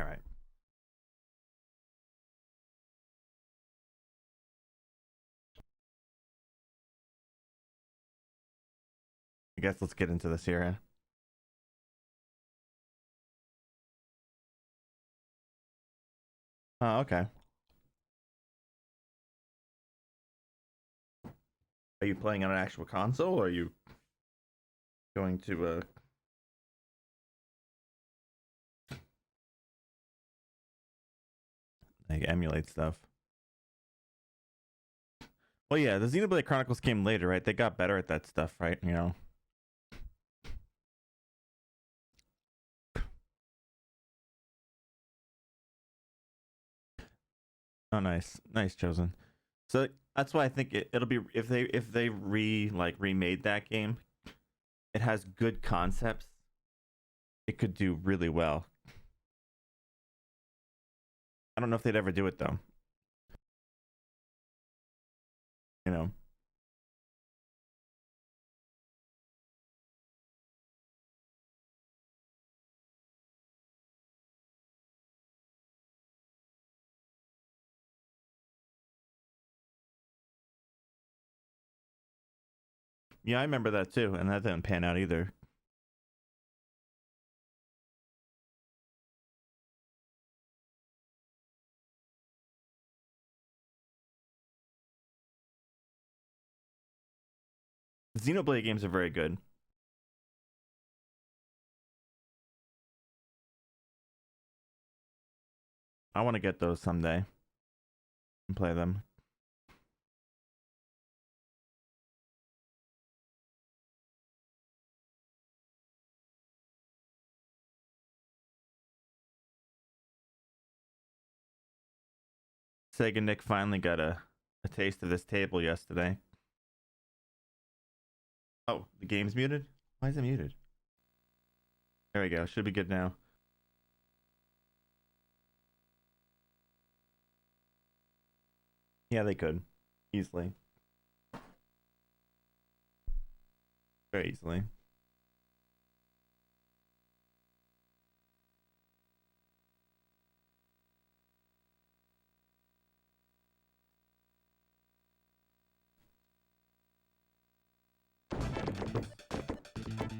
All right. I guess let's get into this here. Oh, okay. Are you playing on an actual console, or are you going to like emulate stuff? Well, yeah, the Xenoblade Chronicles came later, right? They got better at that stuff, right? You know. Oh, nice, nice chosen. So that's why I think it'll be if they remade that game, it has good concepts. It could do really well. I don't know if they'd ever do it though. You know. Yeah, I remember that too, and that didn't pan out either. Xenoblade games are very good. I want to get those someday and play them. Sega Nick finally got a taste of this table yesterday. Oh, the game's muted? Why is it muted? There we go. Should be good now. Yeah, they could. Easily. Very easily.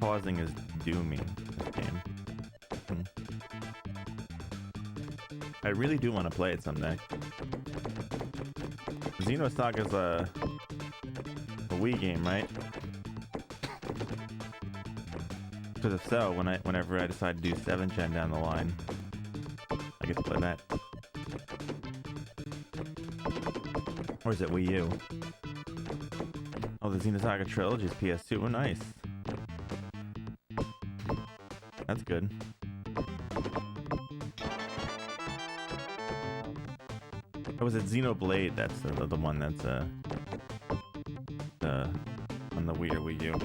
Pausing is dooming this game. I really do want to play it someday. Xenosaga's a Wii game, right? Because if so, whenever I decide to do 7th gen down the line, I get to play that. Or is it Wii U? Oh, the Xenosaga Trilogy is PS2. Oh, nice. That's good. Oh, was it Xenoblade? That's the one that's on the Wii or Wii U.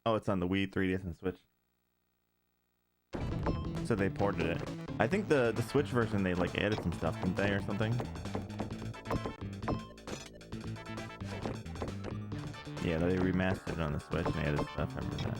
Oh, it's on the Wii, 3DS, and Switch. So they ported it. I think the Switch version, they like added some stuff, didn't they, or something? Yeah, they remastered it on the Switch and added stuff. I remember that.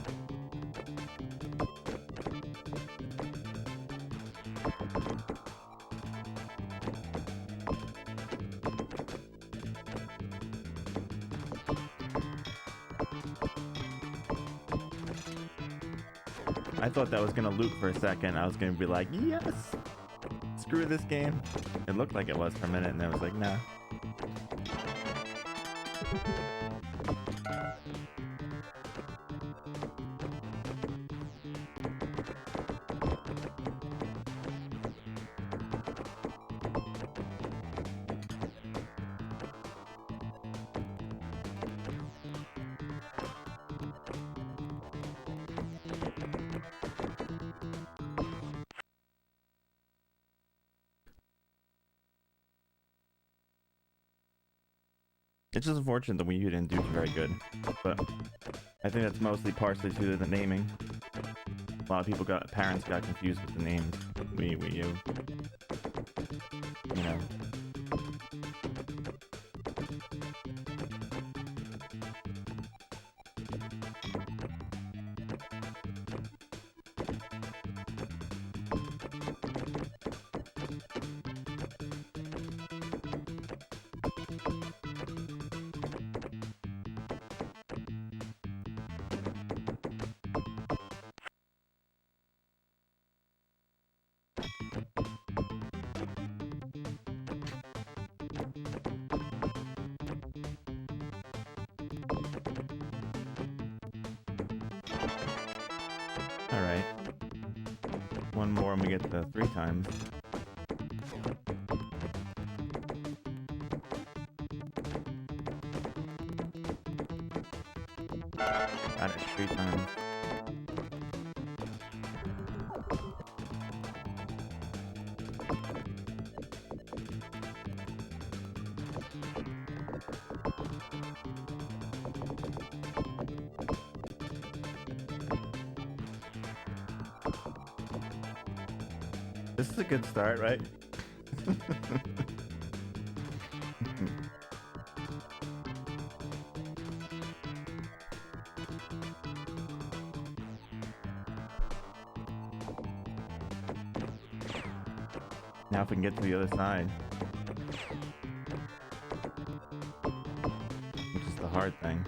I thought that was gonna loop for a second. I was gonna be like, yes! Screw this game. It looked like it was for a minute, and I was like, nah. It's just unfortunate that Wii U didn't do very good, but I think that's mostly partially due to the naming. A lot of parents got confused with the names. Wii U. You know. Alright. One more and we get the 3 times. Got it 3 times. This is a good start, right? Now if we can get to the other side. Which is the hard thing.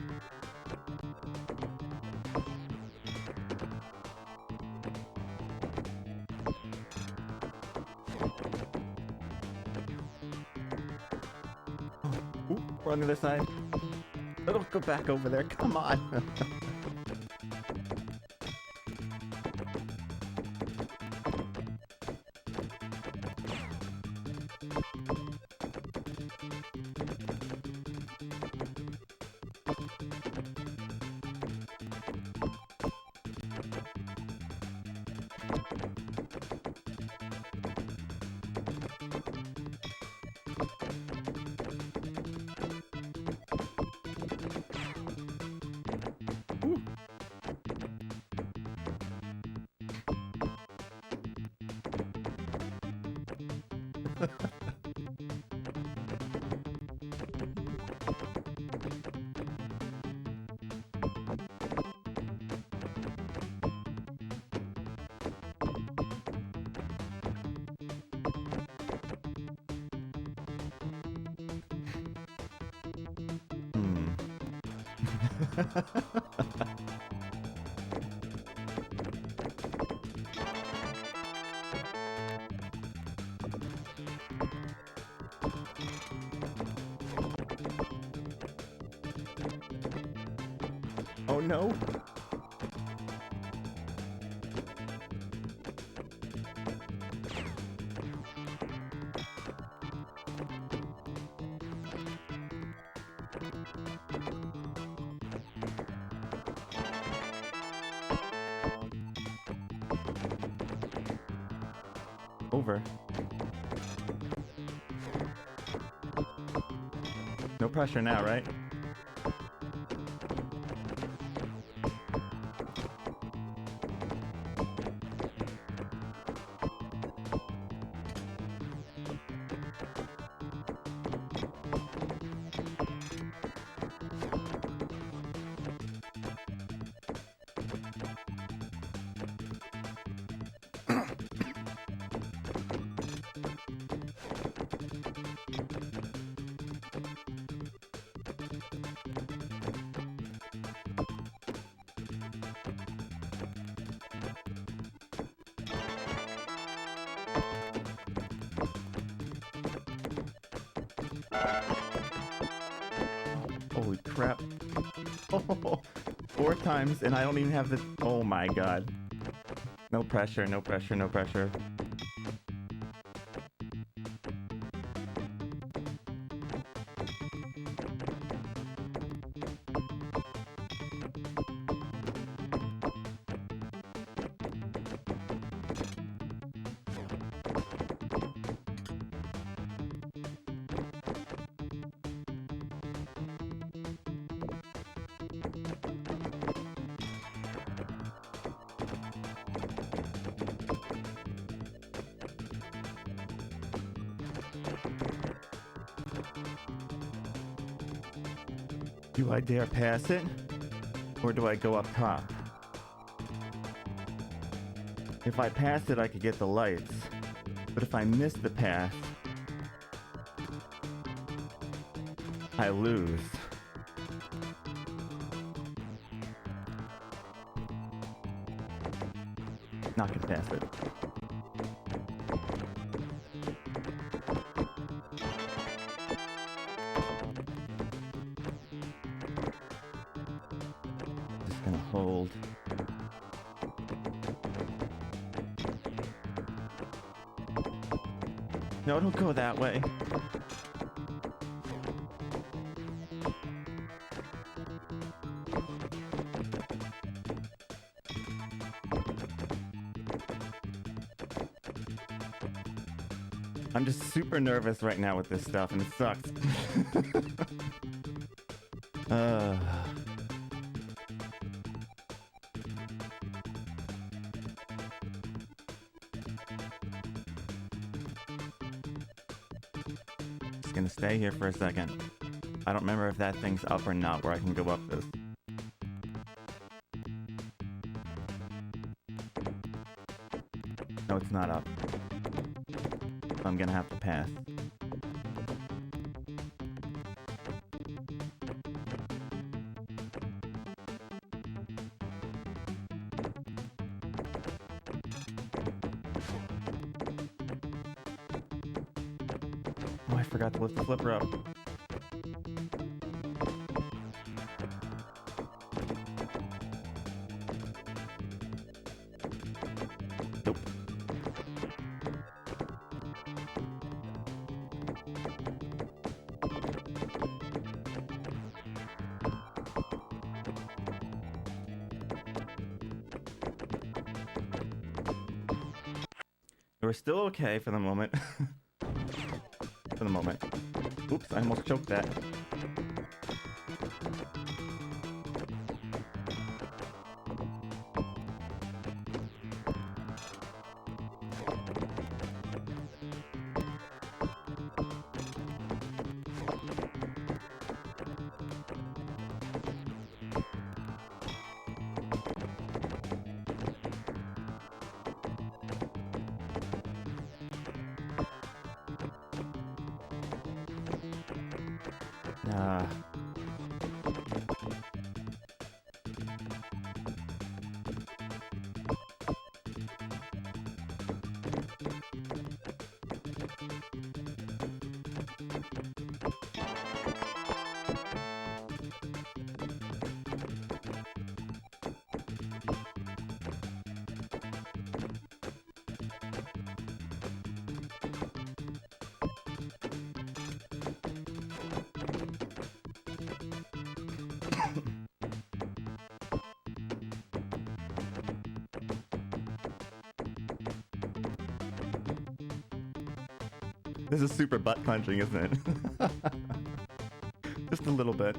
Ooh, we're on the other side. Oh, go back over there. Come on. Oh no. Over. No pressure now, right? Holy crap. Oh, 4 times and I don't even have the... Oh my god. No pressure, no pressure, no pressure. Do I dare pass it? Or do I go up top? If I pass it, I could get the lights. But if I miss the pass, I lose. Not gonna pass it. Just gonna hold. No, don't go that way. I'm just super nervous right now with this stuff, and it sucks. Just gonna stay here for a second. I don't remember if that thing's up or not, where I can go up this. No, it's not up. I'm gonna have to pass. Oh, I forgot to lift the flipper up. Nope. We're still okay for the moment. For the moment. Oops, I almost choked that. This is super butt punching, isn't it? Just a little bit.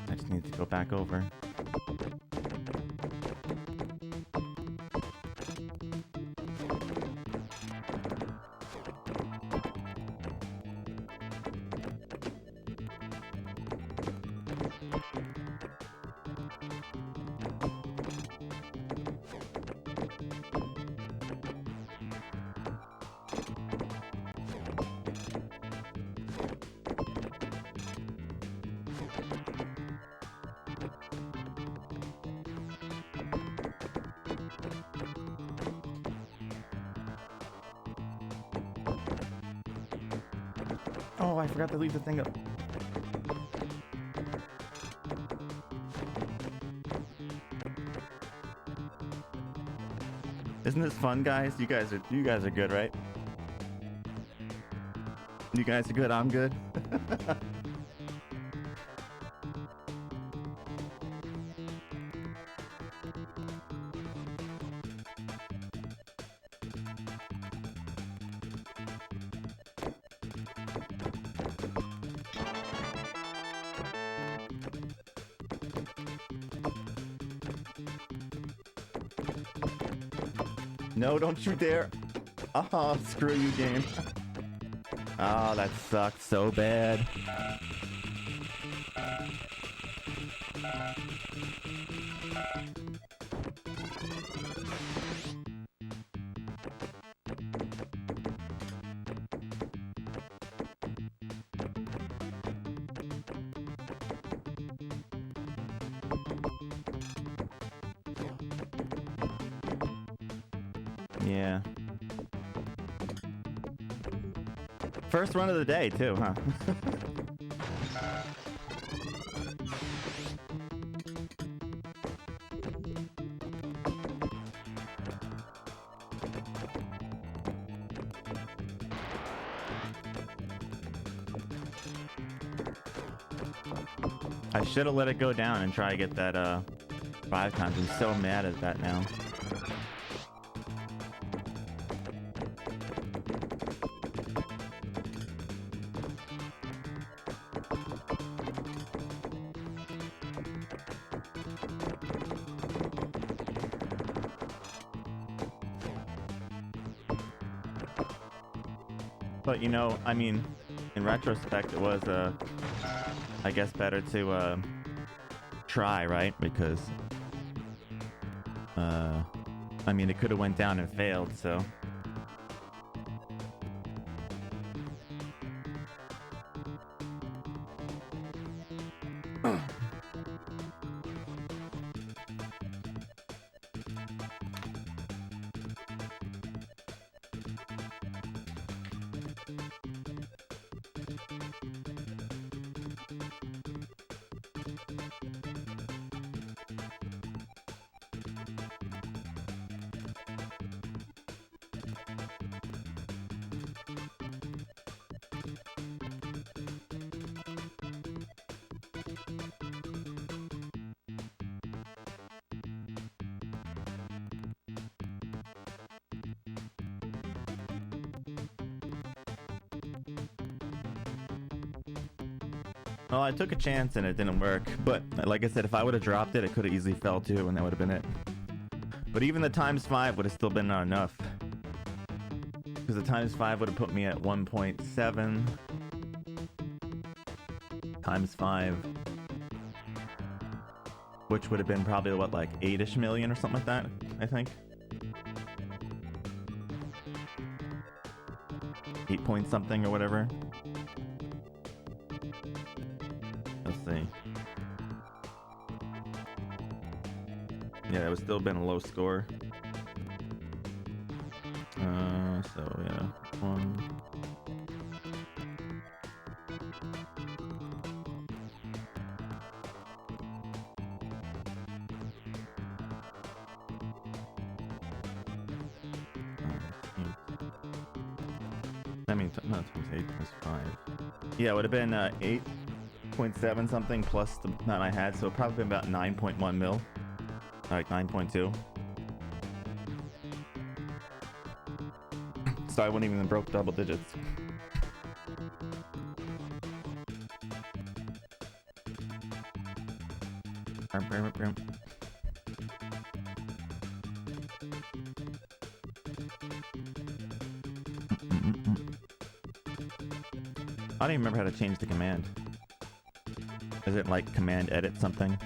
I just need to go back over. Oh, I forgot to leave the thing up. Isn't this fun, guys? You guys are good, right? You guys are good, I'm good. No, don't you dare. Oh, screw you, game. Oh, that sucked so bad. Yeah. First run of the day, too, huh? I should have let it go down and try to get that 5 times. I'm so mad at that now. But, you know, I mean, in retrospect, it was, I guess, better to, try, right? Because, I mean, it could have went down and failed, so... Well, I took a chance and it didn't work, but like I said, if I would have dropped it, it could have easily fell too, and that would have been it. But even the ×5 would have still been not enough. Because the ×5 would have put me at 1.7 ×5, which would have been probably, what, like 8-ish million or something like that, I think. 8 point something or whatever. Yeah, it would still been a low score. So yeah, 1. I mean, no, it's 8 plus 5. Yeah, it would have been 8.7 something plus the amount I had, so it probably been about 9.1 mil. Like 9.2. So I wouldn't even broke double digits. I don't even remember how to change the command. Is it like command edit something?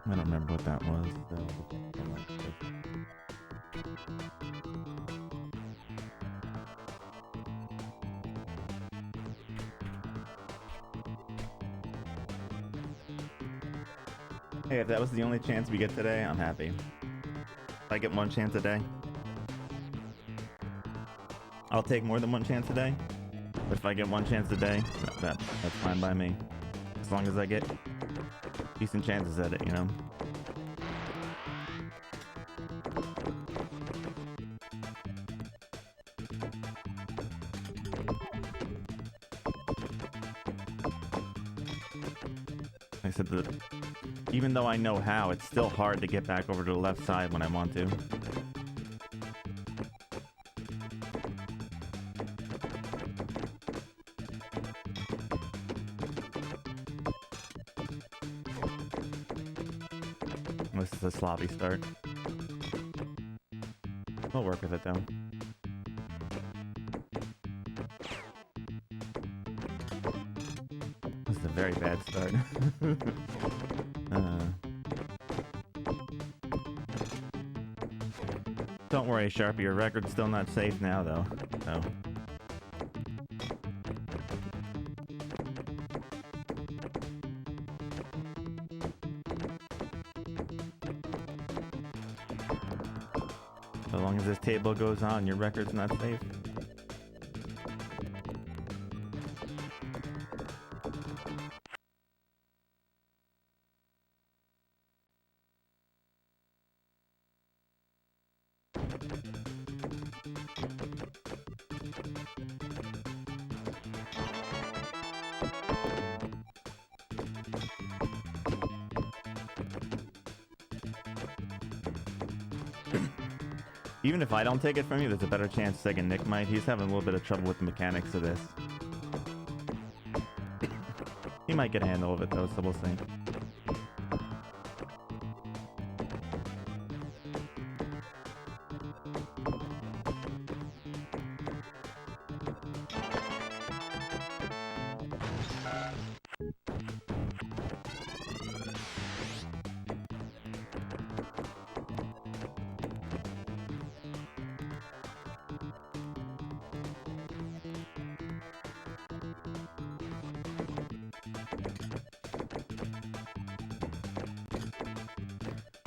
I don't remember what that was. Hey, if that was the only chance we get today, I'm happy. If I get one chance a day, I'll take more than one chance a day. But if I get one chance a day, that's fine by me. As long as I get decent chances at it, you know? I said that even though I know how, it's still hard to get back over to the left side when I want to. This is a sloppy start. We'll work with it though. This is a very bad start. Don't worry, Sharpie, your record's still not safe now though. So. As long as this table goes on, your record's not safe. Even if I don't take it from you, there's a better chance Sega Nick might. He's having a little bit of trouble with the mechanics of this. He might get a handle of it though, so we'll see.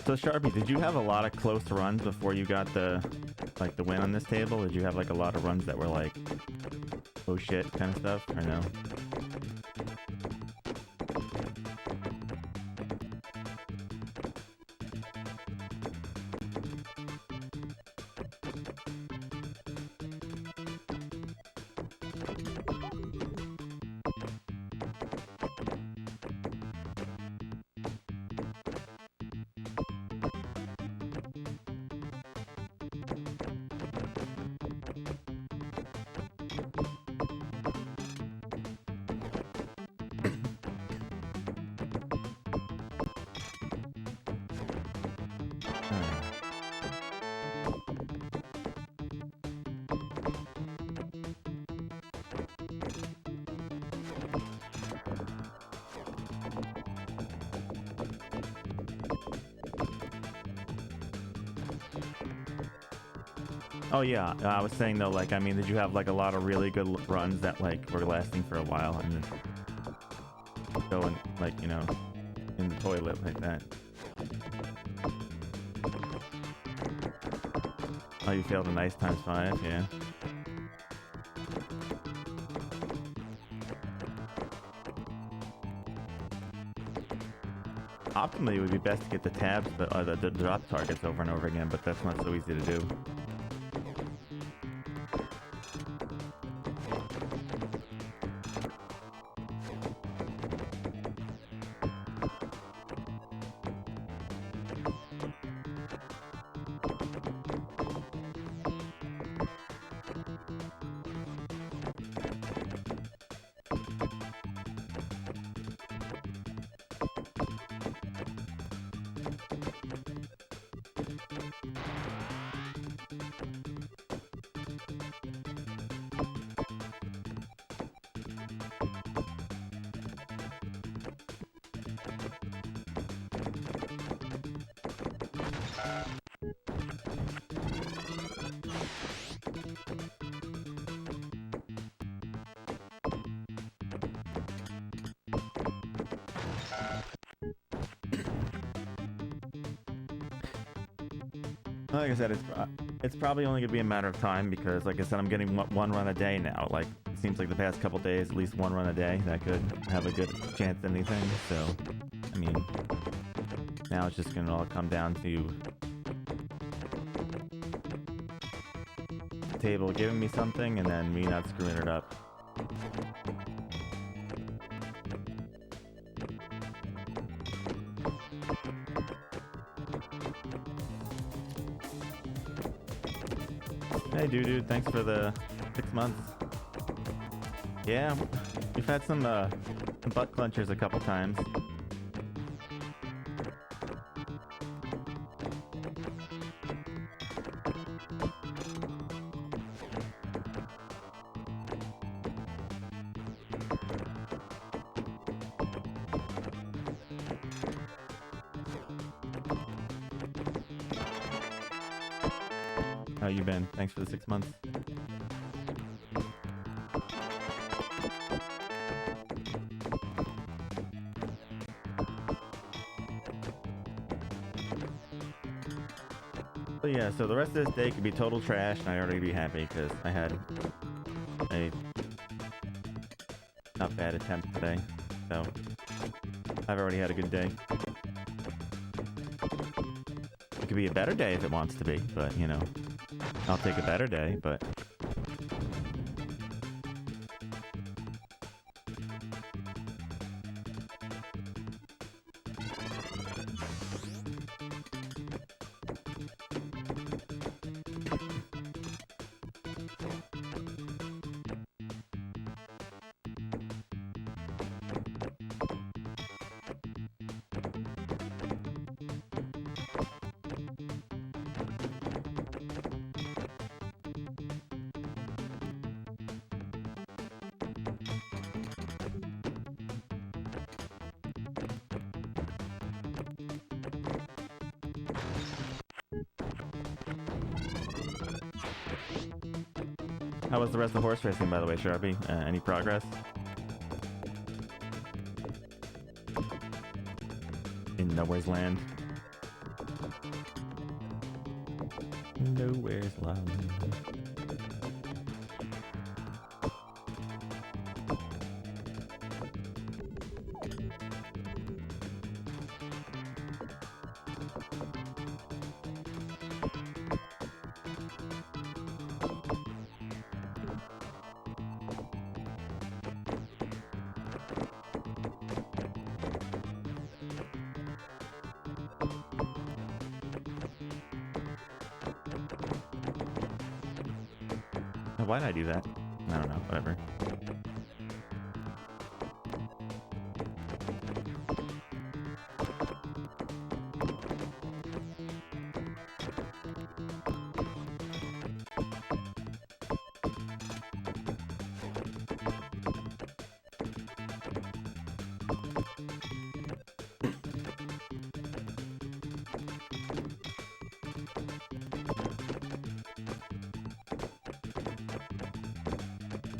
So Sharpie, did you have a lot of close runs before you got the win on this table? Did you have like a lot of runs that were like, oh shit kind of stuff, or no? Oh yeah, I was saying though, like, I mean, did you have like a lot of really good runs that like were lasting for a while and then go and like, you know, in the toilet like that? Oh, you failed a nice ×5, yeah. Optimally, it would be best to get the tabs, but the drop targets over and over again, but that's not so easy to do. Like I said, it's probably only gonna be a matter of time because, like I said, I'm getting one run a day now. Like it seems like the past couple days, at least one run a day that could have a good chance at anything. So, I mean, now it's just gonna all come down to the table giving me something and then me not screwing it up. Hey, dude, thanks for the 6 months. Yeah, we've had some butt clenchers a couple times. How you been? Thanks for the 6 months. So yeah, so the rest of this day could be total trash, and I'd already be happy because I had a not bad attempt today. So I've already had a good day. It could be a better day if it wants to be, but you know, I'll take a better day, but how was the rest of horse racing, by the way, Sharpie? Any progress? In Nowhere's Land. Nowhere's Land. Why did I do that? I don't know, whatever.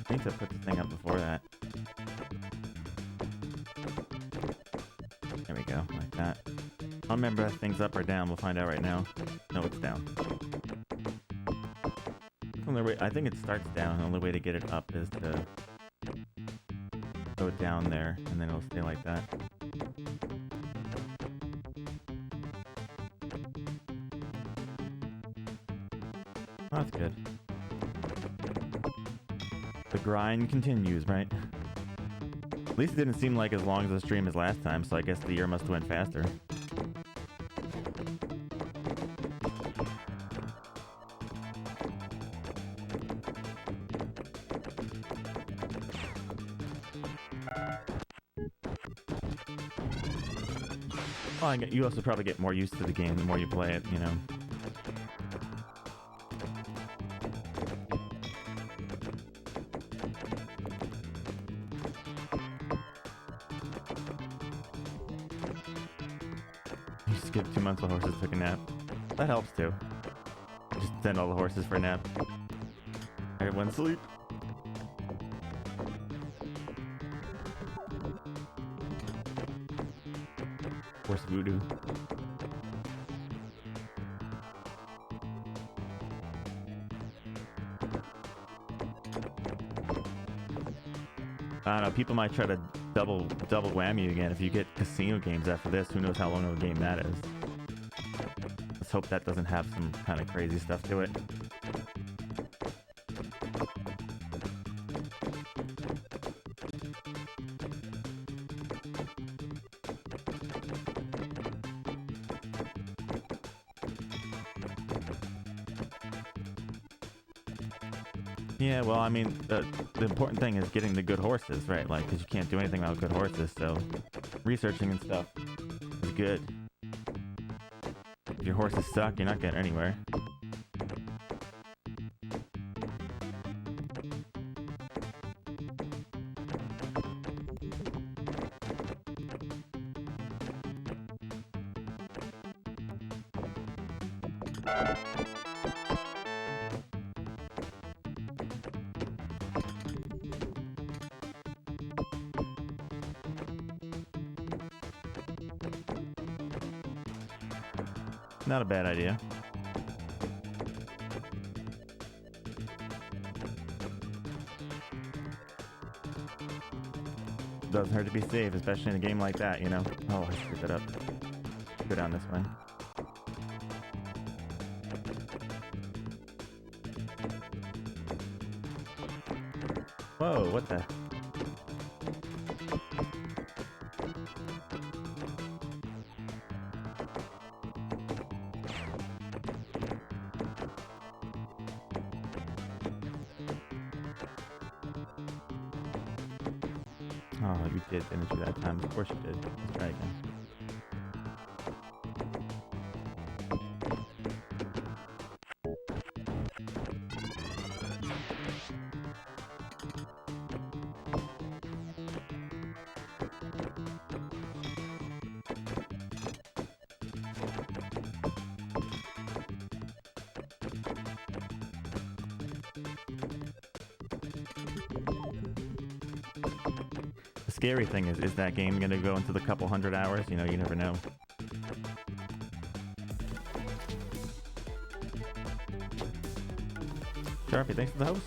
I need to put the thing up before that. There we go, like that. I'll remember if thing's up or down. We'll find out right now. No, it's down. I think it starts down. The only way to get it up is to go down there, and then it'll stay like that. Oh, that's good. The grind continues, right? At least it didn't seem like as long as the stream as last time, so I guess the year must have went faster. Well, you also probably get more used to the game the more you play it, you know. You skipped 2 months while horses took a nap. That helps too. Just send all the horses for a nap. Everyone sleep. Horse voodoo. I don't know. People might try to double whammy again if you get casino games after this. Who knows how long of a game that is? Let's hope that doesn't have some kind of crazy stuff to it. Yeah, well, I mean, the important thing is getting the good horses, right? Like, because you can't do anything without good horses, so researching and stuff is good. If your horses suck, you're not getting anywhere. Not a bad idea. Doesn't hurt to be safe, especially in a game like that, you know? Oh, I screwed that up. Go down this way. Whoa, what the? Oh, you did finish it that time. Of course you did. Let's try again. The scary thing is that game gonna go into the couple hundred hours? You know, you never know. Sharpie, thanks for the host.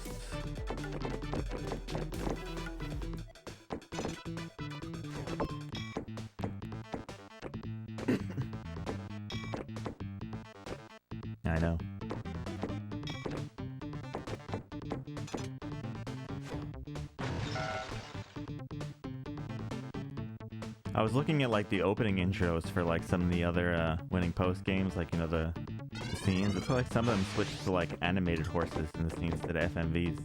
I know. I was looking at like the opening intros for like some of the other winning post games, like, you know, the scenes. It's like some of them switched to like animated horses in the scenes instead of FMVs.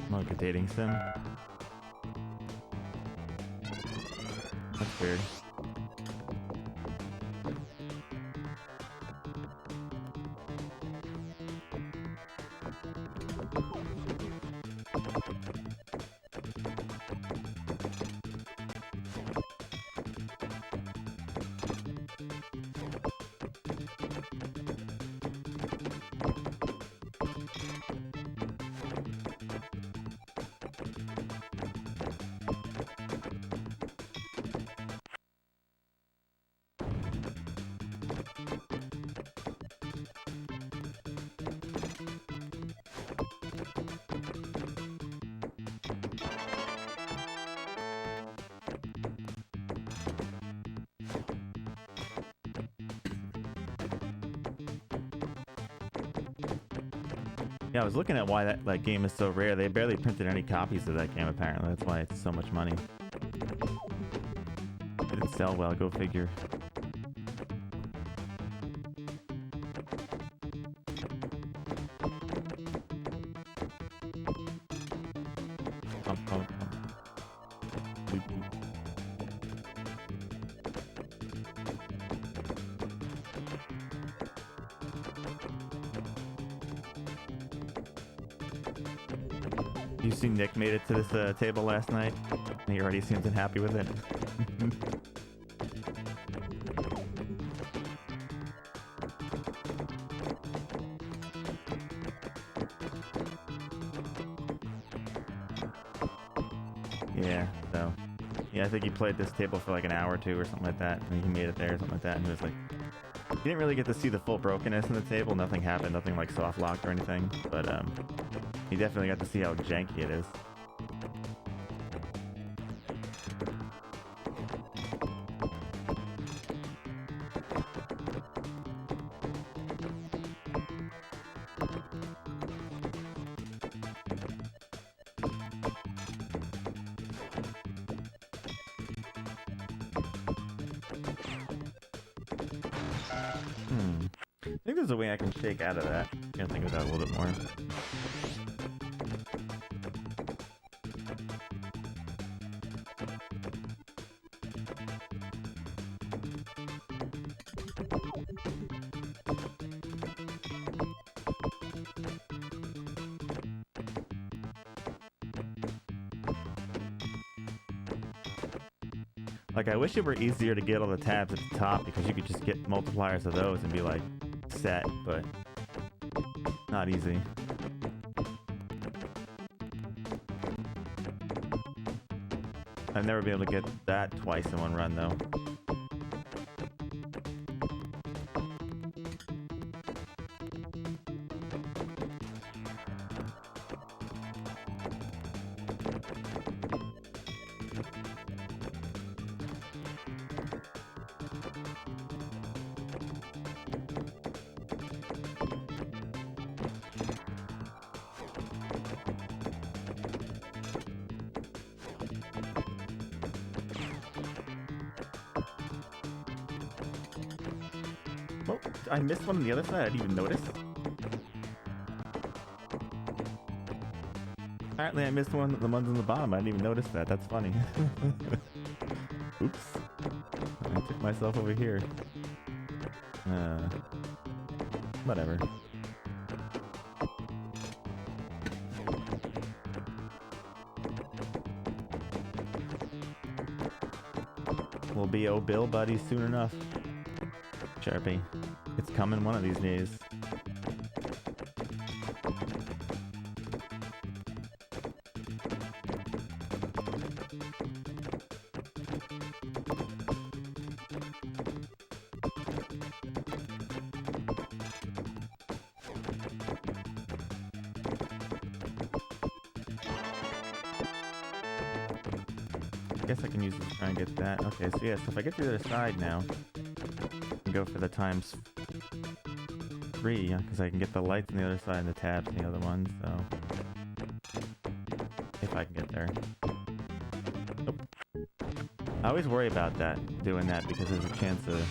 Like a dating sim. That's weird. Yeah, I was looking at why that game is so rare. They barely printed any copies of that game, apparently. That's why it's so much money. Didn't sell well, go figure. You see Nick made it to this table last night? He already seems unhappy with it. Yeah, so... Yeah, I think he played this table for like an hour or two or something like that, and he made it there or something like that, and he was like... He didn't really get to see the full brokenness in the table, nothing happened, nothing like soft locked or anything, but he definitely got to see how janky it is. I think there's a way I can shake out of that. I'm gonna think of that a little bit more. Like, I wish it were easier to get all the tabs at the top because you could just get multipliers of those and be like, set, but not easy. I've never been able to get that twice in one run though. Oh, I missed one on the other side. I didn't even notice. Apparently, I missed one. The ones on the bottom. I didn't even notice that. That's funny. Oops. I took myself over here. Whatever. We'll be Bill buddies soon enough. Sharpie. It's coming one of these days. I guess I can use this to try and get that. Okay, so yeah, so if I get to the other side now, I can go for the times 3, because I can get the lights on the other side and the tabs on the other one, so... If I can get there. Nope. I always worry about that, doing that, because there's a chance of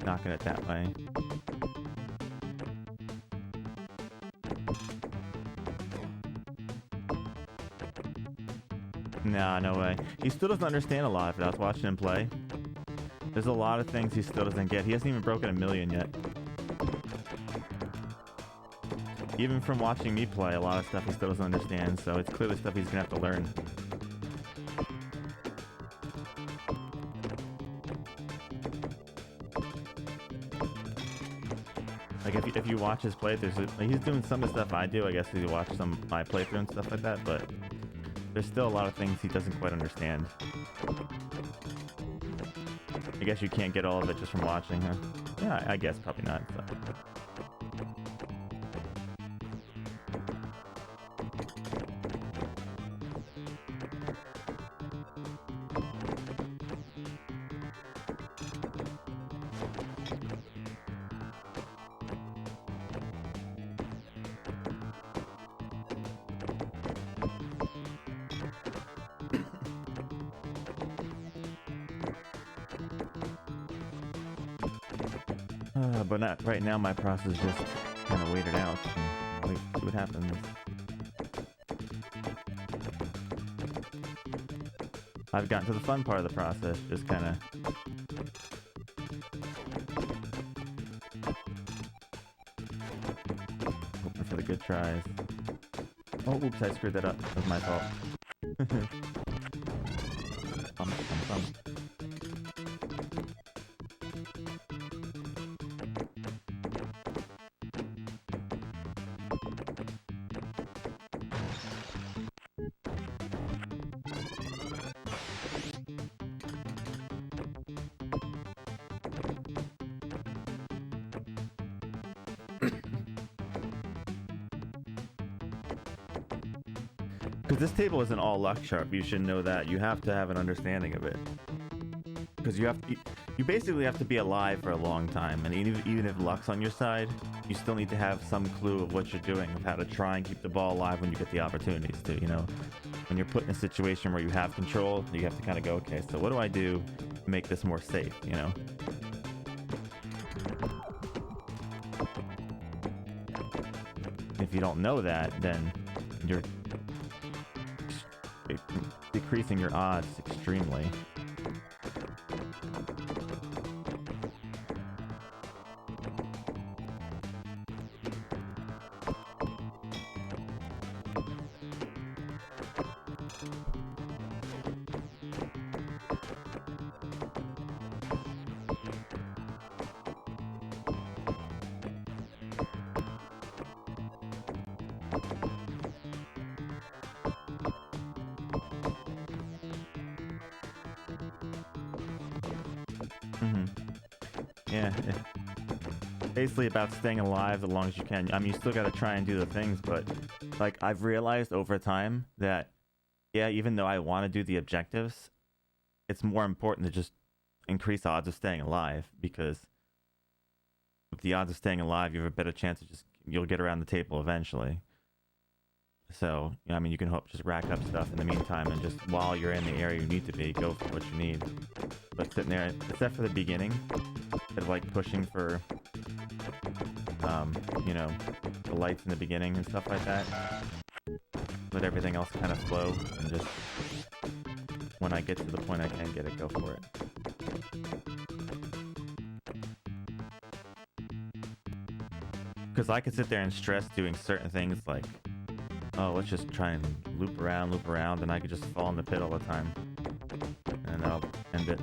knocking it that way. Nah, no way. He still doesn't understand a lot of it. I was watching him play. There's a lot of things he still doesn't get. He hasn't even broken 1,000,000 yet. Even from watching me play, a lot of stuff he still doesn't understand, so it's clearly stuff he's gonna have to learn. Like, if you watch his playthroughs, like, he's doing some of the stuff I do, I guess, if you watch some of my playthrough and stuff like that, but there's still a lot of things he doesn't quite understand. I guess you can't get all of it just from watching, huh? Yeah, I guess probably not. So. But not right now. My process is just kind of wait it out and wait, see what happens. I've gotten to the fun part of the process, just kind of. Hoping for the good tries. Oh, oops, I screwed that up. That was my fault. Because this table isn't all luck sharp, you should know that. You have to have an understanding of it. Because you basically have to be alive for a long time, and even if luck's on your side, you still need to have some clue of what you're doing, of how to try and keep the ball alive when you get the opportunities to, you know. When you're put in a situation where you have control, you have to kind of go, okay, so what do I do to make this more safe, you know? If you don't know that, then you're decreasing your odds extremely. Yeah, basically about staying alive as long as you can. I mean, you still got to try and do the things, but like I've realized over time that, yeah, even though I want to do the objectives, it's more important to just increase odds of staying alive, because with the odds of staying alive, you have a better chance of you'll get around the table eventually. So, I mean, you can hope just rack up stuff in the meantime, and just while you're in the area you need to be, go for what you need. But sitting there, except for the beginning, instead of like pushing for, you know, the lights in the beginning and stuff like that, let everything else kind of flow, and just when I get to the point I can get it, go for it. Because I could sit there and stress doing certain things like, oh, let's just try and loop around, and I could just fall in the pit all the time. And that'll end it.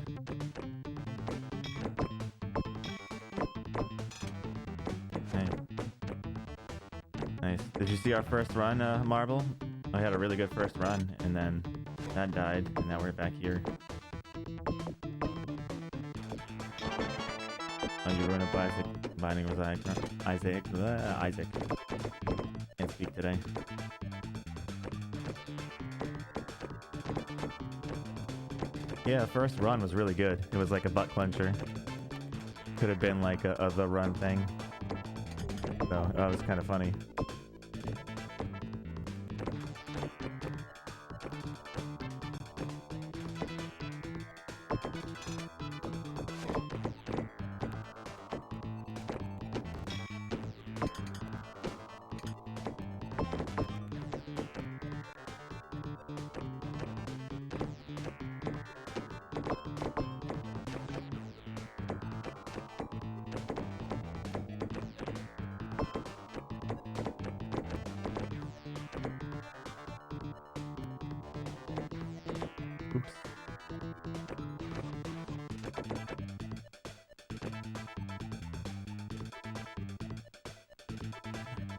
Okay. Nice. Did you see our first run, Marble? I had a really good first run, and then that died, and now we're back here. Oh, you ruined it by Binding with Isaac. Isaac. Can't speak today. Yeah, the first run was really good. It was like a butt clencher. Could have been like a the run thing. So that was kind of funny. Oops.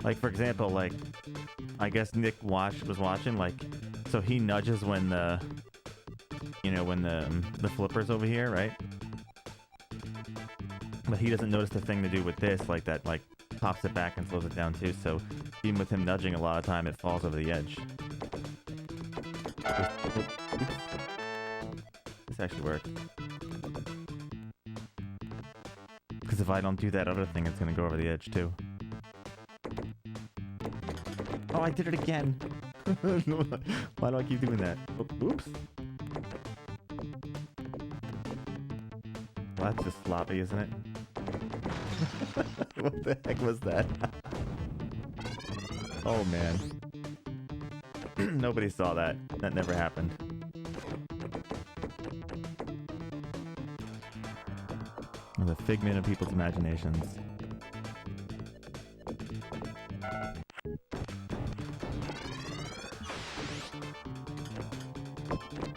Like, for example, like, I guess Nick was watching, like, so he nudges when the, you know, when the flipper's over here, right? But he doesn't notice the thing to do with this, like that, like, pops it back and slows it down too, so even with him nudging a lot of time, it falls over the edge. This actually worked. Because if I don't do that other thing, it's going to go over the edge too. Oh, I did it again! Why do I keep doing that? Oops! Well, that's just sloppy, isn't it? What the heck was that? Oh man. Nobody saw that. That never happened. a figment of people's imaginations.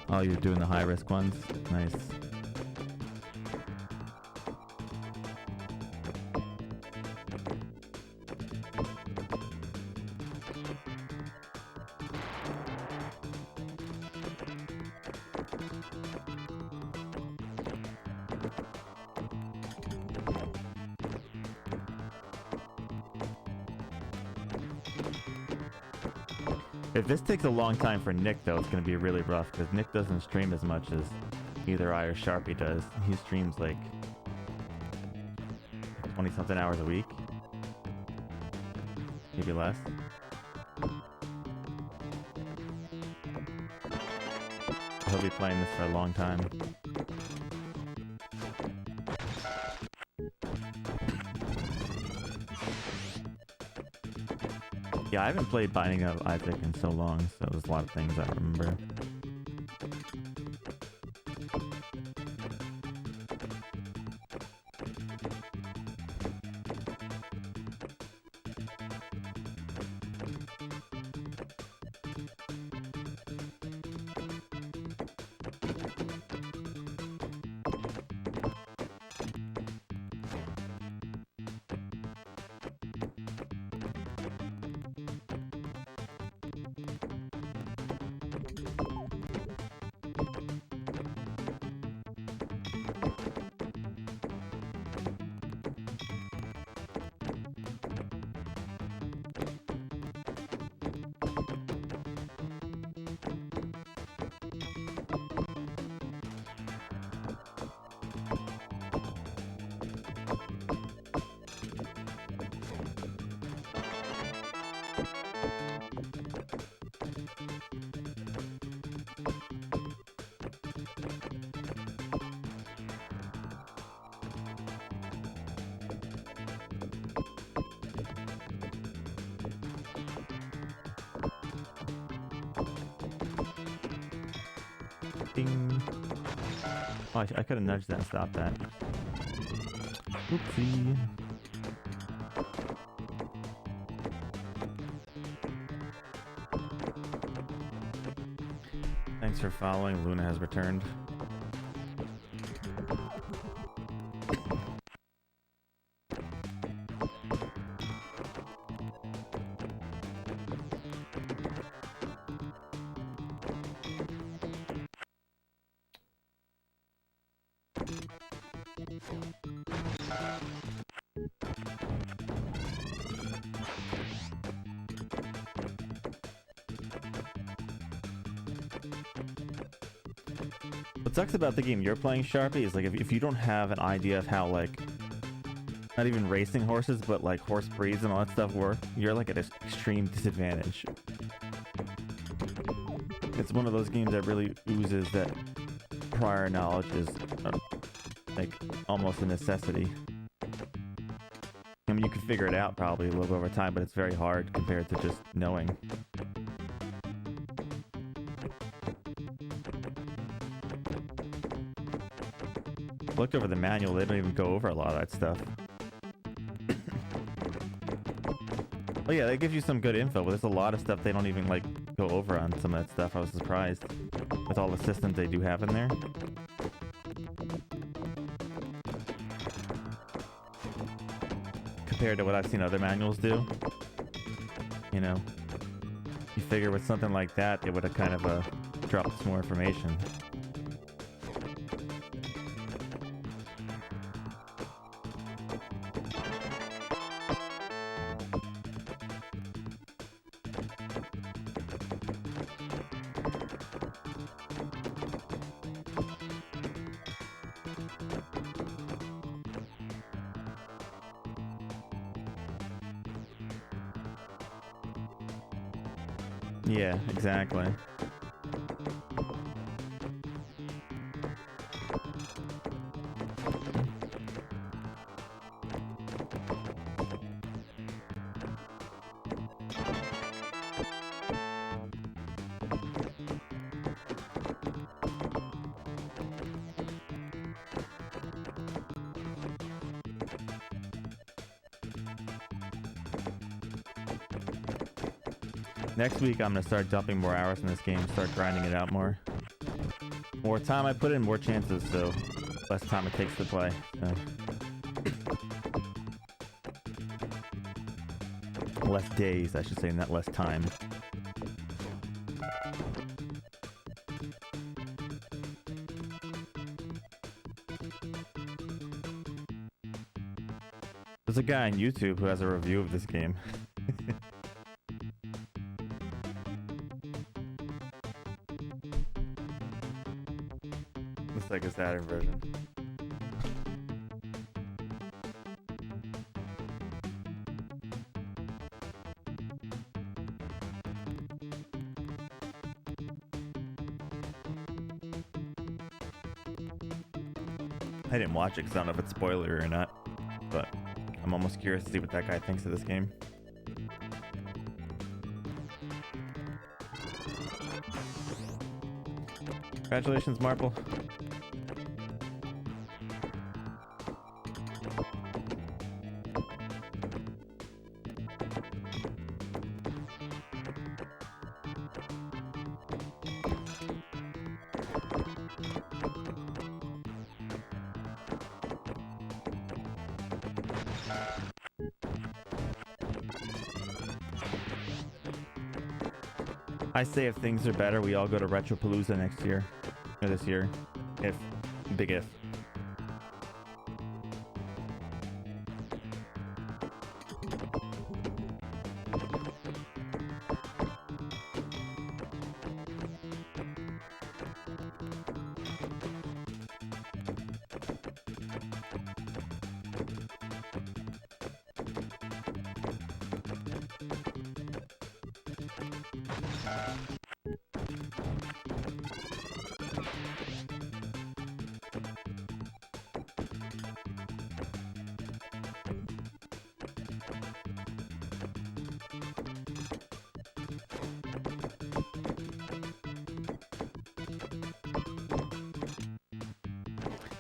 Oh, you're doing the high-risk ones? Nice. If this takes a long time for Nick, though, it's going to be really rough, because Nick doesn't stream as much as either I or Sharpie does. He streams like 20-something hours a week. Maybe less. He'll be playing this for a long time. Yeah, I haven't played Binding of Isaac in so long, so there's a lot of things I remember. Ding. Oh, I could have nudged that and stopped that. Oopsie. Thanks for following. Luna has returned. What sucks about the game you're playing, Sharpie, is like if you don't have an idea of how, like, not even racing horses, but like horse breeds and all that stuff work, you're like at an extreme disadvantage. It's one of those games that really oozes that prior knowledge is like almost a necessity. I mean, you can figure it out probably a little bit over time, but it's very hard compared to just knowing. Looked over the manual, they don't even go over a lot of that stuff. Oh yeah, they give you some good info, but there's a lot of stuff they don't even like go over on some of that stuff. I was surprised with all the systems they do have in there. Compared to what I've seen other manuals do. You know, you figure with something like that, they would have kind of dropped some more information. Yeah, exactly. Next week, I'm gonna start dumping more hours in this game, start grinding it out more. More time I put in, more chances, so less time it takes to play. So. Less days, I should say, not less time. There's a guy on YouTube who has a review of this game. Looks like a Saturn version. I didn't watch it because I don't know if it's spoiler or not, but I'm almost curious to see what that guy thinks of this game. Congratulations, Marple. I say if things are better, we all go to Retropalooza next year. Or this year. If. Big if.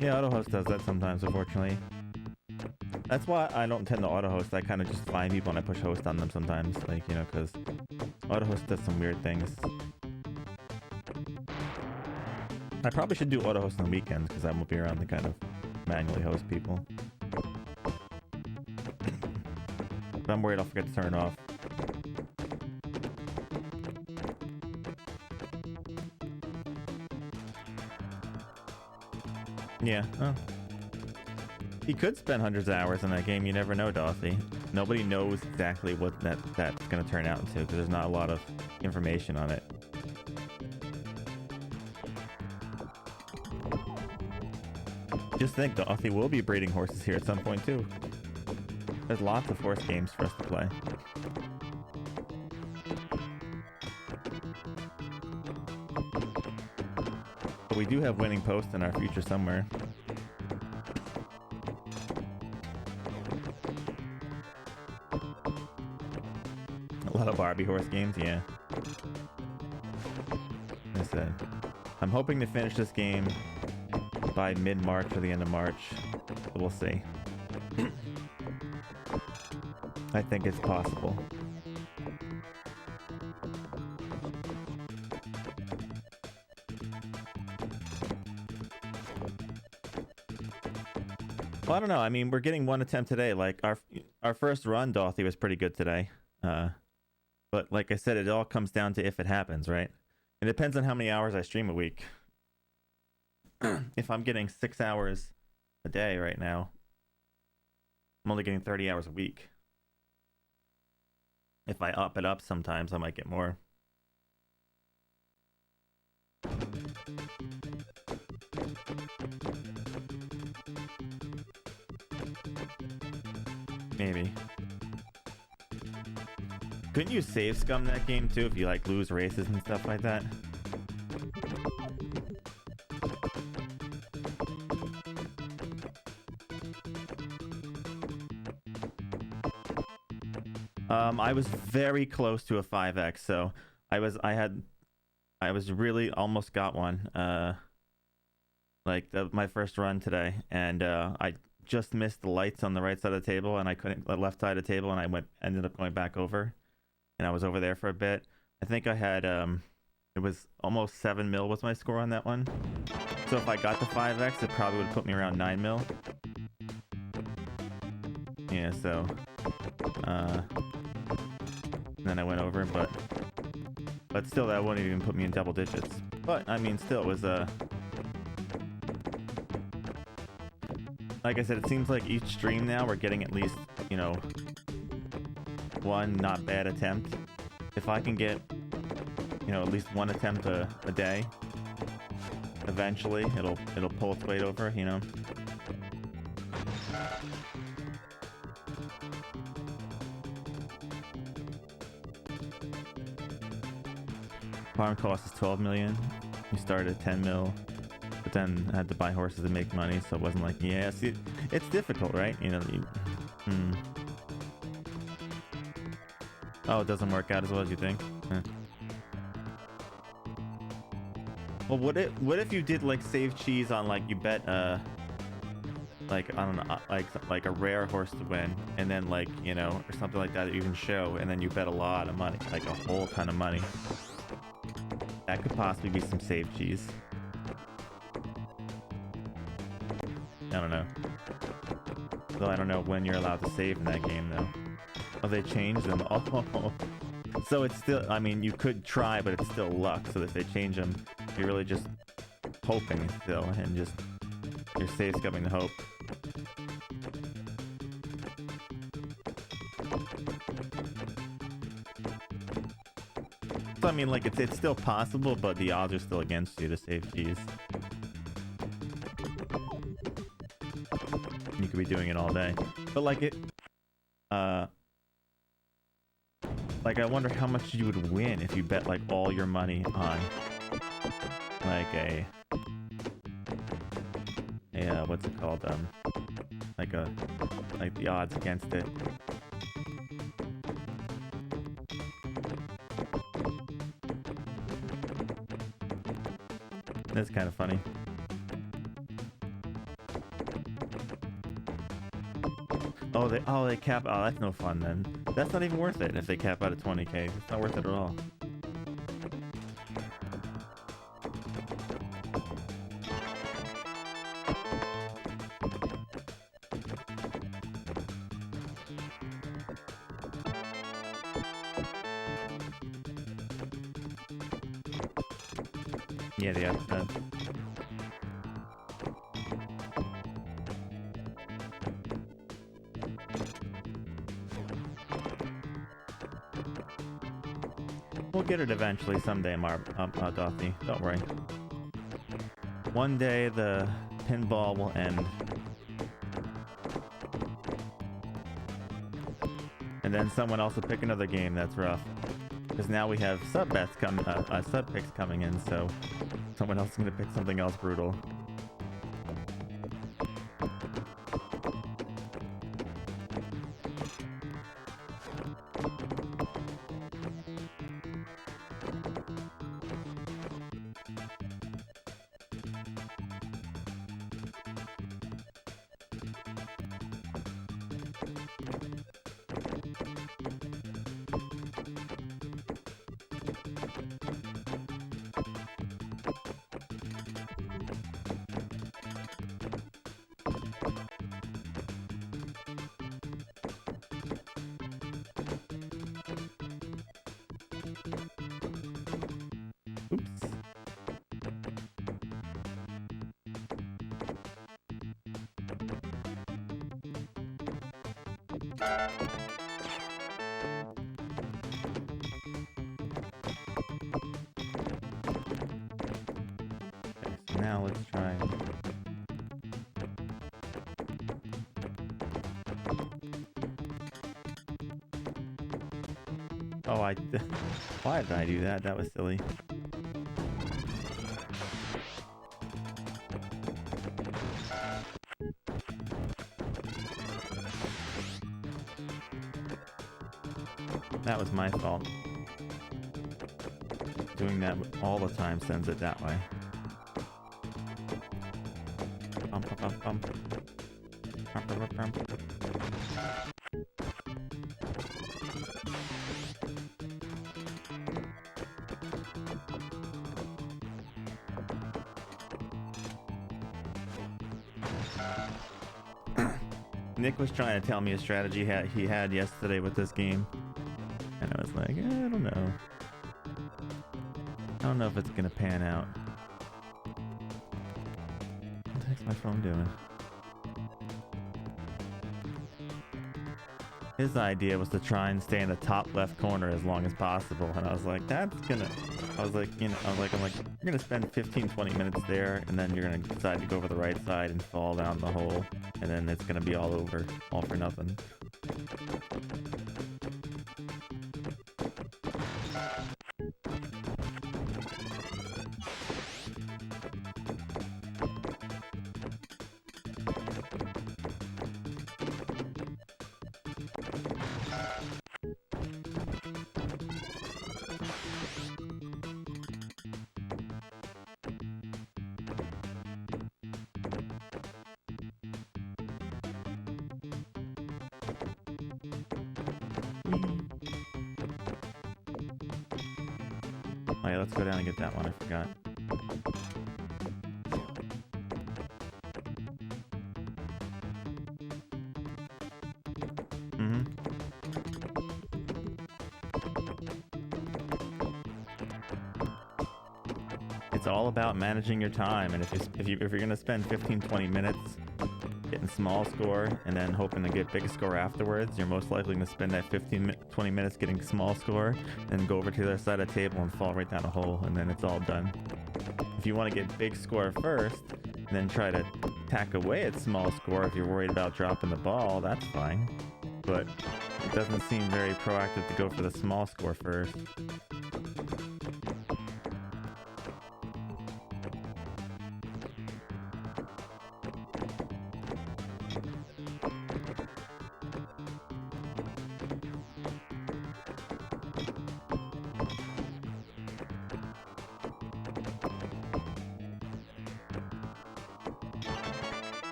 Yeah, AutoHost does that sometimes, unfortunately. That's why I don't tend to AutoHost. I kind of just find people and I push host on them sometimes, like, you know, because AutoHost does some weird things. I probably should do AutoHost on the weekends because I won't be around to kind of manually host people. But I'm worried I'll forget to turn it off. Yeah. Oh. He could spend hundreds of hours in that game. You never know, Dothy. Nobody knows exactly what that's going to turn out into because there's not a lot of information on it. Just think, Dothy will be breeding horses here at some point too. There's lots of horse games for us to play. But we do have winning posts in our future somewhere. A lot of Barbie horse games, yeah. Like I said, I'm hoping to finish this game by mid-March or the end of March. But we'll see. I think it's possible. Well, I don't know. I mean, we're getting one attempt today. Like, our first run, Dorothy, was pretty good today. But like I said, it all comes down to if it happens, right? It depends on how many hours I stream a week. If I'm getting 6 hours a day right now, I'm only getting 30 hours a week. If I up it up sometimes, I might get more. Maybe. Couldn't you save scum that game too if you like lose races and stuff like that? I was very close to a 5x, so I was really almost got one. Like my first run today, and I just missed the lights on the right side of the table, and I couldn't the left side of the table, and ended up going back over, and I was over there for a bit. I think I had it was almost 7 mil was my score on that one. So if I got the 5x, it probably would put me around 9 mil. Yeah, so then I went over, but still that wouldn't even put me in double digits. But I mean, still it was like I said, it seems like each stream now we're getting at least, you know, one not bad attempt. If I can get, you know, at least one attempt a day, eventually it'll pull its weight over, you know. Farm cost is 12 million. We started at 10 mil, but then I had to buy horses to make money, so it wasn't like, yeah, see, it's difficult, right? You know, Oh, it doesn't work out as well as you think? Well, what if you did like save cheese on like you bet like I don't know, like a rare horse to win, and then like, you know, or something like that you can show, and then you bet a lot of money, like a whole ton of money. That could possibly be some save cheese. I don't know. Though I don't know when you're allowed to save in that game though. Oh, they changed them. Oh, so it's still, I mean, you could try, but it's still luck. So if they change them, you're really just hoping still, and just your save's coming to hope. So I mean, like it's still possible, but the odds are still against you to save cheese. You could be doing it all day, but like it, like I wonder how much you would win if you bet like all your money on like a what's it called, like the odds against it. That's kind of funny. Oh, they cap. Oh, that's no fun then. That's not even worth it if they cap out at 20k. It's not worth it at all. Yeah, they have that. We'll get it eventually someday, Dothy. Don't worry. One day the pinball will end. And then someone else will pick another game that's rough. Because now we have sub picks coming in, so someone else is going to pick something else brutal. Now let's try. Oh, why did I do that? That was silly. That was my fault. Doing that all the time sends it that way. Bump, bump, bump. Bump, bump, bump. Nick was trying to tell me a strategy he had yesterday with this game, and I was like, I don't know. I don't know if it's gonna pan out. What the heck's my phone doing? His idea was to try and stay in the top left corner as long as possible, and I was like, you're gonna spend 15-20 minutes there, and then you're gonna decide to go over the right side and fall down the hole, and then it's gonna be all over, all for nothing. Oh yeah, let's go down and get that one, I forgot. It's all about managing your time, and if you're gonna spend 15-20 minutes getting small score and then hoping to get big score afterwards, you're most likely going to spend that 15-20 minutes getting small score and go over to the other side of the table and fall right down a hole, and then it's all done. If you want to get big score first and then try to tack away at small score if you're worried about dropping the ball, that's fine, but it doesn't seem very proactive to go for the small score first.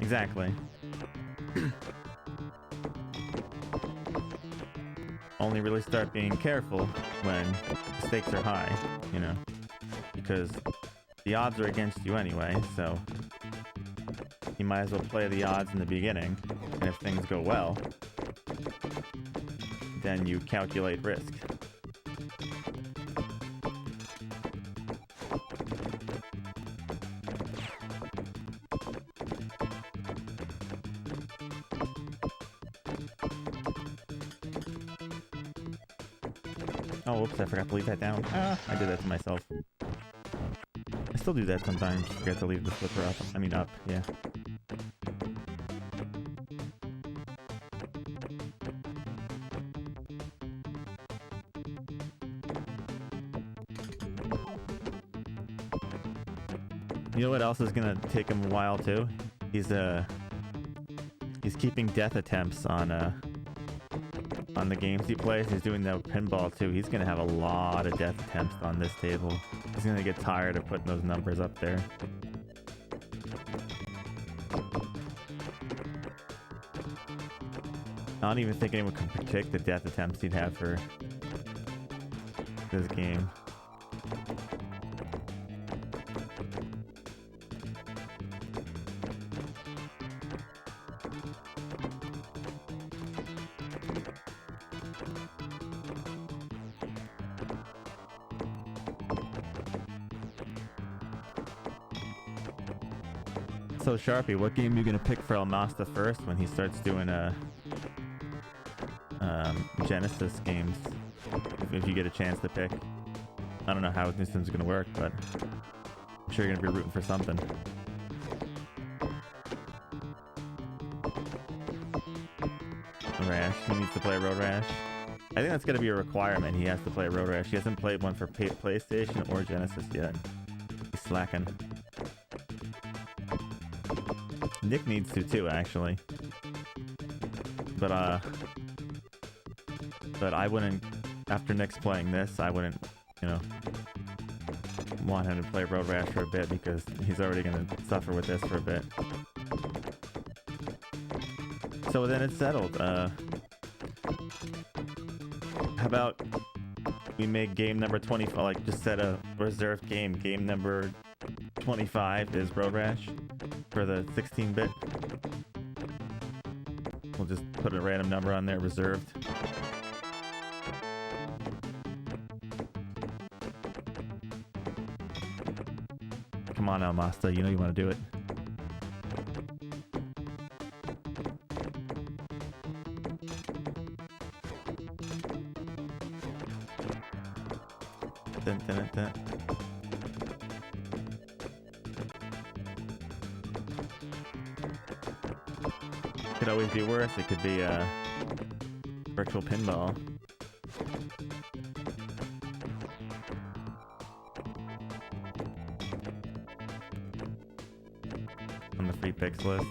Exactly. Only really start being careful when the stakes are high, you know, because the odds are against you anyway, so you might as well play the odds in the beginning, and if things go well, then you calculate risk. Oh, whoops, I forgot to leave that down. I did that to myself. I still do that sometimes. Forget to leave the flipper up. I mean up, yeah. You know what else is gonna take him a while too? He's keeping death attempts on the games he plays. He's doing the pinball too. He's gonna have a lot of death attempts on this table. He's gonna get tired of putting those numbers up there. I don't even think anyone could predict the death attempts he'd have for this game. So Sharpie, what game are you gonna pick for El Masta first when he starts doing Genesis games? If you get a chance to pick, I don't know how this thing's gonna work, but I'm sure you're gonna be rooting for something. Rash, he needs to play Road Rash. I think that's gonna be a requirement. He has to play Road Rash. He hasn't played one for PlayStation or Genesis yet. He's slacking. Nick needs to too, actually. But I wouldn't, after Nick's playing this, I wouldn't, you know, want him to play Road Rash for a bit because he's already gonna suffer with this for a bit. So then it's settled. How about we make game number 25, like just set a reserved game number 25 is Road Rash for the 16-bit. We'll just put a random number on there, reserved. Come on now, Masta, you know you want to do it. Dun, dun, dun, dun. Could always be worse. It could be virtual pinball. On the free picks list.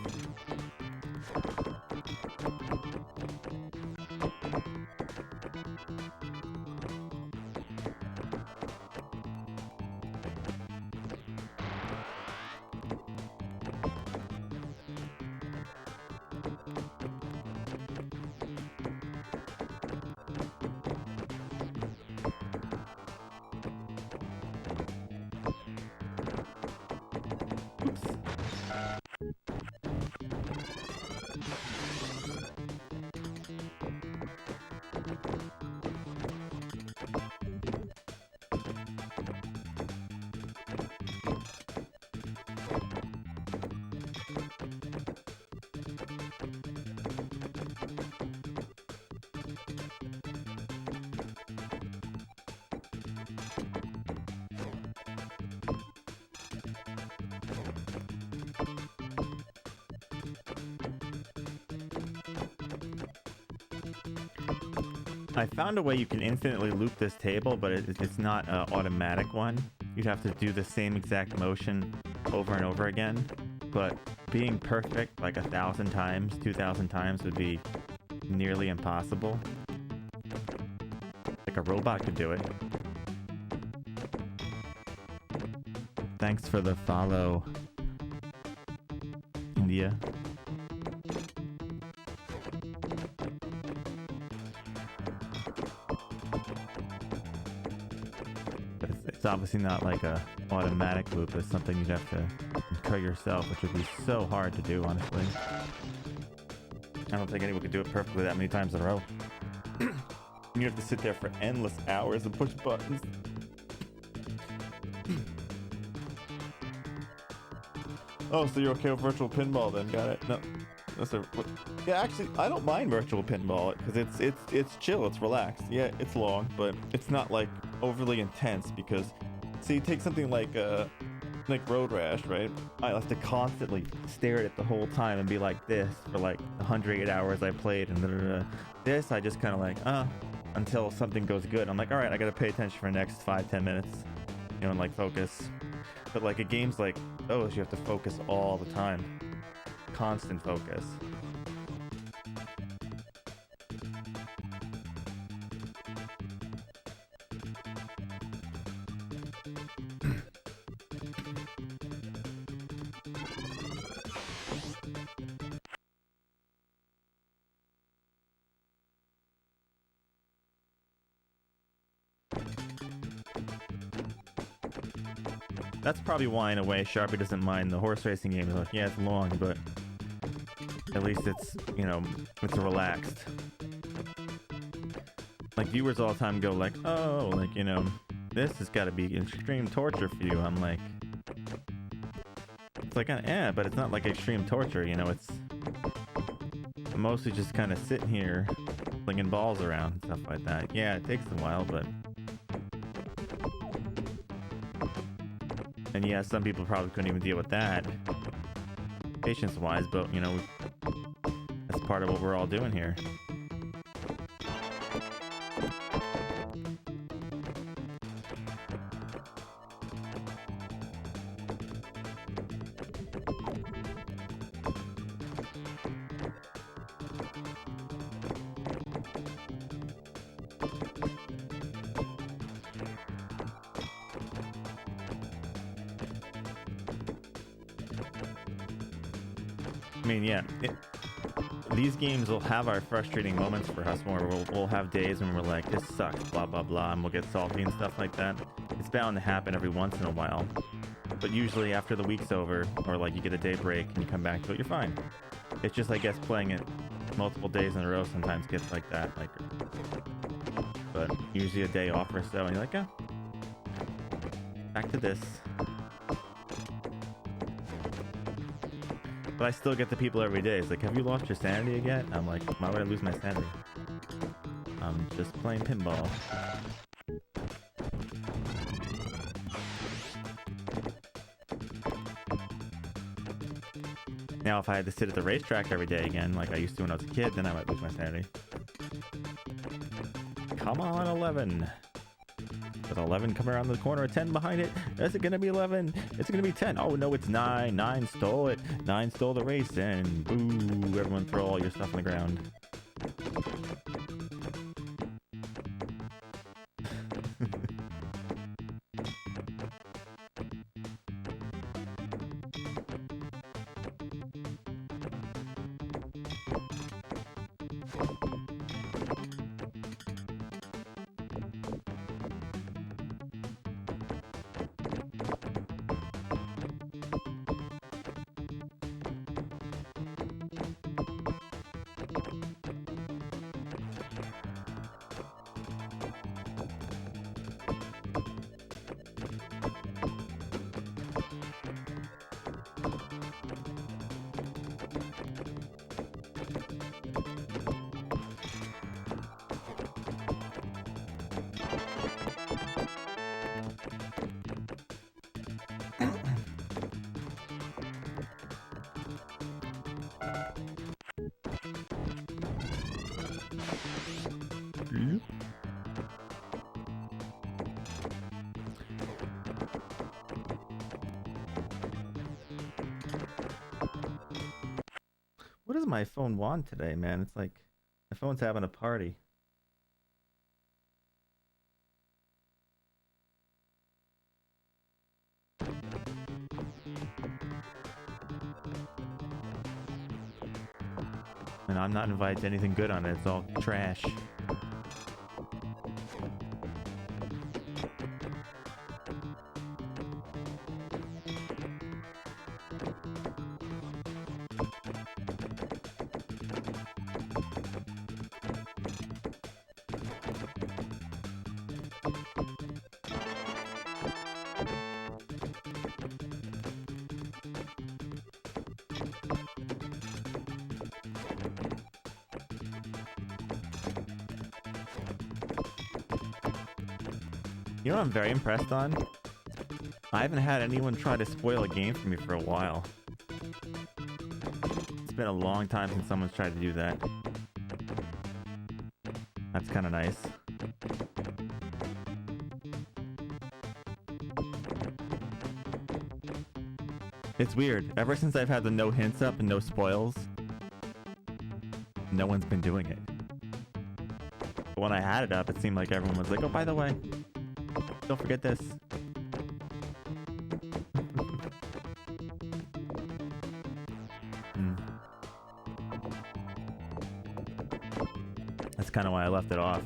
I found a way you can infinitely loop this table, but it's not an automatic one. You'd have to do the same exact motion over and over again. But being perfect like 1,000 times, 2,000 times would be nearly impossible. Like a robot could do it. Thanks for the follow, India. It's obviously not like a automatic loop. It's something you'd have to incur yourself, which would be so hard to do, honestly. I don't think anyone could do it perfectly that many times in a row. You have to sit there for endless hours and push buttons. Oh, so you're okay with virtual pinball then? Got it. No, yeah, actually, I don't mind virtual pinball because it's chill, it's relaxed. Yeah, it's long, but it's not like overly intense because, see, take something like Road Rash, right? I have to constantly stare at it the whole time and be like this for like 108 hours I played, and this I just kind of like, until something goes good. I'm like, all right, I gotta pay attention for the next 5-10 minutes, you know, and like focus. But like a game's like those, you have to focus all the time, constant focus. That's probably why, in a way, Sharpie doesn't mind the horse racing game. He's like, yeah, it's long, but at least it's, you know, it's relaxed. Like, viewers all the time go like, oh, like, you know, this has got to be extreme torture for you. I'm like, it's like, yeah, but it's not like extreme torture, you know, it's mostly just kind of sitting here flinging balls around and stuff like that. Yeah, it takes a while, but... And yeah, some people probably couldn't even deal with that, patience-wise, but, you know, that's part of what we're all doing here. I mean, yeah, these games will have our frustrating moments for us where we'll have days when we're like, this sucks, blah, blah, blah, and we'll get salty and stuff like that. It's bound to happen every once in a while. but usually after the week's over, or like you get a day break and you come back to it, you're fine. It's just, I guess, playing it multiple days in a row sometimes gets like that. Like, but usually a day off or so, and you're like, oh, back to this. But I still get the people every day. It's like, have you lost your sanity yet? I'm like, why would I lose my sanity? I'm just playing pinball. Now, if I had to sit at the racetrack every day again, like I used to when I was a kid, then I might lose my sanity. Come on, 11. With 11 coming around the corner, 10 behind it. Is it going to be 11? It's going to be 10. Oh, no, it's 9. 9 stole it. 9 stole the race, and boo, everyone throw all your stuff on the ground. What does my phone want today, man? It's like my phone's having a party. And I'm not invited to anything good on it. It's all trash. You know what I'm very impressed on? I haven't had anyone try to spoil a game for me for a while. It's been a long time since someone's tried to do that. That's kind of nice. It's weird. Ever since I've had the no hints up and no spoils, no one's been doing it. But when I had it up, it seemed like everyone was like, oh, by the way, don't forget this. That's kind of why I left it off.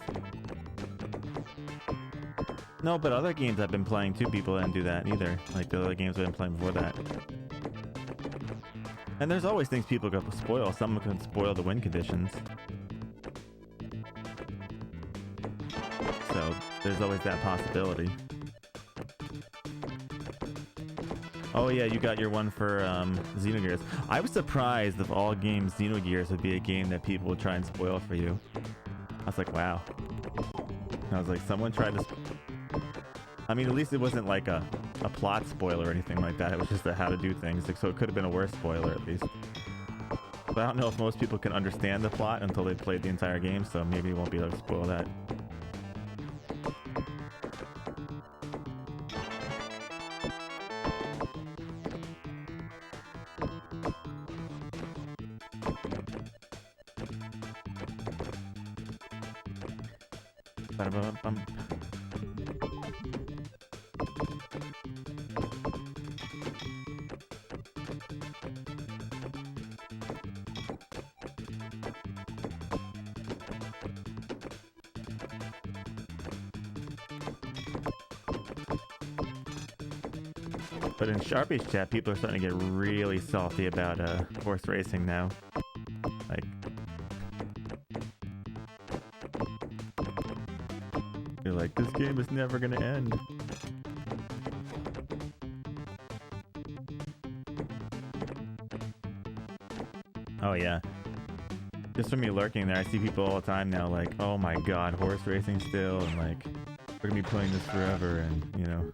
No, but other games I've been playing too, people didn't do that either. Like the other games I've been playing before that. And there's always things people can spoil. Someone can spoil the win conditions. So there's always that possibility. Oh yeah, you got your one for Xenogears. I was surprised of all games, Xenogears would be a game that people would try and spoil for you. I was like, wow. I was like, someone tried to... I mean, at least it wasn't like a plot spoiler or anything like that. It was just a how to do things. Like, so it could have been a worse spoiler at least. But I don't know if most people can understand the plot until they've played the entire game, so maybe you won't be able to spoil that. Ba-da-ba-bum. But in Sharpie's chat, people are starting to get really salty about horse racing now. Like, they're like, this game is never gonna end. Oh yeah. Just from me lurking there, I see people all the time now like, oh my god, horse racing still, and like, we're gonna be playing this forever, and you know.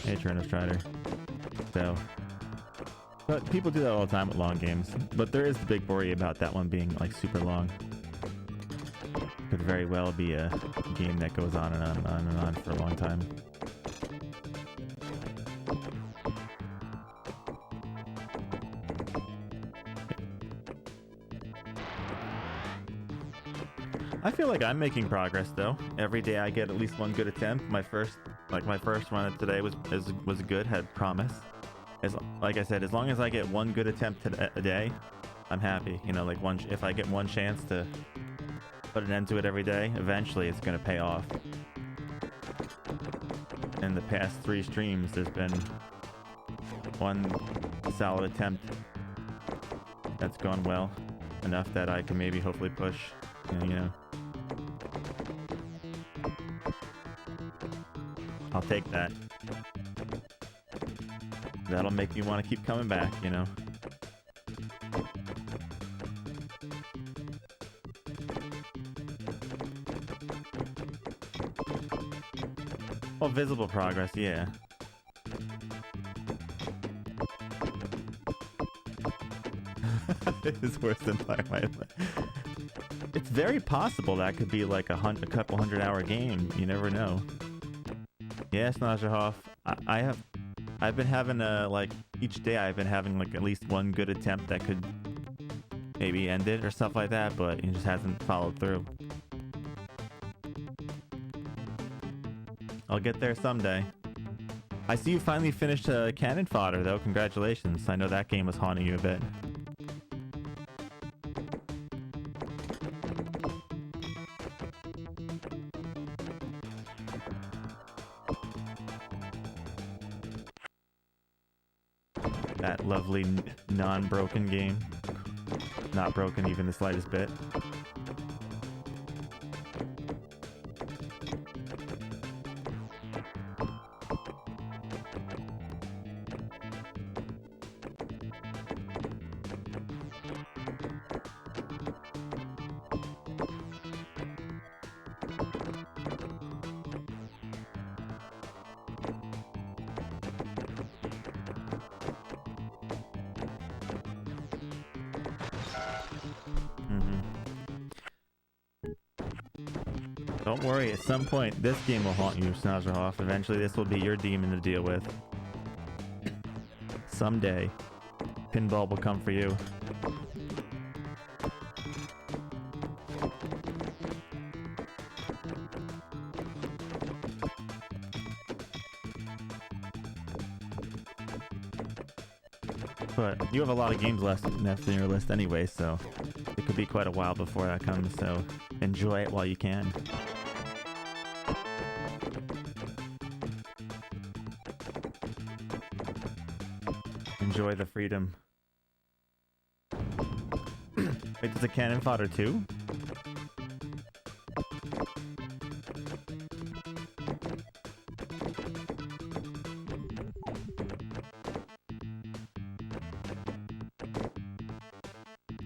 Hey, Turnip Strider. So, but people do that all the time with long games. But there is the big worry about that one being like super long. Could very well be a game that goes on and on and on and on for a long time. I feel like I'm making progress though. Every day I get at least one good attempt. My first run of today was good, had promise. Like I said, as long as I get one good attempt a day, I'm happy. You know, like if I get one chance to put an end to it every day, eventually it's gonna pay off. In the past 3 streams, there's been one solid attempt that's gone well, enough that I can maybe hopefully push. You know. I'll take that. That'll make me want to keep coming back, you know. Well, visible progress, yeah. It is worse than Firelight. It's very possible that could be like a couple 100-hour game. You never know. Yes, Najahoff. I've been having like each day I've been having like at least one good attempt that could maybe end it or stuff like that, but it just hasn't followed through. I'll get there someday. I see you finally finished Cannon Fodder though. Congratulations. I know that game was haunting you a bit. That lovely non-broken game. Not broken even the slightest bit. Don't worry, at some point, this game will haunt you, Snazerhoff. Eventually, this will be your demon to deal with. Someday, Pinball will come for you. But you have a lot of games left in your list anyway, so it could be quite a while before that comes, so enjoy it while you can. Enjoy the freedom. Wait, there's a Cannon Fodder too?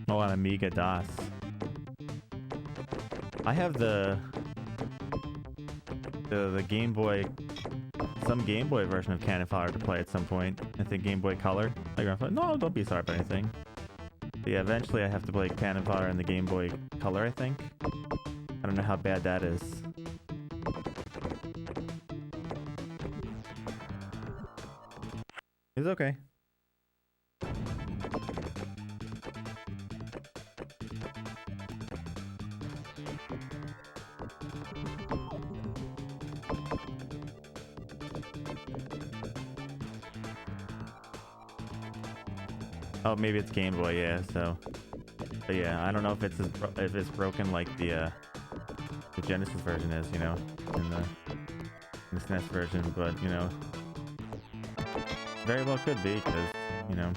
Oh, on Amiga DOS. I have the Game Boy, some Game Boy version of Cannon Fodder to play at some point. I think Game Boy Color. Like, no, don't be sorry about anything. But yeah, eventually I have to play Cannon Fodder in the Game Boy Color, I think. I don't know how bad that is. It's okay. Oh, maybe it's Game Boy, yeah. So, but yeah, I don't know if it's broken like the Genesis version is, you know. In the in the SNES version, but you know, very well could be because you know,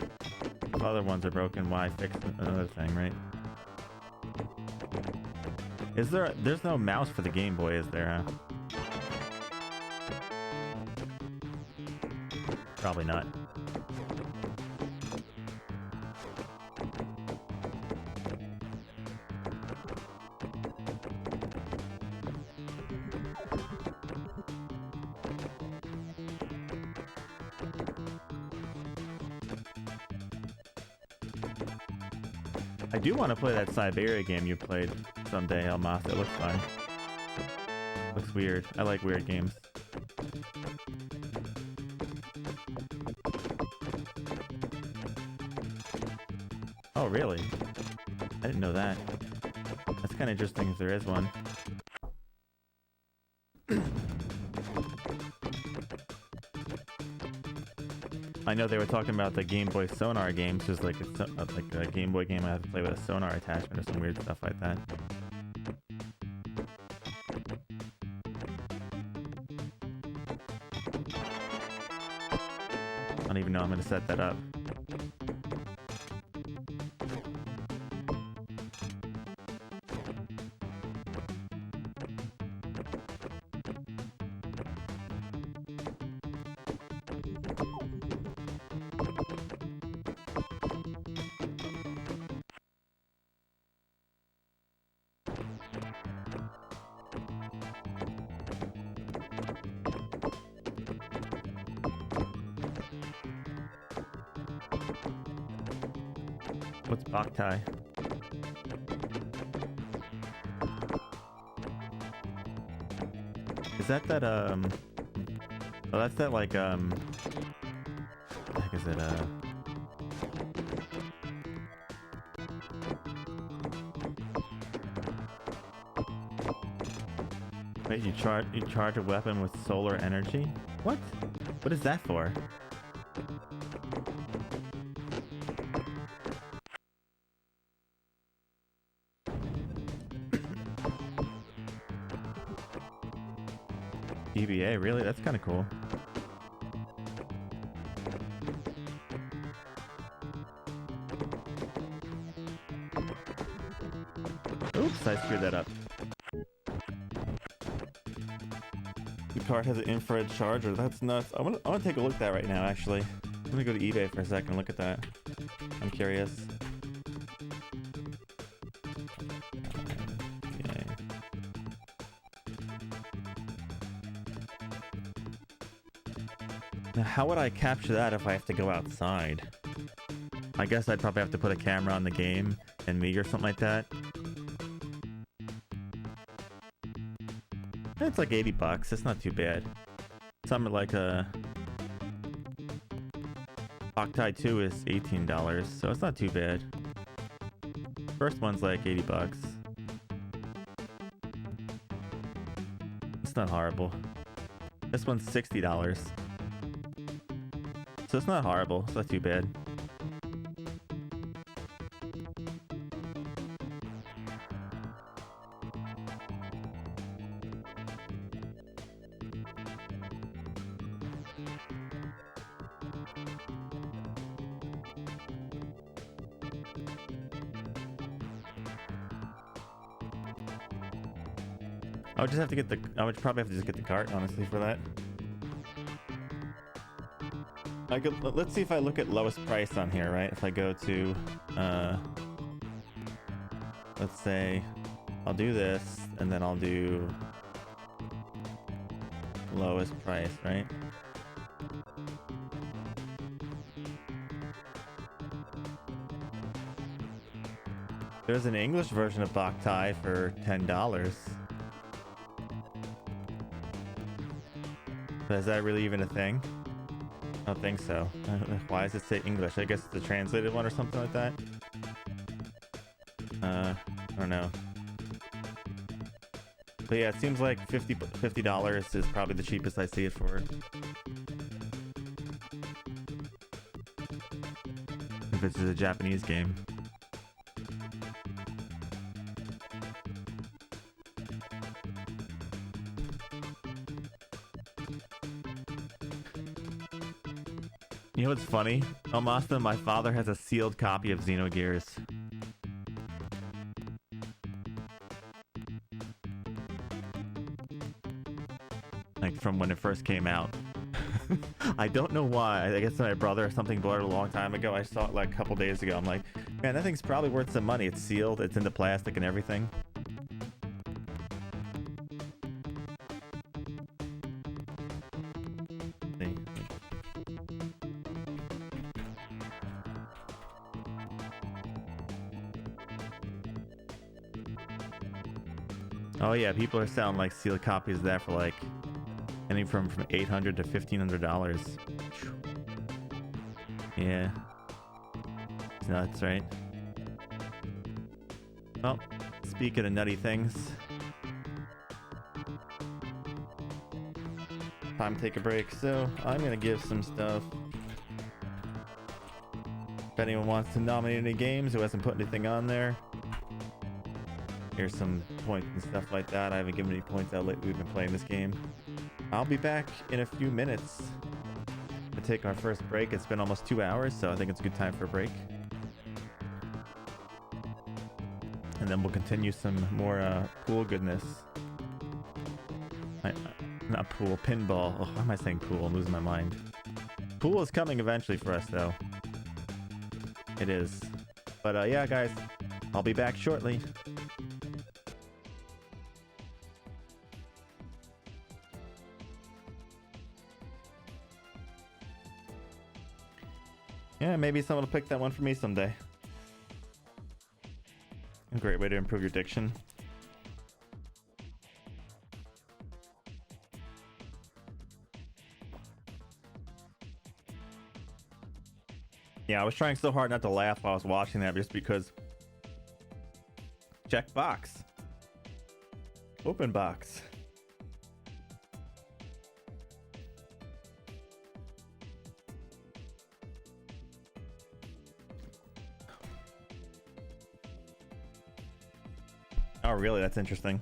if other ones are broken, why fix another thing, right? There's no mouse for the Game Boy, is there, huh? Probably not. I do want to play that Siberia game you played someday, Elmas. It looks fun. Looks weird. I like weird games. Oh, really? I didn't know that. That's kind of interesting if there is one. I know they were talking about the Game Boy Sonar games, just like it's like a Game Boy game I have to play with a sonar attachment or some weird stuff like that. I don't even know I'm going to set that up. What's Boktai? Is that oh, that's that like what the heck is it wait, you charge a weapon with solar energy? What? What is that for? EVA, really? That's kind of cool. Oops, I screwed that up. The card has an infrared charger. That's nuts. I want to take a look at that right now, actually. I'm gonna go to eBay for a second and look at that. I'm curious. Now, how would I capture that if I have to go outside? I guess I'd probably have to put a camera on the game and me or something like that. It's like $80. It's not too bad. Something like a Boktai 2 is $18, so it's not too bad. First one's like $80. It's not horrible. This one's $60. So it's not horrible. It's not too bad. I would just have to get the. I would probably have to just get the cart, honestly, for that. Let's see if I look at lowest price on here, right? If I go to, let's say, I'll do this, and then I'll do lowest price, right? There's an English version of Boktai for $10. But is that really even a thing? I don't think so. Why does it say English? I guess it's a translated one or something like that. I don't know. But yeah, it seems like $50 is probably the cheapest I see it for. If it's a Japanese game. You know what's funny? Almasta, my father has a sealed copy of Xenogears. Like from when it first came out. I don't know why. I guess my brother or something bought it a long time ago. I saw it like a couple days ago. I'm like, man, that thing's probably worth some money. It's sealed. It's into plastic and everything. See. Oh yeah, people are selling like sealed copies of that for like anything from $800 to $1,500. Yeah. It's nuts, right? Well, speaking of nutty things, time to take a break, so I'm gonna give some stuff. If anyone wants to nominate any games who hasn't put anything on there, here's some points and stuff like that. I haven't given any points out lately. We've been playing this game. I'll be back in a few minutes to take our first break. It's been almost 2 hours, so I think it's a good time for a break. And then we'll continue some more pool goodness. Not pool, pinball. Oh, why am I saying pool? I'm losing my mind. Pool is coming eventually for us, though. It is. But yeah, guys, I'll be back shortly. Yeah, maybe someone will pick that one for me someday. A great way to improve your diction. Yeah, I was trying so hard not to laugh while I was watching that just because. Check box. Open box. Oh, really? That's interesting.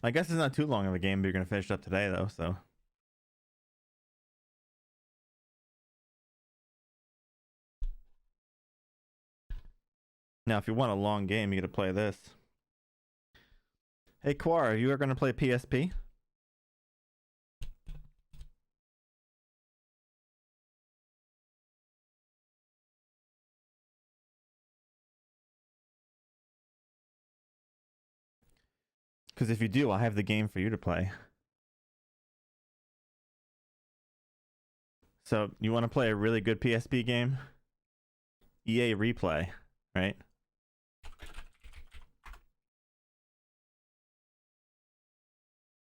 I guess it's not too long of a game, but you're going to finish it up today, though, so. Now, if you want a long game, you got to play this. Hey, Quara, you are going to play PSP? Because if you do, I have the game for you to play. So, you want to play a really good PSP game? EA Replay, right?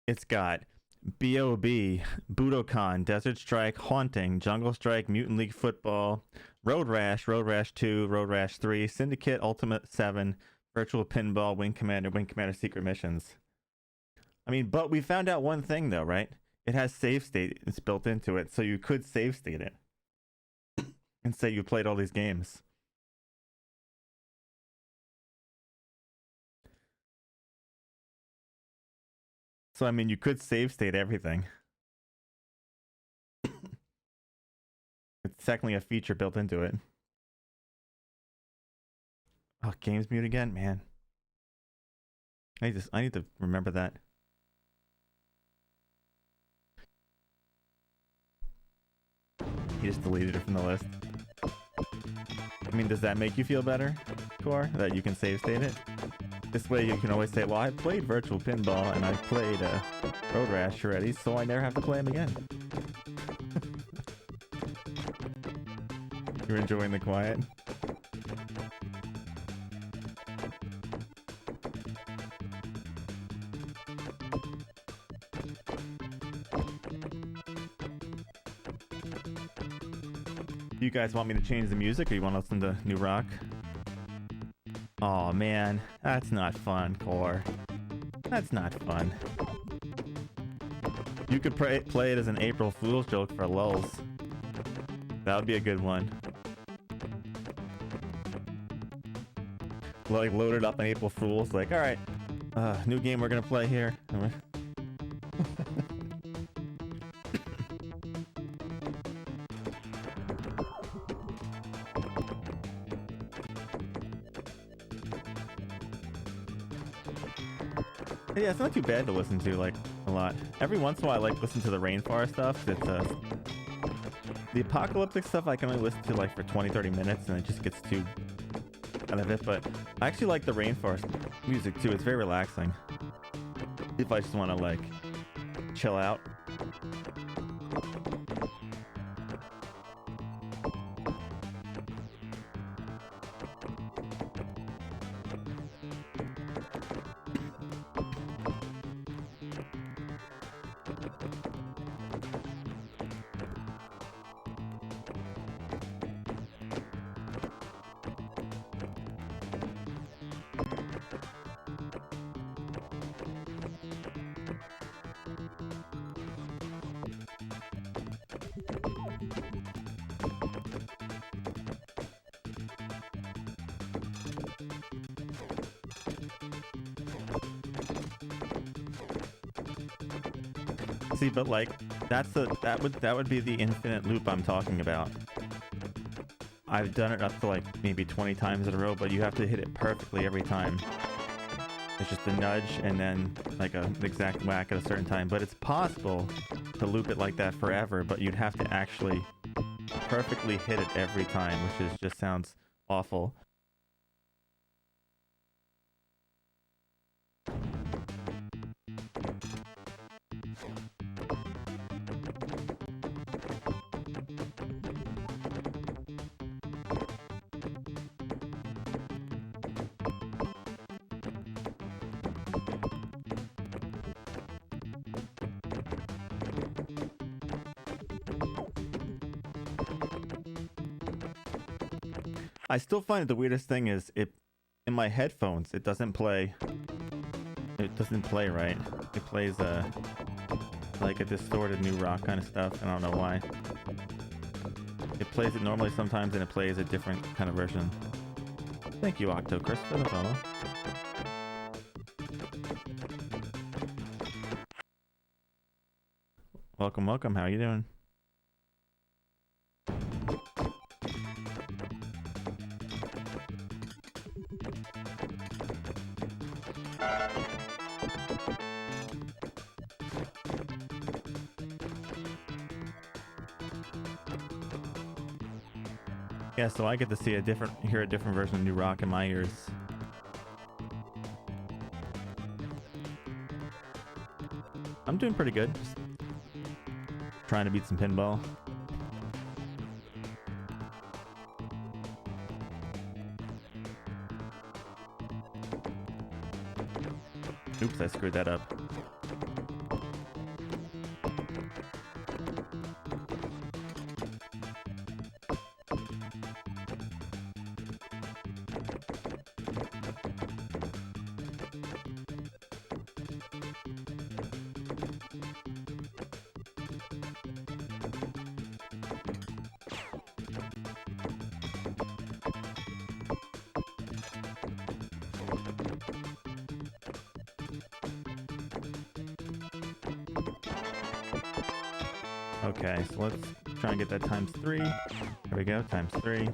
It's got B.O.B., Budokan, Desert Strike, Haunting, Jungle Strike, Mutant League Football, Road Rash 2, Road Rash 3, Syndicate, Ultimate 7, Virtual Pinball, Wing Commander Secret Missions. I mean, but we found out one thing, though, right? It has save state. It's built into it, so you could save state it and say you played all these games. So, I mean, you could save state everything. It's technically a feature built into it. Oh, games mute again? Man. I need to remember that. He just deleted it from the list. I mean, does that make you feel better, Core? That you can save state it? This way you can always say, well, I played Virtual Pinball and I played Road Rash already, so I never have to play them again. You're enjoying the quiet? Do you guys want me to change the music or you want to listen to new rock? Oh man, that's not fun, Core. That's not fun. You could play it as an April Fool's joke for lulz. That would be a good one. Like, load it up on April Fool's. Like, all right, new game we're gonna play here. Yeah, it's not too bad to listen to, like, a lot. Every once in a while, I like listen to the rainforest stuff. It's the apocalyptic stuff I can only listen to like for 20-30 minutes, and it just gets too out of it. But I actually like the rainforest music too. It's very relaxing. If I just want to like chill out. See, but like that would be the infinite loop I'm talking about. I've done it up to like maybe 20 times in a row, but you have to hit it perfectly every time. It's just a nudge and then like an exact whack at a certain time. But it's possible to loop it like that forever, but you'd have to actually perfectly hit it every time, which is just sounds awful. I still find the weirdest thing is in my headphones it doesn't play. It doesn't play right. It plays like a distorted new rock kind of stuff. I don't know why. It plays it normally sometimes, and it plays a different kind of version. Thank you, Octo Chris, for the follow. Welcome, welcome. How you doing? Yeah, so I get to see hear a different version of New Rock in my ears. I'm doing pretty good. Just trying to beat some pinball. Oops, I screwed that up. Okay, so let's try and get that times 3. There we go, times 3.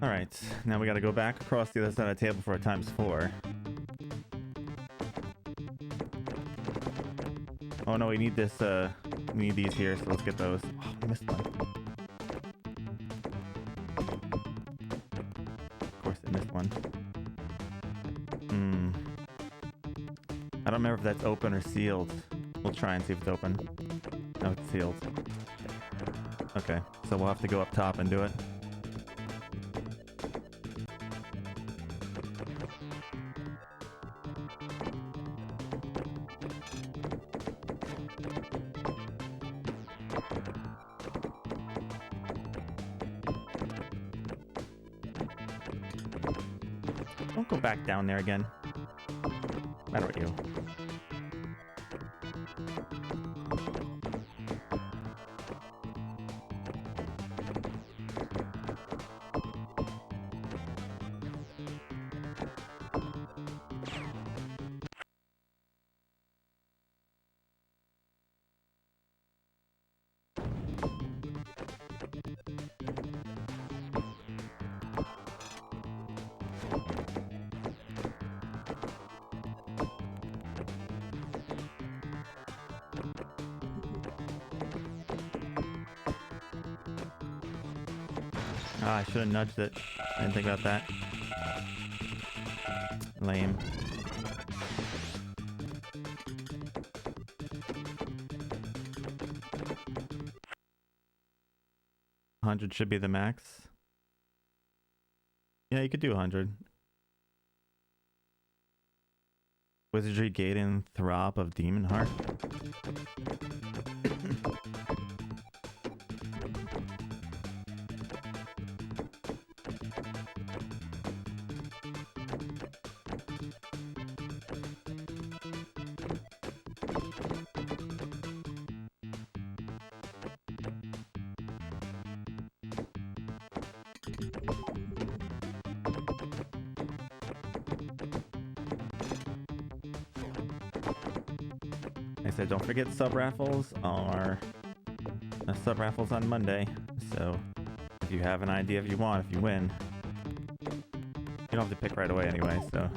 Alright, now we gotta go back across the other side of the table for a times 4. Oh no, we need this, we need these here, so let's get those. Oh, I missed one. Of course I missed one. I don't remember if that's open or sealed. We'll try and see if it's open. No, it's sealed. Okay, so we'll have to go up top and do it. Don't go back down there again. Matter with you. Ah, I should have nudged it. I didn't think about that. Lame. $100 should be the max. Yeah, you could do 100. Wizardry Gaiden Throb of Demon Heart. I said don't forget sub raffles are sub raffles on Monday. So if you have an idea if you want, if you win, you don't have to pick right away anyway, so.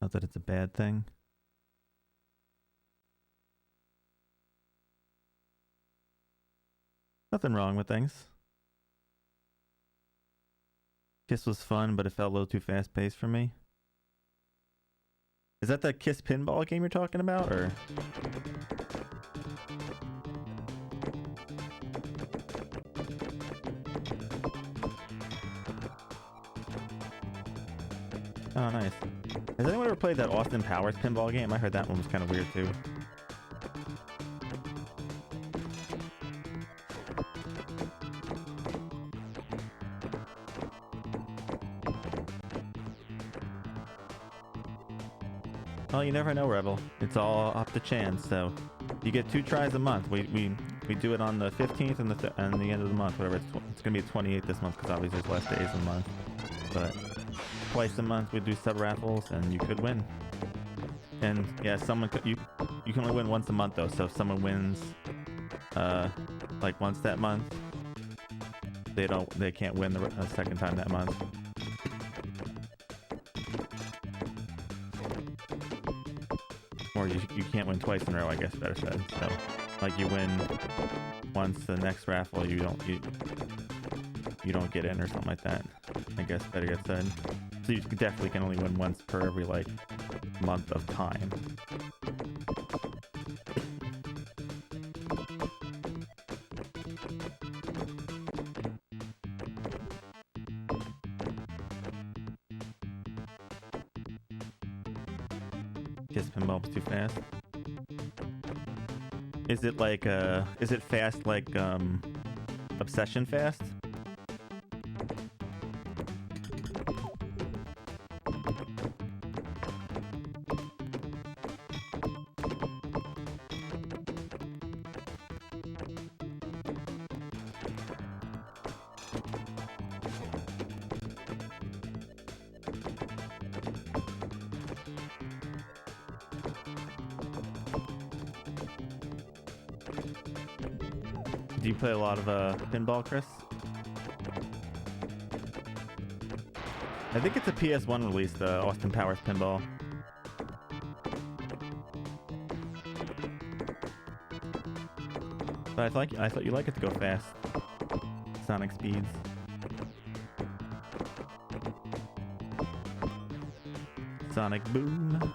Not that it's a bad thing. Nothing wrong with things. Kiss was fun, but it felt a little too fast-paced for me. Is that the Kiss pinball game you're talking about, or? Oh, nice. Has anyone ever played that Austin Powers pinball game? I heard that one was kind of weird, too. Well, you never know, Rebel. It's all up to chance. So, you get 2 tries a month. We do it on the 15th and the end of the month. Whatever. It's gonna be the 28th this month because obviously there's less days in the month. But twice a month we do sub raffles, and you could win. And yeah, someone could, you can only win once a month though. So if someone wins, like once that month, they can't win the second time that month. Or you can't win twice in a row, I guess better said. So, like you win once, the next raffle you don't get in or something like that. I guess better get said. So you definitely can only win once per every like month of time. Kiss pinball was too fast. Is it like is it fast like Obsession fast? Do you play a lot of pinball, Chris? I think it's a PS1 release, the Austin Powers pinball. But I thought you like it to go fast. Sonic speeds. Sonic boom.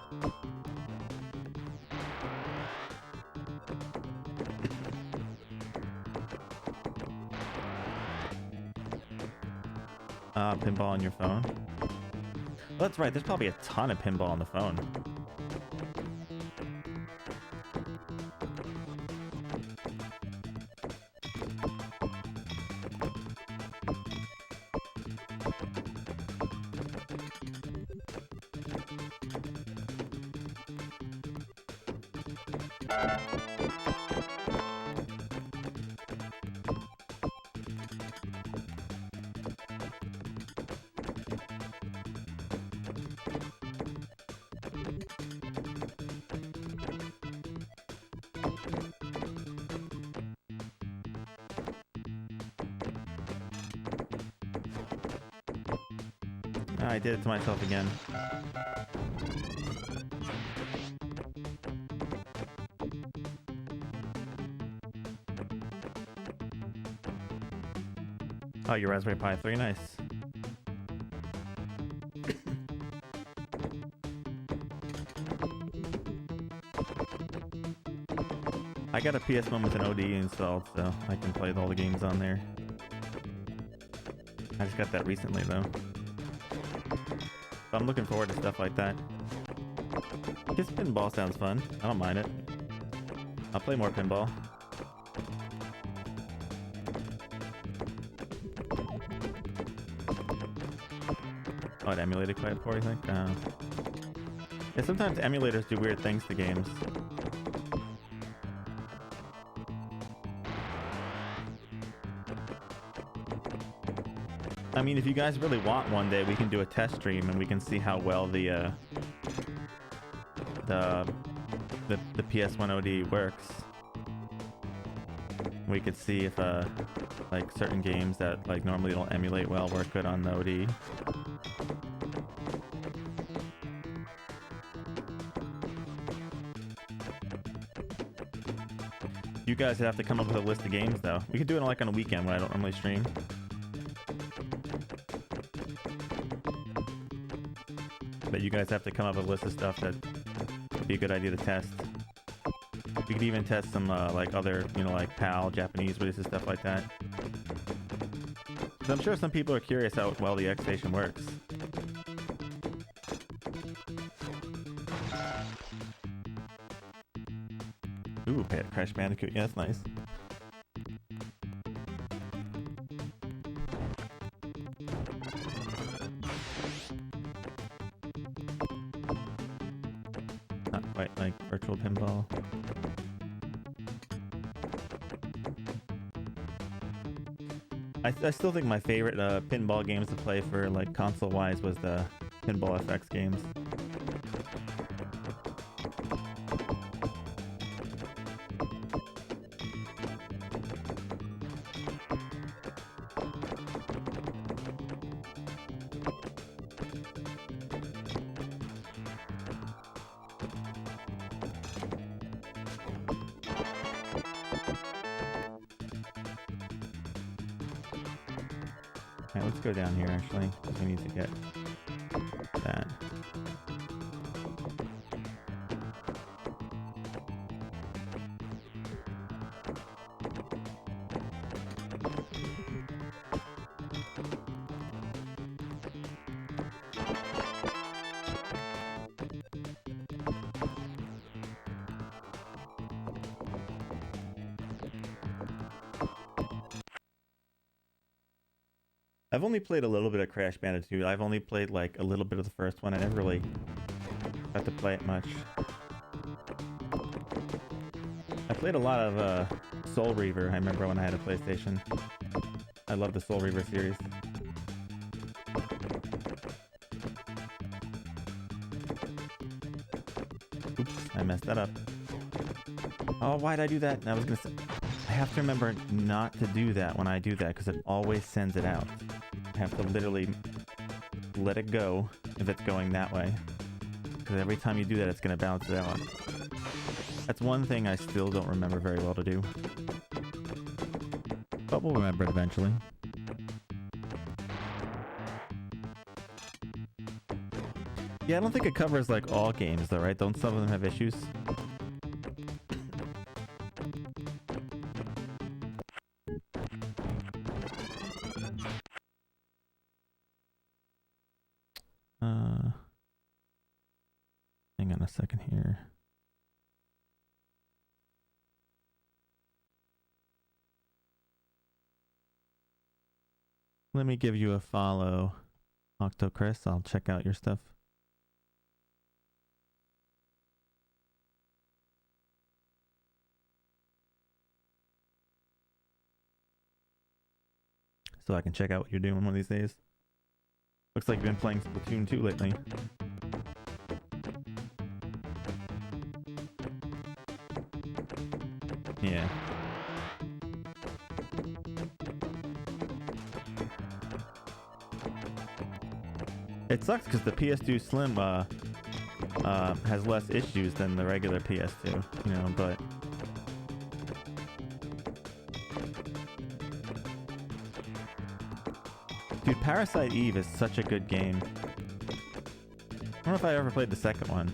Pinball on your phone. Well, that's right, there's probably a ton of pinball on the phone. I did it to myself again. Oh, your Raspberry Pi 3, nice. I got a PS1 with an OD installed, so I can play all the games on there. I just got that recently, though. So I'm looking forward to stuff like that. This pinball sounds fun. I don't mind it. I'll play more pinball. Oh, it emulated quite poor, you think? Yeah, sometimes emulators do weird things to games. I mean, if you guys really want one day, we can do a test stream and we can see how well the PS1 OD works. We could see if like certain games that like normally don't emulate well work good on the OD. You guys have to come up with a list of games, though. We could do it like on a weekend when I don't normally stream. But you guys have to come up with a list of stuff that would be a good idea to test. We could even test some like other, you know, like PAL, Japanese releases, stuff like that. So I'm sure some people are curious how well the X Station works. Ooh, Crash Bandicoot. Yeah, that's nice. Not quite like virtual pinball. I still think my favorite pinball games to play for like console-wise was the Pinball FX games. Alright, let's go down here actually, because we need to get that. I've only played a little bit of Crash Bandicoot. I've only played like a little bit of the first one. I never really got to play it much. I played a lot of Soul Reaver, I remember when I had a PlayStation. I love the Soul Reaver series. Oops, I messed that up. Oh, why'd I do that? I was gonna say, I have to remember not to do that when I do that, because it always sends it out. I have to literally let it go if it's going that way, because every time you do that, it's going to bounce it out. That's one thing I still don't remember very well to do, but we'll remember it eventually. Yeah, I don't think it covers like all games though, right? Don't some of them have issues? Hang on a second here. Let me give you a follow, OctoChris. I'll check out your stuff. So I can check out what you're doing one of these days. Looks like you've been playing Splatoon 2 lately. Yeah. It sucks because the PS2 Slim has less issues than the regular PS2, you know, but dude, Parasite Eve is such a good game. I don't know if I ever played the second one.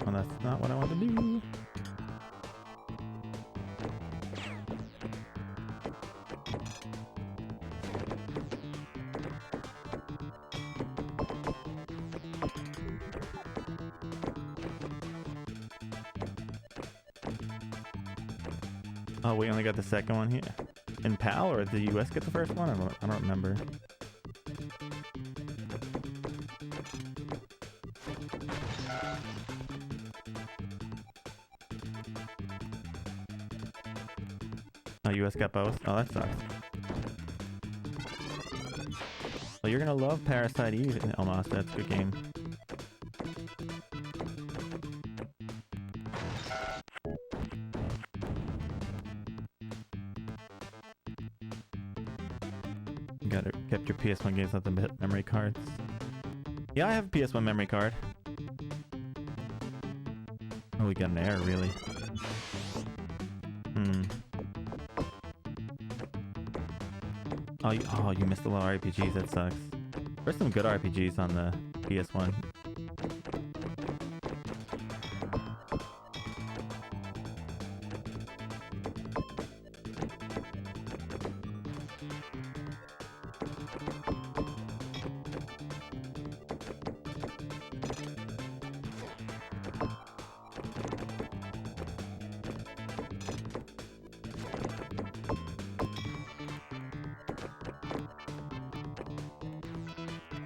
Well, that's not what I want to do. Oh, we only got the second one here. In PAL, or did the US get the first one? I don't remember. Oh, US got both? Oh, that sucks. Well, you're gonna love Parasite Eve, almost. That's a good game. Kept your PS1 games at the memory cards. Yeah, I have a PS1 memory card. Oh, we got an error, really. Oh, you missed a lot of RPGs. That sucks. There's some good RPGs on the PS1.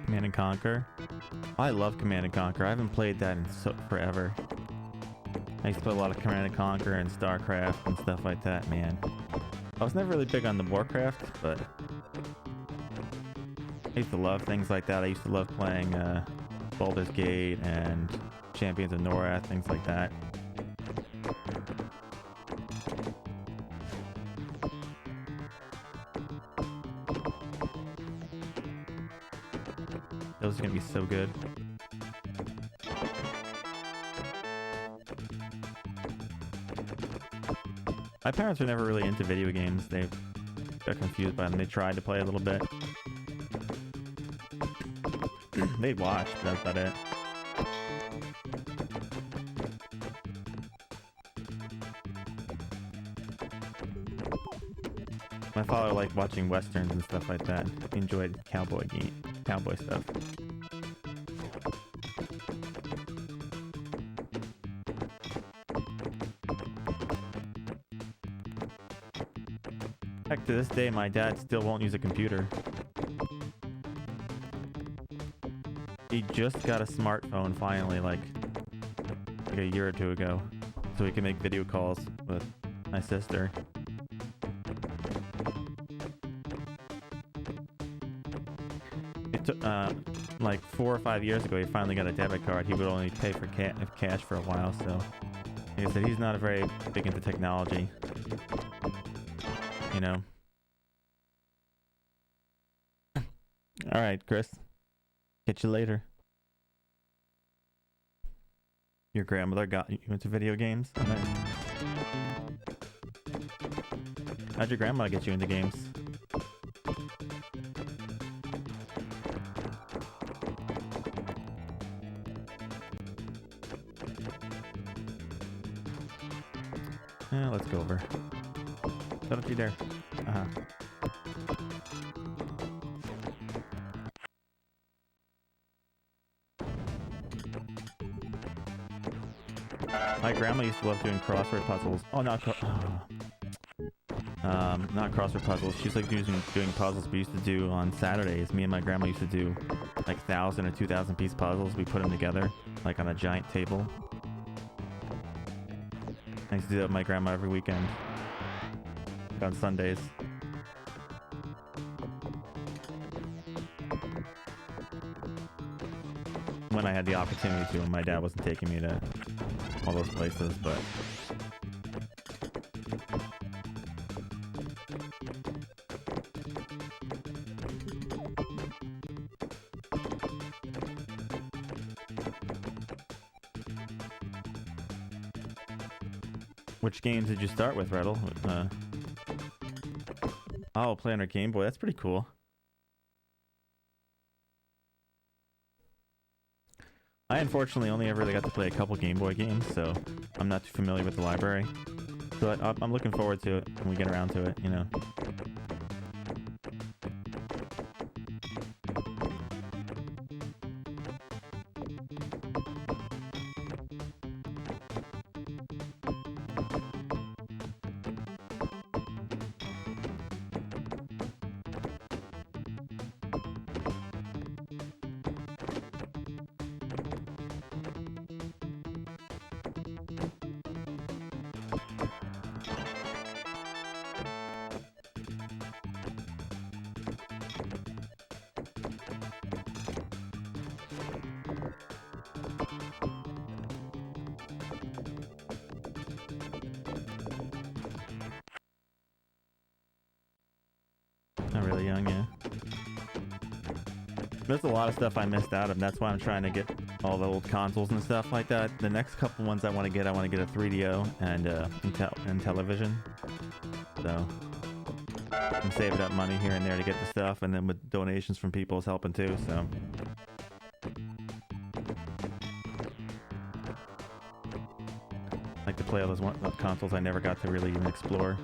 Command and Conquer. I love Command and Conquer. I haven't played that in forever. I used to play a lot of Command and Conquer and StarCraft and stuff like that, man. I was never really big on the Warcraft, but I used to love things like that. I used to love playing Baldur's Gate and Champions of Norath, things like that. Those are gonna be so good. My parents were never really into video games. They got confused by them. They tried to play a little bit. They'd watch, but that's about it. My father liked watching westerns and stuff like that. He enjoyed cowboy stuff. Heck, to this day, my dad still won't use a computer. He just got a smartphone finally, like a year or two ago, so he can make video calls with my sister. It took like 4 or 5 years ago. He finally got a debit card. He would only pay for cash for a while, so like I said, he's not very big into technology. You know. All right, Chris. Catch you later. Your grandmother got you into video games? Oh, nice. How'd your grandma get you into games? Let's go over. Don't you dare. My grandma used to love doing crossword puzzles. Oh, not crossword puzzles. She's like doing puzzles we used to do on Saturdays. Me and my grandma used to do like 1,000 or 2,000 piece puzzles. We put them together like on a giant table. I used to do that with my grandma every weekend. Like on Sundays. When I had the opportunity to, and my dad wasn't taking me to all those places, but... Which games did you start with, Riddle? Oh, play on a Game Boy. That's pretty cool. I unfortunately only ever really got to play a couple Game Boy games, so I'm not too familiar with the library. So I'm looking forward to it when we get around to it, you know. Not really young, yeah. There's a lot of stuff I missed out of, and that's why I'm trying to get all the old consoles and stuff like that. The next couple ones I want to get a 3DO and Intellivision. So I'm saving up money here and there to get the stuff, and then with donations from people is helping too, so. I like to play all those consoles I never got to really even explore.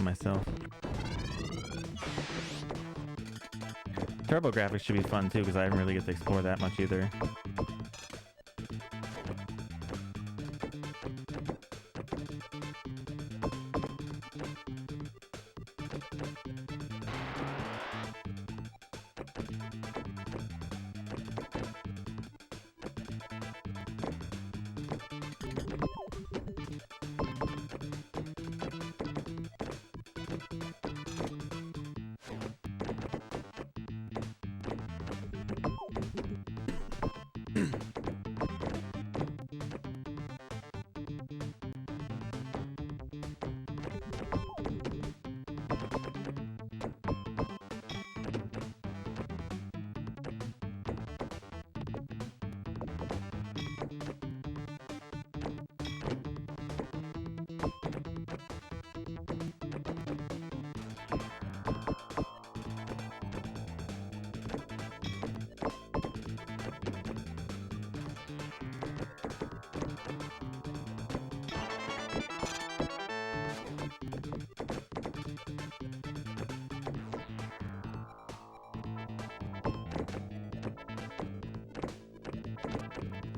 Myself. Turbo graphics should be fun too, because I didn't really get to explore that much either.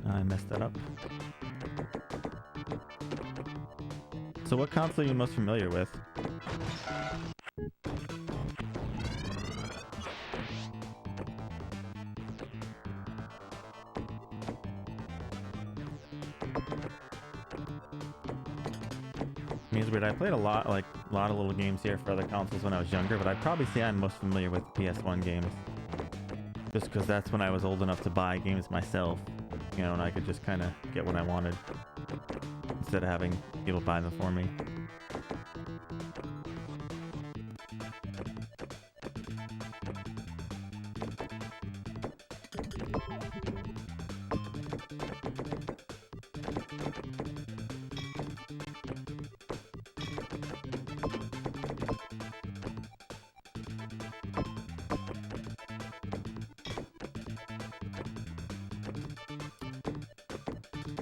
I messed that up. So what console are you most familiar with? Means weird. I played a lot of little games here for other consoles when I was younger, but I'd probably say I'm most familiar with PS1 games. Just because that's when I was old enough to buy games myself, you know, and I could just kind of get what I wanted instead of having people buy them for me.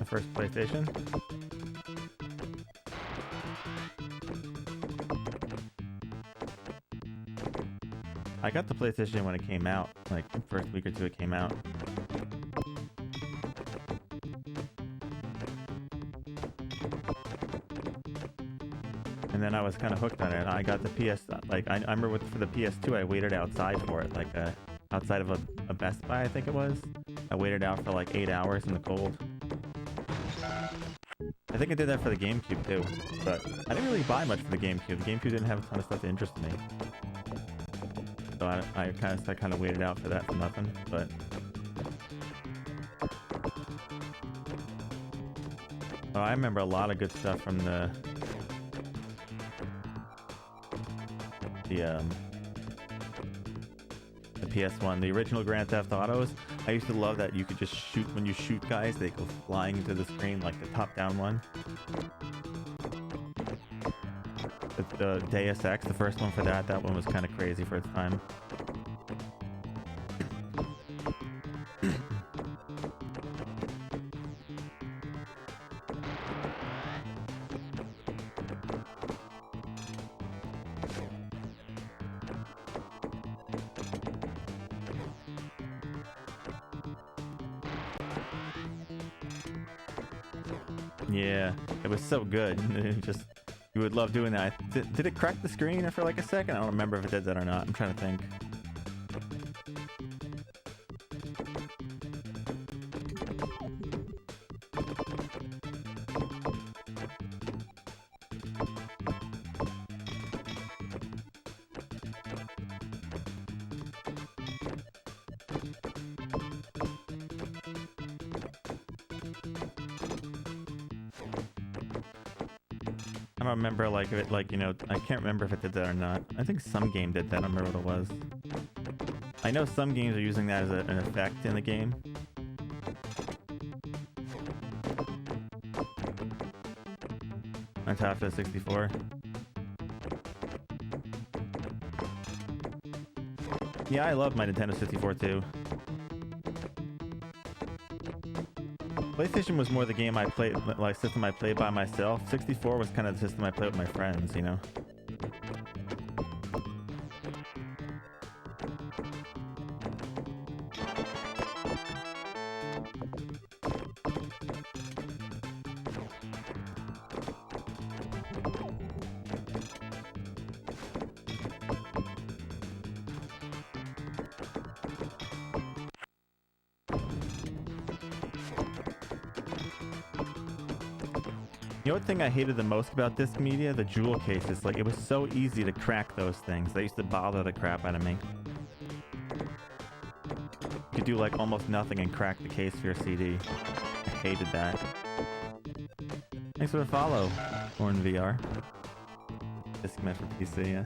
First PlayStation. I got the PlayStation when it came out, like the first week or two it came out. And then I was kind of hooked on it. I got the PS, like, I remember for the PS2, I waited outside for it, like, outside of a Best Buy, I think it was. I waited out for like 8 hours in the cold. I think I did that for the GameCube too, but I didn't really buy much for the GameCube. The GameCube didn't have a ton of stuff that interested me. So I kind of waited out for that for nothing, but... Oh, I remember a lot of good stuff from the PS1, the original Grand Theft Autos. I used to love that you could just shoot, when you shoot guys, they go flying into the screen, like the top-down one. The Deus Ex, the first one for that one was kind of crazy for its time. Yeah, it was so good. Just, you would love doing that. Did it crack the screen for like a second? I don't remember if it did that or not. I'm trying to think. I don't remember, like, if it, like, you know, I can't remember if it did that or not. I think some game did that. I don't remember what it was. I know some games are using that as an effect in the game. On top of the 64. Yeah, I love my Nintendo 64 too. PlayStation was more the game I played, like system I played by myself. 64 was kind of the system I played with my friends, you know? The only thing I hated the most about disc media, the jewel cases, like, it was so easy to crack those things. They used to bother the crap out of me. You could do like almost nothing and crack the case for your CD. I hated that. Thanks for the follow, Horn VR. Disc meant for PC, yeah.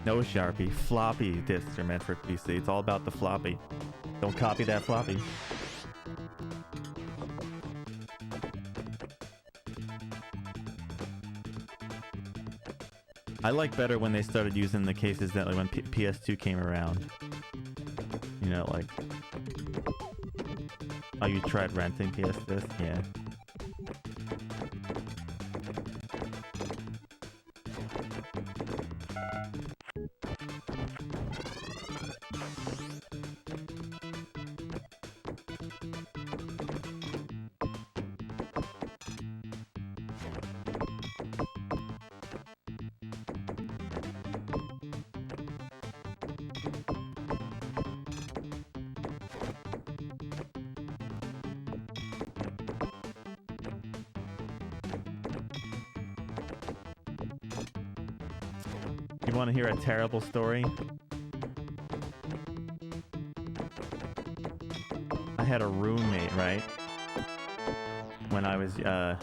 No Sharpie, floppy discs are meant for PC. It's all about the floppy. Don't copy that floppy. I like better when they started using the cases that, like, when PS2 came around. You know, like... Oh, you tried renting PS Disc? Yeah. You want to hear a terrible story? I had a roommate, right? When I was, at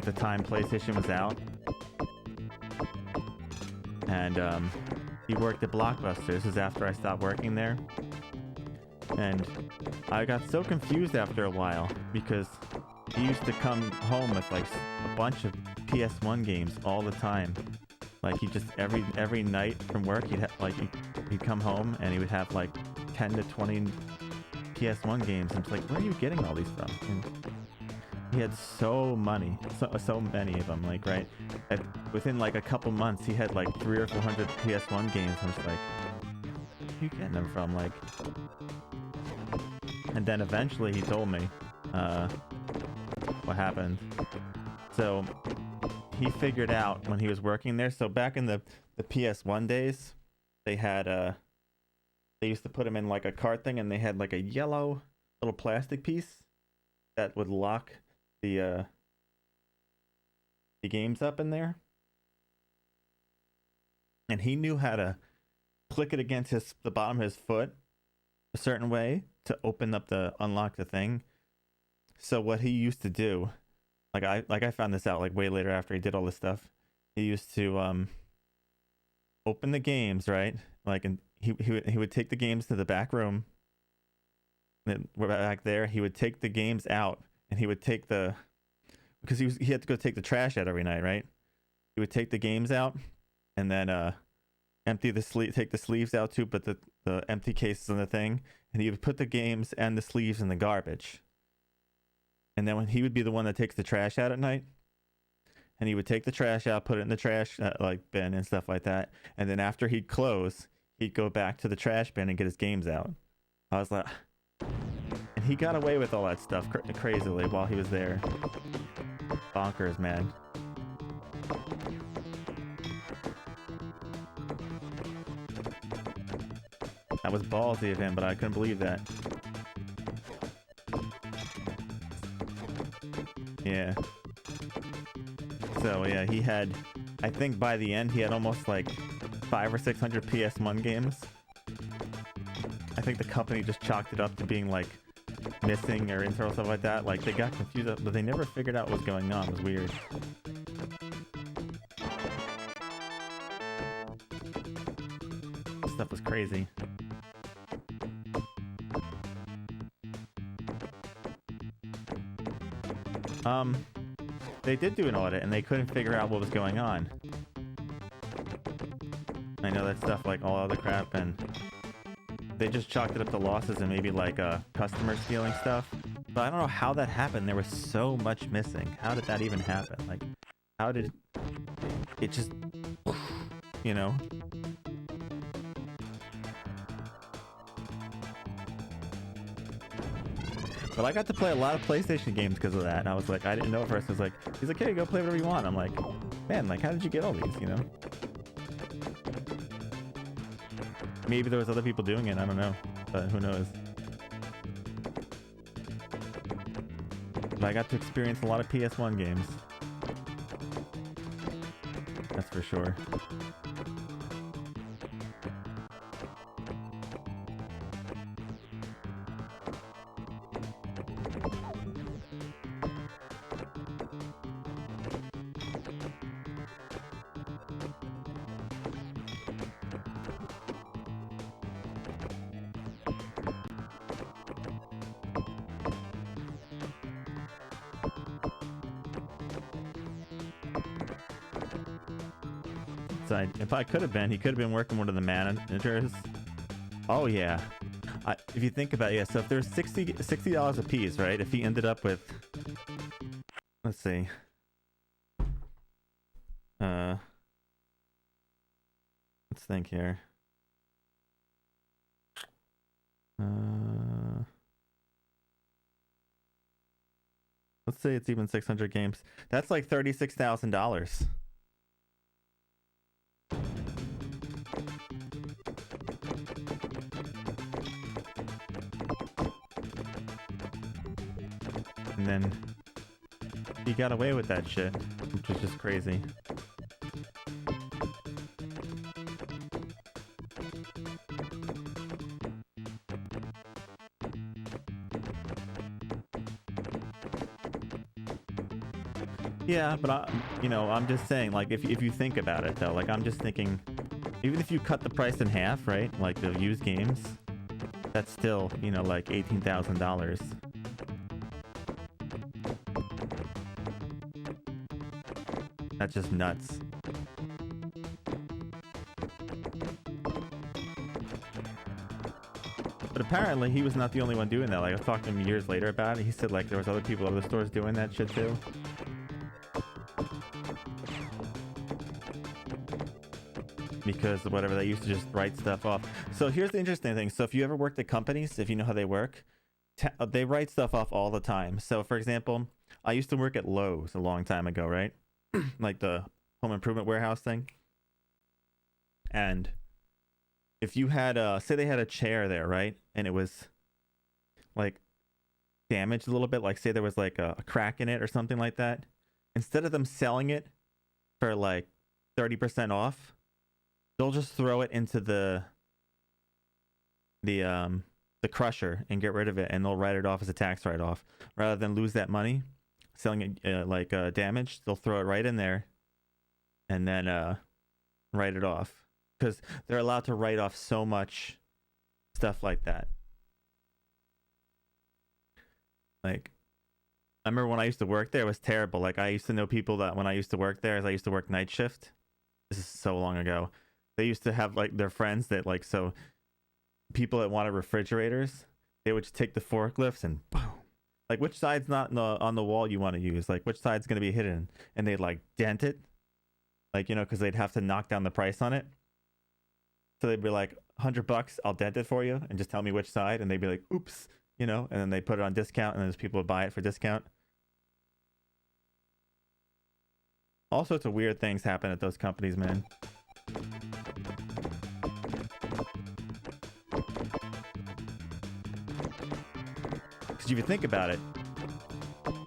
the time PlayStation was out. And, he worked at Blockbuster. This is after I stopped working there. And I got so confused after a while because he used to come home with, like, a bunch of PS1 games all the time. Like, he just, every night from work, he'd come home and he would have like 10 to 20 PS1 games. And it's like, where are you getting all these from? And he had so many of them, like, right? Within like a couple months, he had like 300 or 400 PS1 games. I'm just like, where are you getting them from? Like, and then eventually he told me, what happened. So he figured out when he was working there. So back in the PS1 days, they had they used to put them in like a cart thing, and they had like a yellow little plastic piece that would lock the games up in there. And he knew how to click it against the bottom of his foot a certain way to open up unlock the thing. So what he used to do, I found this out like way later after he did all this stuff. He used to open the games, right? Like, and he would take the games to the back room. Then we're back there. He would take the games out, and he would take because he had to go take the trash out every night, right? He would take the games out, and then take the sleeves out too, but the empty cases on the thing, and he would put the games and the sleeves in the garbage. And then when he would be the one that takes the trash out at night, and he would take the trash out, put it in the trash bin and stuff like that. And then after he'd close, he'd go back to the trash bin and get his games out. I was like, and he got away with all that stuff crazily while he was there. Bonkers, man. That was ballsy of him, but I couldn't believe that. Yeah. So yeah, he had, I think by the end he had almost like 500 or 600 PS1 games. I think the company just chalked it up to being like missing or internal stuff like that. Like they got confused, but they never figured out what was going on. It was weird. This stuff was crazy. They did do an audit and they couldn't figure out what was going on. I know that stuff like all other crap, and they just chalked it up to losses and maybe like customers stealing stuff. But I don't know how that happened. There was so much missing. How did that even happen? Like, how did it just, you know? But I got to play a lot of PlayStation games because of that, and I was like, I didn't know at first. I was like, he's like, hey, go play whatever you want. I'm like, man, like, how did you get all these, you know? Maybe there was other people doing it, I don't know, but who knows? But I got to experience a lot of PS1 games. That's for sure. If I could have been, he could have been working one of the managers. Oh yeah, if you think about it, yeah. So if there's $60 a piece, right? If he ended up with, let's see, let's think here. Let's say it's even 600 games. That's like $36,000. And then he got away with that shit, which was just crazy. Yeah, but I'm just saying, like, if you think about it though, like, I'm just thinking, even if you cut the price in half, right? Like the used games, that's still, like $18,000. That's just nuts. But apparently he was not the only one doing that. Like, I was talking to him years later about it. He said like there was other people at other stores doing that shit too. Because whatever, they used to just write stuff off. So here's the interesting thing. So if you ever worked at companies, if you know how they work, they write stuff off all the time. So for example, I used to work at Lowe's a long time ago, right? Like the home improvement warehouse thing. And if you had say they had a chair there, right? And it was like damaged a little bit, like say there was like a crack in it or something like that. Instead of them selling it for like 30% off, they'll just throw it into the crusher and get rid of it, and they'll write it off as a tax write-off rather than lose that money selling it damaged. They'll throw it right in there and then write it off, because they're allowed to write off so much stuff like that. Like, I remember when I used to work there, it was terrible. Like, I used to know people that when I used to work there, as I used to work night shift, this is so long ago, they used to have like their friends that like, so people that wanted refrigerators, they would just take the forklifts and boom, like which side's not on the wall you want to use, like which side's going to be hidden, and they'd like dent it, like, you know, because they'd have to knock down the price on it. So they'd be like, $100, I'll dent it for you, and just tell me which side. And they'd be like, oops, you know, and then they put it on discount, and then people would buy it for discount. All sorts of weird things happen at those companies, man. Because if you think about it,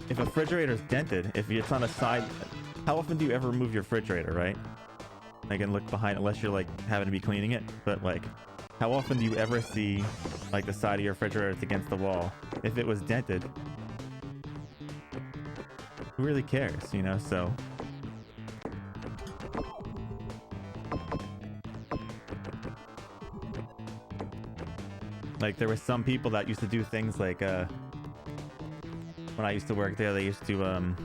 if a refrigerator's dented, if it's on a side, how often do you ever remove your refrigerator, right? Like, and look behind, unless you're like having to be cleaning it. But like, how often do you ever see like the side of your refrigerator that's against the wall? If it was dented, who really cares, you know? So like, there were some people that used to do things like when I used to work there, they used to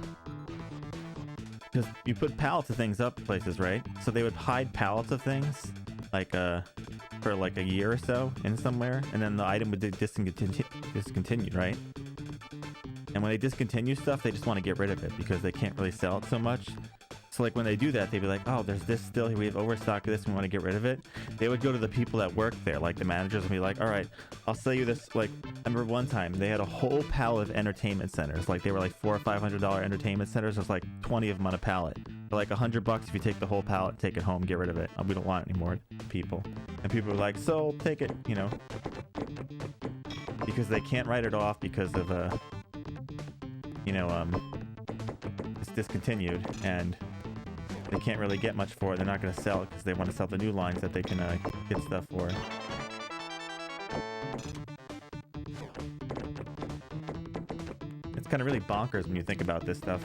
because you put pallets of things up places, right? So they would hide pallets of things like for like a year or so in somewhere, and then the item would discontinue, right? And when they discontinue stuff, they just want to get rid of it because they can't really sell it so much. So like when they do that, they'd be like, oh, there's this still here, we have overstock of this, we want to get rid of it. They would go to the people that work there, like the managers, and be like, all right, I'll sell you this. Like, I remember one time they had a whole pallet of entertainment centers. Like, they were like $400 or $500 entertainment centers. There's like 20 of them on a pallet. For like $100 if you take the whole pallet, take it home, get rid of it. We don't want it anymore, people. And people were like, so take it, you know, because they can't write it off because of you know, it's discontinued, and they can't really get much for it. They're not going to sell it because they want to sell the new lines that they can get stuff for. It's kind of really bonkers when you think about this stuff.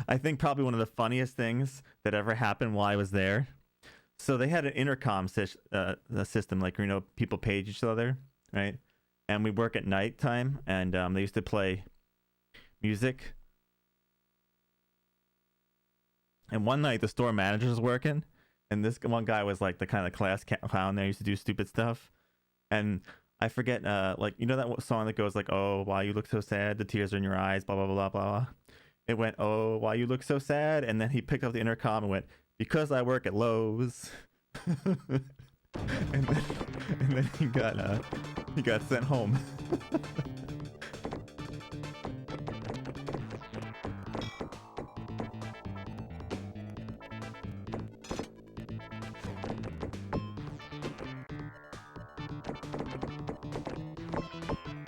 I think probably one of the funniest things that ever happened while I was there. So they had an intercom system, like, you know, people page each other, right? And we work at nighttime, and they used to play music. And one night the store manager was working, and this one guy was like the kind of class clown there, used to do stupid stuff. And I forget, like, you know that song that goes like, oh, why you look so sad, the tears are in your eyes, blah, blah, blah, blah, blah. It went, oh, why you look so sad? And then he picked up the intercom and went, because I work at Lowe's. and then he got sent home.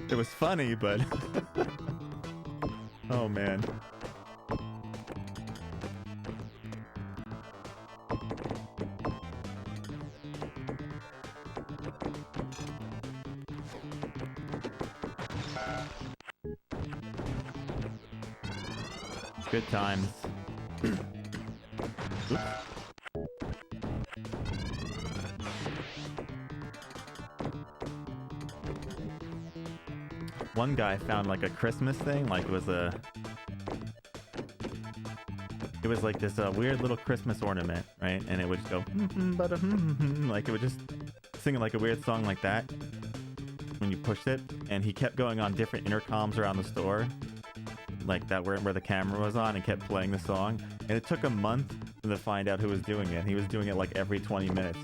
It was funny, but oh man. Good times. One guy found like a Christmas thing, like it was like this weird little Christmas ornament, right? And it would just go like it would just sing like a weird song like that when you pushed it, and he kept going on different intercoms around the store, like that where the camera was on, and kept playing the song. And it took a month to find out who was doing it. He was doing it like every 20 minutes.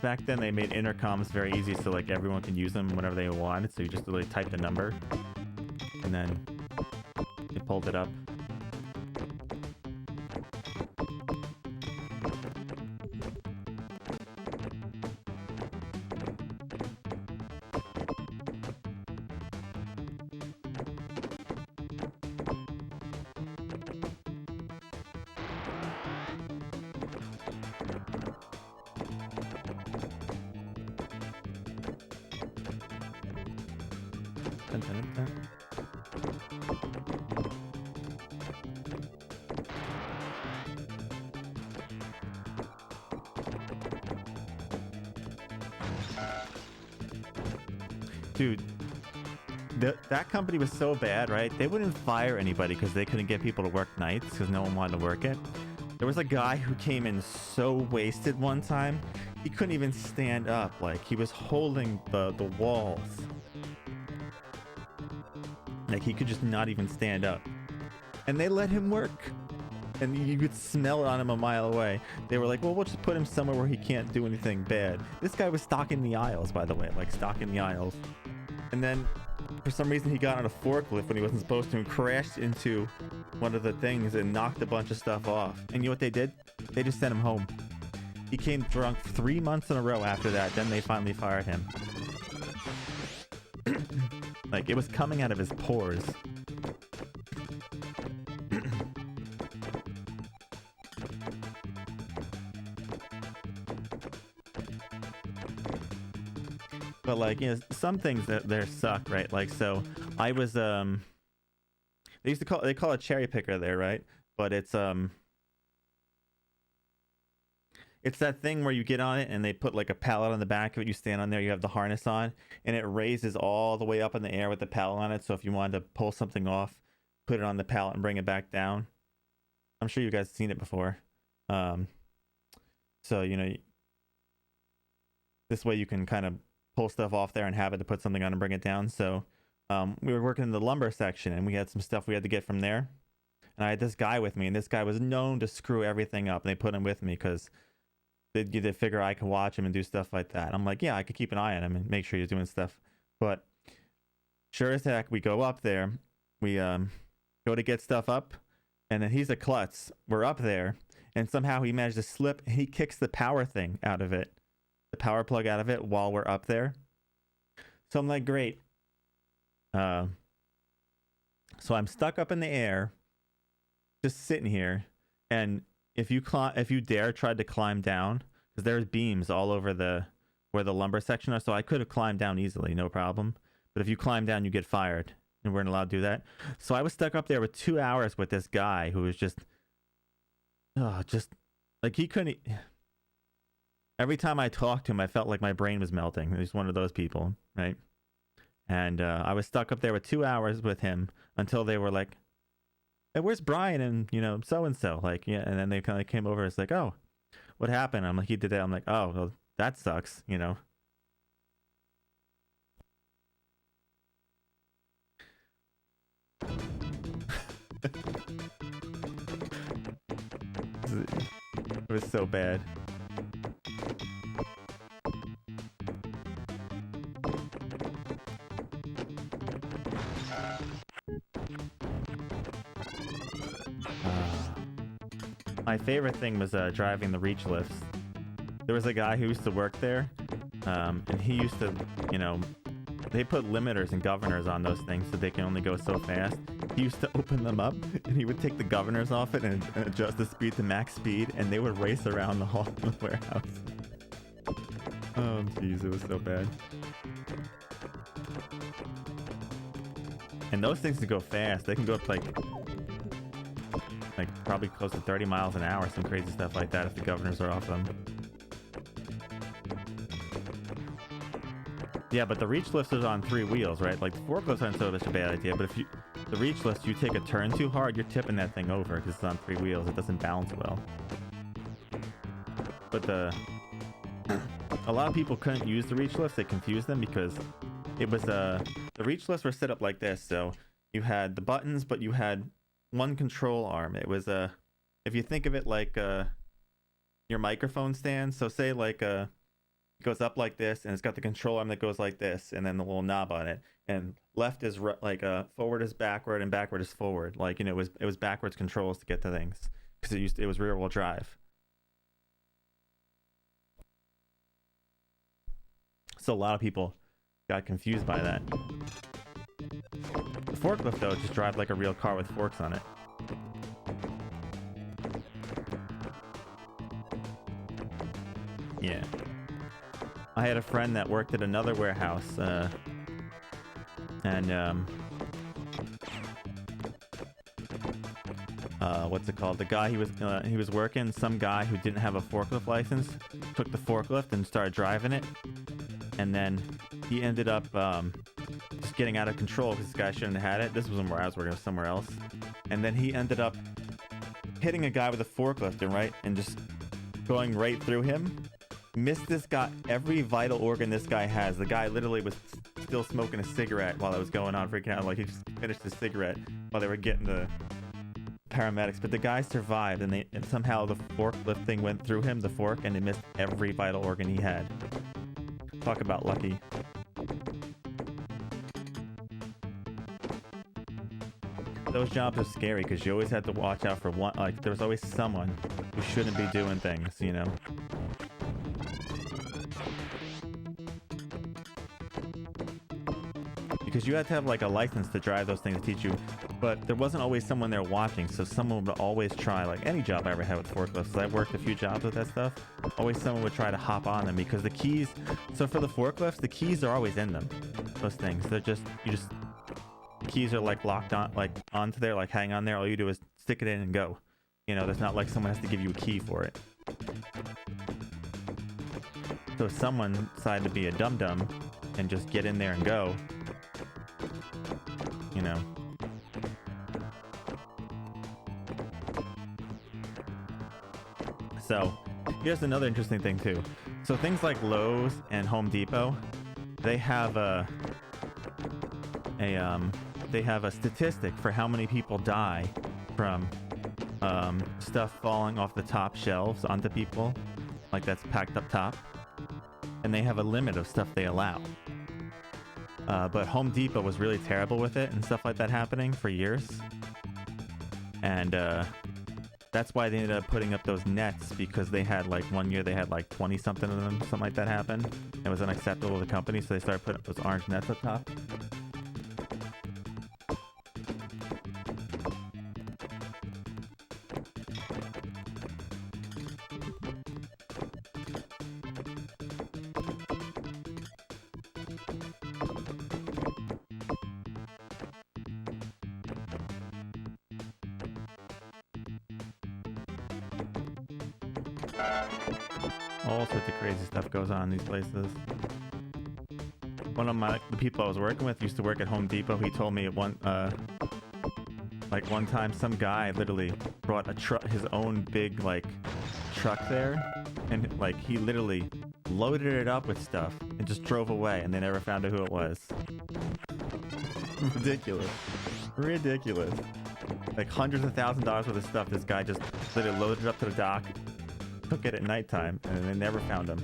back then, they made intercoms very easy so like everyone can use them whenever they wanted. So you just literally type the number and then they pulled it up. Dude, that company was so bad, right? They wouldn't fire anybody because they couldn't get people to work nights because no one wanted to work it. There was a guy who came in so wasted one time, he couldn't even stand up. Like, he was holding the walls. Like, he could just not even stand up. And they let him work. And you could smell it on him a mile away. They were like, well, we'll just put him somewhere where he can't do anything bad. This guy was stocking the aisles, by the way. Like, stocking the aisles. And then, for some reason, he got on a forklift when he wasn't supposed to and crashed into one of the things and knocked a bunch of stuff off. And you know what they did? They just sent him home. He came drunk 3 months in a row after that. Then they finally fired him. Like, it was coming out of his pores. But like, you know, some things that there suck, right? Like, so I was they call it cherry picker there, right? But it's that thing where you get on it and they put like a pallet on the back of it. You stand on there, you have the harness on, and it raises all the way up in the air with the pallet on it. So if you wanted to pull something off, put it on the pallet and bring it back down. I'm sure you guys have seen it before. So, you know, this way you can kind of pull stuff off there and have it to put something on and bring it down. So we were working in the lumber section and we had some stuff we had to get from there. And I had this guy with me, and this guy was known to screw everything up. And they put him with me because they figure I could watch him and do stuff like that. I'm like, yeah, I could keep an eye on him and make sure he's doing stuff. But sure as heck, we go up there. We go to get stuff up, and then he's a klutz. We're up there, and somehow he managed to slip, and he kicks the power thing out of it. The power plug out of it while we're up there. So I'm like, great. So I'm stuck up in the air, just sitting here, and if you dare tried to climb down, because there's beams all over where the lumber section are, so I could have climbed down easily, no problem. But if you climb down, you get fired, and we're not allowed to do that. So I was stuck up there with 2 hours with this guy who was just like, he couldn't. Every time I talked to him, I felt like my brain was melting. He's one of those people, right? And I was stuck up there with 2 hours with him until they were like, hey, where's Brian and, you know, so-and-so? Like, yeah, and then they kind of came over. It's like, oh, what happened? I'm like, he did that. I'm like, oh, well, that sucks, you know? It was so bad. My favorite thing was driving the reach lifts. There was a guy who used to work there, and he used to, you know, they put limiters and governors on those things so they can only go so fast. He used to open them up, and he would take the governors off it and adjust the speed to max speed, and they would race around the hall of the warehouse. Oh, jeez, it was so bad. And those things can go fast. They can go up like probably close to 30 miles an hour, some crazy stuff like that if the governors are off them. Yeah, but the reach lift is on 3 wheels, right? Like, the forklifts aren't so such a bad idea, but if the reach lift, you take a turn too hard, you're tipping that thing over because it's on 3 wheels. It doesn't balance well. But a lot of people couldn't use the reach lifts. They confused them because it was the reach lifts were set up like this. So you had the buttons, but you had one control arm. It was if you think of it like your microphone stand. So say like It goes up like this, and it's got the control arm that goes like this, and then the little knob on it. And left is like forward is backward, and backward is forward. Like, you know, it was backwards controls to get to things because it was rear wheel drive. So a lot of people got confused by that. The forklift though just drive like a real car with forks on it. Yeah. I had a friend that worked at another warehouse, what's it called? The guy he was working, some guy who didn't have a forklift license, took the forklift and started driving it, and then he ended up just getting out of control because this guy shouldn't have had it. This wasn't where I was working, somewhere else, and then he ended up hitting a guy with a forklift and just going right through him. Missed this guy, every vital organ this guy has. The guy literally was still smoking a cigarette while it was going on, freaking out. Like, he just finished his cigarette while they were getting the paramedics. But the guy survived, and somehow the forklift thing went through him, the fork, and it missed every vital organ he had. Talk about lucky. Those jobs are scary because you always had to watch out for one. Like, there was always someone who shouldn't be doing things, you know. Because you had to have like a license to drive those things to teach you, but there wasn't always someone there watching, so someone would always try, like any job I ever had with forklifts, so I worked a few jobs with that stuff, always someone would try to hop on them because the keys, so for the forklifts, the keys are always in them, those things. They're just, keys are like locked on, like onto there, like hang on there, all you do is stick it in and go. You know, there's not like someone has to give you a key for it. So if someone decided to be a dum-dum and just get in there and go, you know. So here's another interesting thing too. So things like Lowe's and Home Depot, they have a statistic for how many people die from stuff falling off the top shelves onto people, like that's packed up top, and they have a limit of stuff they allow. But Home Depot was really terrible with it and stuff like that happening for years. And that's why they ended up putting up those nets, because they had like one year they had like 20 something of them, something like that happened. It was unacceptable to the company, so they started putting up those orange nets up top. All sorts of crazy stuff goes on in these places. One of the people I was working with used to work at Home Depot. He told me at one time some guy literally brought his own big like truck there, and like he literally loaded it up with stuff and just drove away, and they never found out who it was. Ridiculous. Like hundreds of $1,000s worth of stuff. This guy just literally loaded it up to the dock, took it at nighttime, and they never found him.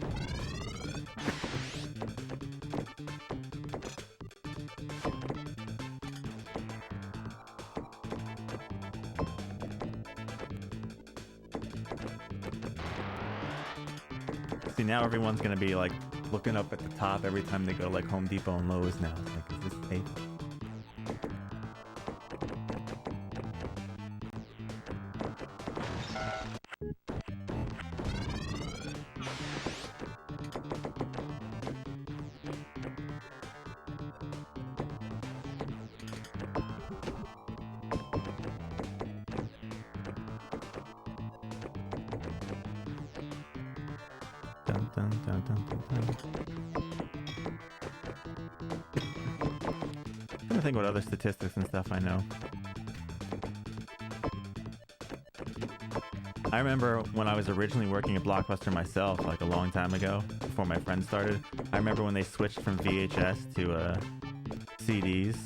See, now everyone's gonna be like looking up at the top every time they go to like Home Depot and Lowe's now. It's like, is this safe? I'm trying to think what other statistics and stuff I know. I remember when I was originally working at Blockbuster myself, like a long time ago, before my friends started. I remember when they switched from VHS to CDs.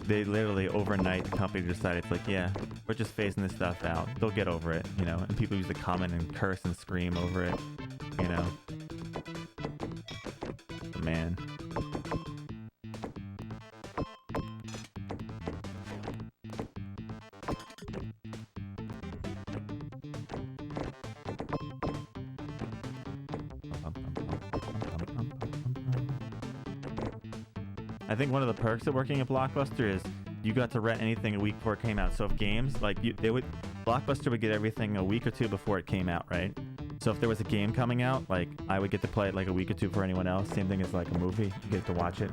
They literally overnight, the company decided, like, yeah, we're just phasing this stuff out. They'll get over it, you know. And people used to comment and curse and scream over it, you know. I think one of the perks of working at Blockbuster is you got to rent anything a week before it came out. So if games like Blockbuster would get everything a week or two before it came out, right? So if there was a game coming out, like I would get to play it like a week or two before anyone else. Same thing as like a movie, you get to watch it.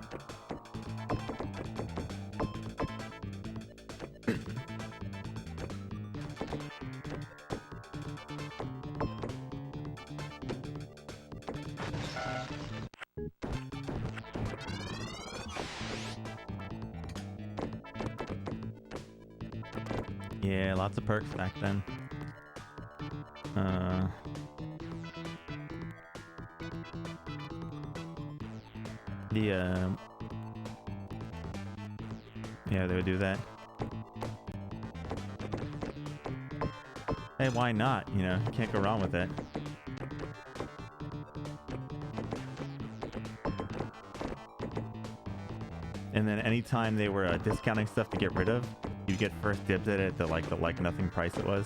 Yeah, lots of perks back then. Yeah, they would do that. Hey, why not? You know, you can't go wrong with it. And then anytime they were discounting stuff to get rid of, you get first dibs at it at the like nothing price it was.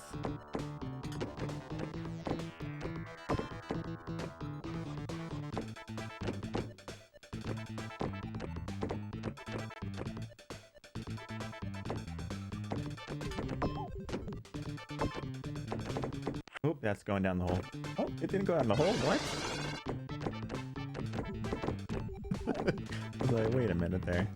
Oop, that's going down the hole. Oh, it didn't go down the hole. What? I was like, wait a minute there.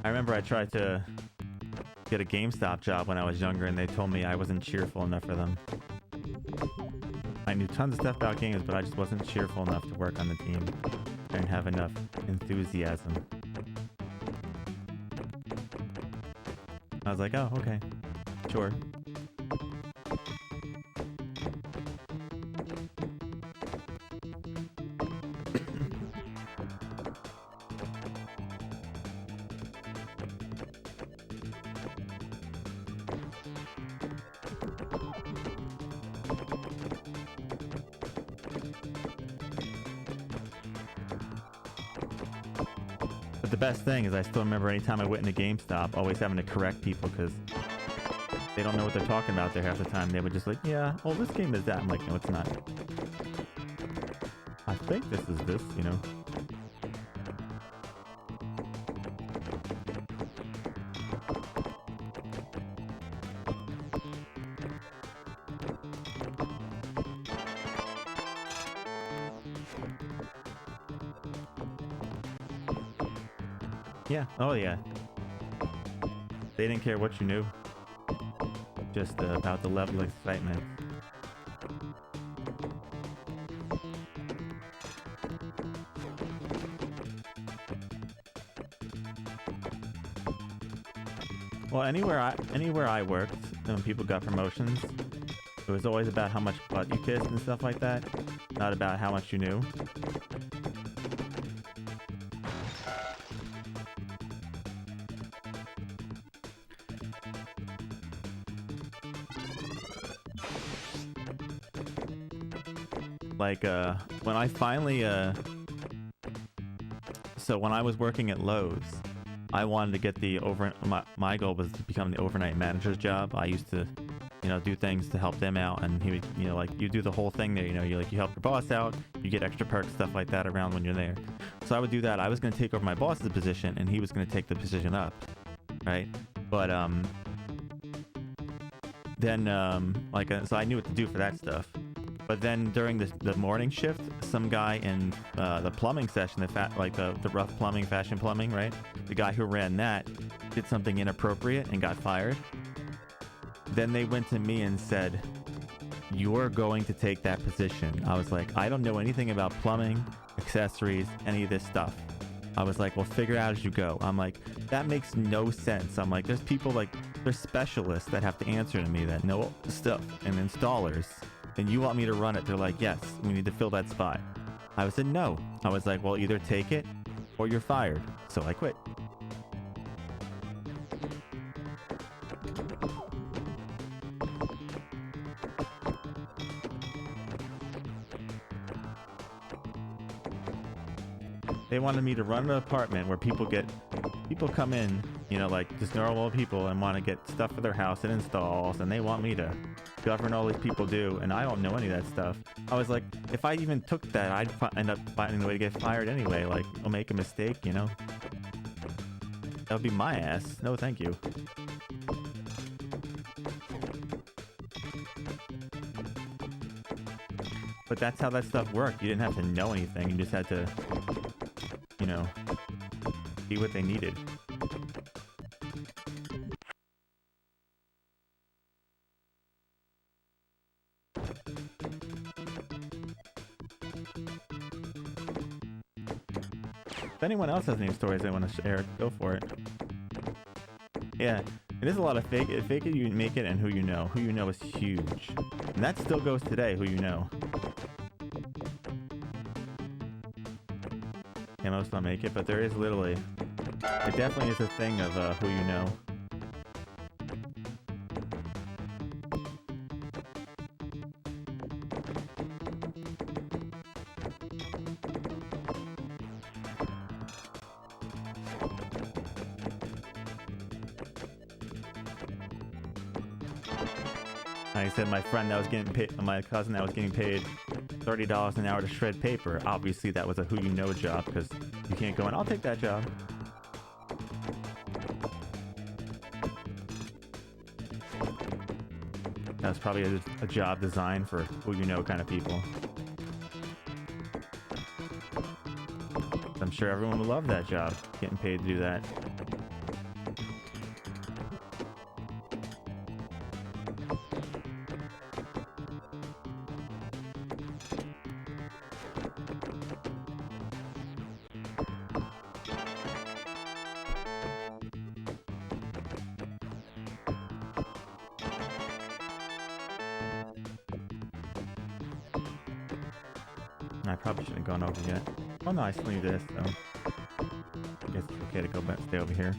I remember I tried to get a GameStop job when I was younger, and they told me I wasn't cheerful enough for them. I knew tons of stuff about games, but I just wasn't cheerful enough to work on the team. I didn't have enough enthusiasm. I was like, oh, okay, sure. But the best thing is I still remember anytime I went into GameStop, always having to correct people because they don't know what they're talking about there half the time. They would just like, yeah, oh, this game is that. I'm like, no, it's not. I think this is this, you know. Yeah, oh yeah. They didn't care what you knew. Just about the level of excitement. Well, anywhere I worked, when people got promotions, it was always about how much butt you kissed and stuff like that, not about how much you knew. Like, when I finally, so when I was working at Lowe's, I wanted to get the my goal was to become the overnight manager's job. I used to, you know, do things to help them out, and he would, you know, like, you do the whole thing there, you know, you help your boss out, you get extra perks, stuff like that around when you're there. So I would do that. I was going to take over my boss's position, and he was going to take the position up, right? But, then, so I knew what to do for that stuff. But then during the morning shift, some guy in the plumbing session, the rough plumbing, fashion plumbing, right? The guy who ran that did something inappropriate and got fired. Then they went to me and said, "You're going to take that position." I was like, "I don't know anything about plumbing, accessories, any of this stuff." I was like, "Well, figure it out as you go." I'm like, that makes no sense. I'm like, there's people there's specialists that have to answer to me that know stuff, and installers. And you want me to run it? They're like, yes, we need to fill that spot. I said, no. I was like, well, either take it or you're fired. So I quit. They wanted me to run an apartment where people come in, you know, like just normal people and want to get stuff for their house and installs, and they want me to govern all these people do, and I don't know any of that stuff. I was like, if I even took that, I'd end up finding a way to get fired anyway. Like, I'll make a mistake, you know? That would be my ass. No, thank you. But that's how that stuff worked. You didn't have to know anything. You just had to, you know, be what they needed. If anyone else has any stories they want to share, go for it. Yeah, it is a lot of fake it, you make it, and who you know. Who you know is huge. And that still goes today, who you know. Yeah, most don't make it, but there is literally, it definitely is a thing of who you know. Like I said, my friend that was getting paid, my cousin that was getting paid $30 an hour to shred paper. Obviously, that was a who you know job, because you can't go in, I'll take that job. That was probably a job designed for who you know kind of people. I'm sure everyone would love that job, getting paid to do that. I probably shouldn't have gone over yet. Oh no, I still need this, so I guess it's okay to go back, stay over here.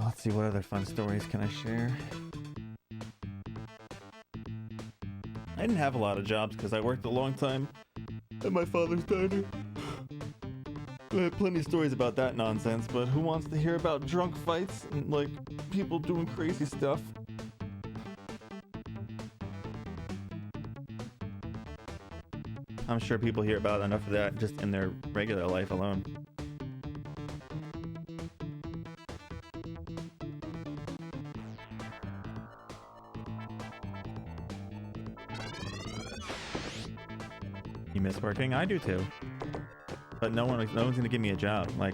Let's see, what other fun stories can I share? I didn't have a lot of jobs because I worked a long time at my father's diner. I have plenty of stories about that nonsense, but who wants to hear about drunk fights and, like, people doing crazy stuff? I'm sure people hear about enough of that just in their regular life alone. You miss working? I do too. But no one's gonna give me a job. Like,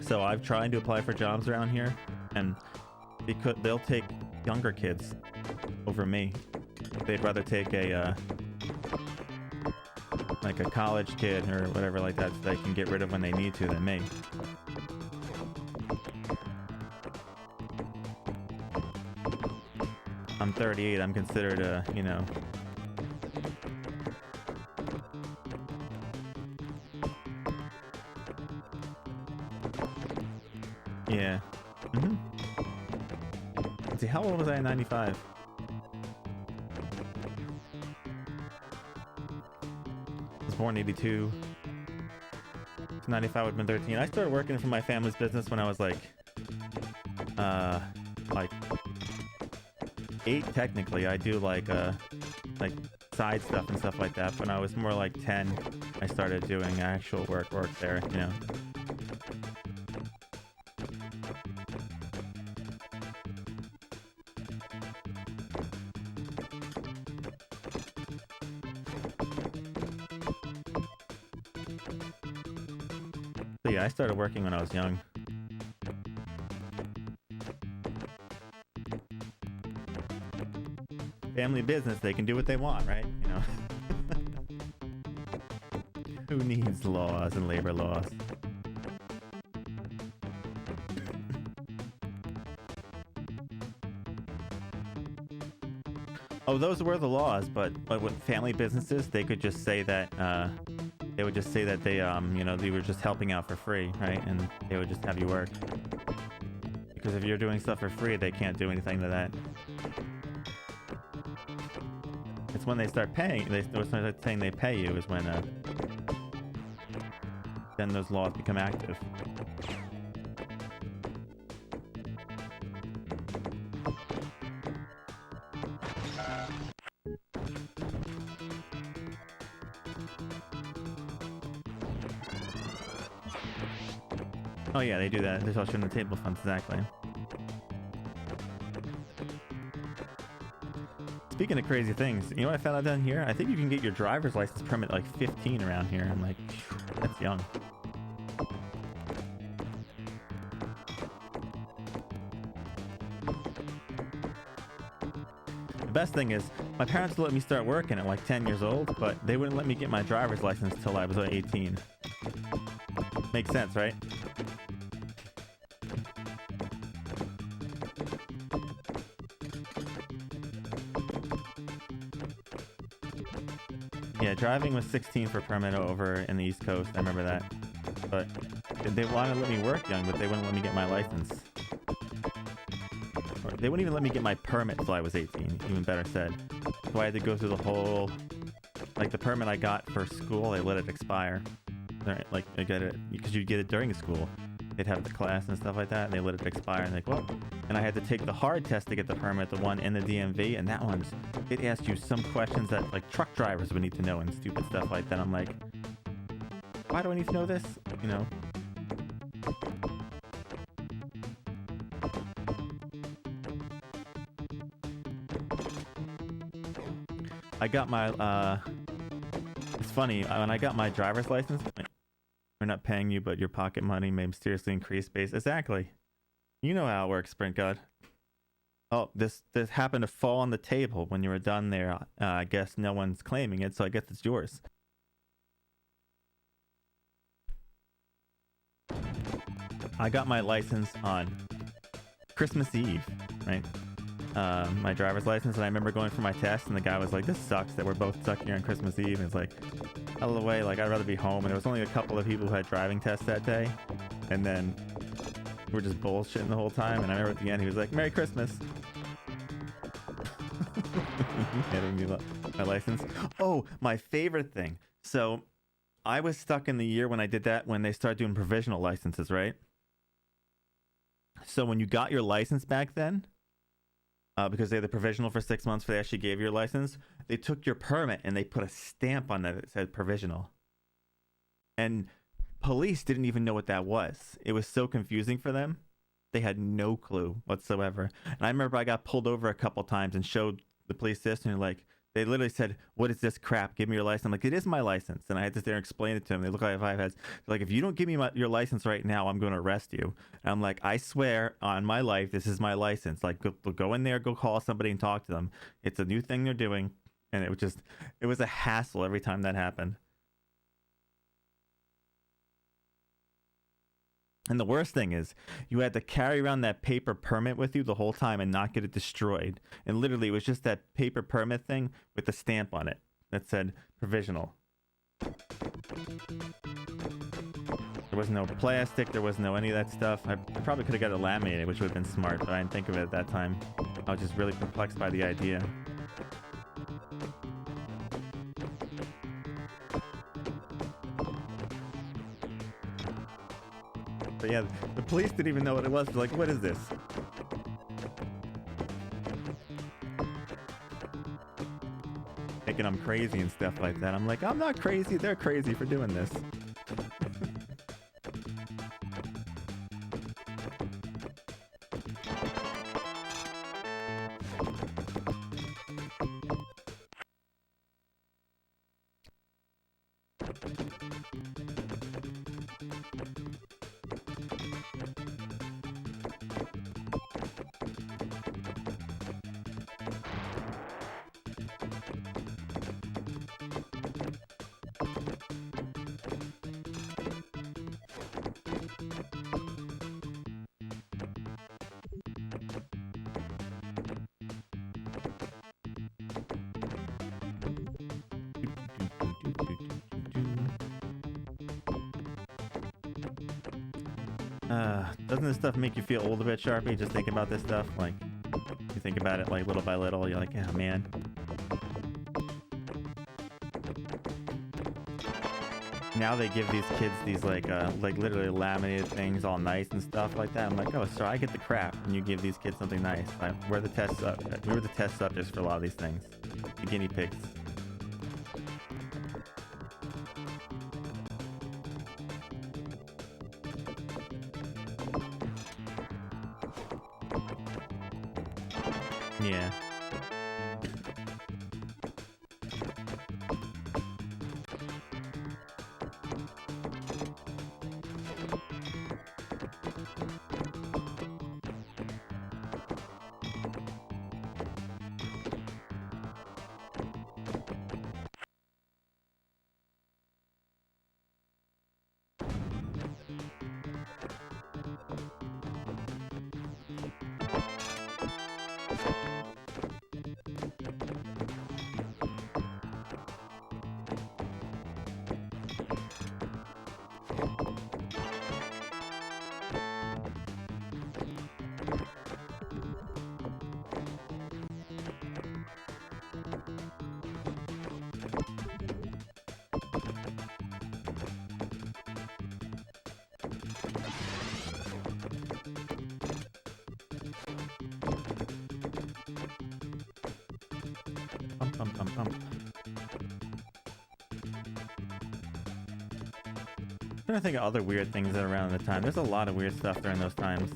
so I've tried to apply for jobs around here, and because they'll take younger kids over me. They'd rather take a like a college kid or whatever like that, so they can get rid of when they need to, than me. I'm 38. I'm considered a, you know, yeah. Let's see, how old was I in 95? I was born in 82. So 95 would have been 13. I started working for my family's business when I was like 8 technically. I do like side stuff and stuff like that. When I was more like 10, I started doing actual work there, you know. So yeah, I started working when I was young. Family business, they can do what they want, right? You know. Who needs laws and labor laws? Oh, those were the laws, but with family businesses, they could just say that they would just say that they you know, they were just helping out for free, right? And they would just have you work. Because if you're doing stuff for free, they can't do anything to that. It's when they start paying, they start saying they pay you is when then those laws become active. Oh yeah, they do that. There's also in the table funds, exactly. Speaking of crazy things, you know what I found out down here? I think you can get your driver's license permit like 15 around here. I'm like, that's young. The best thing is, my parents let me start working at like 10 years old, but they wouldn't let me get my driver's license till I was like 18. Makes sense, right? Yeah, driving was 16 for permit over in the East Coast. I remember that. But they wanted to let me work young, but they wouldn't let me get my license. Or they wouldn't even let me get my permit till I was 18, even better said. So I had to go through the whole... Like, the permit I got for school, they let it expire. Like, I get it, because you'd get it during school. They'd have the class and stuff like that, and they let it expire, and like, well... And I had to take the hard test to get the permit, the one in the DMV, and that one's... It asks you some questions that, like, truck drivers would need to know and stupid stuff like that. I'm like, why do I need to know this? You know? I got my, it's funny, when I got my driver's license, we're not paying you, but your pocket money may mysteriously increase based... Exactly. You know how it works, Sprint God. Oh, this happened to fall on the table when you were done there. I guess no one's claiming it, so I guess it's yours. I got my license on Christmas Eve, right? My driver's license, and I remember going for my test, and the guy was like, "This sucks that we're both stuck here on Christmas Eve." And it's like, out of the way, like, I'd rather be home. And there was only a couple of people who had driving tests that day, and then we're just bullshitting the whole time. And I remember at the end, he was like, "Merry Christmas." Handing me my license. Oh, my favorite thing. So I was stuck in the year when I did that, when they started doing provisional licenses, right? So when you got your license back then, because they had the provisional for 6 months, they actually gave you your license, they took your permit and they put a stamp on that said provisional. And police didn't even know what that was. It was so confusing for them. They had no clue whatsoever. And I remember I got pulled over a couple times and showed the police this, and like, they literally said, "What is this crap? Give me your license." I'm like, "It is my license." And I had to sit there and explain it to them. They look like 5 heads. They're like, "If you don't give me your license right now, I'm going to arrest you." And I'm like, "I swear on my life, this is my license." Like, go in there, go call somebody and talk to them. It's a new thing they're doing. And it was a hassle every time that happened. And the worst thing is, you had to carry around that paper permit with you the whole time and not get it destroyed. And literally, it was just that paper permit thing with the stamp on it that said provisional. There was no plastic, there was no any of that stuff. I probably could have got it laminated, which would have been smart, but I didn't think of it at that time. I was just really perplexed by the idea. But yeah, the police didn't even know what it was. They're like, "What is this?" Thinking I'm crazy and stuff like that. I'm like, I'm not crazy. They're crazy for doing this. Doesn't this stuff make you feel old a bit, Sharpie? Just thinking about this stuff, like you think about it like little by little, you're like, oh man. Now they give these kids these like literally laminated things, all nice and stuff like that. I'm like, oh, so I get the crap, and you give these kids something nice. Like, we're the test we were the test subjects for a lot of these things, the guinea pigs. Yeah. I'm trying to think of other weird things that are around at the time. There's a lot of weird stuff during those times.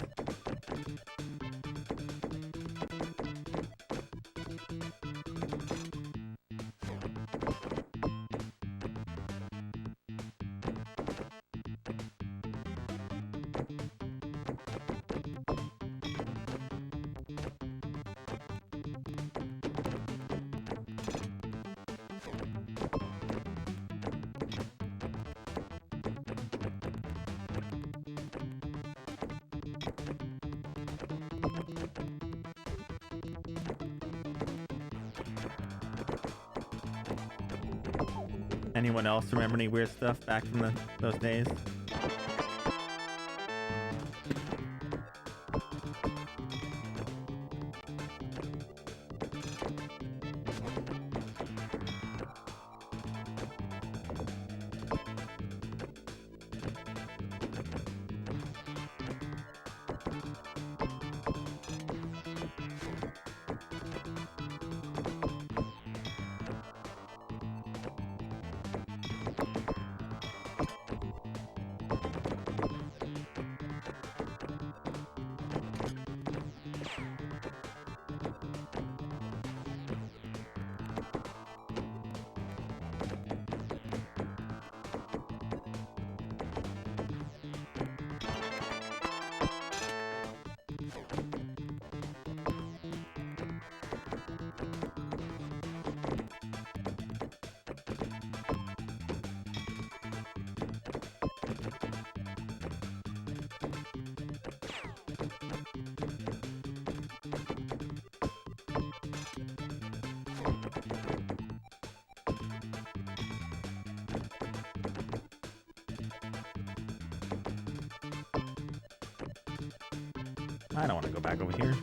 Anyone else remember any weird stuff back from those days? I don't want to go back over here.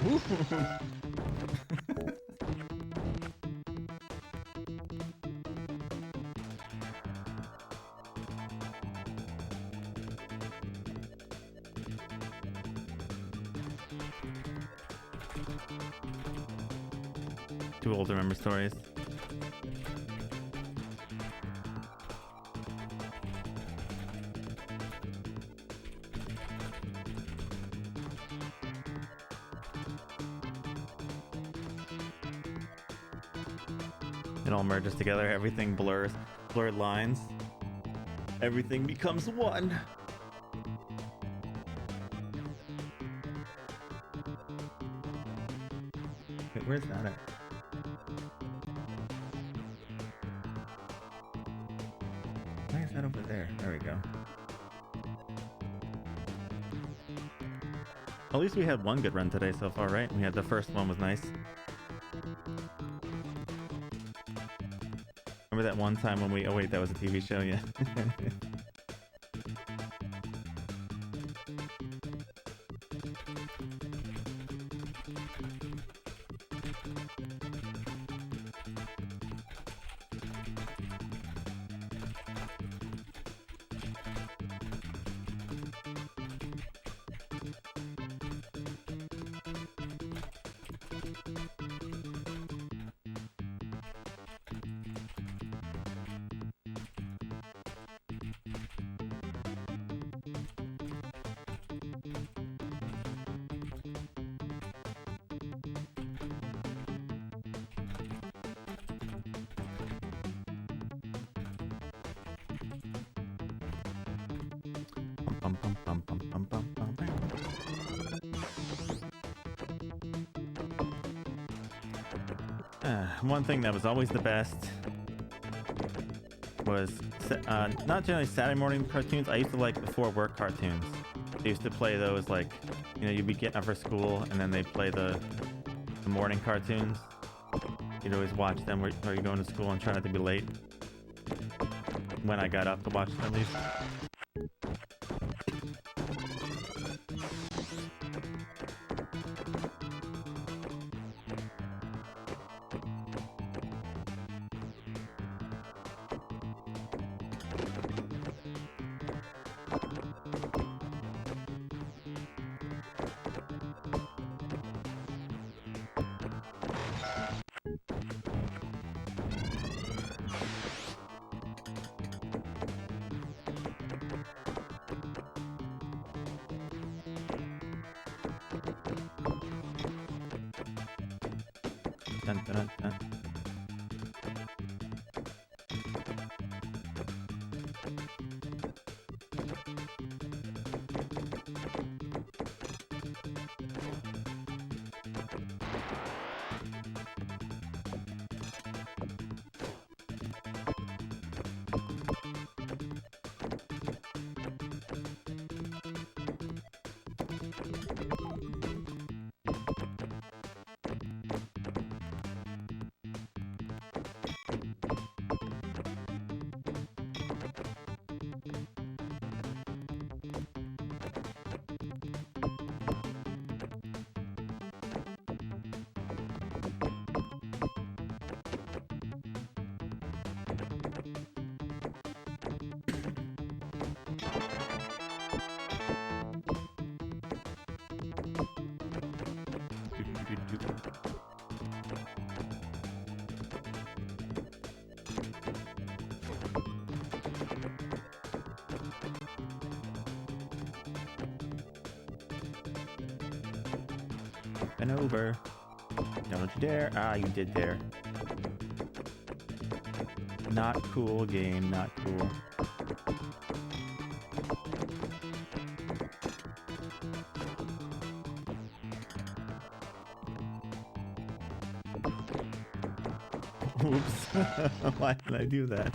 Oops. Too old to remember stories. It all merges together, everything blurs, blurred lines. Everything becomes one. Where's that at? Why is that over there? There we go. At least we had one good run today so far, right? We had the first one was nice. Remember that one time when we... Oh wait, that was a TV show, yeah. One thing that was always the best was not generally Saturday morning cartoons. I used to like before work cartoons. They used to play those, like, you know, you'd be getting up for school and then they'd play the morning cartoons. You'd always watch them where you're going to school and try not to be late. When I got up to watch them, at least. Dun, dun, dun. And over. Don't you dare. Ah, you did dare. Not cool game, not cool. Oops. Why did I do that?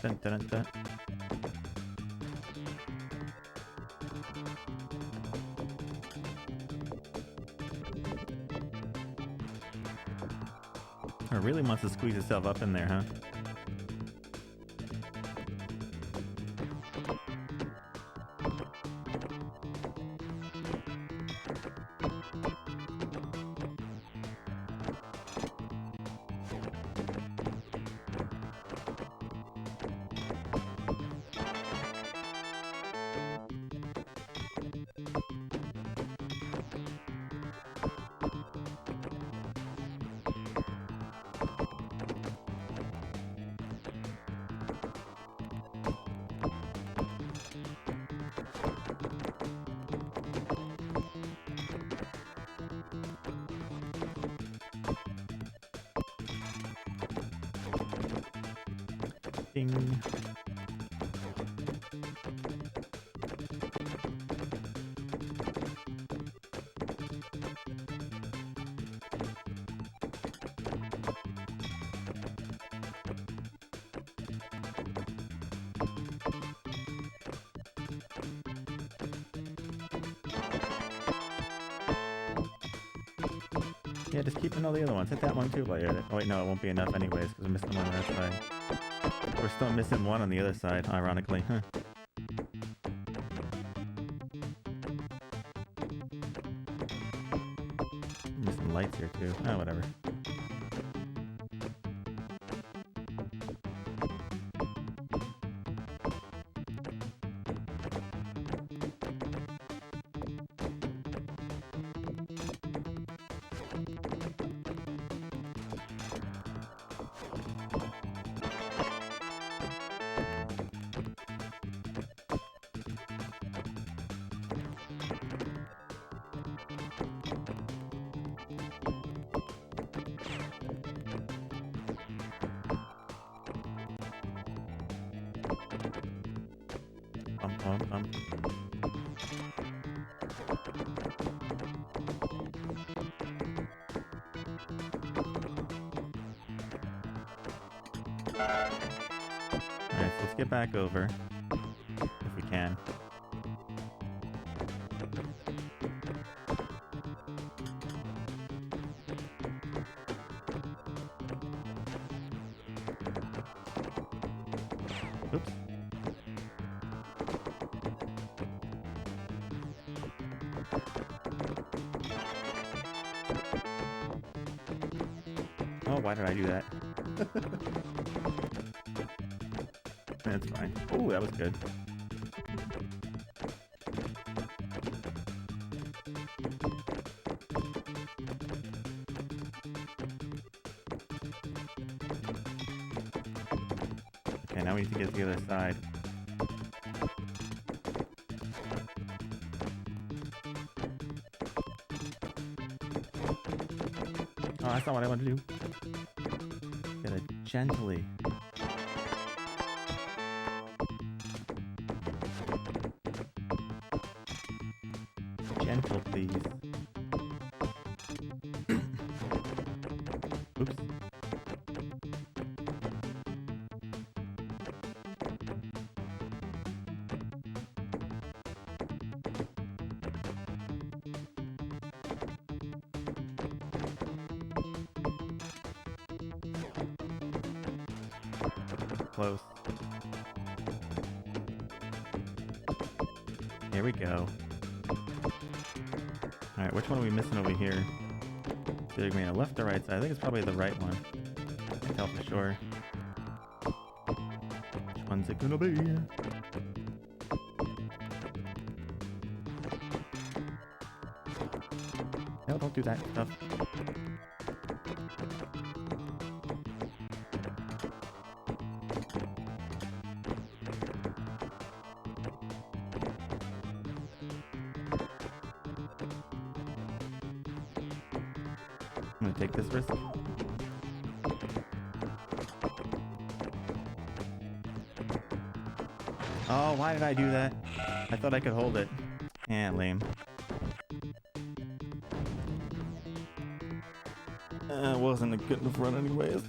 Dun, dun, dun, dun. It really wants to squeeze itself up in there, huh? Ding. Yeah, just keeping all the other ones. Hit that one too while you're at it. Oh wait, no, it won't be enough anyways, because we're missing one on that side. We're still missing one on the other side, ironically. Huh. Missing lights here too. Oh, whatever. Bump. Alright, so let's get back over. If we can. Oops. Oh, why did I do that? That's fine. Oh, that was good. Okay, now we need to get to the other side. Oh, that's not what I wanted to do. Get it gently. Gentle, please. Oops. Close. Here we go. Alright, which one are we missing over here? So you're going to left or right side? I think it's probably the right one. Can't tell for sure. Which one's it gonna be? No, don't do that stuff. I'm gonna take this risk. Oh, why did I do that? I thought I could hold it. Yeah, lame. Wasn't a good enough run anyways.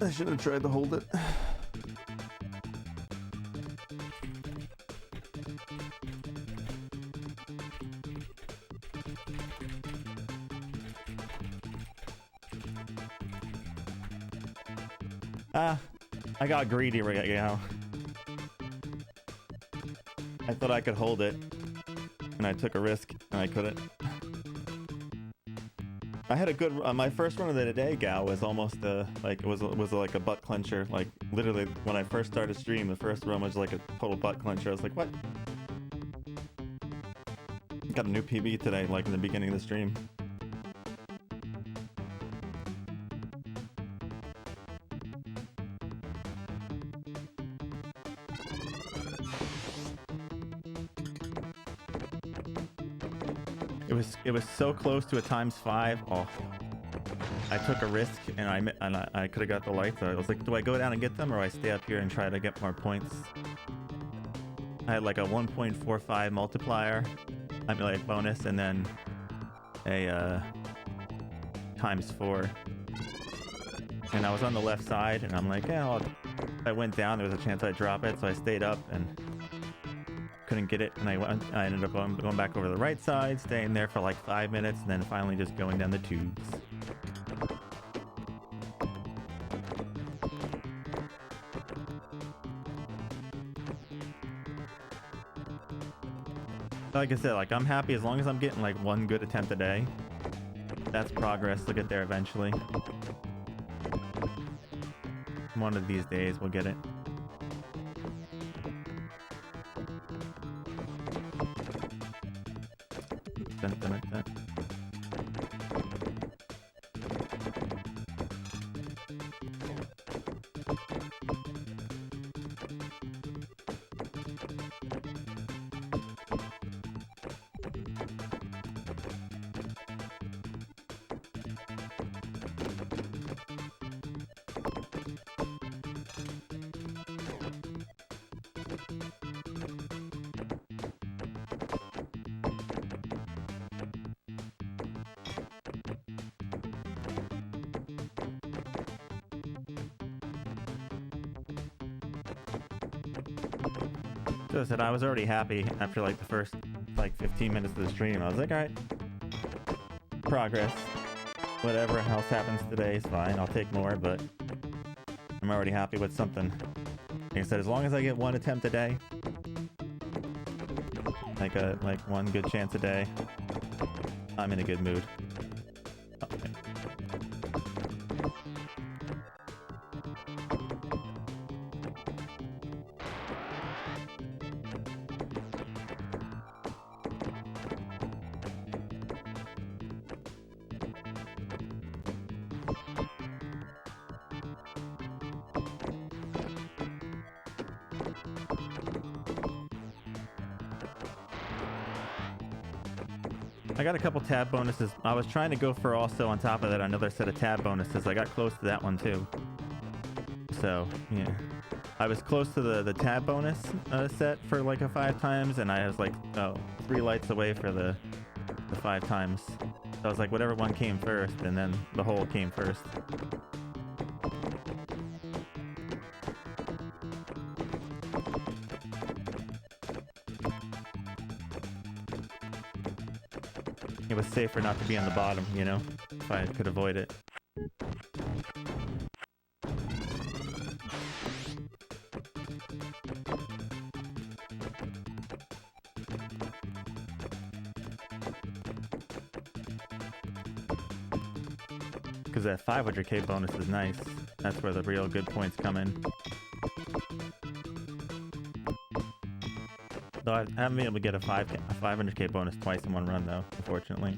I should have tried to hold it. I got greedy right now. I thought I could hold it, and I took a risk, and I couldn't. I had a good my first run of the day, Gal, was almost like it was like a butt clencher. Like literally, when I first started stream, the first run was like a total butt clencher. I was like, what? Got a new PB today, like in the beginning of the stream. It was so close to a ×5. Oh, I took a risk and I could have got the lights. I was like, do I go down and get them, or I stay up here and try to get more points? I had like a 1.45 multiplier, I mean like bonus, and then a ×4. And I was on the left side, and I'm like, yeah, if I went down, there was a chance I'd drop it, so I stayed up and couldn't get it, and I ended up going back over the right side, staying there for like 5 minutes, and then finally just going down the tubes. Like I said, like I'm happy as long as I'm getting like one good attempt a day. That's progress. We'll get there eventually. One of these days we'll get it. Dun, dun, dun, dun. So I said I was already happy after like the first like 15 minutes of the stream. I was like, all right, progress. Whatever else happens today is fine. I'll take more, but I'm already happy with something. Like I said, as long as I get one attempt a day, like one good chance a day, I'm in a good mood. Okay. I got a couple tab bonuses. I was trying to go for also on top of that another set of tab bonuses. I got close to that one too. So yeah, I was close to the tab bonus set for like a 5 times, and I was like 3 lights away for the 5 times. So I was like, whatever one came first, and then the whole came first. It was safer not to be on the bottom, you know, if I could avoid it. Because that 500k bonus is nice. That's where the real good points come in. Though I haven't been able to get a 500k bonus twice in one run, though, unfortunately.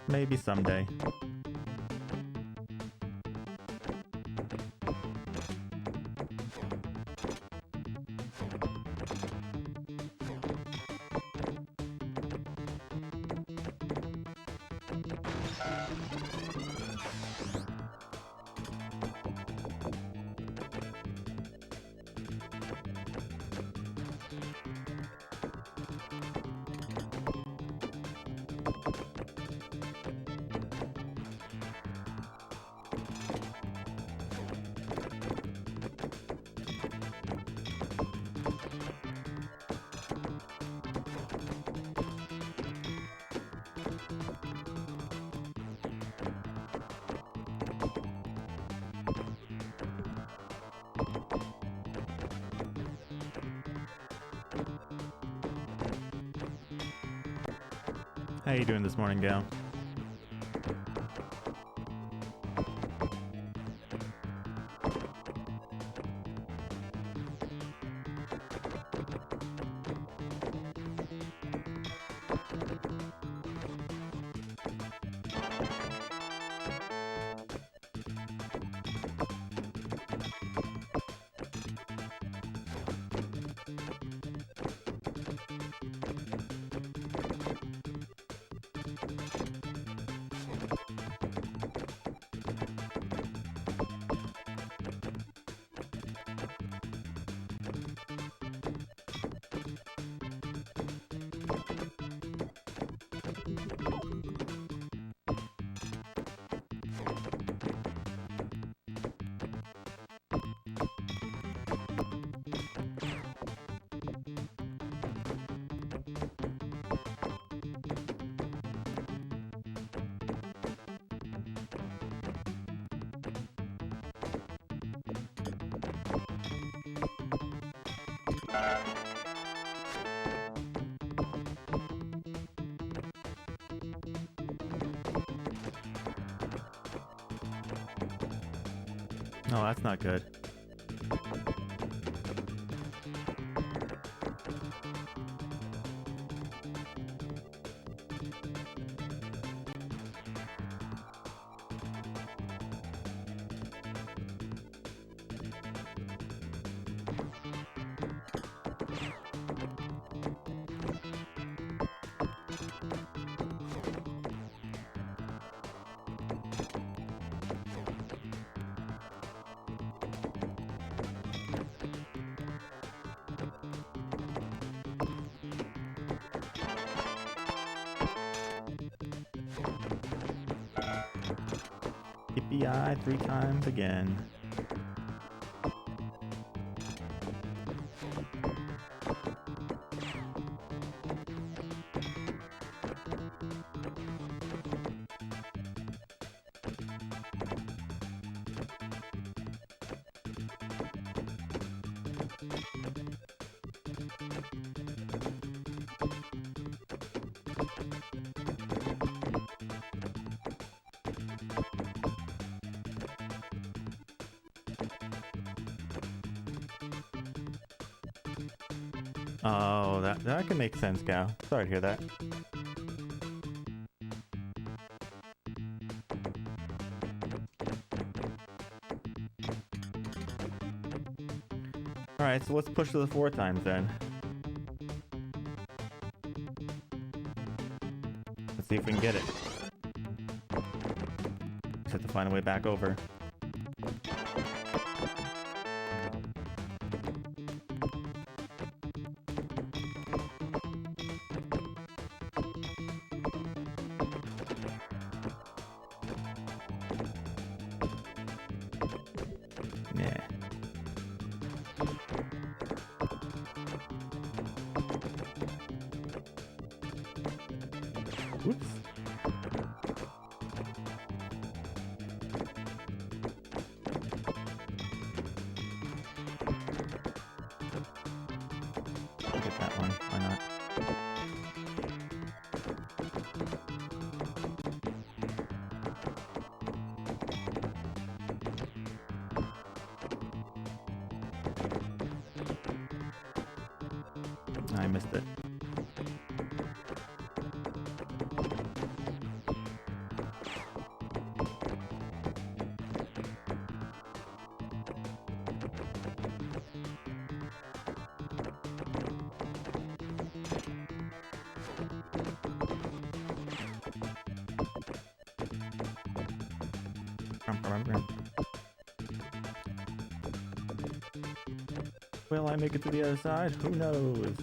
Maybe someday. How you doing this morning, Gal? Oh, that's not good. Yippee-yi 3 times again. Oh, that can make sense, Gal. Sorry to hear that. Alright, so let's push to the 4 times then. Let's see if we can get it. Just have to find a way back over. Whoops. I'll get that one. Why not? I missed it. Will I make it to the other side? Who knows?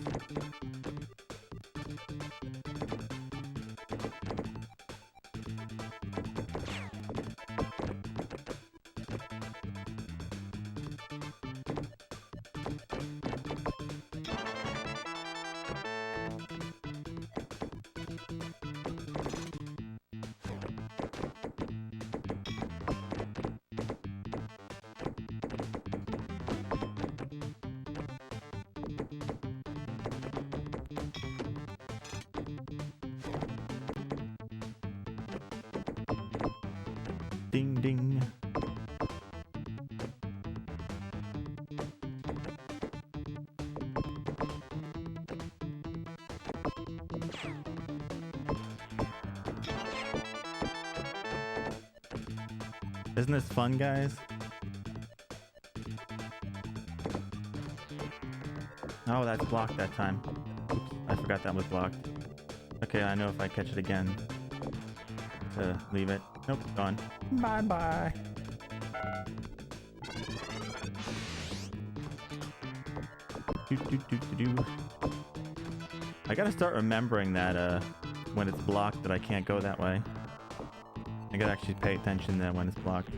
Ding ding. Isn't this fun, guys? Oh, that's blocked that time. Oops, I forgot that was blocked. Okay, I know if I catch it again to leave it. Nope, gone. Bye-bye. I gotta start remembering that when it's blocked that I can't go that way. I gotta actually pay attention then when it's blocked.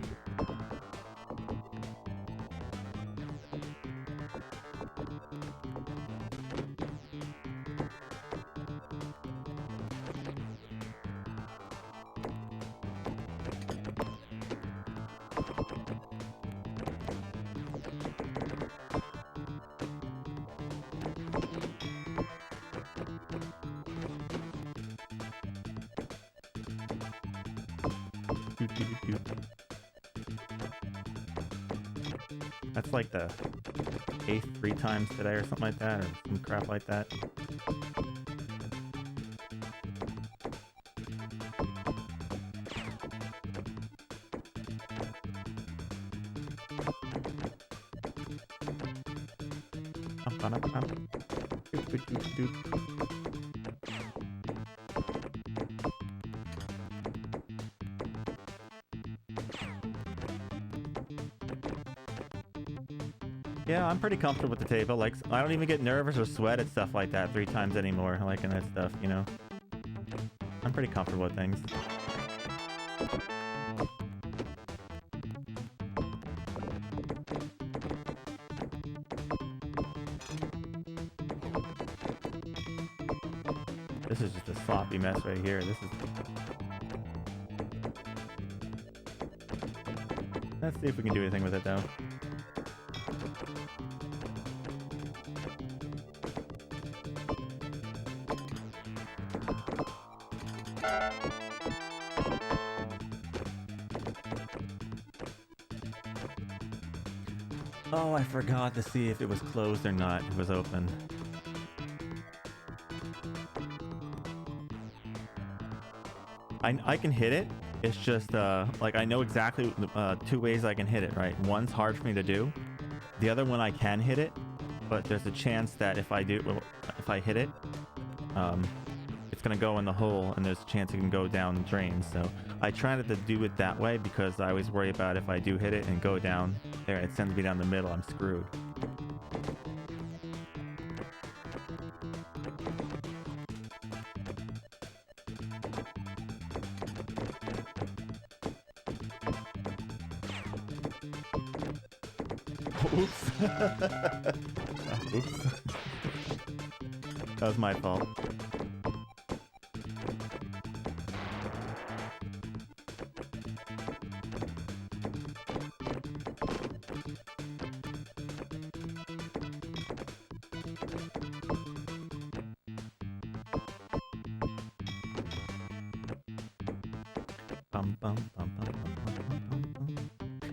That's like the 8th 3 times today or something like that, or some crap like that. Yeah, I'm pretty comfortable with the table. Like, I don't even get nervous or sweat at stuff like that 3 times anymore. Liking that stuff, you know. I'm pretty comfortable with things. This is just a sloppy mess right here. This is... Let's see if we can do anything with it, though. Oh, I forgot to see if it was closed or not. It was open. I can hit it. It's just like I know exactly 2 ways I can hit it, right? One's hard for me to do. The other one I can hit it, but there's a chance that if I hit it, it's gonna go in the hole, and there's a chance it can go down the drain. So I try not to do it that way because I always worry about if I do hit it and go down there, it sends me down the middle. I'm screwed. Oops. Oops. That was my fault.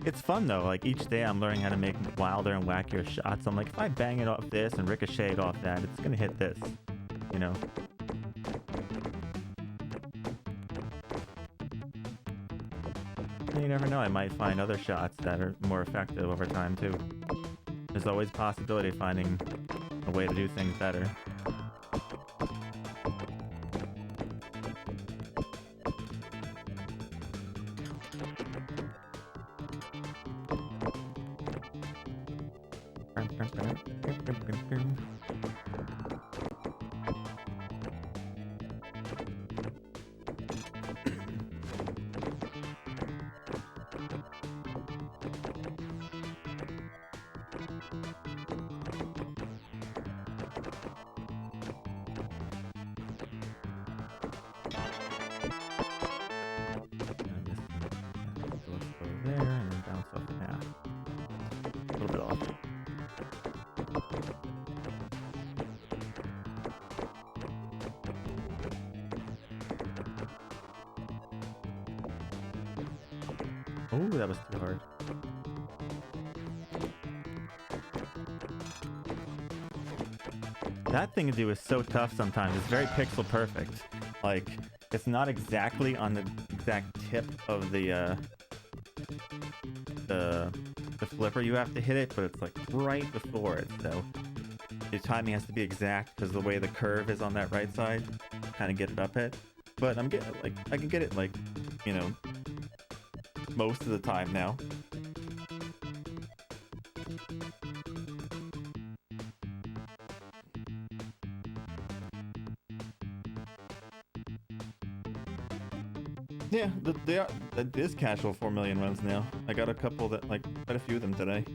It's fun though, like each day I'm learning how to make wilder and wackier shots. I'm like, if I bang it off this and ricochet it off that, it's gonna hit this, you know? And you never know, I might find other shots that are more effective over time too. There's always a possibility of finding a way to do things better. Oh, that was too hard. That thing to do is so tough sometimes. It's very pixel perfect. Like, it's not exactly on the exact tip of the flipper you have to hit it, but it's like right before it. So your timing has to be exact because the way the curve is on that right side, kind of get it up it. But I'm getting like I can get it like, you know, most of the time now. Yeah, that is casual 4 million runs now. I got a couple that, like, quite a few of them today.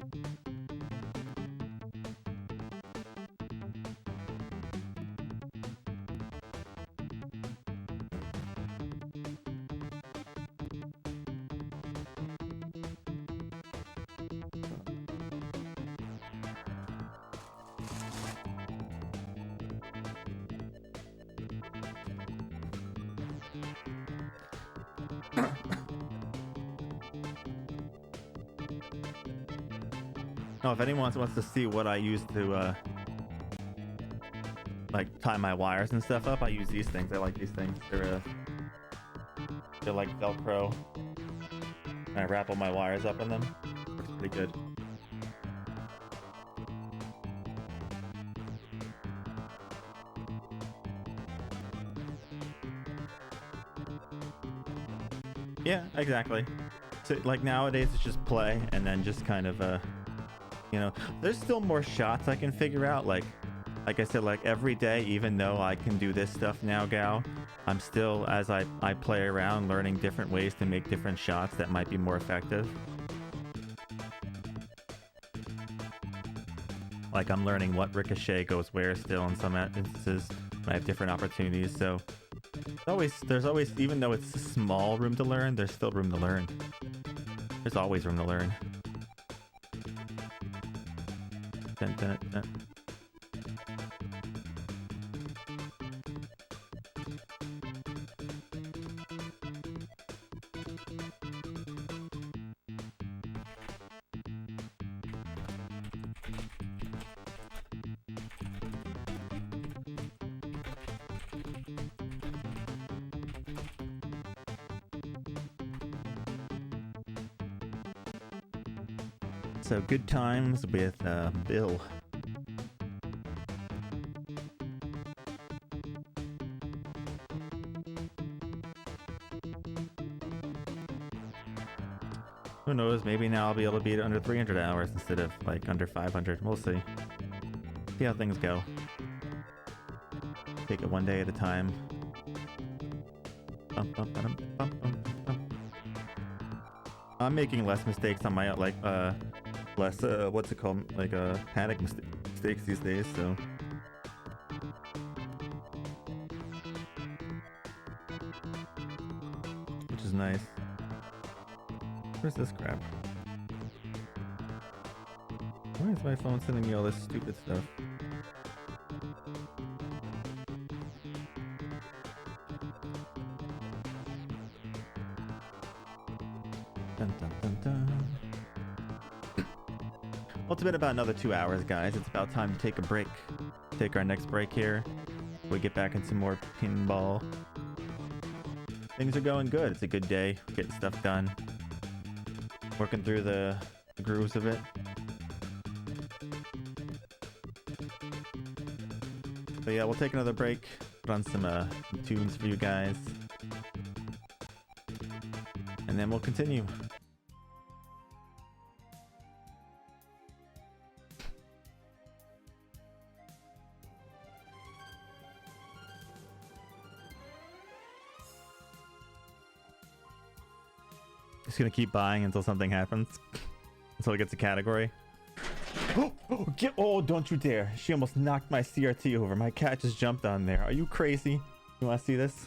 Oh, if anyone wants to see what I use to like tie my wires and stuff up, I use these things. I like these things. They're like Velcro. And I wrap all my wires up in them. Works pretty good. Yeah, exactly. So like nowadays it's just play and then just kind of you know, there's still more shots I can figure out. Like I said, like every day, even though I can do this stuff now, Gal, I'm still, as I play around, learning different ways to make different shots that might be more effective. Like I'm learning what ricochet goes where still in some instances. I have different opportunities, so there's always, even though it's a small room to learn, there's still room to learn. There's always room to learn. Dun, dun, dun. So good times with Bill. Who knows, maybe now I'll be able to beat it under 300 hours instead of like under 500. We'll see. See how things go. Take it one day at a time. I'm making less mistakes on my less what's it called, like panic mistakes these days, so which is nice. Where's this crap? Why is my phone sending me all this stupid stuff? Dun, dun, dun, dun. Well, it's been about another 2 hours, guys. It's about time to take a break. Take our next break here. We get back into more pinball. Things are going good. It's a good day. Getting stuff done. Working through the grooves of it. But yeah, we'll take another break. Put on some tunes for you guys. And then we'll continue. Just gonna keep buying until something happens. Until it gets a category. Oh, don't you dare. She almost knocked my CRT over. My cat just jumped on there. Are you crazy? You wanna see this?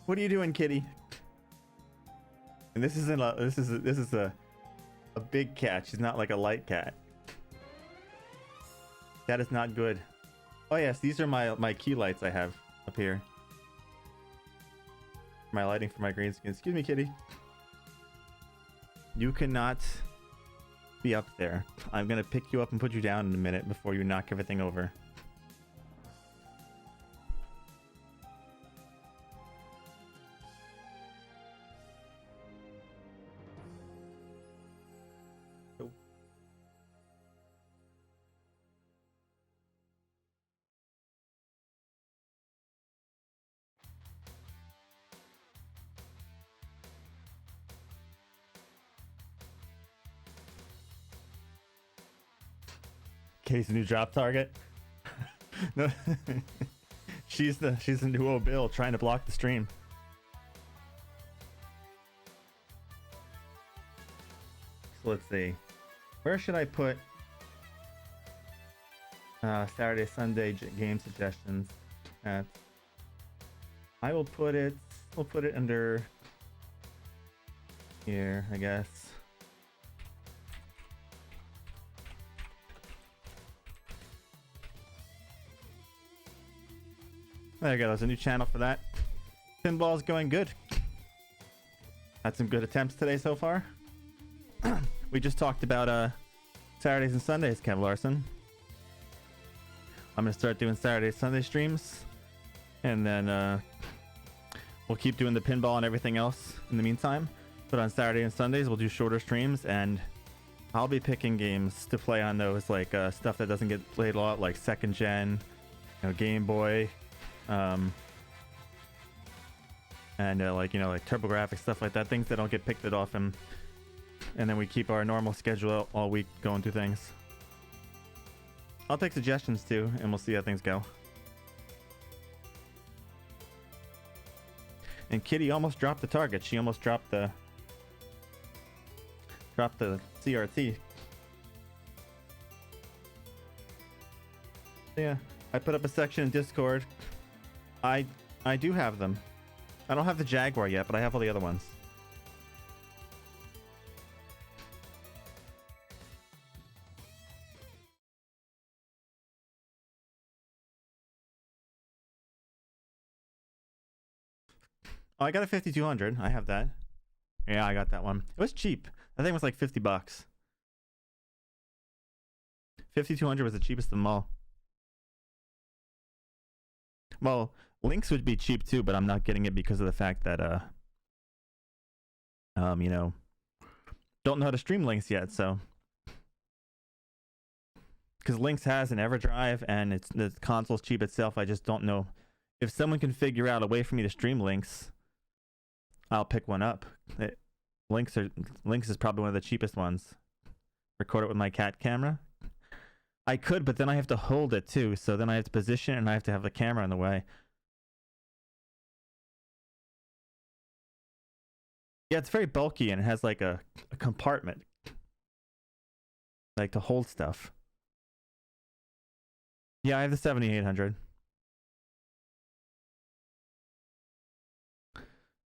What are you doing, kitty? And this isn't a, this is a big cat. She's not like a light cat. That is not good. Oh yes, these are my key lights I have up here. My lighting for my green screen. Excuse me, kitty. You cannot be up there. I'm gonna pick you up and put you down in a minute before you knock everything over. Katie's the new drop target. No, she's the new old Bill trying to block the stream. So let's see, where should I put Saturday Sunday game suggestions at? I will put it. We'll put it under here, I guess. There you go, there's a new channel for that. Pinball's going good. Had some good attempts today so far. We just talked about Saturdays and Sundays, Kev Larson. I'm gonna start doing Saturday, Sunday streams, and then we'll keep doing the pinball and everything else in the meantime. But on Saturday and Sundays, we'll do shorter streams, and I'll be picking games to play on those, like stuff that doesn't get played a lot, like second gen, Game Boy. And like TurboGrafx, stuff like that, things that don't get picked it off, and then we keep our normal schedule all week going through things. I'll take suggestions too, and we'll see how things go. And Kitty almost dropped the target. She almost dropped the CRT. Yeah, I put up a section in Discord. I do have them. I don't have the Jaguar yet, but I have all the other ones. Oh, I got a 5200. I have that. Yeah, I got that one. It was cheap. I think it was like $50. 5200 was the cheapest of them all. Well, Lynx would be cheap too, but I'm not getting it because of the fact that don't know how to stream Lynx yet, so because Lynx has an EverDrive and the console's cheap itself. I just don't know if someone can figure out a way for me to stream Lynx. I'll pick one up. Lynx is probably one of the cheapest ones. Record it with my cat camera. I could, but then I have to hold it too, so then I have to position it and I have to have the camera in the way. Yeah, it's very bulky and it has like a compartment, like to hold stuff. Yeah, I have the 7800.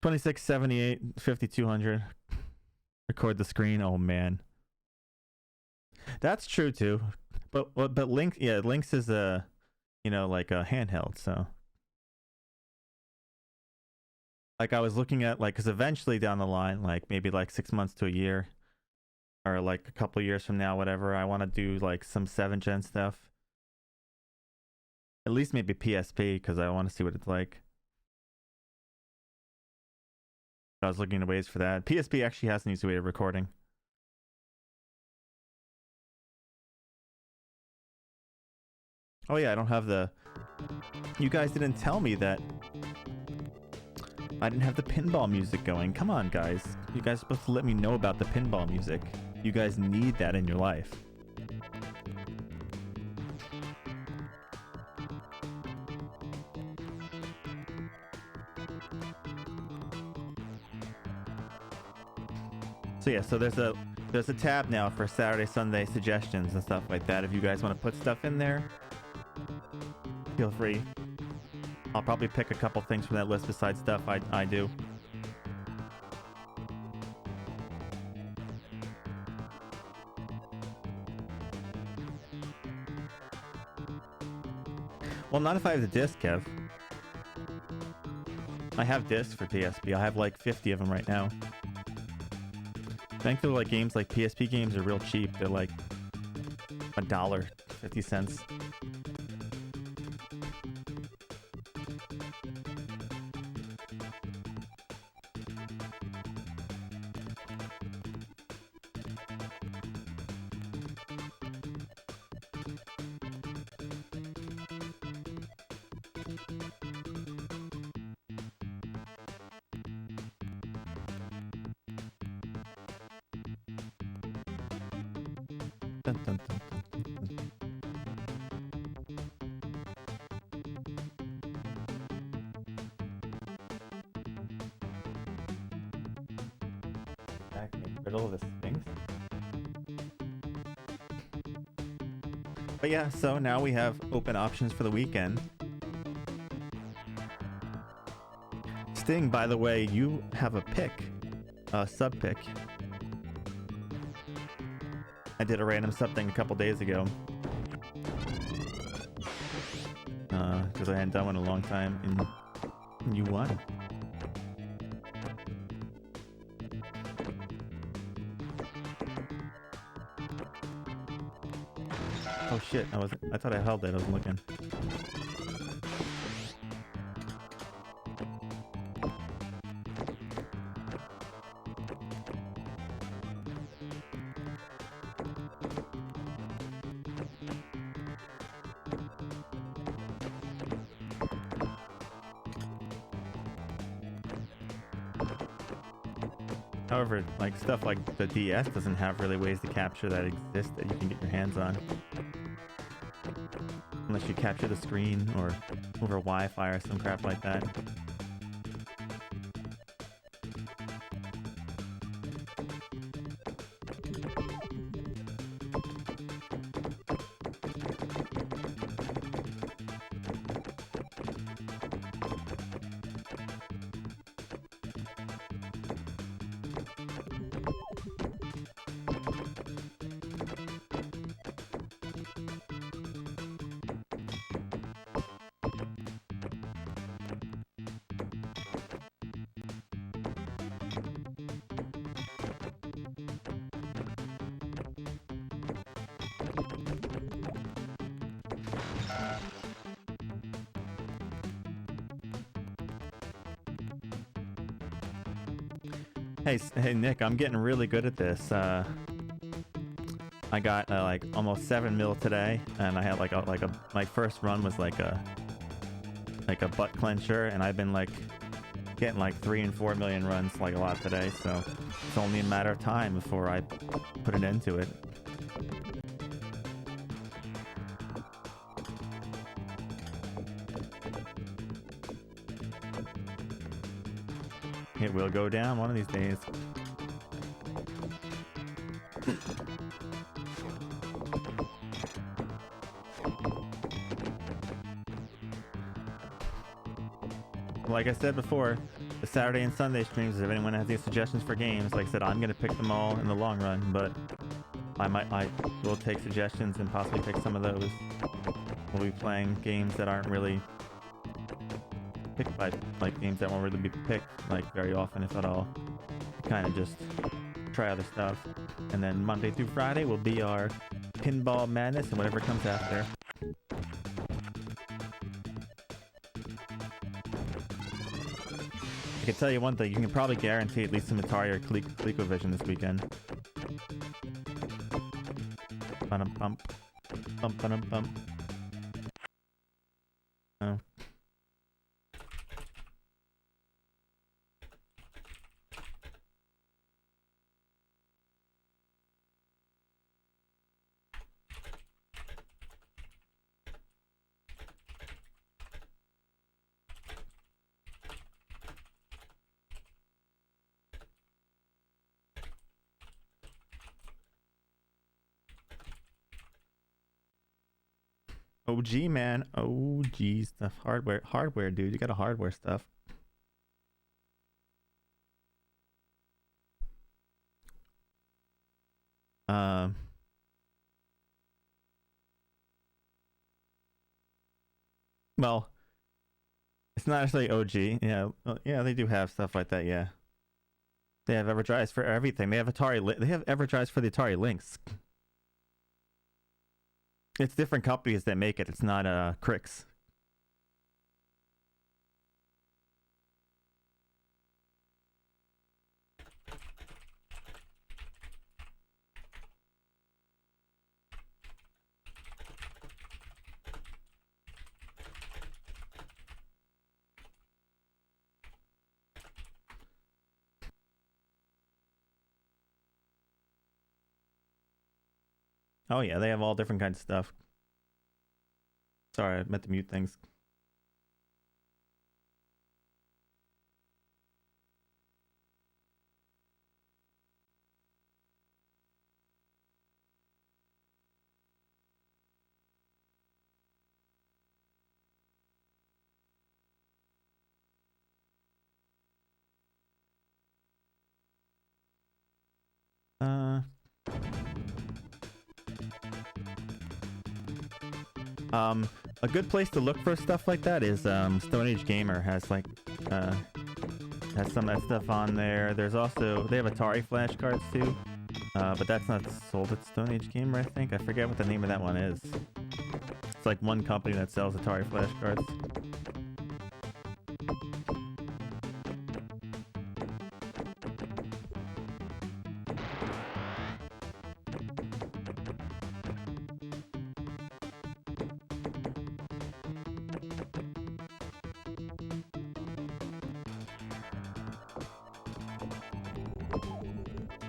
26, 78, 5200. Record the screen. Oh man, that's true too. But Lynx, yeah, Lynx is a, like a handheld. So, like I was looking at because eventually down the line, like maybe like 6 months to a year, or like a couple years from now, whatever, I want to do like some 7th gen stuff. At least maybe PSP, because I want to see what it's like. I was looking at ways for that. PSP actually has an easy way of recording. Oh yeah, I don't have the... You guys didn't tell me that I didn't have the pinball music going. Come on, guys. You guys are supposed to let me know about the pinball music. You guys need that in your life. So yeah, so there's a tab now for Saturday, Sunday suggestions and stuff like that. If you guys want to put stuff in there, feel free. I'll probably pick a couple things from that list besides stuff I do. Well, not if I have the disc, Kev. I have discs for PSP. I have like 50 of them right now. Thankfully, like games like PSP games are real cheap. They're like $1.50. Dun, dun, dun, dun, dun, dun. Back in Riddle of the Sphinx. But yeah, so now we have open options for the weekend. Sting, by the way, you have a pick, a sub pick. I did a random sub thing a couple days ago. Because I hadn't done one in a long time, and you won. Oh shit, I thought I held it, I wasn't looking. However, like stuff like the DS doesn't have really ways to capture that exist that you can get your hands on. Unless you capture the screen or over Wi-Fi or some crap like that. Hey Nick, I'm getting really good at this. I got like almost 7 mil today, and I had my first run was like a butt clencher, and I've been like getting like 3 and 4 million runs like a lot today. So it's only a matter of time before I put an end to it. It will go down one of these days. Like I said before, the Saturday and Sunday streams, if anyone has any suggestions for games, like I said, I'm gonna pick them all in the long run, but I will take suggestions and possibly pick some of those. We'll be playing games that aren't really picked by, like games that won't really be picked like very often, if at all. Kind of just try other stuff. And then Monday through Friday will be our Pinball Madness and whatever comes after. I can tell you one thing, you can probably guarantee at least some Atari or ColecoVision this weekend. Bum-bum-bum. Bum-bum-bum. Oh. OG, man. OG stuff. Hardware, dude. You got a hardware stuff. Well, It's not actually OG. Yeah, yeah, they do have stuff like that. Yeah, they have EverDrives for everything. They have They have EverDrives for the Atari Lynx. It's different companies that make it. It's not Crix. Oh yeah, they have all different kinds of stuff. Sorry, I meant to mute things. A good place to look for stuff like that is Stone Age Gamer has like has some of that stuff on there. There's also they have Atari flashcards too, but that's not sold at Stone Age Gamer. I think I forget what the name of that one is. It's like one company that sells Atari flashcards.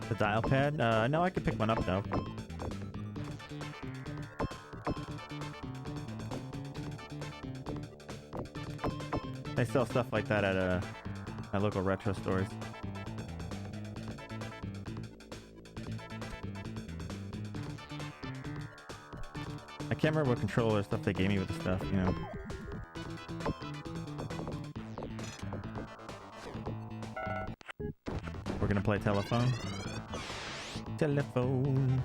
The dial pad? No, I could pick one up though. They sell stuff like that at local retro stores. I can't remember what controller stuff they gave me with the stuff, you know. We're gonna play telephone. Telephone.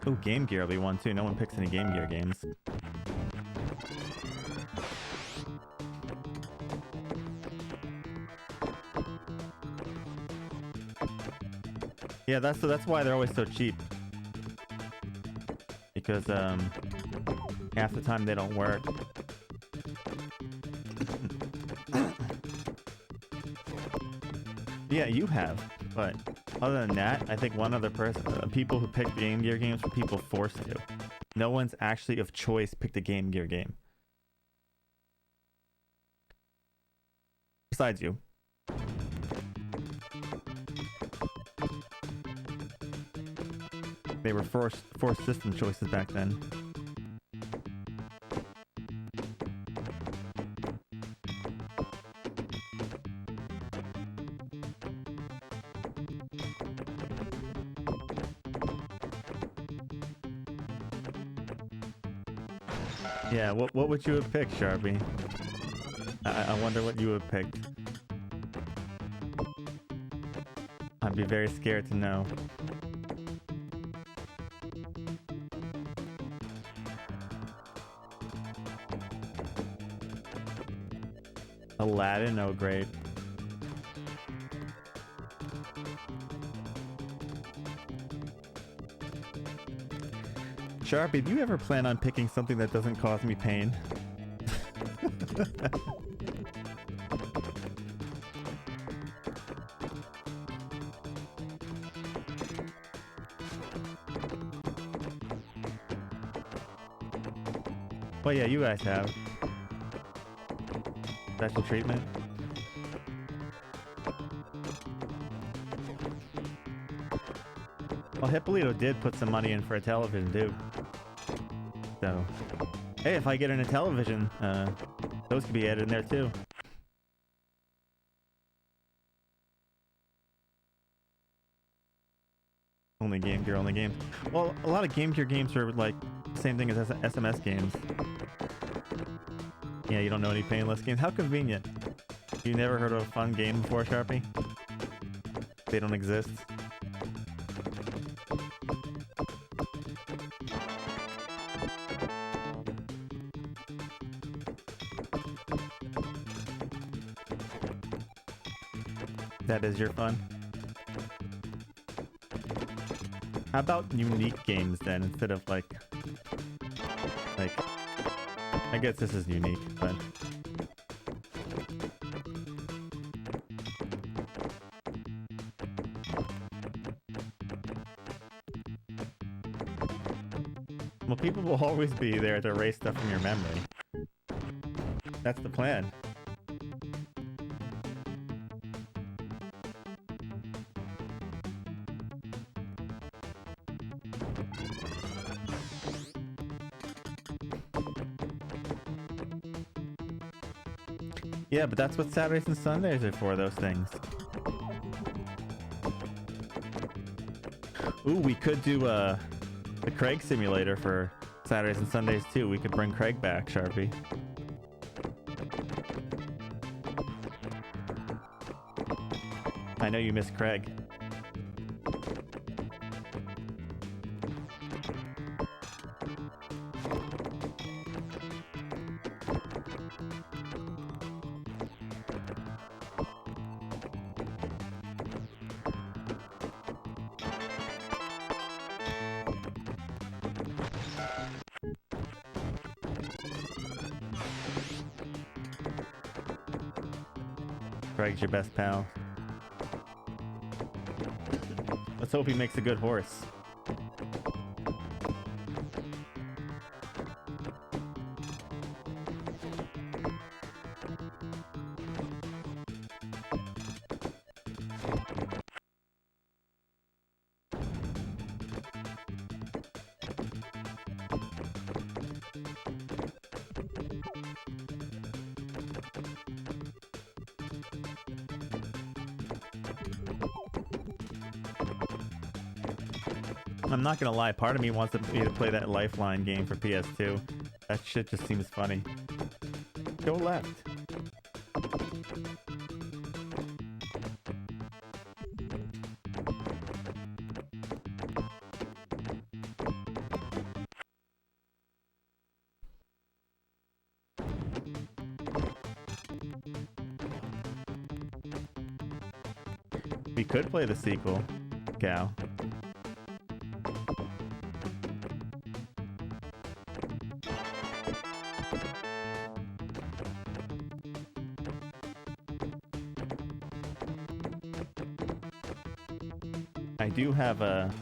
Oh, Game Gear will be one too. No one picks any Game Gear games. Yeah, that's why they're always so cheap. Because half the time they don't work. Yeah, you have, but other than that, I think one other person, people who pick Game Gear games were people forced to. No one's actually of choice picked a Game Gear game. Besides you. They were forced system choices back then. Yeah, what would you have picked, Sharpie? I wonder what you would have picked. I'd be very scared to know. Aladdin? Oh, great. Sharpie, do you ever plan on picking something that doesn't cause me pain? Well, yeah, you guys have. Special treatment. Well, Hippolito did put some money in for a television, too. So, hey, if I get in a television, those could be added in there, too. Only Game Gear, only games. Well, a lot of Game Gear games are like the same thing as SMS games. Yeah, you don't know any painless games. How convenient. You never heard of a fun game before, Sharpie? They don't exist. That is your fun. How about unique games then, instead of like, I guess this is unique, but well, people will always be there to erase stuff from your memory. That's the plan. Yeah, but that's what Saturdays and Sundays are for, those things. Ooh, we could do the Craig simulator for Saturdays and Sundays too. We could bring Craig back, Sharpie. I know you miss Craig. Craig's your best pal. Let's hope he makes a good horse. I'm not gonna lie, part of me wants me to play that Lifeline game for PS2. That shit just seems funny. Go left. We could play the sequel, Gal. I do have a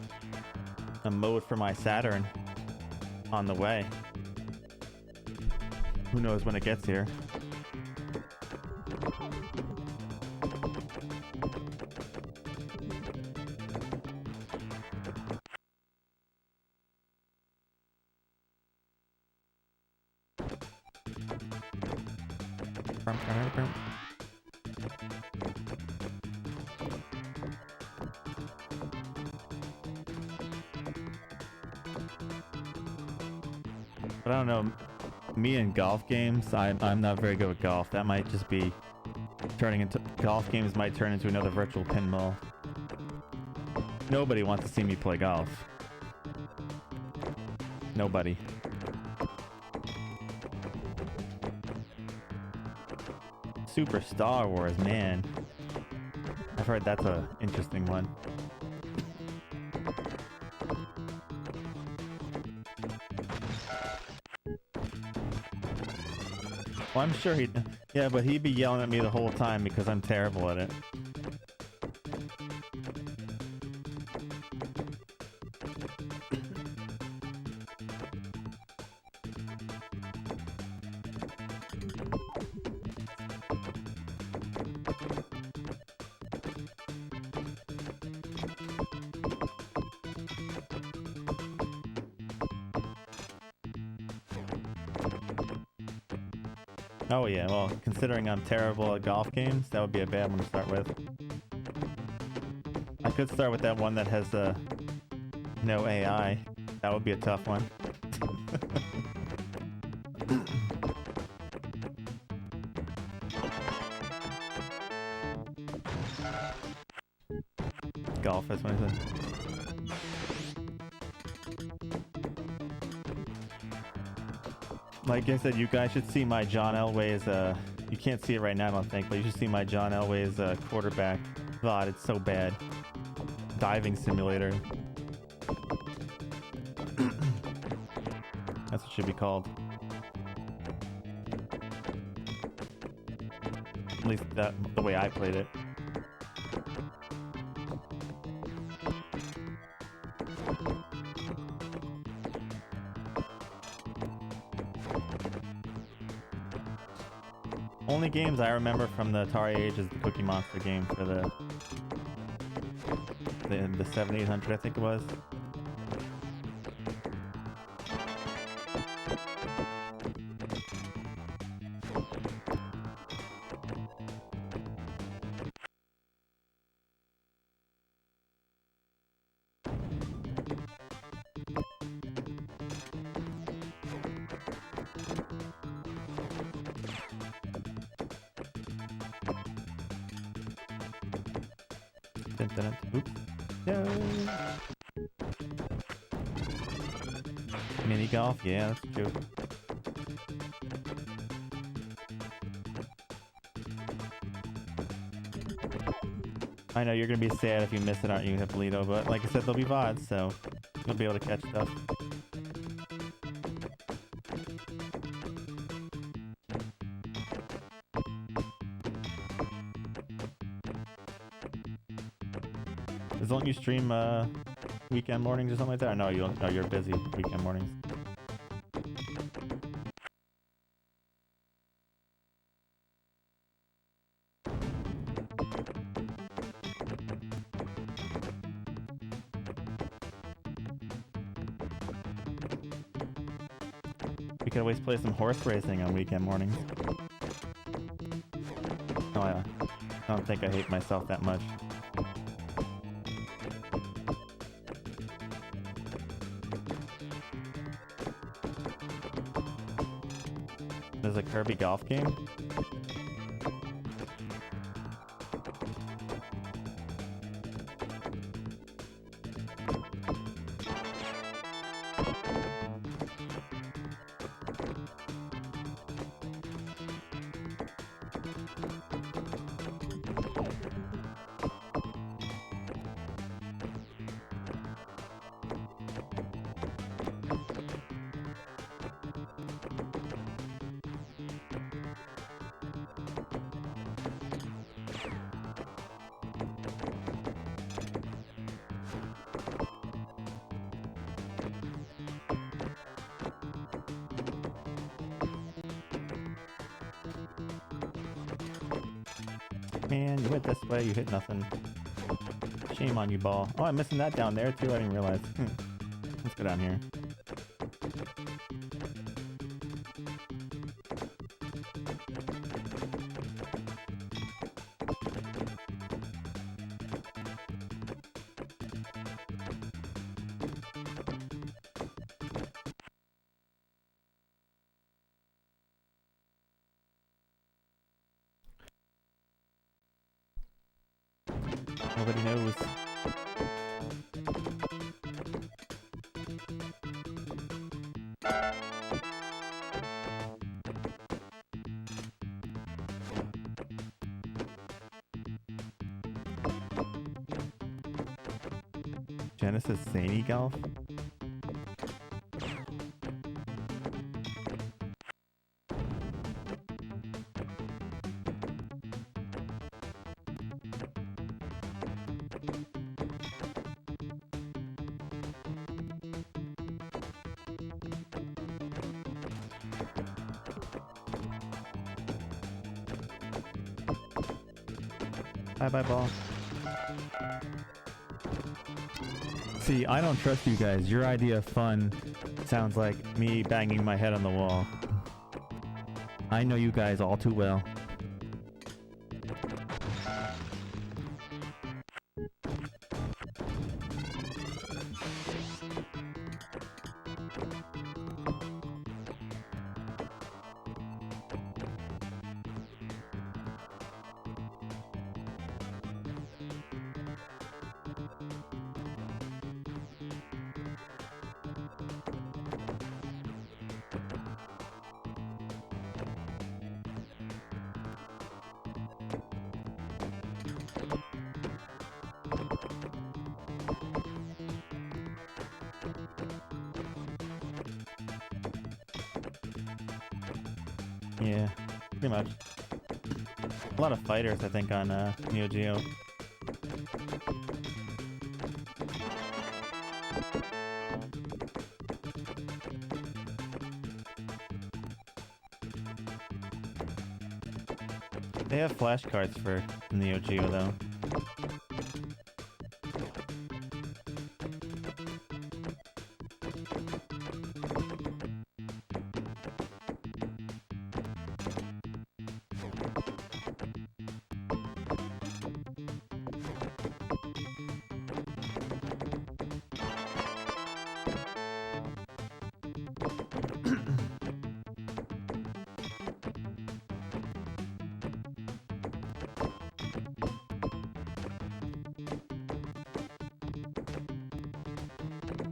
mode for my Saturn on the way. Who knows when it gets here? But I don't know, me and golf games, I'm not very good with golf. That might just be turning into, golf games might turn into another virtual pinball. Nobody wants to see me play golf. Nobody. Super Star Wars, man. I've heard that's a interesting one. Well, I'm sure yeah, but he'd be yelling at me the whole time because I'm terrible at it. Oh yeah, well, considering I'm terrible at golf games, that would be a bad one to start with. I could start with that one that has no AI. That would be a tough one. golf, that's what I said. Like I said, you guys should see my John Elway's, you can't see it right now, I don't think, but you should see my John Elway's quarterback VOD. It's so bad. Diving simulator. That's what it should be called. At least the way I played it. Only games I remember from the Atari age is the Cookie Monster game for the 7800, I think it was. Oops. No. Mini golf, yeah, that's true. I know you're gonna be sad if you miss it, aren't you, Hippolito? But like I said, there'll be VODs, so you'll be able to catch stuff. Don't you stream weekend mornings or something like that? Or no, you don't. No, you're busy weekend mornings. We could always play some horse racing on weekend mornings. Oh, I don't think I hate myself that much. There's a Kirby golf game? Man, you went this way, you hit nothing. Shame on you, ball. Oh, I'm missing that down there too, I didn't realize. Let's go down here. Nobody knows. Genesis Zany Golf? Bye-bye, ball. See, I don't trust you guys. Your idea of fun sounds like me banging my head on the wall. I know you guys all too well. Yeah, pretty much. A lot of fighters, I think, on Neo Geo. They have flashcards for Neo Geo, though.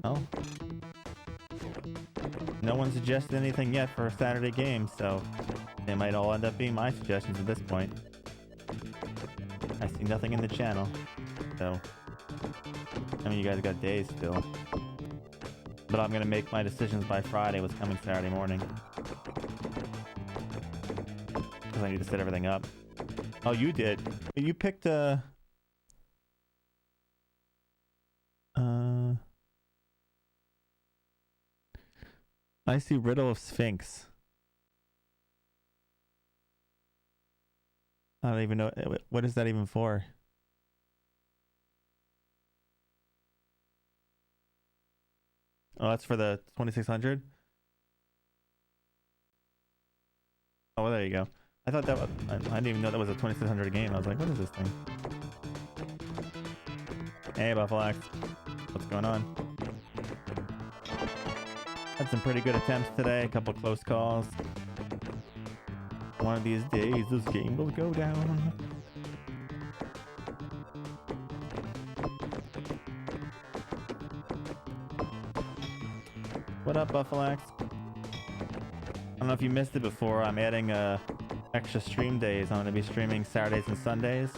Oh. No one suggested anything yet for a Saturday game, so they might all end up being my suggestions at this point. I see nothing in the channel, so I mean, you guys got days still. But I'm gonna make my decisions by Friday, what's coming Saturday morning. Because I need to set everything up. Oh, you did. You picked I see Riddle of Sphinx. I don't even know. What is that even for? Oh, that's for the 2600? Oh, well, there you go. I thought that was... I didn't even know that was a 2600 game. I was like, what is this thing? Hey, Buffalax. What's going on? Had some pretty good attempts today. A couple close calls. One of these days, this game will go down. What up, Buffalax? I don't know if you missed it before. I'm adding extra stream days. I'm going to be streaming Saturdays and Sundays,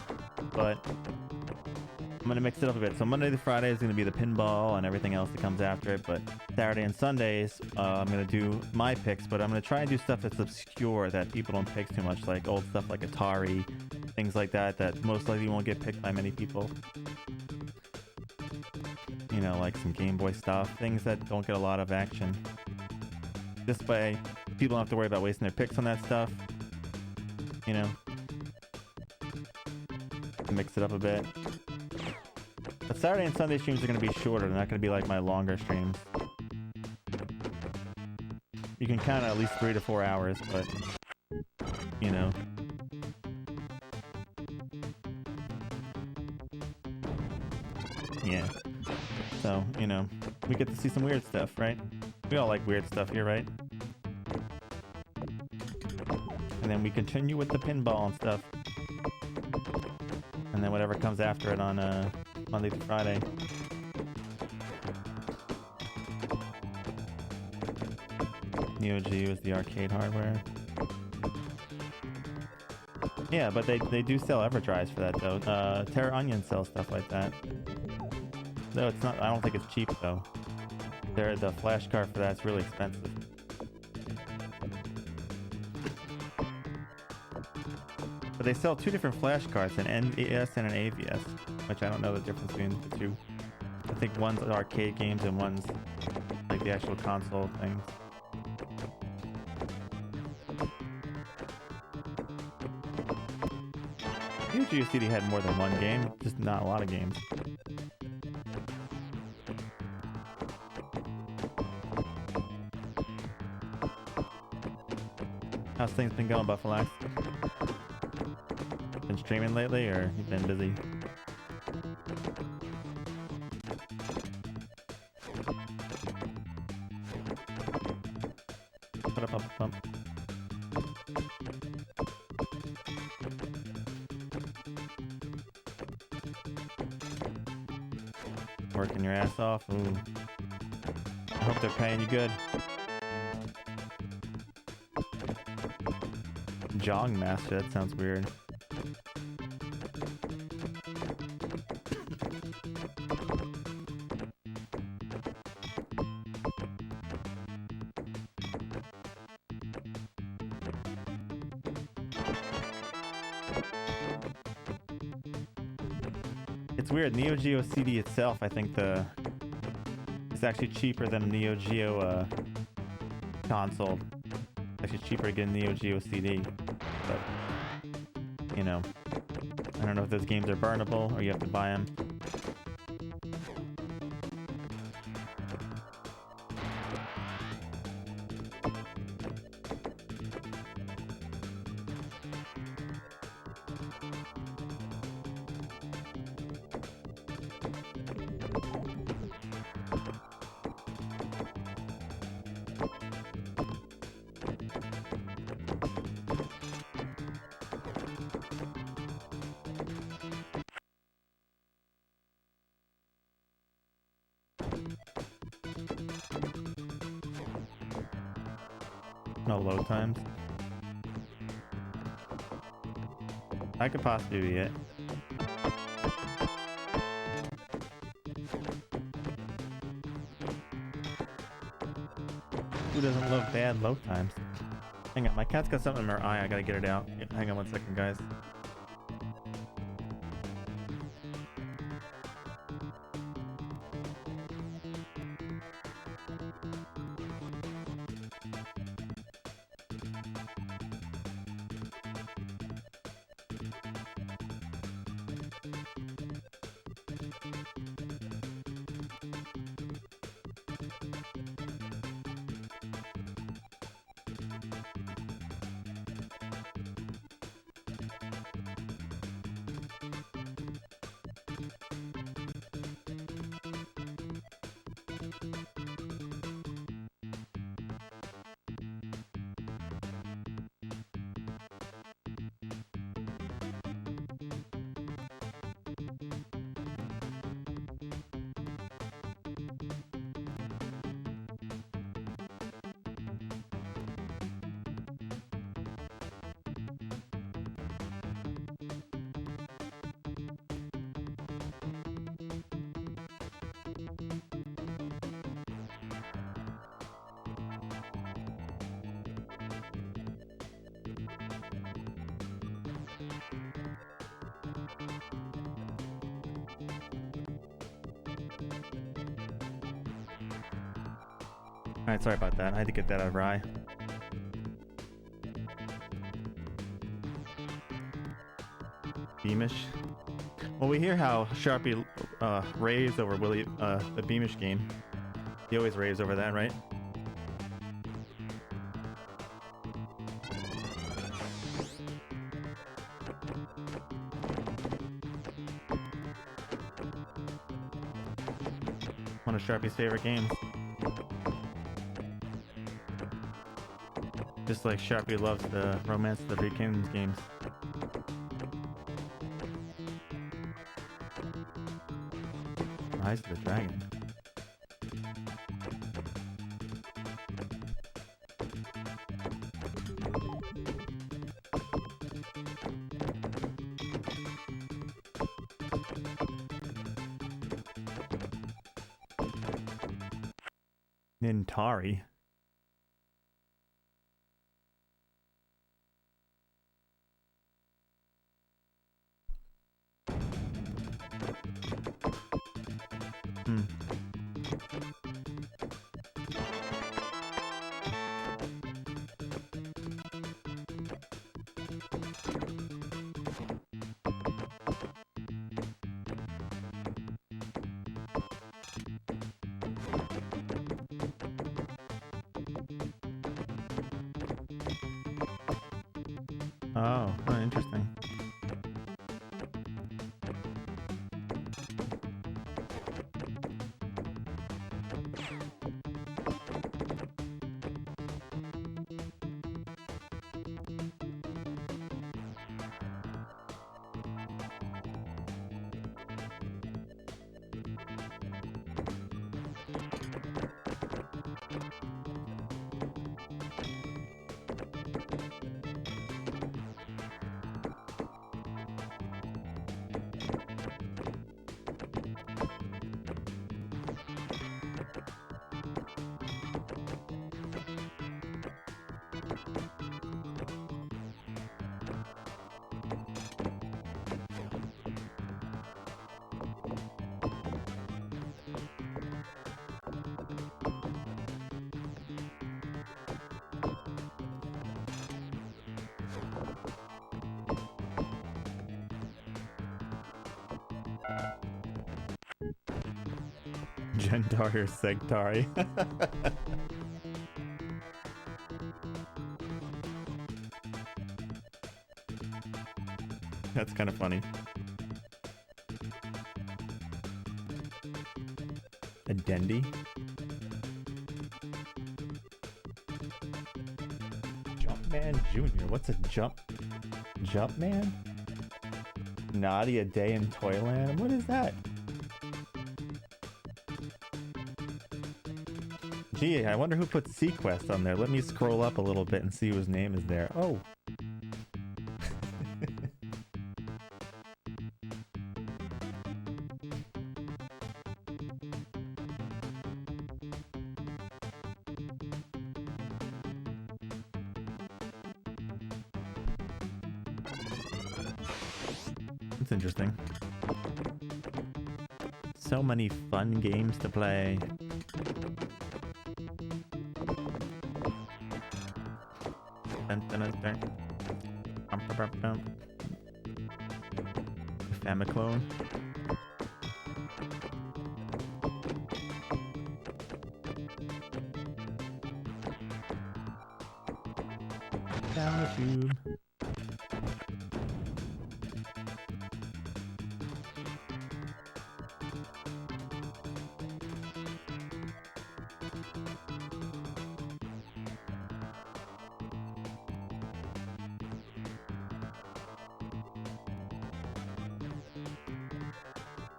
but I'm going to mix it up a bit. So Monday to Friday is going to be the pinball and everything else that comes after it, but Saturday and Sundays, I'm going to do my picks, but I'm going to try and do stuff that's obscure that people don't pick too much, like old stuff like Atari, things like that, that most likely won't get picked by many people. You know, like some Game Boy stuff, things that don't get a lot of action. This way, people don't have to worry about wasting their picks on that stuff. You know? Mix it up a bit. But Saturday and Sunday streams are going to be shorter. They're not going to be like my longer streams. You can count at least 3 to 4 hours, but... You know. Yeah. So, you know, we get to see some weird stuff, right? We all like weird stuff here, right? And then we continue with the pinball and stuff. And then whatever comes after it on Monday to Friday. Neo Geo is the arcade hardware. Yeah, but they do sell EverDrives for that, though. Terra Onion sells stuff like that. No, it's not. I don't think it's cheap though. The flash card for that's really expensive. But they sell 2 different flash cards, an NVS and an AVS, which I don't know the difference between the two. I think one's arcade games and one's like the actual console things. Neo Geo CD had more than one game, just not a lot of games. How's things been going, Buffalax? Been streaming lately, or you've been busy? What up, up, up? Working your ass off? Ooh. I hope they're paying you good. Jong Master, that sounds weird. weird. Neo Geo CD itself, I think it's actually cheaper than a Neo Geo console. It's actually cheaper to get a Neo Geo CD, but you know, I don't know if those games are burnable or you have to buy them. No load times. That could possibly be it. Who doesn't love bad load times? Hang on, my cat's got something in her eye. I gotta get it out. Hang on one second, guys. Alright, sorry about that. I had to get that out of Rye. Beamish. Well, we hear how Sharpie raves over Willie, the Beamish game. He always raves over that, right? One of Sharpie's favorite games. Just like Sharpie loves the Romance of the Three Kingdoms games. Rise of the Dragon. Nintari. Oh, interesting. Gendari or Segtari. That's kind of funny. A Dendy? Jumpman Jr. What's a Jumpman? Naughty a Day in Toyland? What is that? Gee, I wonder who put Sequest on there. Let me scroll up a little bit and see whose name is there. Oh. That's interesting. So many fun games to play. Dun, dun, dun, dun. Famiclone. Down the tube.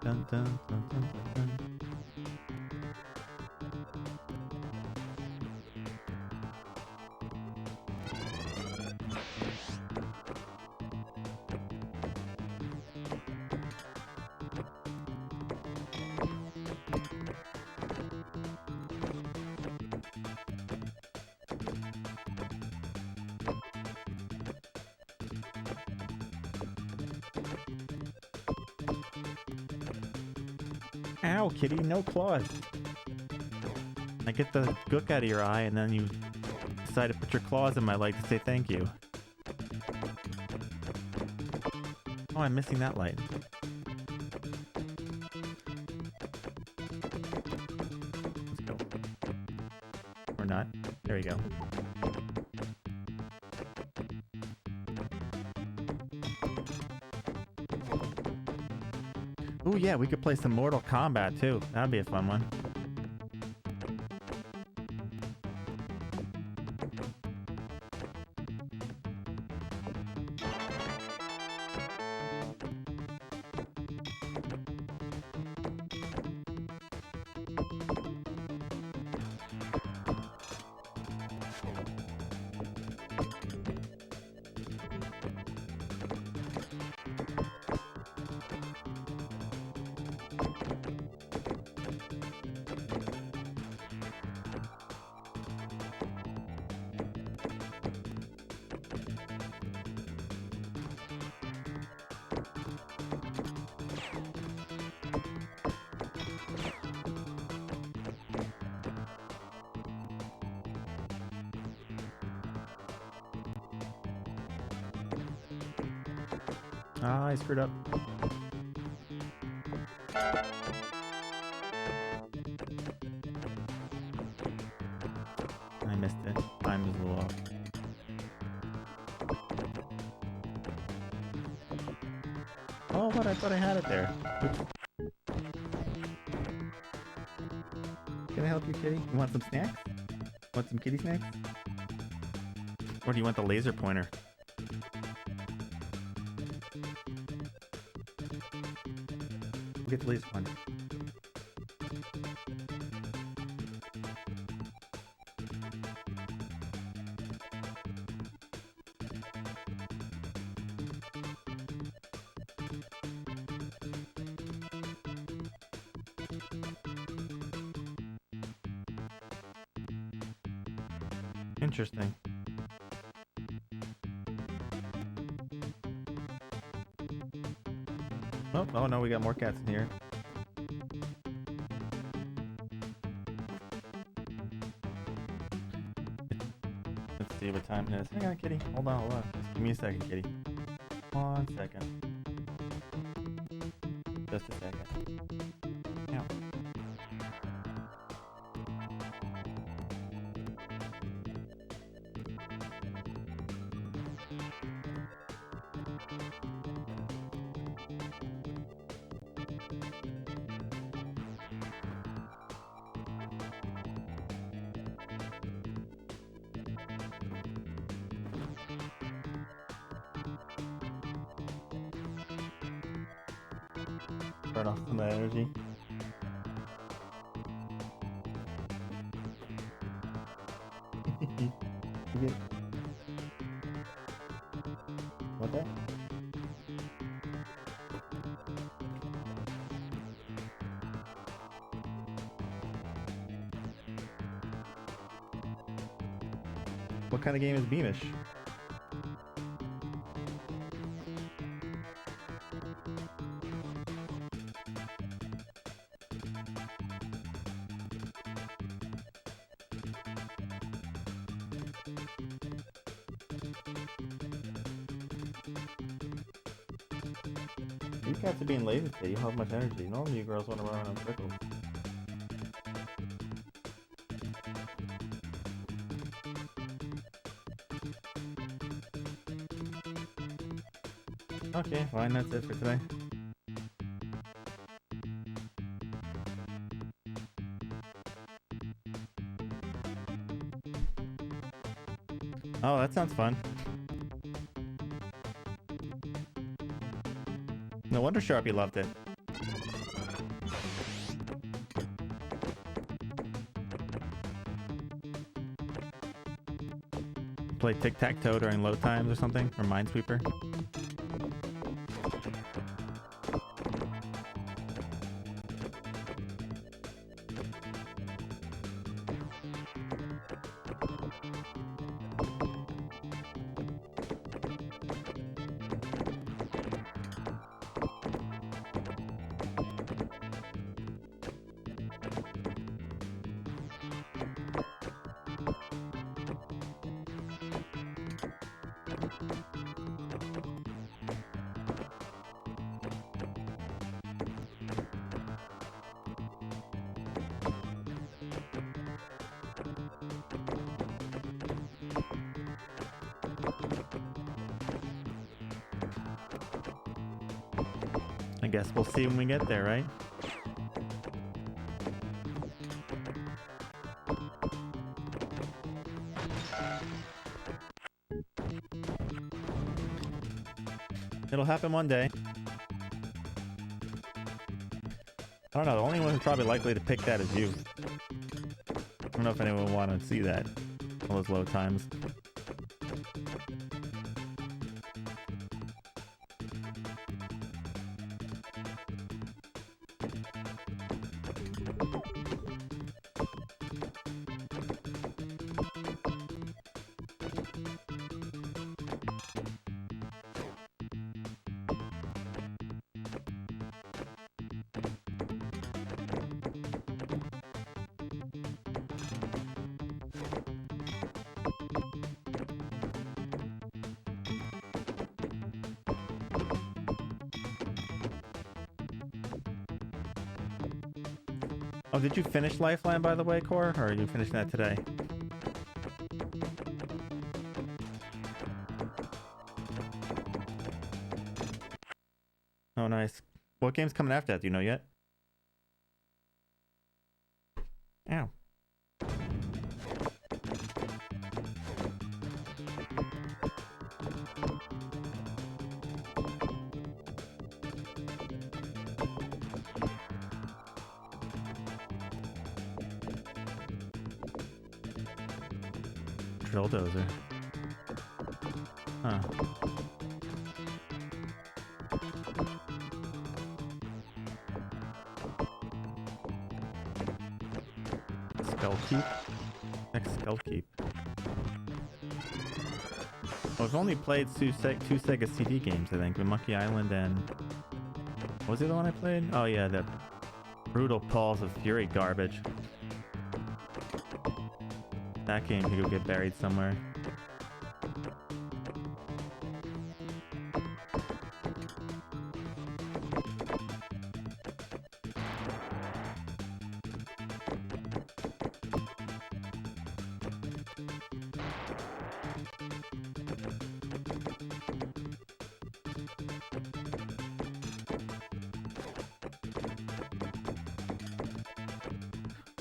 Dun, dun, dun, dun, dun, dun. Ow, kitty, no claws. I get the gook out of your eye and then you decide to put your claws in my leg to say thank you. Oh, I'm missing that light. Let's go. Or not. There we go. Oh yeah, we could play some Mortal Kombat too. That'd be a fun one. Ah, I screwed up. I missed it. Time is a little off. Oh, but I thought I had it there. Oops. Can I help you, kitty? You want some snacks? Want some kitty snacks? Or do you want the laser pointer? Get the laser pointer. Interesting. Oh no, we got more cats in here. Let's see what time it is. Hang on, kitty. Hold on. Just give me a second, kitty. 1 second. Just a second. Ow. Burn off some of that energy. You get... What that? What kind of game is Beamish? You cats are being lazy today. You don't have much energy. Normally you girls want to run around in circles. Okay, fine, that's it for today. Oh, that sounds fun. No wonder Sharpie loved it. Play tic-tac-toe during load times or something? Or Minesweeper? I guess we'll see when we get there, right? It'll happen one day. I don't know, the only one who's probably likely to pick that is you. I don't know if anyone would want to see that. All those low times. Oh, did you finish Lifeline, by the way, Core? Or are you finishing that today? Oh, nice. What game's coming after that? Do you know yet? Ow. Drill dozer. Huh. Skullkeep? Next Skullkeep. Well, I've only played two Sega CD games, I think. The Monkey Island and... What was the other one I played? Oh yeah, the Brutal Paws of Fury garbage. That game could go get buried somewhere.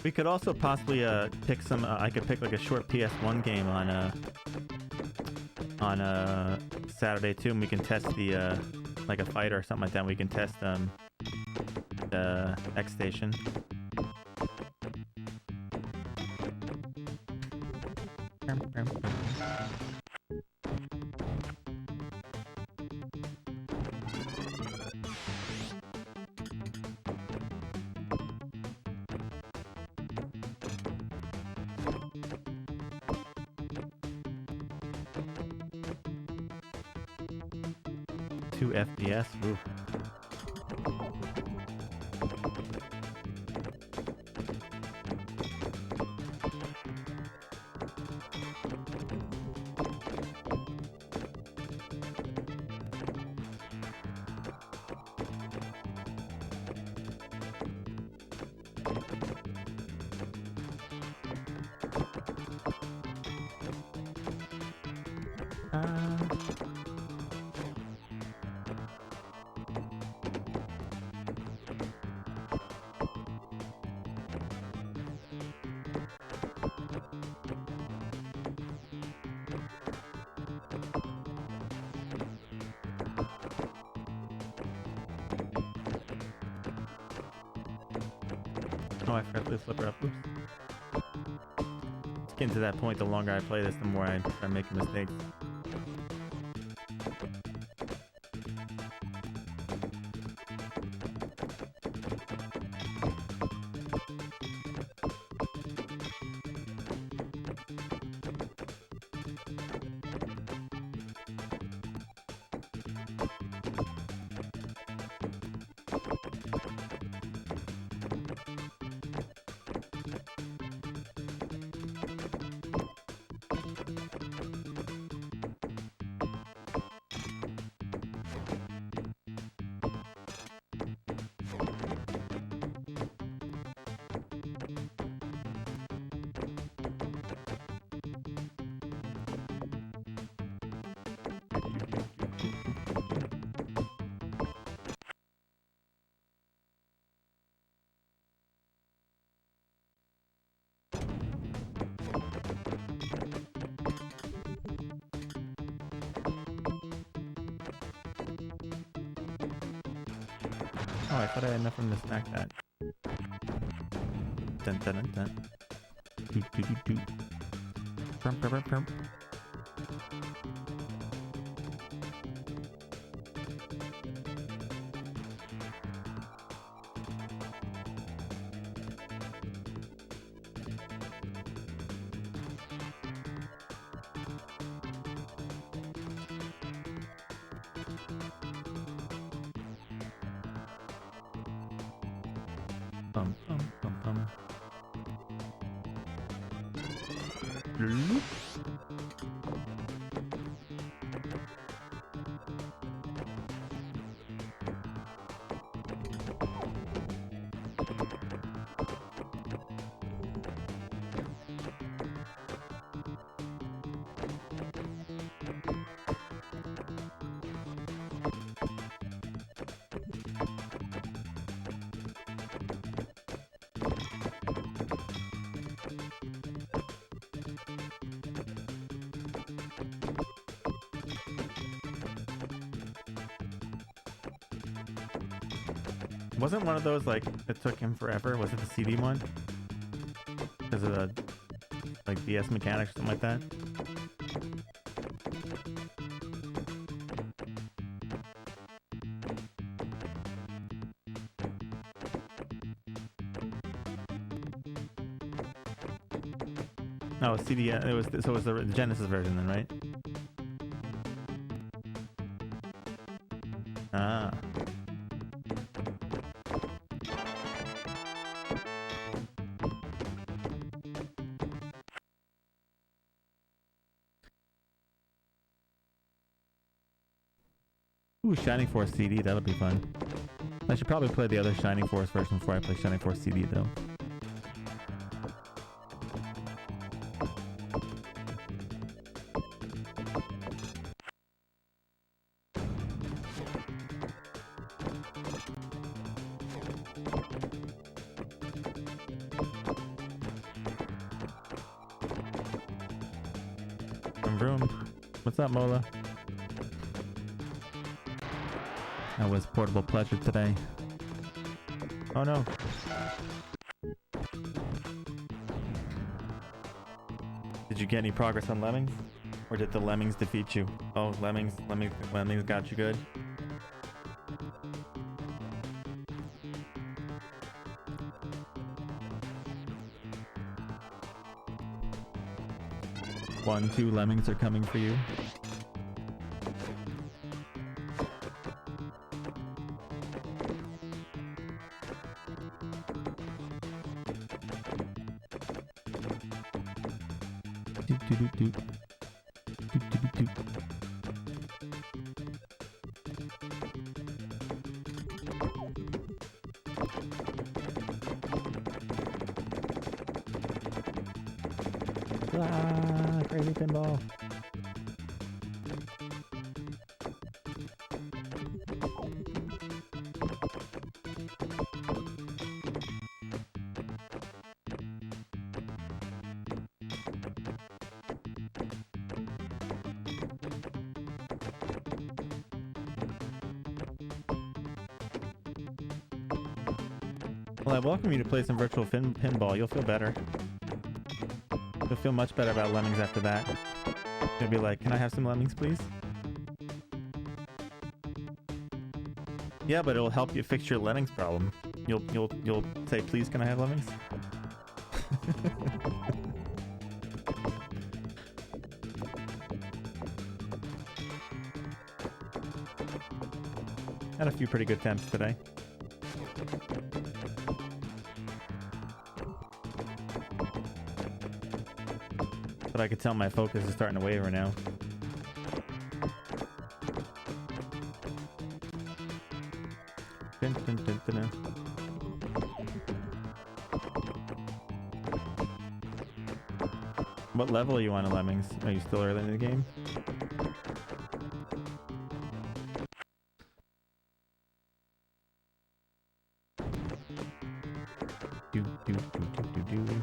We could also possibly pick some. I could pick like a short PS1 game on Saturday too, and we can test the like a fighter or something like that. We can test X Station. FPS. Ooh. Oh, I forgot to flip her up. Oops. It's getting to that point, the longer I play this, the more I start making mistakes. Oh, I thought I had enough room to stack that. Dun dun dun dun. Doo doo doo doo. Prum prum prum prum. Bum, bum, bum, bum. Bloop. Wasn't one of those like it took him forever? Was it the CD one? Because of the like DS mechanics or something like that? No, CD. It was so it was the Genesis version then, right? Ah. Ooh, Shining Force CD, that'll be fun. I should probably play the other Shining Force version before I play Shining Force CD though. Vroom vroom. What's up, Mola? That was portable pleasure today. Oh no. Did you get any progress on Lemmings? Or did the Lemmings defeat you? Oh, Lemmings got you good. One, two Lemmings are coming for you. Ah, crazy pinball. Well, I welcome you to play some virtual pinball. You'll feel better. You'll feel much better about Lemmings after that. You'll be like, can I have some Lemmings, please? Yeah, but it'll help you fix your Lemmings problem. You'll say, please, can I have Lemmings? Had a few pretty good attempts today. But I could tell my focus is starting to waver now. Dun, dun, dun, dun, dun. What level are you on, Lemmings? Are you still early in the game? Do, do, do, do, do, do.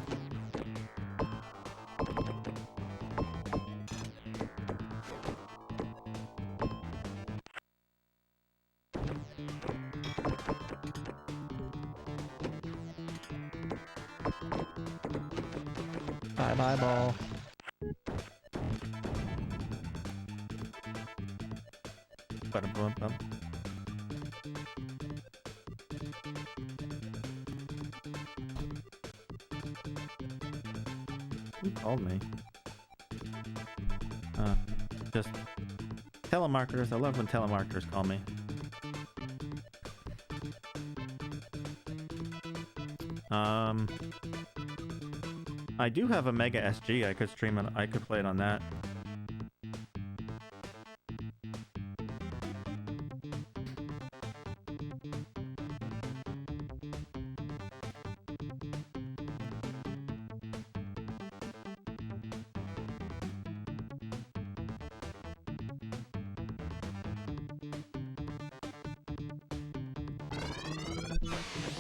Bye ball. Ba-dum-bum-bum. Who called me? Just telemarketers. I love when telemarketers call me. I do have a Mega SG. I could stream it. I could play it on that.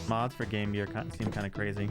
Mods for Game Gear seem kind of crazy.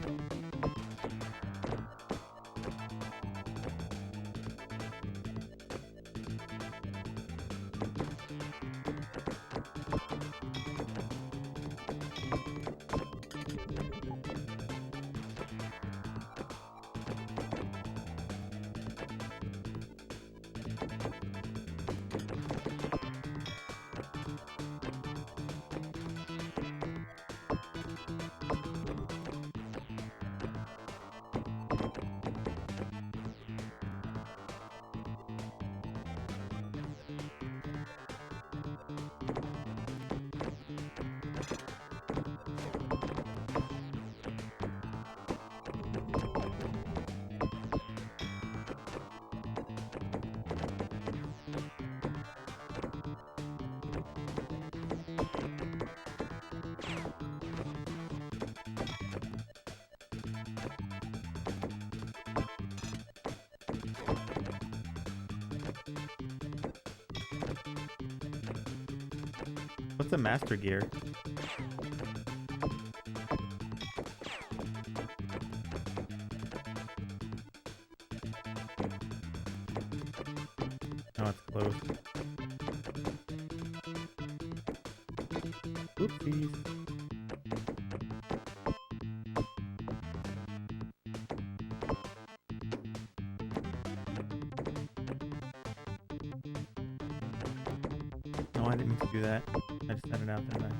What's a master gear? Oh, it's closed. Oopsies. Oh, I didn't mean to do that. I just sent it out, didn't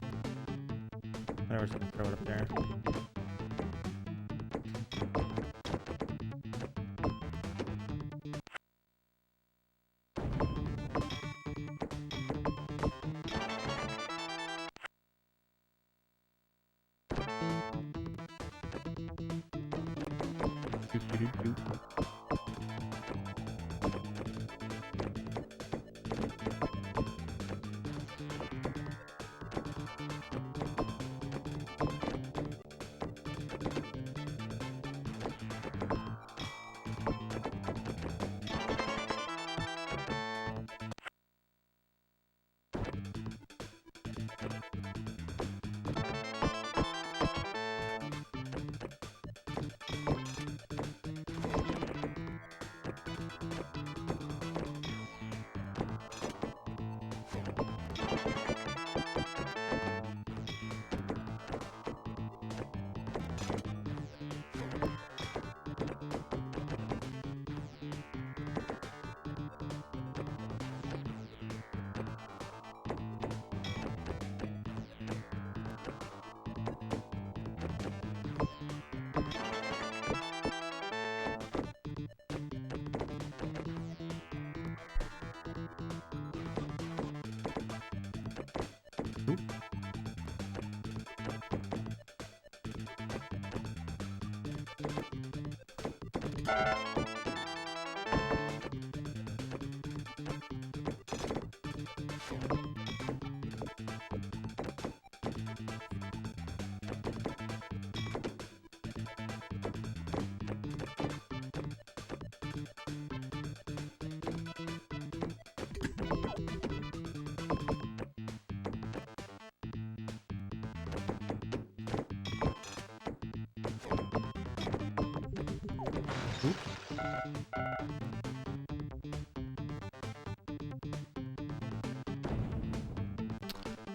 I? I was gonna throw it up there.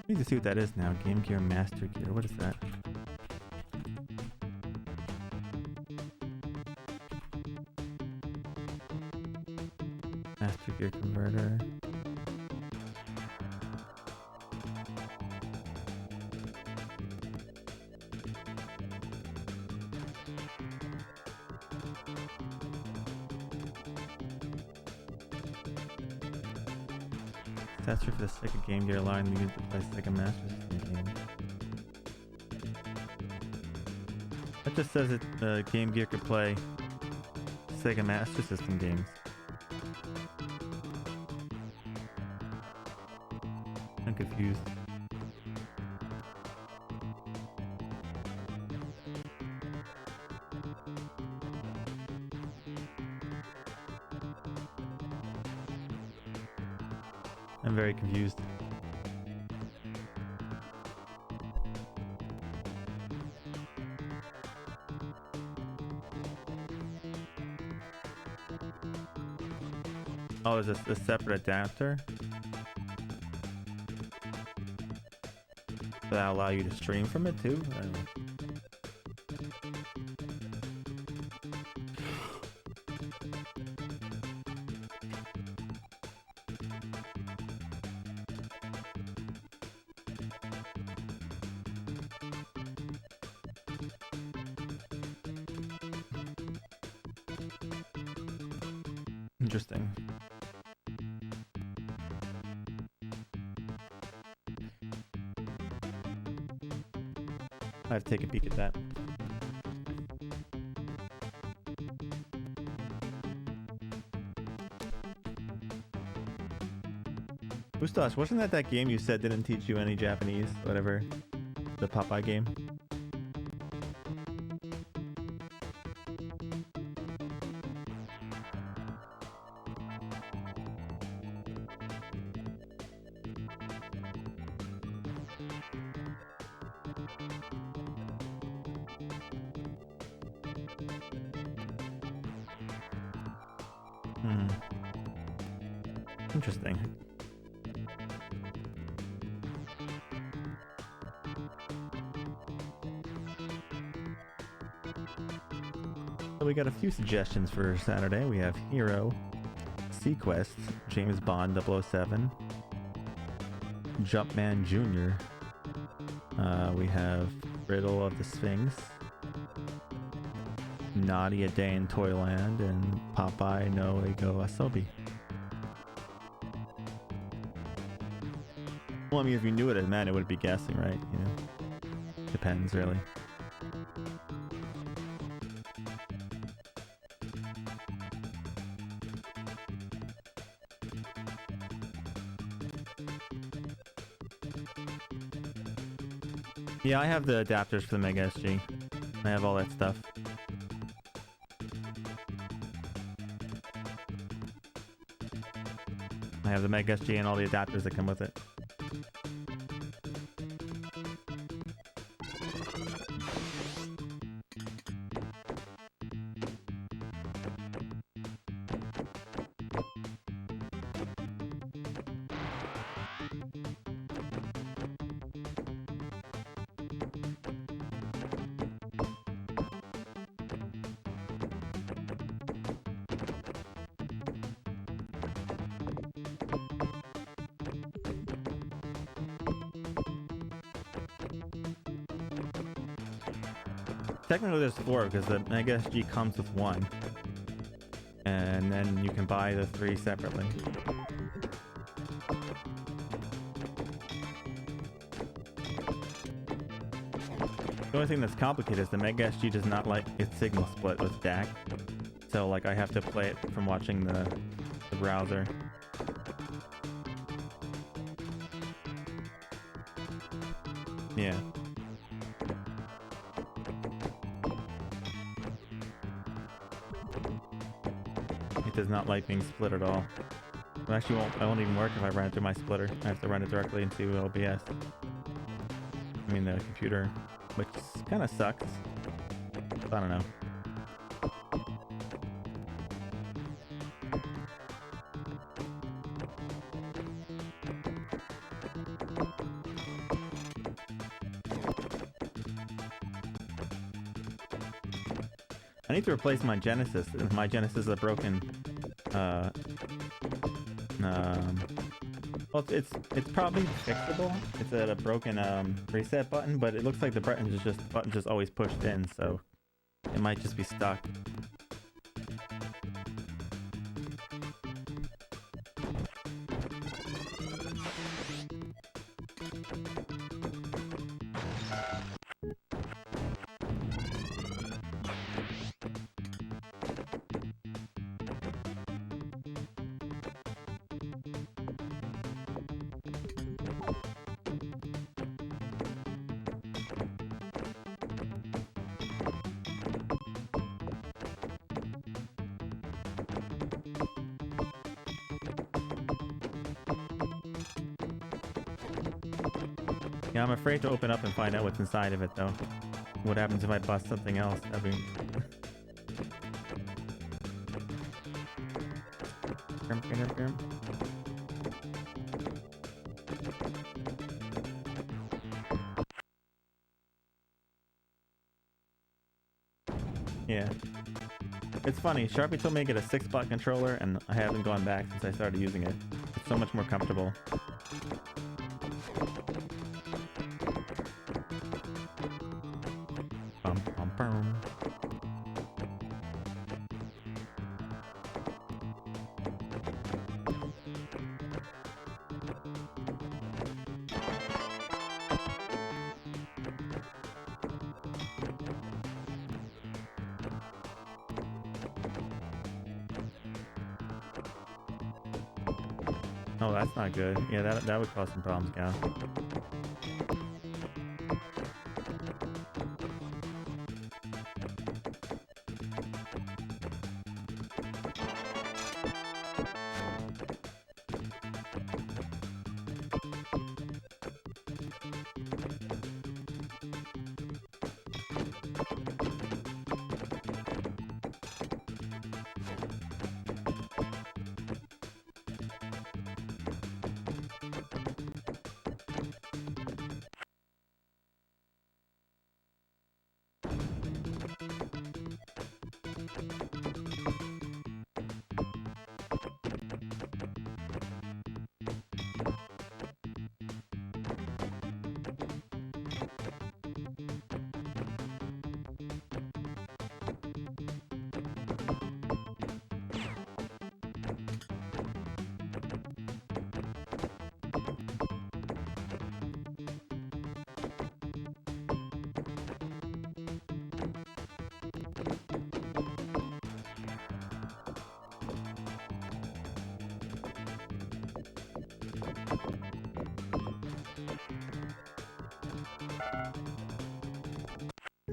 I need to see what that is now. Game Gear, Master Gear. What is that? Master Gear Converter. Accessory for the Sega Game Gear, allowing the user to play Sega Master System games. That just says that Game Gear could play Sega Master System games. I'm confused. I'm very confused. Oh, is this a separate adapter? Does that allow you to stream from it too? I don't know. Interesting. I have to take a peek at that. Ustash, wasn't that game you said didn't teach you any Japanese? Whatever. The Popeye game? Interesting. So we got a few suggestions for Saturday. We have Hero, Sequest, James Bond 007, Jumpman Jr. We have Riddle of the Sphinx, Naughty a Day in Toyland, and Popeye no Ego Asobi. Well, I mean, if you knew it as man, it would be guessing, right? You know, depends really. Yeah, I have the adapters for the Mega SG. I have all that stuff. I have the Mega SG and all the adapters that come with it. Technically there's 4 because the Mega SG comes with 1. And then you can buy the 3 separately. The only thing that's complicated is the Mega SG does not like its signal split with DAC. So like I have to play it from watching the browser. Yeah. Does not like being split at all. It actually won't even work if I run it through my splitter. I have to run it directly into OBS. I mean the computer, which kind of sucks. I don't know. I need to replace my Genesis. My Genesis is a broken well, it's probably fixable. It's at a broken reset button, but it looks like the button's just always pushed in, so it might just be stuck. Yeah, I'm afraid to open up and find out what's inside of it, though. What happens if I bust something else? I mean... Yeah. It's funny, Sharpie told me to get a 6-spot controller, and I haven't gone back since I started using it. It's so much more comfortable. Oh, that's not good. Yeah, that would cause some problems, Gal.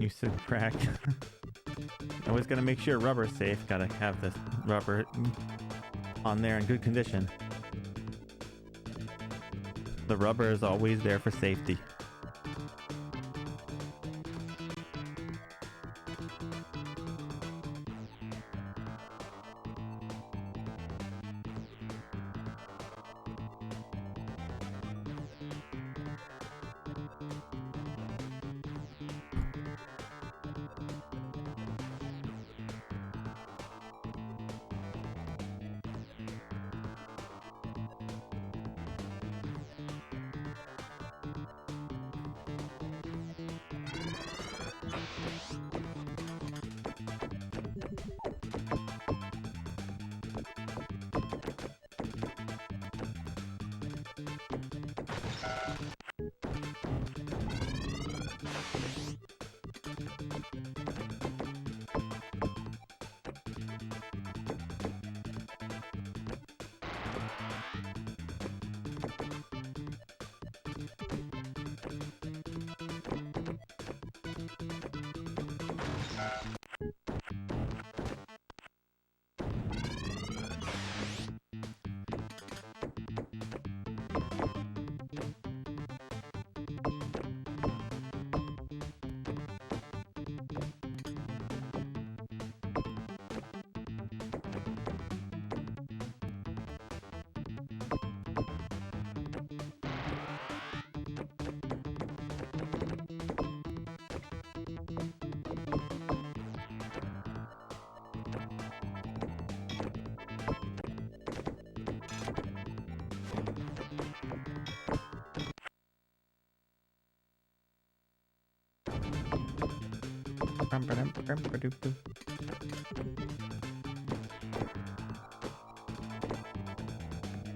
You said crack. Always gotta make sure rubber's safe. Gotta have this rubber on there in good condition. The rubber is always there for safety.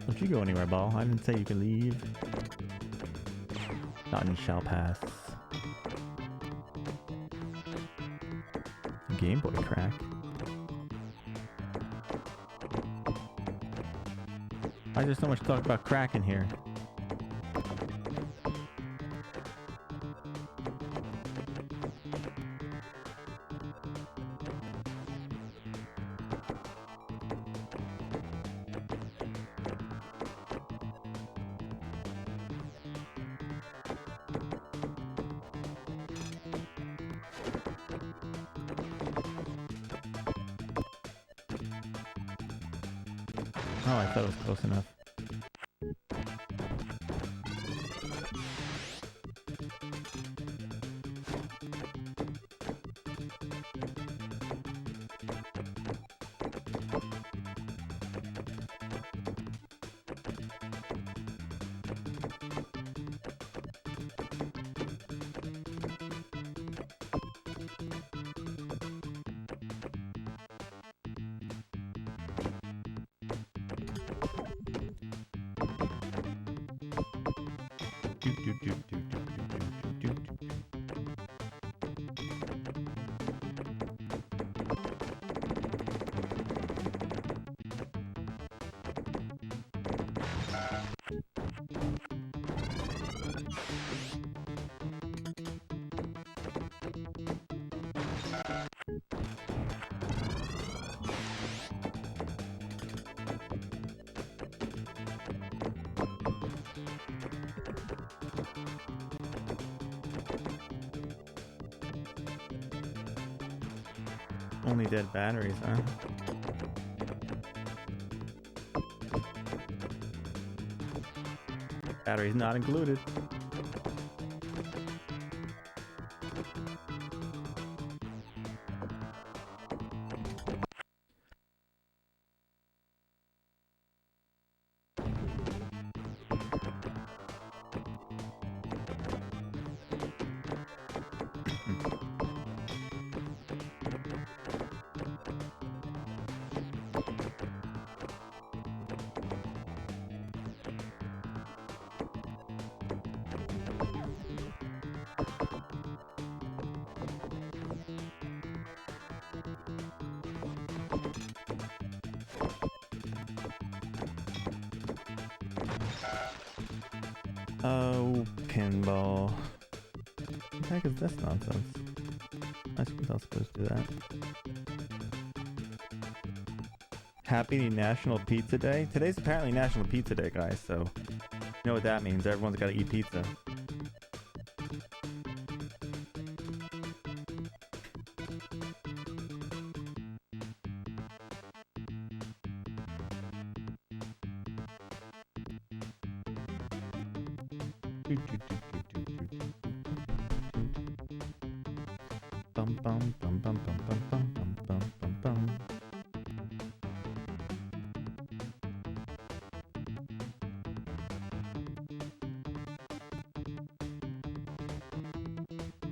Don't you go anywhere, ball. I didn't say you can leave. None shall pass. Game Boy crack. Why is there so much talk about crack in here? Oh, I thought it was close enough. Only dead batteries, huh? Batteries not included. Oh, pinball. What the heck is this nonsense? I suppose I'll supposed to do that. Happy National Pizza Day. Today's apparently National Pizza Day, guys, so you know what that means. Everyone's got to eat pizza. Bum bum bum bum bum bum bum bum bum bum.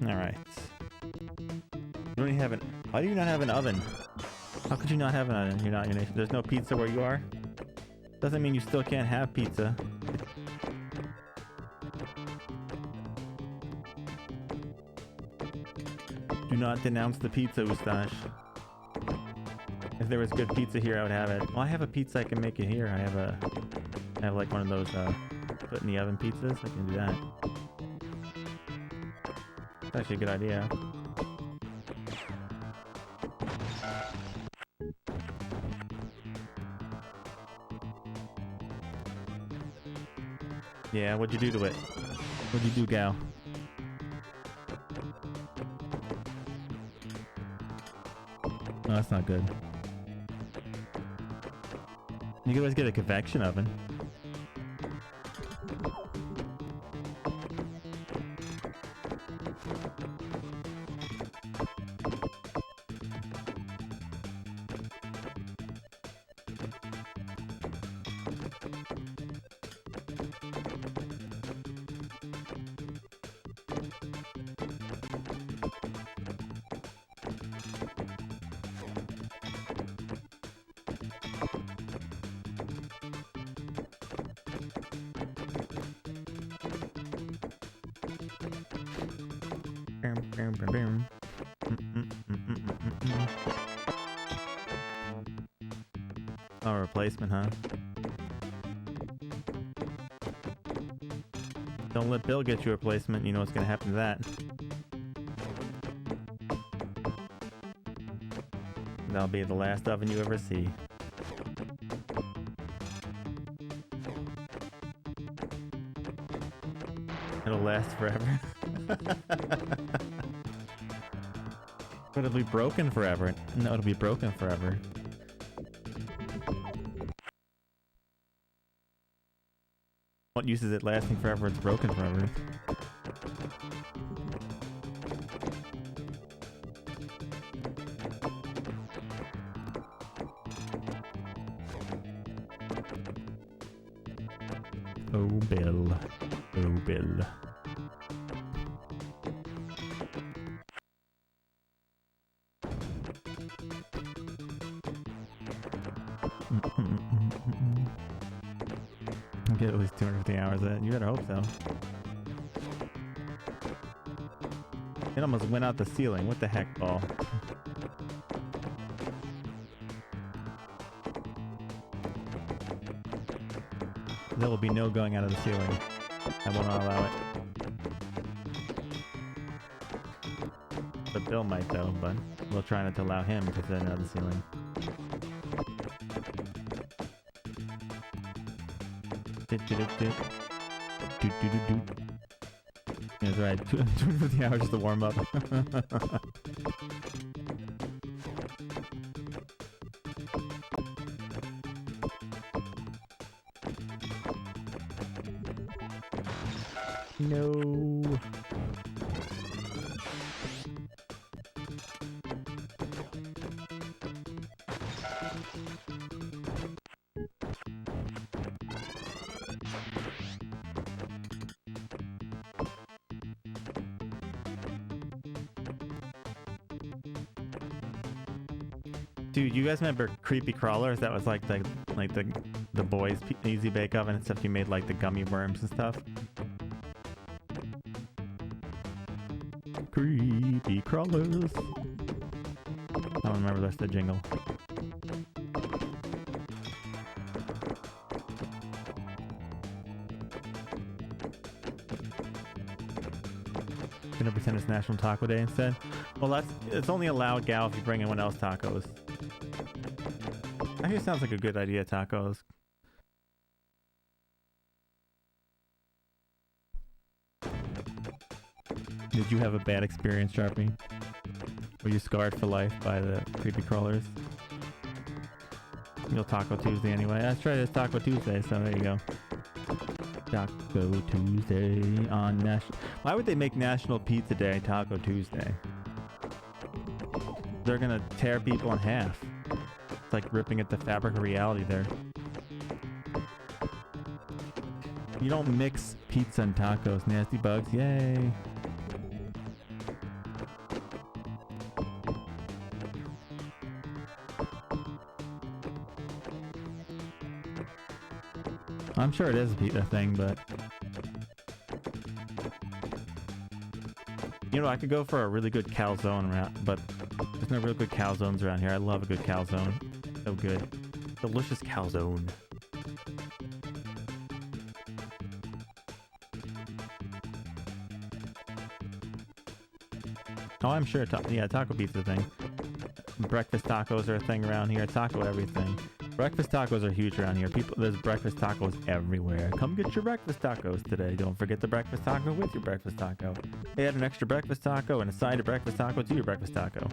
All right. You don't even have an. Why do you not have an oven? How could you not have an oven? You're not. There's no pizza where you are. Doesn't mean you still can't have pizza. Do not denounce the pizza, Ustash. If there was good pizza here, I would have it. Well, I have a pizza I can make it here. I have like one of those put in the oven pizzas. I can do that. It's actually a good idea. Yeah, what'd you do to it? What'd you do, gal? Oh, that's not good. You can always get a convection oven. Oh, replacement, huh? Don't let Bill get you a replacement. You know what's gonna happen to that. That'll be the last oven you ever see. It'll last forever. But it'll be broken forever. No, it'll be broken forever. What use is it lasting forever? It's broken forever. Oh, Bill. Oh, Bill. I'll get at least 250 hours of it. You better hope so. It almost went out the ceiling. What the heck, ball? There will be no going out of the ceiling. I will not allow it. But Bill might though, but we'll try not to allow him to fit out of the ceiling. That's right, 250 hours to warm up. No. Dude, you guys remember Creepy Crawlers? That was like the boys' easy bake oven and stuff. You made like the gummy worms and stuff. Creepy Crawlers. I don't remember the rest of the jingle. Gonna pretend it's National Taco Day instead. Well, it's only allowed, Gal, if you bring anyone else tacos. Actually, sounds like a good idea, tacos. Did you have a bad experience, Sharpie? Were you scarred for life by the creepy crawlers? You'll Taco Tuesday anyway. Let's try this Taco Tuesday, so there you go. Taco Tuesday on National... Why would they make National Pizza Day Taco Tuesday? They're gonna tear people in half. It's like ripping at the fabric of reality there. You don't mix pizza and tacos. Nasty bugs, yay! I'm sure it is a thing, but... You know, I could go for a really good calzone around, but there's no real good calzones around here. I love a good calzone. So good. Delicious calzone. Oh, I'm sure. Yeah, taco pizza thing. Breakfast tacos are a thing around here. Taco everything. Breakfast tacos are huge around here. There's breakfast tacos everywhere. Come get your breakfast tacos today. Don't forget the breakfast taco with your breakfast taco. Add an extra breakfast taco and a side of breakfast taco to your breakfast taco.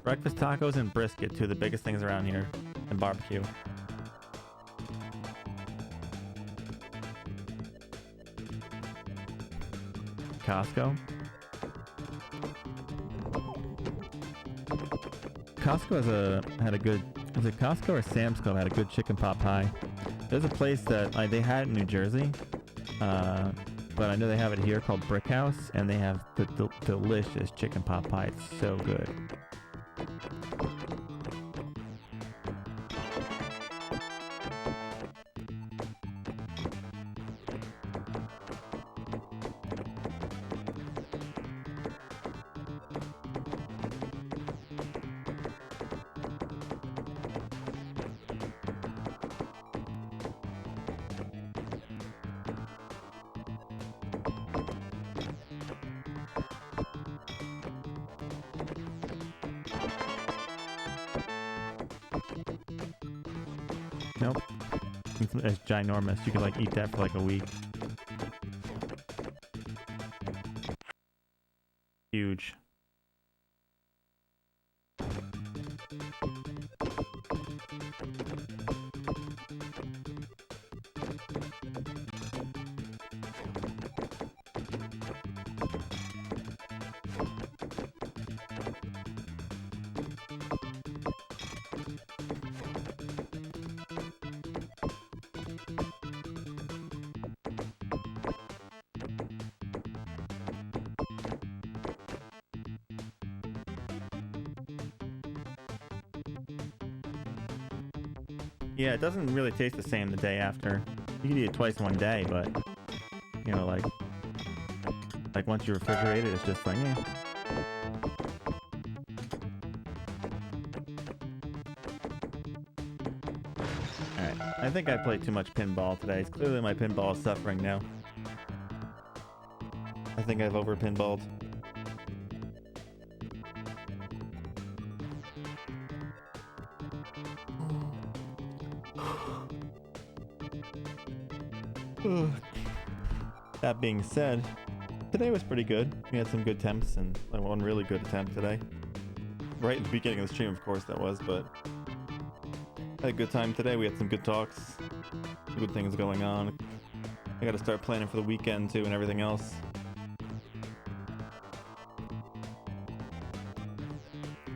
Breakfast tacos and brisket, two of the biggest things around here, and barbecue. Costco. Costco had a good, was it Costco or Sam's Club had a good chicken pot pie. There's a place that they had in New Jersey, but I know they have it here called Brick House, and they have the delicious chicken pot pie. It's so good. Nope. It's ginormous. You could like eat that for like a week. Huge. Yeah, it doesn't really taste the same the day after. You can eat it twice in one day, but you know, like once you refrigerate it, it's just like, yeah. Alright, I think I played too much pinball today. It's clearly my pinball is suffering now. I think I've over pinballed. That being said, today was pretty good. We had some good attempts and like one really good attempt today. Right at the beginning of the stream, of course, that was, but had a good time today. We had some good talks, good things going on. I gotta start planning for the weekend too and everything else.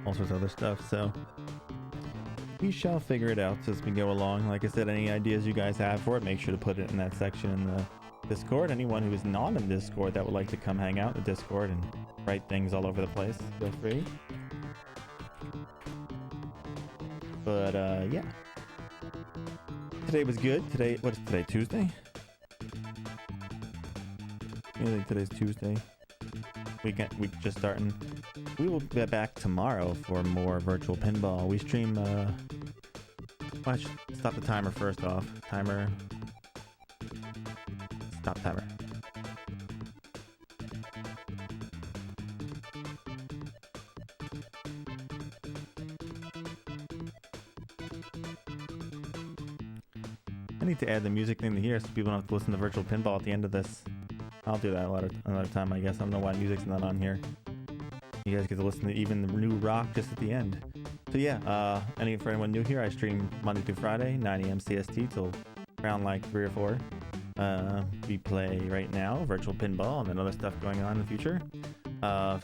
All sorts of other stuff, so we shall figure it out as we go along. Like I said, any ideas you guys have for it, make sure to put it in that section in the Discord. Anyone who is not in Discord that would like to come hang out in the Discord and write things all over the place, feel free. But yeah, today was good. Today, what is today? Tuesday? I think today's Tuesday. week just starting. We will be back tomorrow for more virtual pinball. We stream. I should stop the timer first off. Timer. Stop timer. I need to add the music thing to here so people don't have to listen to virtual pinball at the end of this. I'll do that another time, I guess. I don't know why music's not on here. You guys get to listen to even the new rock just at the end. So yeah, for anyone new here, I stream Monday through Friday, 9 a.m. CST till around like 3 or 4. We play right now virtual pinball and then other stuff going on in the future.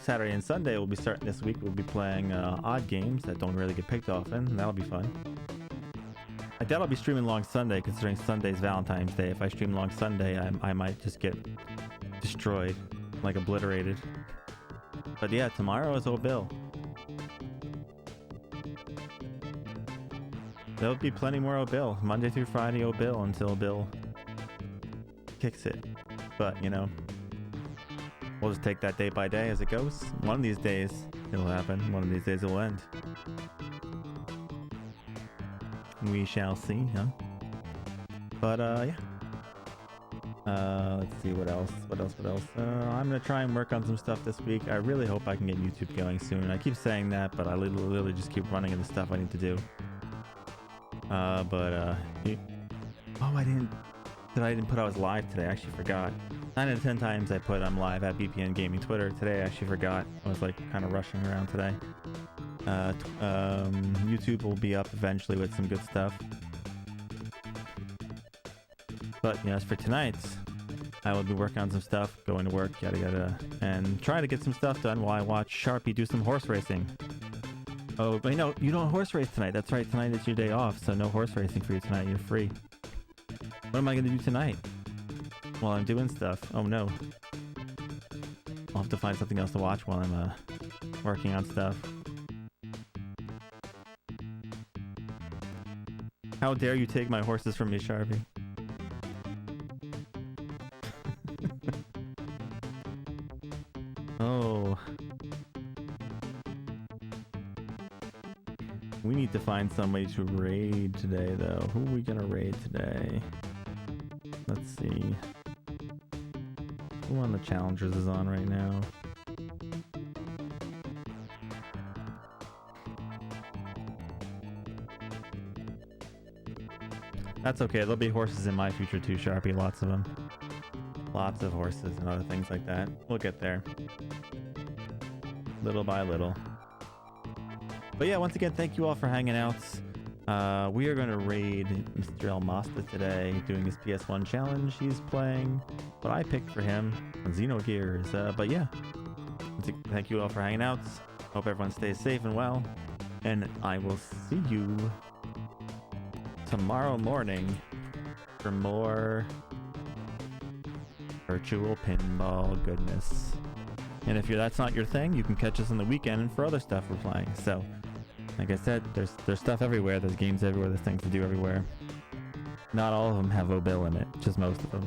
Saturday and Sunday we'll be starting this week. We'll be playing odd games that don't really get picked often, and that'll be fun. I doubt I'll be streaming long Sunday, considering Sunday's Valentine's Day. If I stream long Sunday, I might just get destroyed, like obliterated. But yeah, tomorrow is old Bill. There'll be plenty more old Bill. Monday through Friday, old Bill, until Bill kicks it. But, you know, we'll just take that day by day as it goes. One of these days, it'll happen. One of these days, it will end. We shall see, huh? But, yeah. Let's see what else. I'm gonna try and work on some stuff this week. I really hope I can get YouTube going soon. I keep saying that, but I literally just keep running into stuff I need to do. I didn't put I was live today. I actually forgot. 9 out of 10 times I put I'm live at BPN Gaming Twitter. Today I actually forgot. I was like kind of rushing around today. YouTube will be up eventually with some good stuff. But you know, as for tonight, I will be working on some stuff, going to work, yada yada, and trying to get some stuff done while I watch Sharpie do some horse racing. Oh, but no, you don't horse race tonight. That's right, tonight is your day off, so no horse racing for you tonight. You're free. What am I going to do tonight while I'm doing stuff? Oh no. I'll have to find something else to watch while I'm working on stuff. How dare you take my horses from me, Sharpie? Oh. We need to find somebody to raid today, though. Who are we gonna raid today? Let's see. Who on the challengers is on right now? That's okay. There'll be horses in my future too, Sharpie. Lots of them. Lots of horses and other things like that. We'll get there. Little by little. But yeah, once again, thank you all for hanging out. We are going to raid Mr. El Masta today, doing his PS1 challenge. He's playing what I picked for him, Xenogears. But yeah, thank you all for hanging out. Hope everyone stays safe and well. And I will see you tomorrow morning for more virtual pinball goodness. And if that's not your thing, you can catch us on the weekend for other stuff we're playing. So, like I said, there's stuff everywhere. There's games everywhere. There's things to do everywhere. Not all of them have Obil in it, just most of them.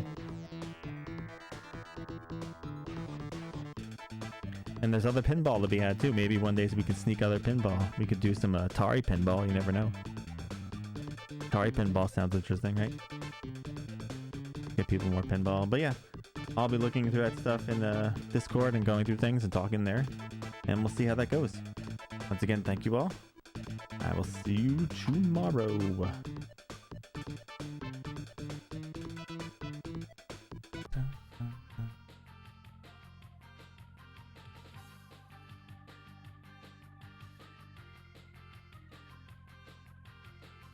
And there's other pinball to be had too. Maybe one day we could sneak other pinball. We could do some Atari pinball. You never know. Atari pinball sounds interesting, right? Get people more pinball. But yeah, I'll be looking through that stuff in Discord and going through things and talking there. And we'll see how that goes. Once again, thank you all. I will see you tomorrow.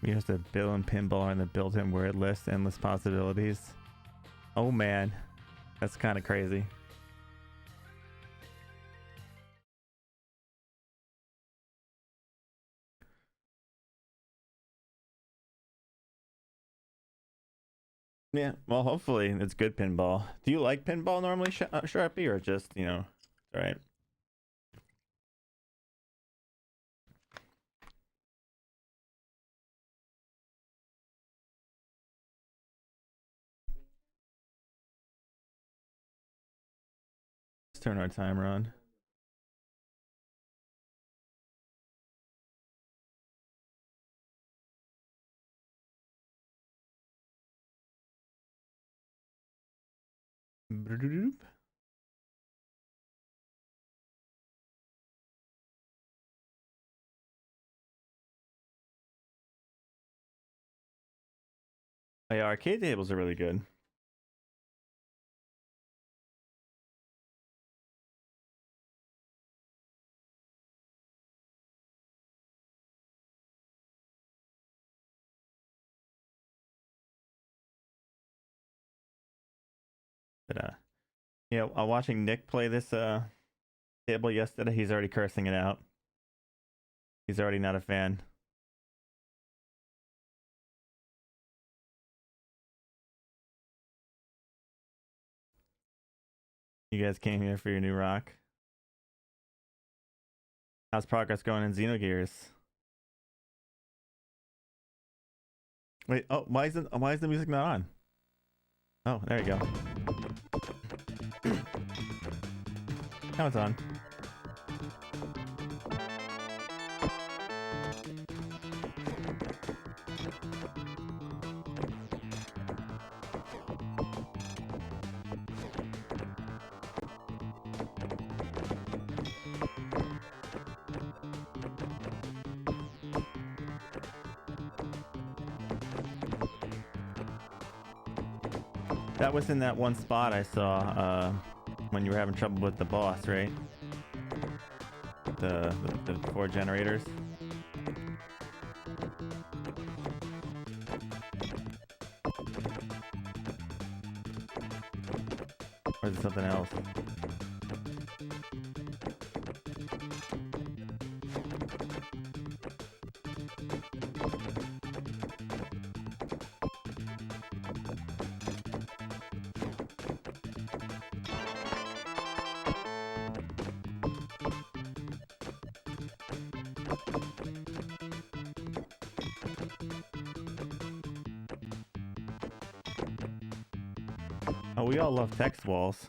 We have to build and pinball and the build him word list, endless possibilities. Oh man, that's kind of crazy. Yeah, well, hopefully it's good pinball. Do you like pinball normally, Sharpie, or just, you know, all right? turn our timer on. Broop. Oh, yeah, arcade tables are really good. But yeah, watching Nick play this table yesterday, he's already cursing it out. He's already not a fan. You guys came here for your new rock. How's progress going in Xenogears? Wait, oh, why is the music not on? Oh, there you go. Now it's on. That was in that one spot I saw when you were having trouble with the boss, right? The 4 generators. Or is it something else? Oh, we all love text walls.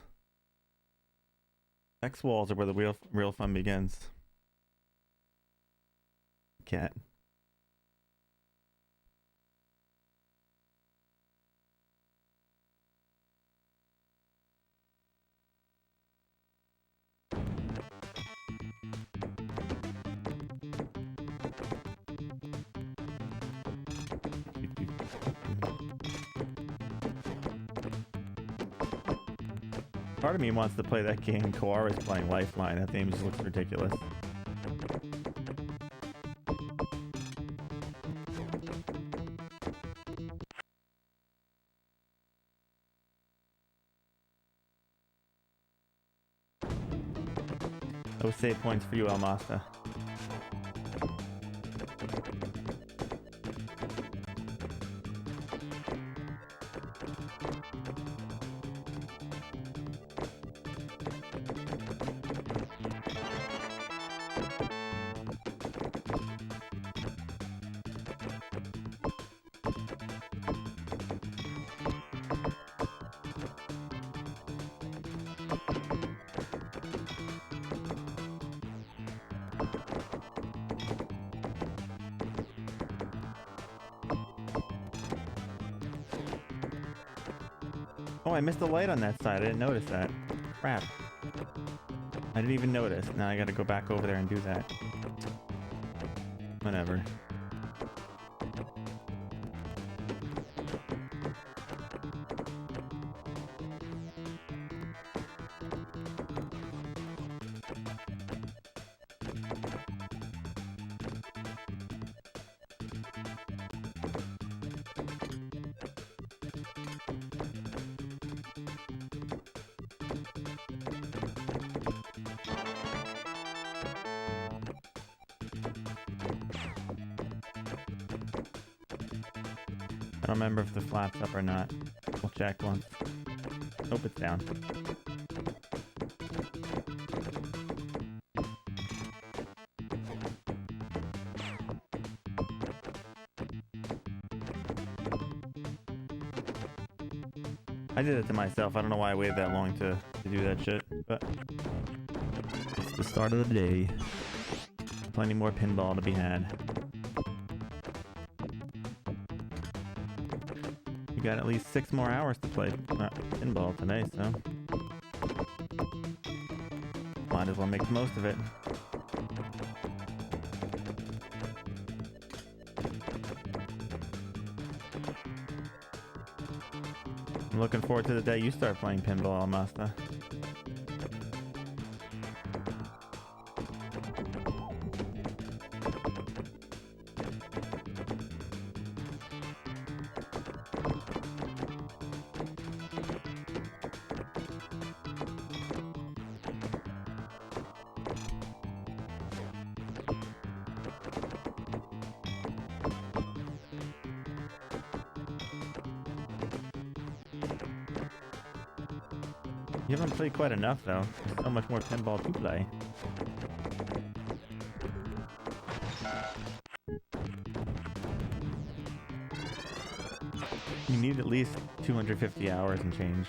Text walls are where the real fun begins. Cat. Part of me wants to play that game Koara's playing Lifeline. That game just looks ridiculous. Those save points for you, Almasta. Oh, I missed the light on that side. I didn't notice that. Crap. I didn't even notice. Now I gotta go back over there and do that. Whatever. I don't remember if the flap's up or not. We'll check once. Hope it's down. I did it to myself. I don't know why I waited that long to do that shit. But it's the start of the day. Plenty more pinball to be had. We got at least 6 more hours to play pinball today, so might as well make the most of it. I'm looking forward to the day you start playing pinball, Master. You haven't played quite enough, though. There's so much more pinball to play. You need at least 250 hours and change.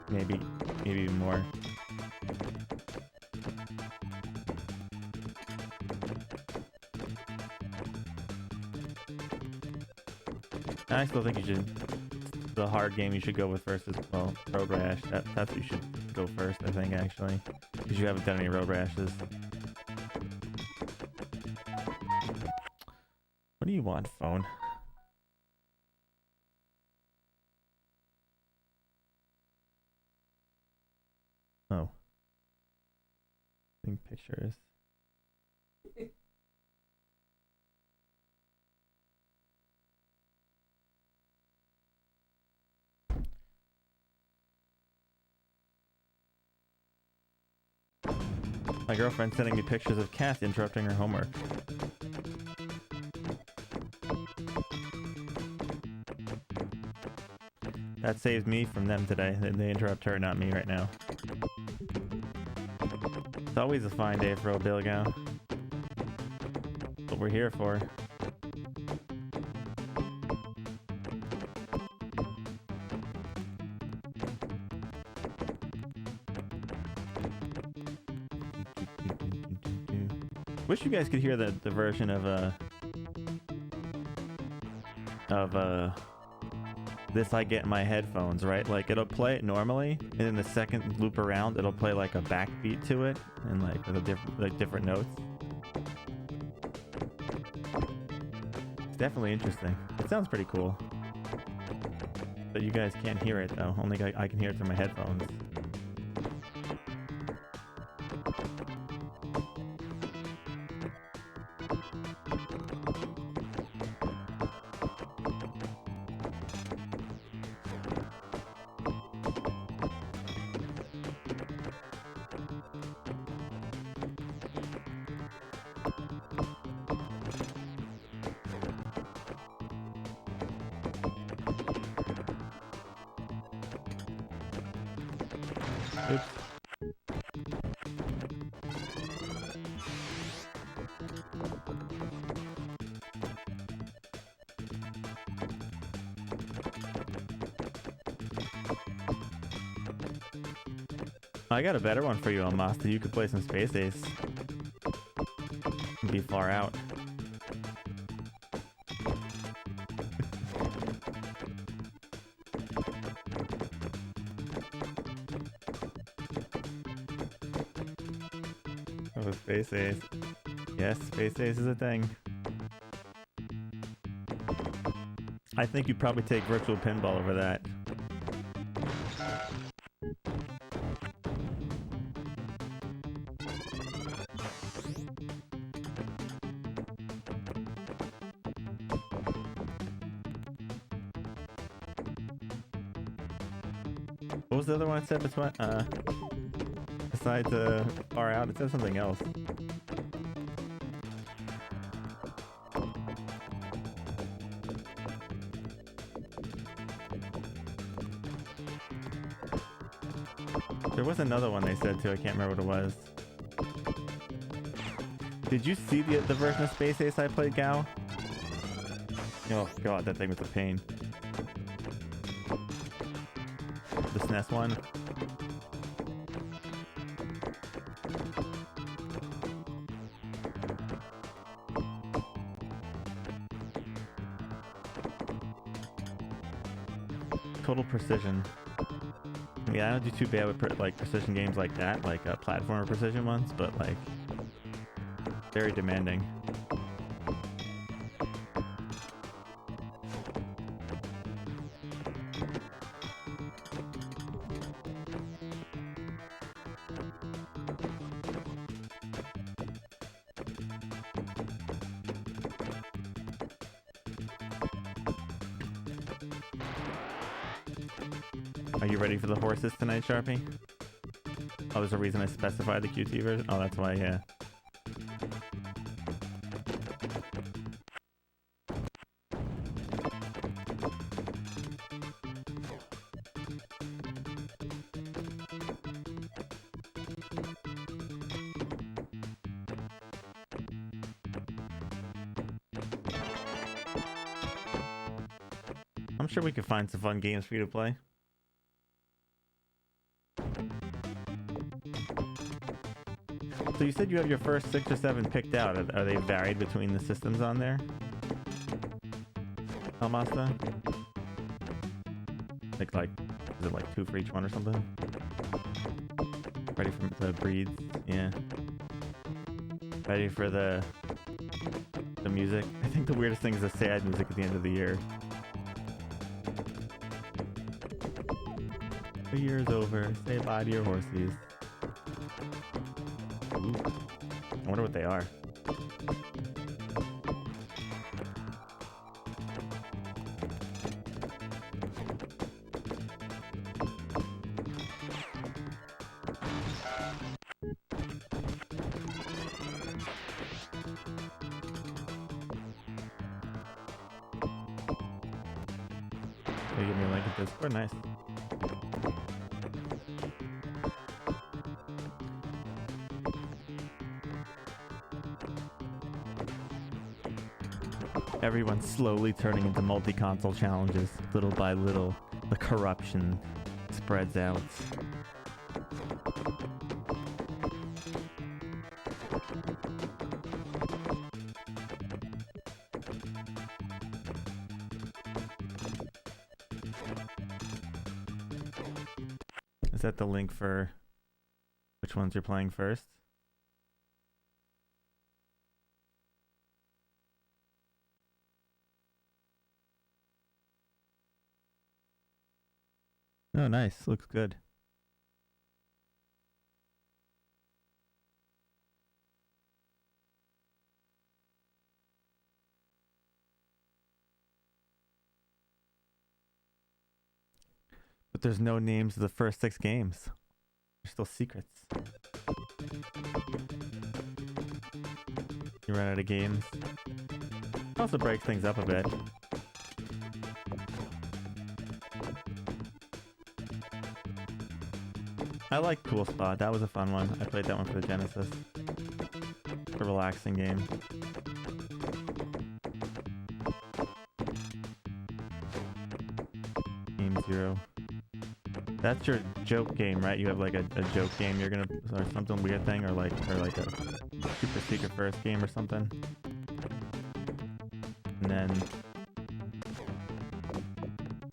Maybe even more. I still think you should... The hard game you should go with first is, well, Road Rash. That's what you should go first, I think, actually. Because you haven't done any Road Rashes. What do you want, phone? Oh. I think pictures. My girlfriend's sending me pictures of cats interrupting her homework. That saves me from them today. They interrupt her, not me right now. It's always a fine day for old Bilgo. That's what we're here for. Wish you guys could hear the version of this I get in my headphones, right? Like it'll play it normally, and then the second loop around, it'll play like a backbeat to it, and like with a different notes. It's definitely interesting. It sounds pretty cool, but you guys can't hear it though. Only I can hear it through my headphones. Oops. I got a better one for you, Master. You could play some Space Ace. And be far out. Oh, Space Ace. Yes, Space Ace is a thing. I think you'd probably take Virtual Pinball over that. What was the other one I said besides far out? It said something else. There was another one they said too, I can't remember what it was. Did you see the version of Space Ace I played, Gao? Oh god, that thing was a pain. The SNES one. total precision. I mean, I don't do too bad with like precision games like that, like platformer precision ones, but like very demanding. Are you ready for the horses tonight, Sharpie? Oh, there's a reason I specified the QT version? Oh, that's why, yeah. I'm sure we could find some fun games for you to play. So you said you have your first 6 or 7 picked out. Are they varied between the systems on there? Almasta? Like, is it like 2 for each one or something? Ready for the breeds? Yeah. Ready for the music? I think the weirdest thing is the sad music at the end of the year. The year's over. Say bye to your horsies. Ooh. I wonder what they are. They give me a link at Discord. Nice. Everyone's slowly turning into multi-console challenges. Little by little, the corruption spreads out. Is that the link for which ones you're playing first? Oh, nice. Looks good. But there's no names of the first 6 games. They're still secrets. You run out of games. It also breaks things up a bit. I like Cool Spot. That was a fun one. I played that one for the Genesis. It's a relaxing game. Game 0. That's your joke game, right? You have like a joke game you're gonna, or something weird thing, or like a super secret first game or something. And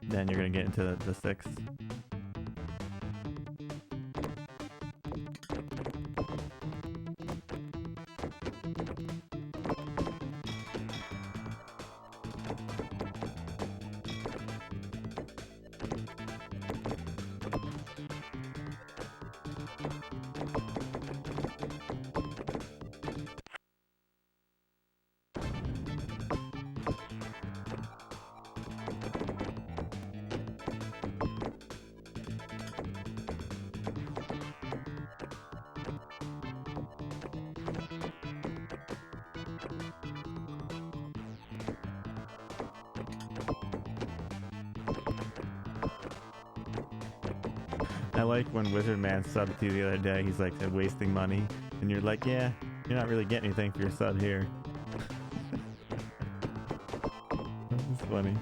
then you're gonna get into the 6. I like when Wizard Man subbed to you the other day. He's like, they're wasting money. And you're like, yeah, you're not really getting anything for your sub here. That's funny.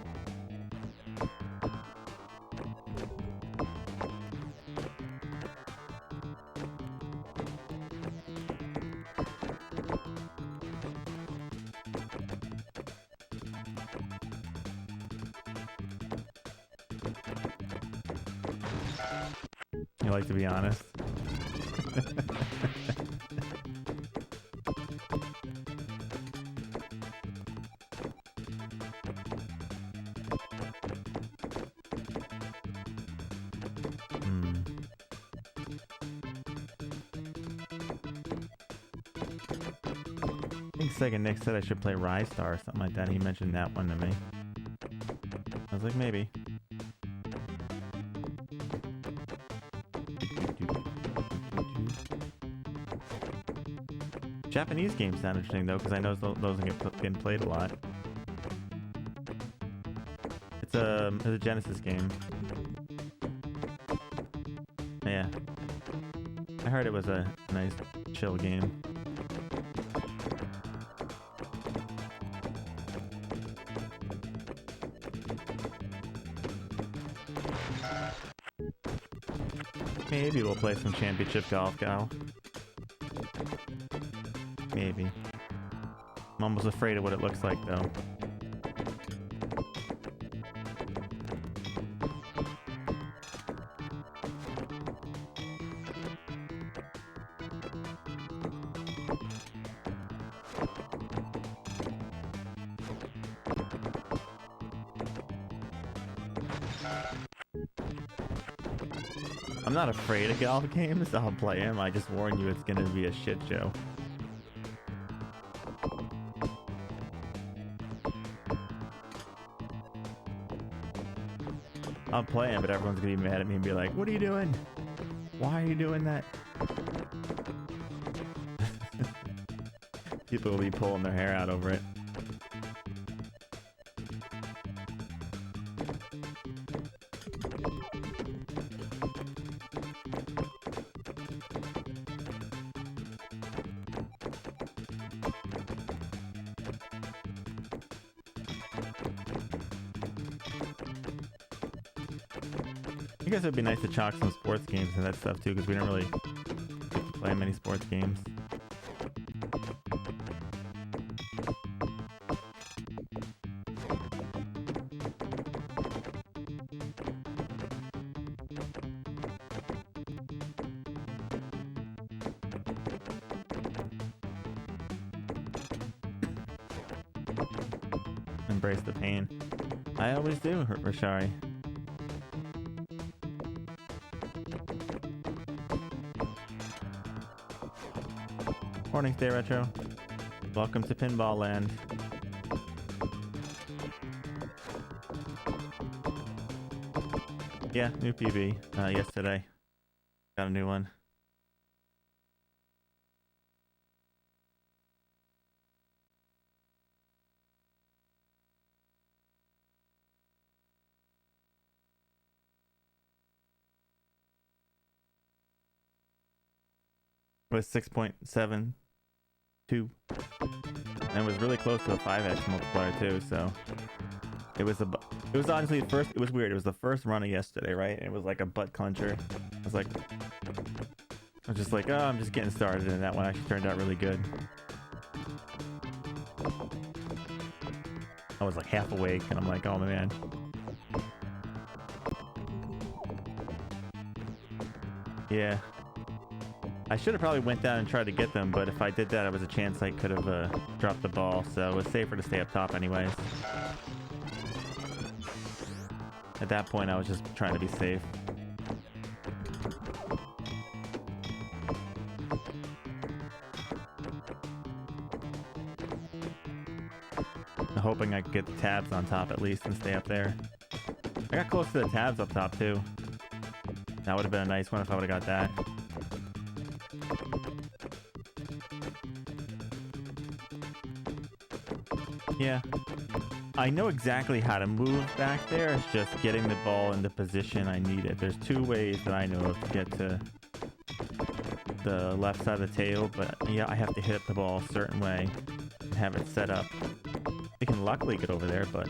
You like to be honest. I think Sega Nick said I should play Rise Star or something like that. He mentioned that one to me. I was like, maybe. Japanese games sound interesting though, because I know those get getting played a lot. It's a Genesis game. Yeah. I heard it was a nice, chill game. Maybe we'll play some championship golf, gal. Maybe. I'm almost afraid of what it looks like, though. I'm not afraid of golf games. I'll play them. I just warn you, it's gonna be a shit show. I'll play them, but everyone's gonna be mad at me and be like, "What are you doing? Why are you doing that?" People will be pulling their hair out over it. I guess it would be nice to chalk some sports games and that stuff too, because we don't really play many sports games. Embrace the pain. I always do, Rashari. Morning, Stay Retro. Welcome to Pinball Land. Yeah, new PB. Yesterday. Got a new one. It was 6.72 and was really close to a 5x multiplier too, so it was honestly it was weird. It was the first run of yesterday, right? And it was like a butt clencher. I was just like, oh, I'm just getting started, and that one actually turned out really good. I was like half awake and I'm like, oh man. Yeah. I should have probably went down and tried to get them, but if I did that, there was a chance I could have dropped the ball, so it was safer to stay up top anyways. At that point, I was just trying to be safe. I'm hoping I could get the tabs on top at least and stay up there. I got close to the tabs up top too. That would have been a nice one if I would have got that. Yeah, I know exactly how to move back there. It's just getting the ball in the position I need it. There's two ways that I know of to get to the left side of the table, but yeah, I have to hit the ball a certain way and have it set up. I can luckily get over there, but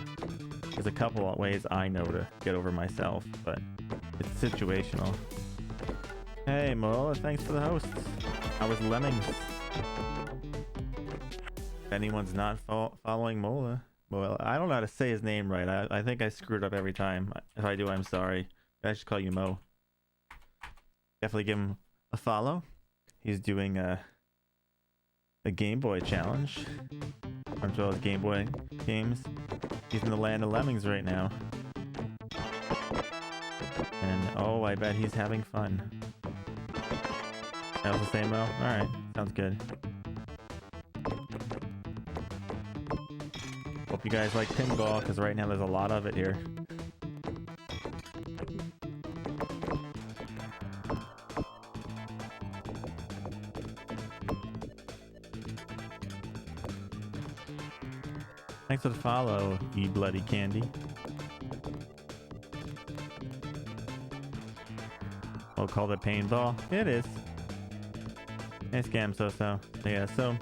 there's a couple of ways I know to get over myself, but it's situational. Hey, Mola, thanks for the hosts. I was Lemmings. If anyone's not following Mola, well, I don't know how to say his name right. I think I screwed up every time. If I do, I'm sorry. I should call you Mo. definitely give him a follow. He's doing the Game Boy challenge, as well as Game Boy games. He's in the land of lemmings right now. And oh, I bet he's having fun. That was the same, Mo? Alright, sounds good. Hope you guys like pinball, because right now there's a lot of it here. Thanks for the follow, you bloody candy. We'll call it paintball. It is. Nice scam, so. Yeah, so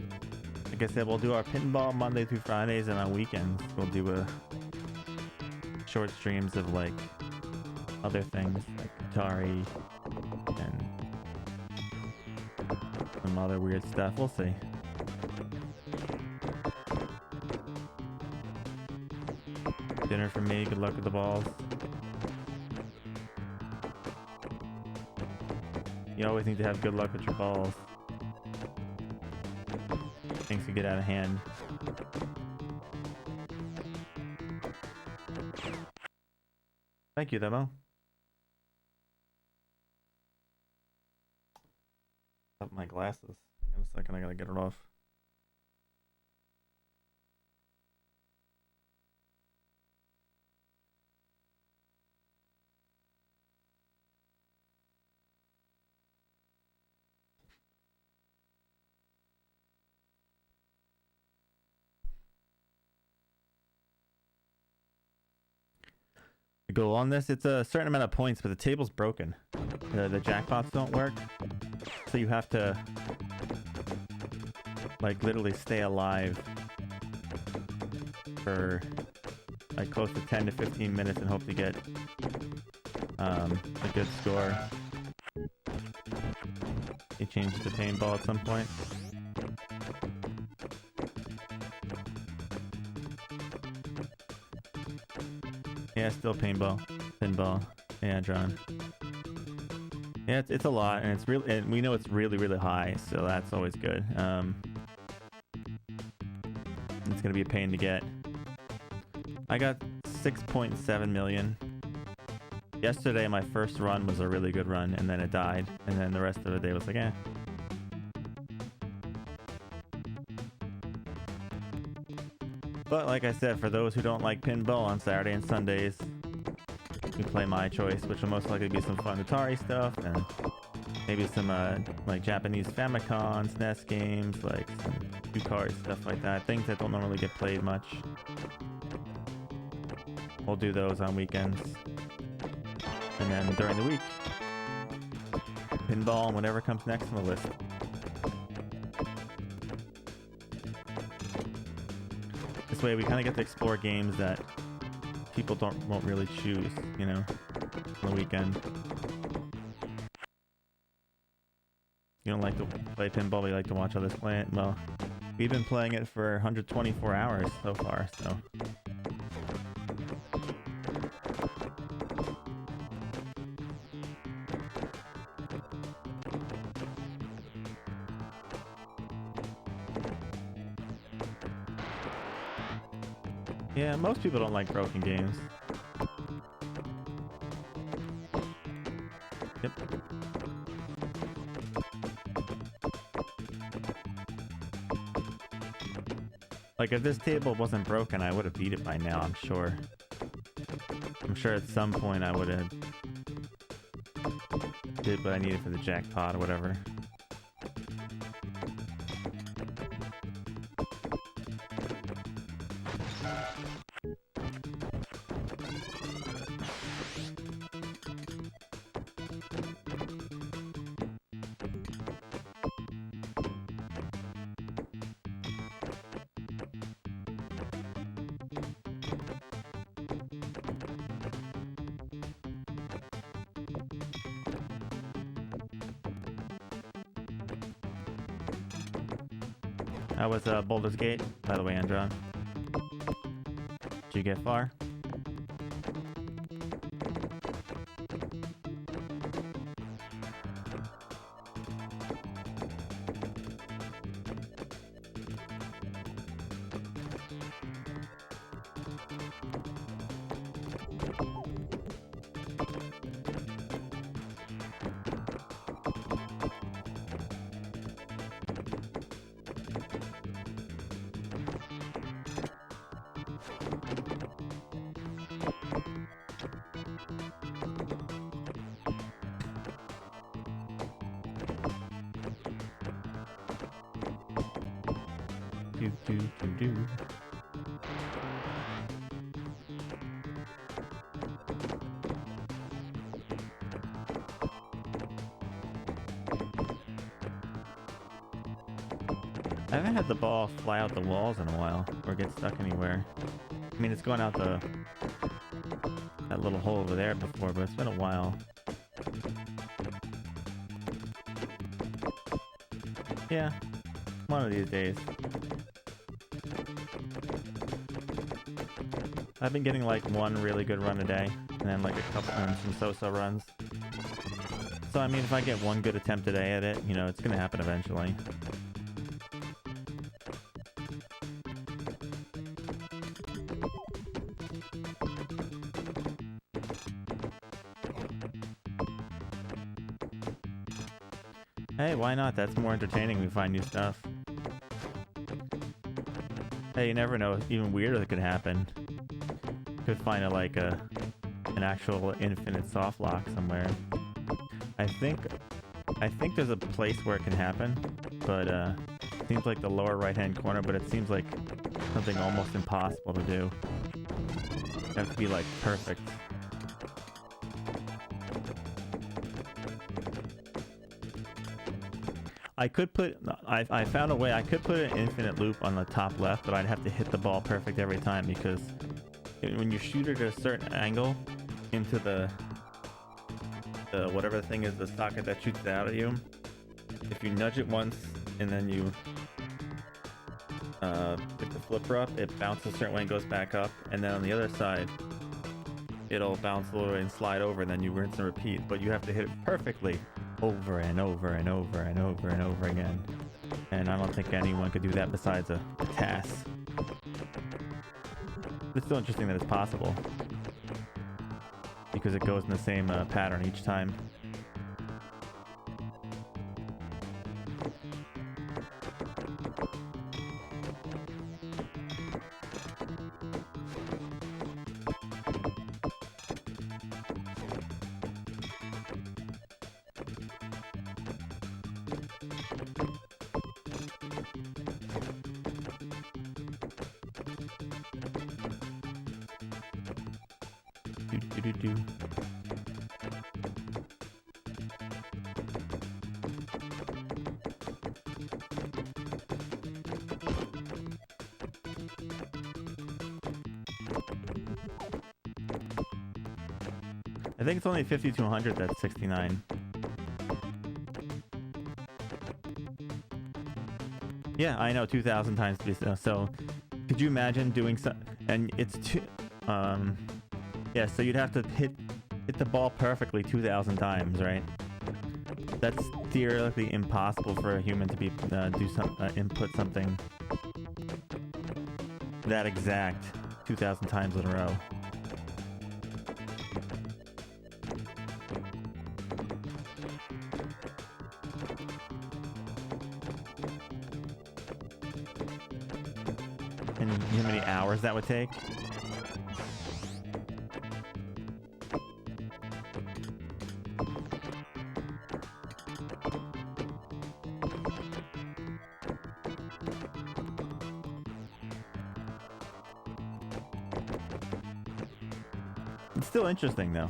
like I said, we'll do our pinball Monday through Fridays, and on weekends we'll do short streams of like other things like Atari and some other weird stuff. We'll see. Dinner for me. Good luck with the balls. You always need to have good luck with your balls. Things can get out of hand. Thank you, Demo. Up my glasses. Hang on a second, I gotta get it off. Goal on this, it's a certain amount of points, but the table's broken. The jackpots don't work, so you have to like literally stay alive for like close to 10 to 15 minutes and hope to get a good score. They changed to paintball at some point. Yeah, still pinball. Yeah, John. Yeah, it's a lot, and it's really, and we know it's really high, so that's always good. It's gonna be a pain to get. I got 6.7 million. Yesterday, my first run was a really good run, and then it died, and then the rest of the day was like, eh. But like I said, for those who don't like pinball on Saturday and Sundays, you play my choice, which will most likely be some fun Atari stuff and maybe some like Japanese Famicom, SNES games, like some 2-card stuff like that. Things that don't normally get played much. We'll do those on weekends. And then during the week, pinball and whatever comes next on the list. This way we kind of get to explore games that people won't really choose, you know, on the weekend. You don't like to play pinball, but you like to watch others play it? Well, we've been playing it for 124 hours so far, so. Yeah, most people don't like broken games. Yep. Like, if this table wasn't broken, I would have beat it by now, I'm sure. I'm sure at some point I would have did what I needed for the jackpot or whatever. That was Boulder's Gate, by the way, Andron. Did you get far? do, do, do, do. I haven't had the ball fly out the walls in a while, or get stuck anywhere. I mean, it's gone out that little hole over there before, but it's been a while. Yeah, one of these days. I've been getting like one really good run a day, and then like a couple and some so-so runs. So I mean, if I get one good attempt a day at it, you know, it's gonna happen eventually. Hey, why not? That's more entertaining. We find new stuff. Hey, you never know. Even weirder that could happen. Could find an actual infinite soft lock somewhere. I think there's a place where it can happen, but it seems like the lower right-hand corner. But it seems like something almost impossible to do. You have to be like perfect. I found a way I could put an infinite loop on the top left, but I'd have to hit the ball perfect every time, because when you shoot it at a certain angle into the whatever the thing is, the socket that shoots it out at you, if you nudge it once and then you pick the flipper up, it bounces a certain way and goes back up, and then on the other side it'll bounce a little bit and slide over, and then you rinse and repeat, but you have to hit it perfectly over and over and over and over and over again. And I don't think anyone could do that besides a task. It's still interesting that it's possible, because it goes in the same pattern each time. Do. I think it's only 50 to 100 that's 69. Yeah, I know, 2,000 times. So, could you imagine doing so? And it's yeah, so you'd have to hit the ball perfectly 2,000 times, right? That's theoretically impossible for a human to be input something that exact 2,000 times in a row. And you know how many hours that would take? It's still interesting, though.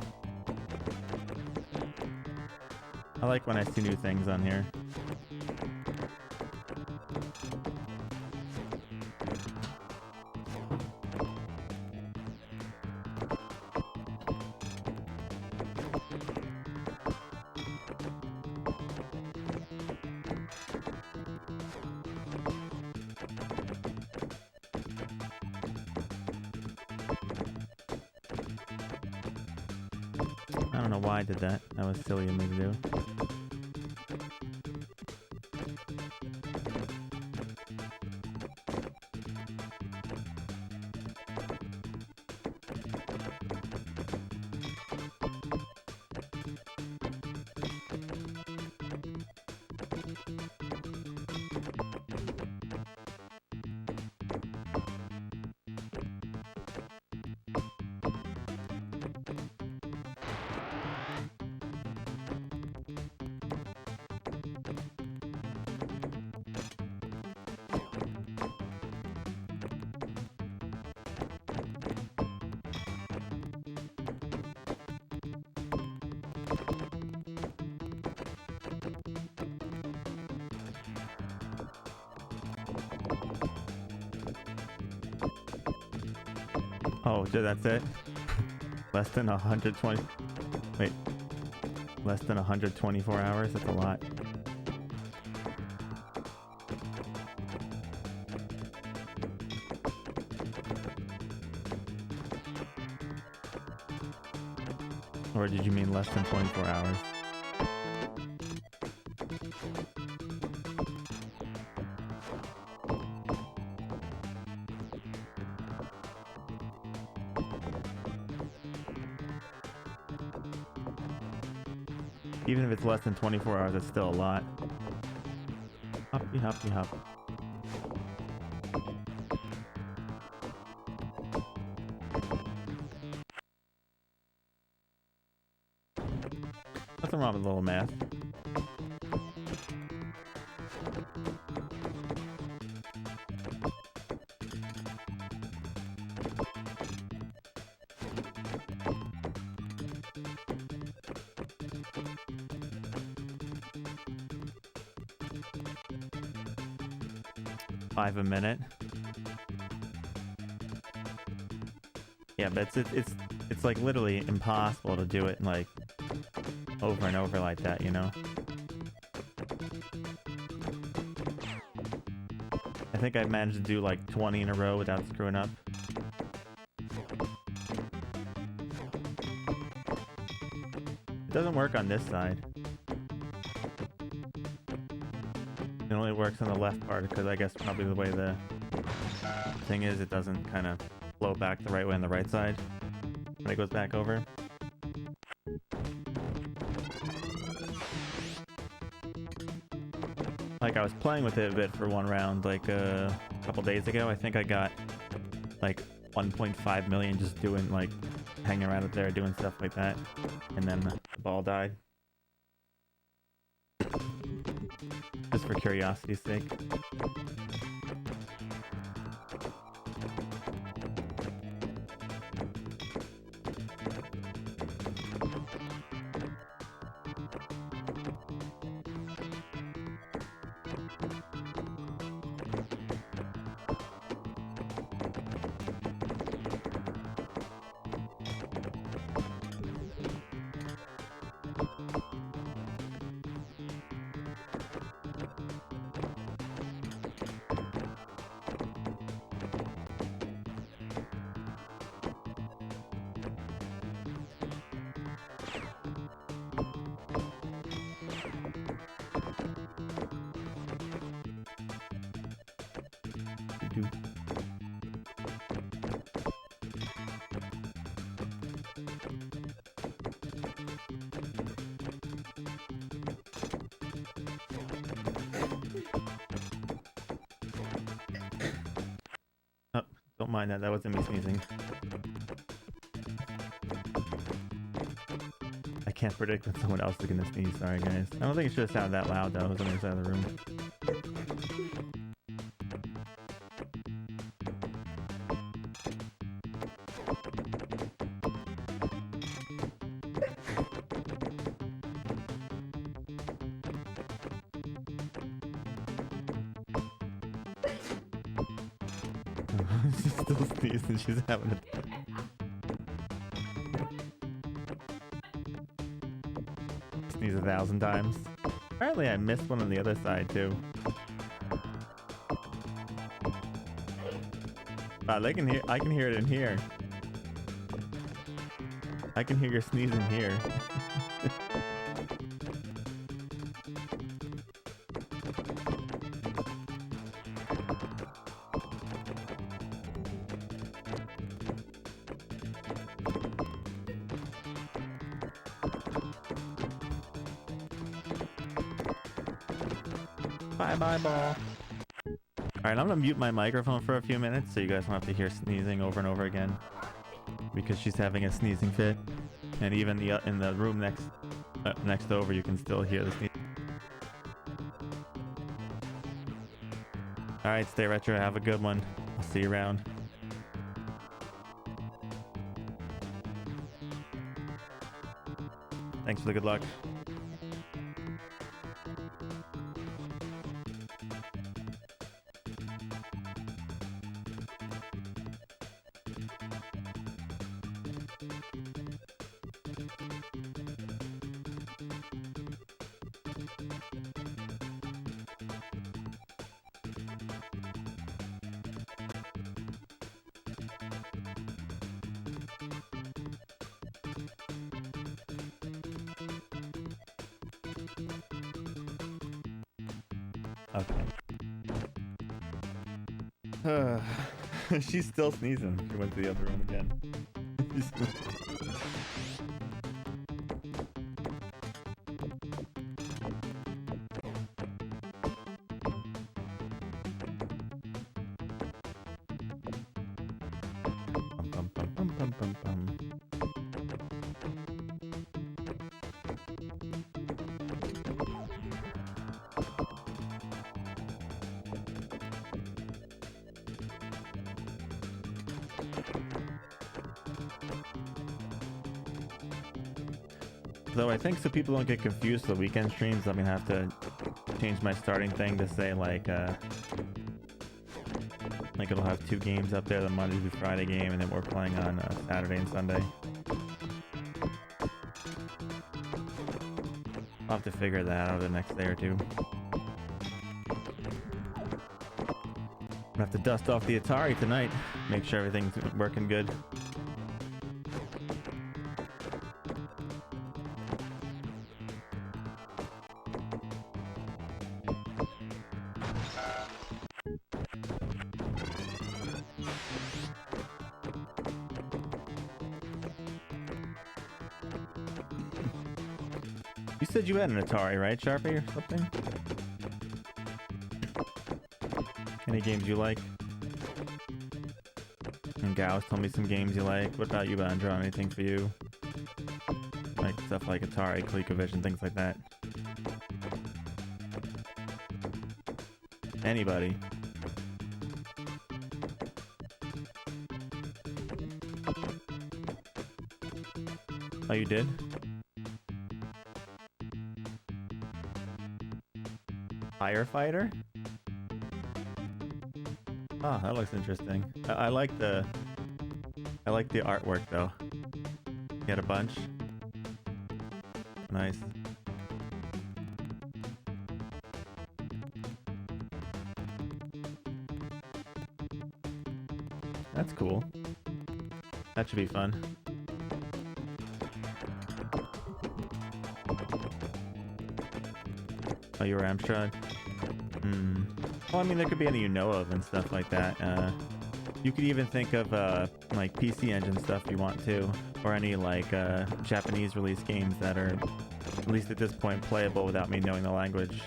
I like when I see new things on here. I don't know why I did that. That was silly of me to do. Oh, that's it? Less than 120... Wait. Less than 124 hours? That's a lot. Or did you mean less than 24 hours? Even if it's less than 24 hours, it's still a lot. Hoppy, hoppy, hop. Nothing wrong with a little math. $5 a minute. Yeah, but it's like literally impossible to do it like over and over like that, you know? I think I managed to do like 20 in a row without screwing up. It doesn't work on this side. It only works on the left part because I guess probably the way the thing is, it doesn't kind of flow back the right way on the right side when it goes back over. Like I was playing with it a bit for one round like a couple days ago. I think I got like 1.5 million just doing like hanging around up there doing stuff like that, and then the ball died. Just for curiosity's sake. Oh, don't mind that. That wasn't me sneezing. I can't predict when someone else is gonna sneeze. Sorry, guys. I don't think it should have sounded that loud, though. It was on the other side of the room. She's still sneezing. She's having a... Sneeze 1,000 times. Apparently I missed one on the other side too. Wow, I can hear it in here. I can hear your sneezing here. Bye ball. Alright, I'm gonna mute my microphone for a few minutes so you guys won't have to hear sneezing over and over again. Because she's having a sneezing fit. And even in the room next over, you can still hear the sneezing. Alright, stay retro, have a good one. I'll see you around. Thanks for the good luck. Okay. She's still sneezing. She went to the other room again. Bum, bum, bum, bum, bum, bum. Though I think so people don't get confused for the weekend streams, I'm gonna have to change my starting thing to say like it'll have 2 games up there, the Monday through Friday game, and then we're playing on Saturday and Sunday. I'll have to figure that out over the next day or two. I'll have to dust off the Atari tonight, make sure everything's working good. You said you had an Atari, right, Sharpie, or something? Any games you like? And Gauss told me some games you like. What about you, Andrew? Anything for you? Like stuff like Atari, ColecoVision, things like that. Anybody? Oh, you did? Firefighter? Oh, that looks interesting. I like the artwork though. You had a bunch. Nice. That's cool. That should be fun. Oh, you were Amstrad? Hmm. Well, I mean, there could be any you know of and stuff like that. You could even think of like PC Engine stuff you want to, or any like Japanese release games that are, at least at this point, playable without me knowing the language.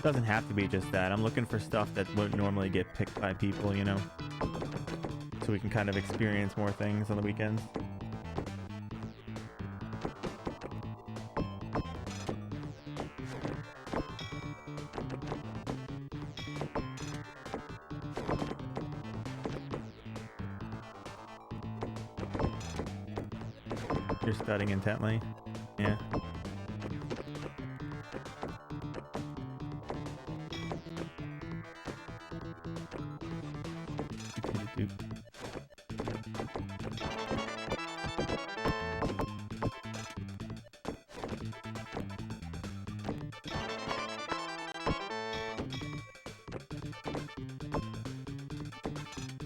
Doesn't have to be just that. I'm looking for stuff that wouldn't normally get picked by people, you know, so we can kind of experience more things on the weekends. You're studying intently? Yeah.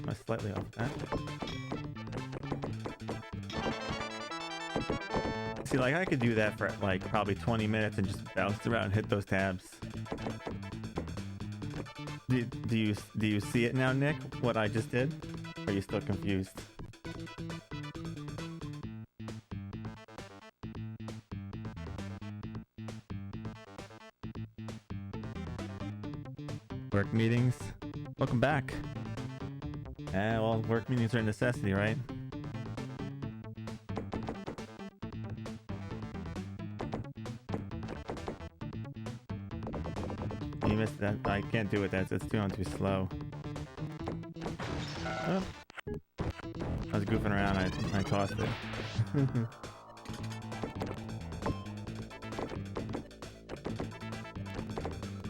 I'm slightly off that. See, like, I could do that for, like, probably 20 minutes and just bounce around and hit those tabs. Do you see it now, Nick, what I just did? Or are you still confused? Work meetings? Welcome back. Well, work meetings are a necessity, right? You missed that. I can't do it. It's too slow. Oh. I was goofing around. I tossed it.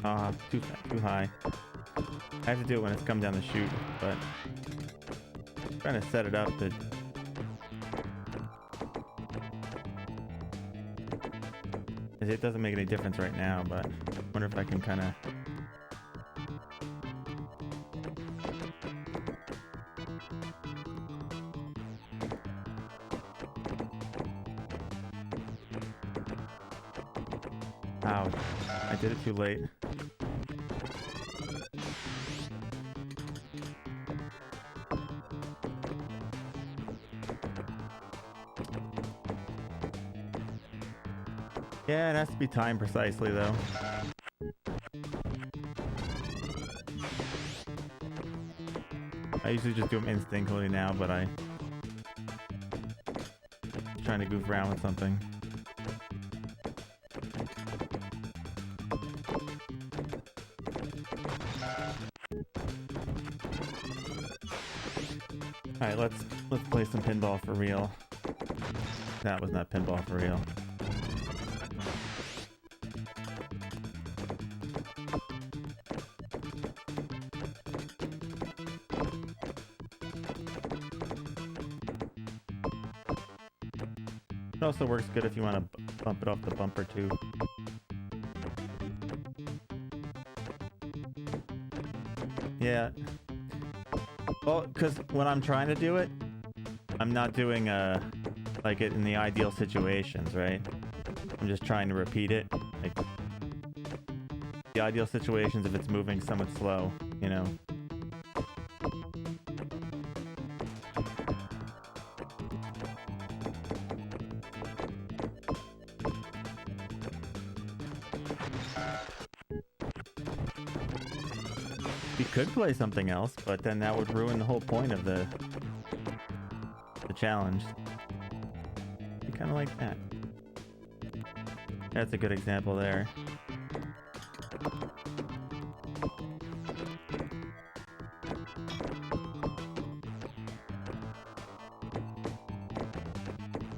Ah, too high. I have to do it when it's come down the chute, but I'm trying to set it up to. It doesn't make any difference right now, but I wonder if I can kind of. Ouch. I did it too late. Yeah, it has to be timed precisely, though. I usually just do them instinctively now, but I'm trying to goof around with something. Alright, let's play some pinball for real. That was not pinball for real. It also works good if you want to bump it off the bumper too. Yeah. Well, because when I'm trying to do it, I'm not doing like it in the ideal situations, right? I'm just trying to repeat it. Like the ideal situations if it's moving somewhat slow, you know. You could play something else, but then that would ruin the whole point of the challenge. I kind of like that. That's a good example there.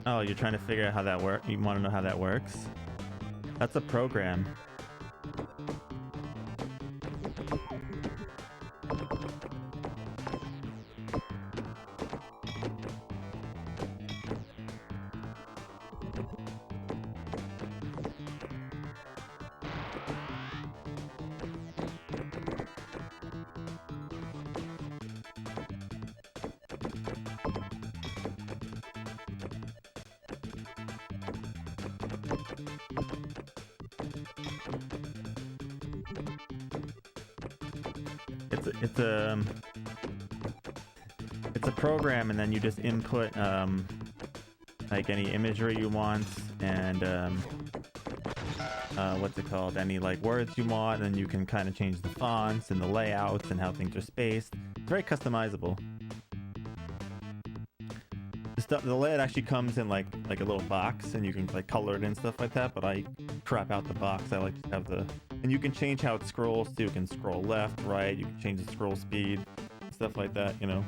Oh, you're trying to figure out how that works? You want to know how that works? That's a program. It's a program, and then you just input like any imagery you want, and what's it called? Any like words you want, and you can kind of change the fonts and the layouts and how things are spaced. It's very customizable. The layout actually comes in like a little box, and you can like color it and stuff like that. But I crap out the box. I like to have the, and you can change how it scrolls too. You can scroll left, right. You can change the scroll speed, stuff like that. You know.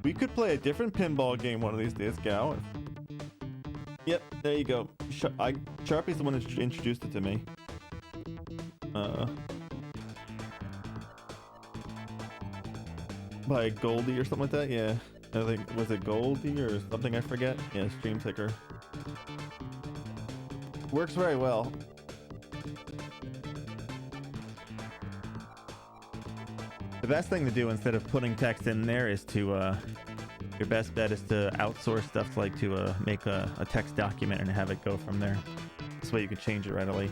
We could play a different pinball game one of these days, Gal. Yep, there you go. Sharpie's the one that introduced it to me. By Goldie or something like that, yeah. I think, was it Goldie or something, I forget? Yeah, Stream Ticker. Works very well. The best thing to do instead of putting text in there is to, your best bet is to outsource stuff, like to make a text document and have it go from there. This way you can change it right away.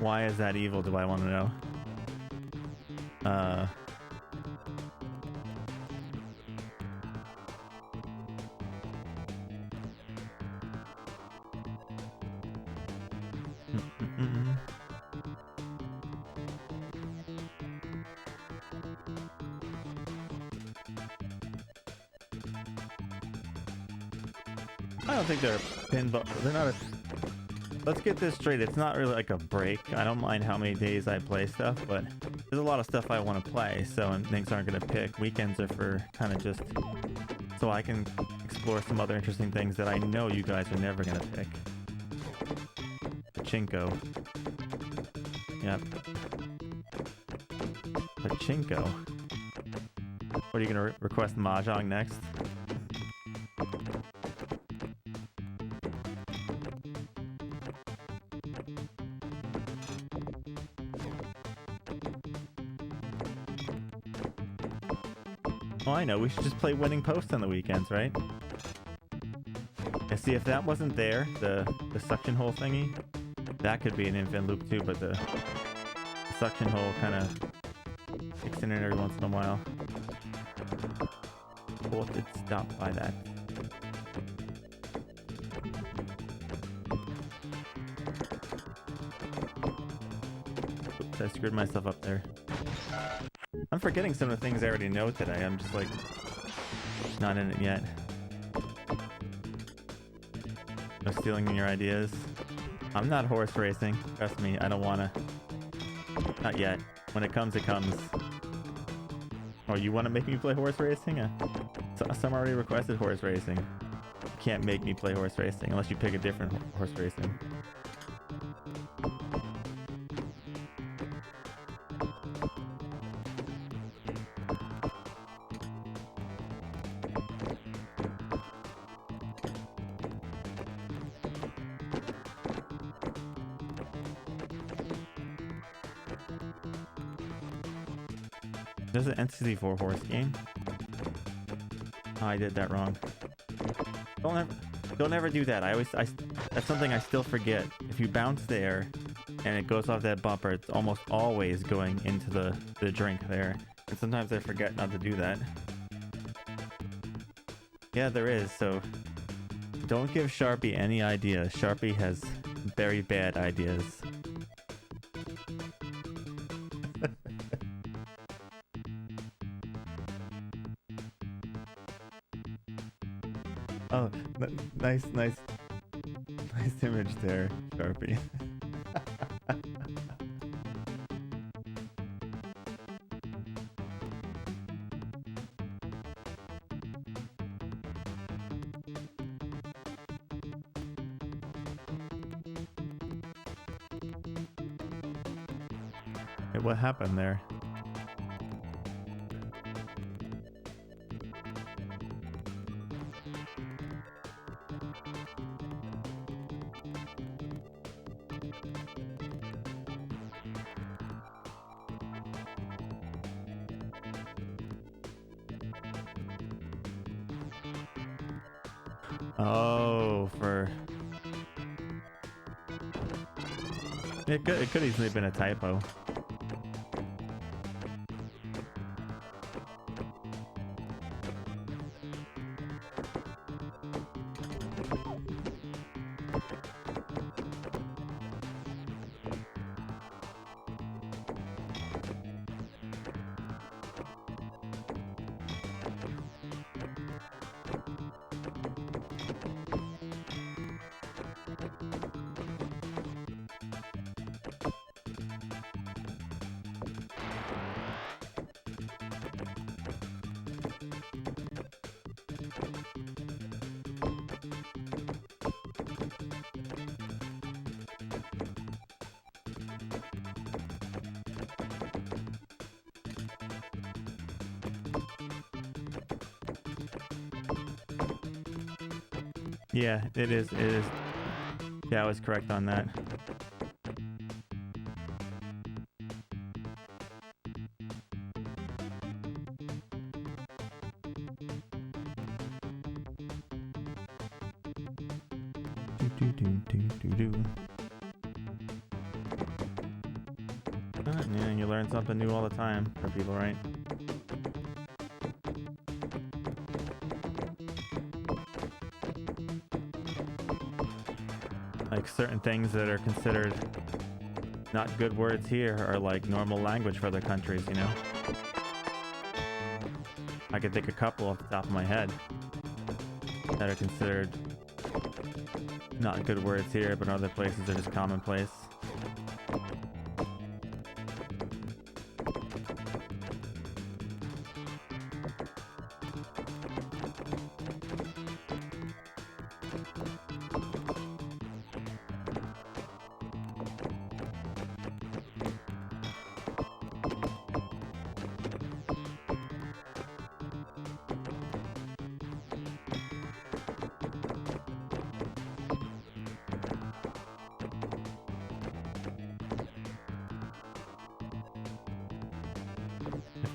Why is that evil, do I want to know? I don't think they're pinball. They're not a... Let's get this straight. It's not really like a break. I don't mind how many days I play stuff, but there's a lot of stuff I want to play, so things aren't going to pick. Weekends are for kind of just so I can explore some other interesting things that I know you guys are never going to pick. Pachinko. Yep. Pachinko. What are you going to request Mahjong next? Oh, I know. We should just play winning post on the weekends, right? And see, if that wasn't there, the suction hole thingy, that could be an infinite loop too, but the suction hole kind of kicks in every once in a while. Bolt did stop by that. Oops, I screwed myself up there. I'm forgetting some of the things I already know today. I'm just like not in it yet. No stealing your ideas. I'm not horse racing. Trust me, I don't wanna. Not yet. When it comes, it comes. Oh, you want to make me play horse racing? Some already requested horse racing. You can't make me play horse racing unless you pick a different horse racing. There's an N64 horse game. Oh, I did that wrong. Don't ever do that. That's something I still forget. If you bounce there and it goes off that bumper, it's almost always going into the drink there. And sometimes I forget not to do that. Yeah, there is, so don't give Sharpie any ideas. Sharpie has very bad ideas. Oh, nice image there, Sharpie. Hey, what happened there? Oh, for... It could easily have been a typo. Yeah, it is. Yeah, I was correct on that. Yeah, you learn something new all the time for people, right? Like certain things that are considered not good words here are like normal language for other countries, you know? I could think a couple off the top of my head that are considered not good words here, but in other places they're just commonplace.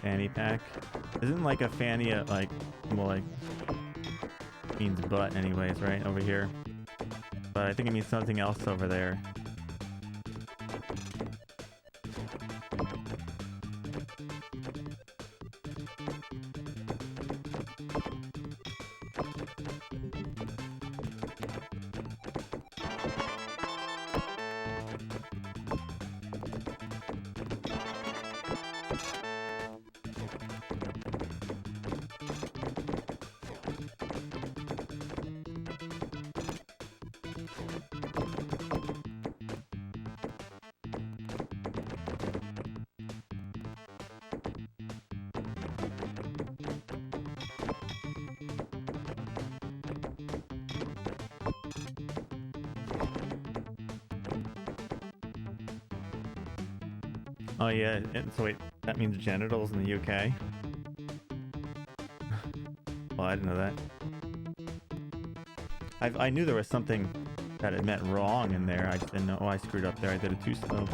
fanny pack. Isn't like a fanny like, well, like means butt anyways, right? Over here. But I think it means something else over there. Oh yeah, so wait, that means genitals in the UK? Well, I didn't know that. I knew there was something that it meant wrong in there. I just didn't know. Oh, I screwed up there. I did it too slow.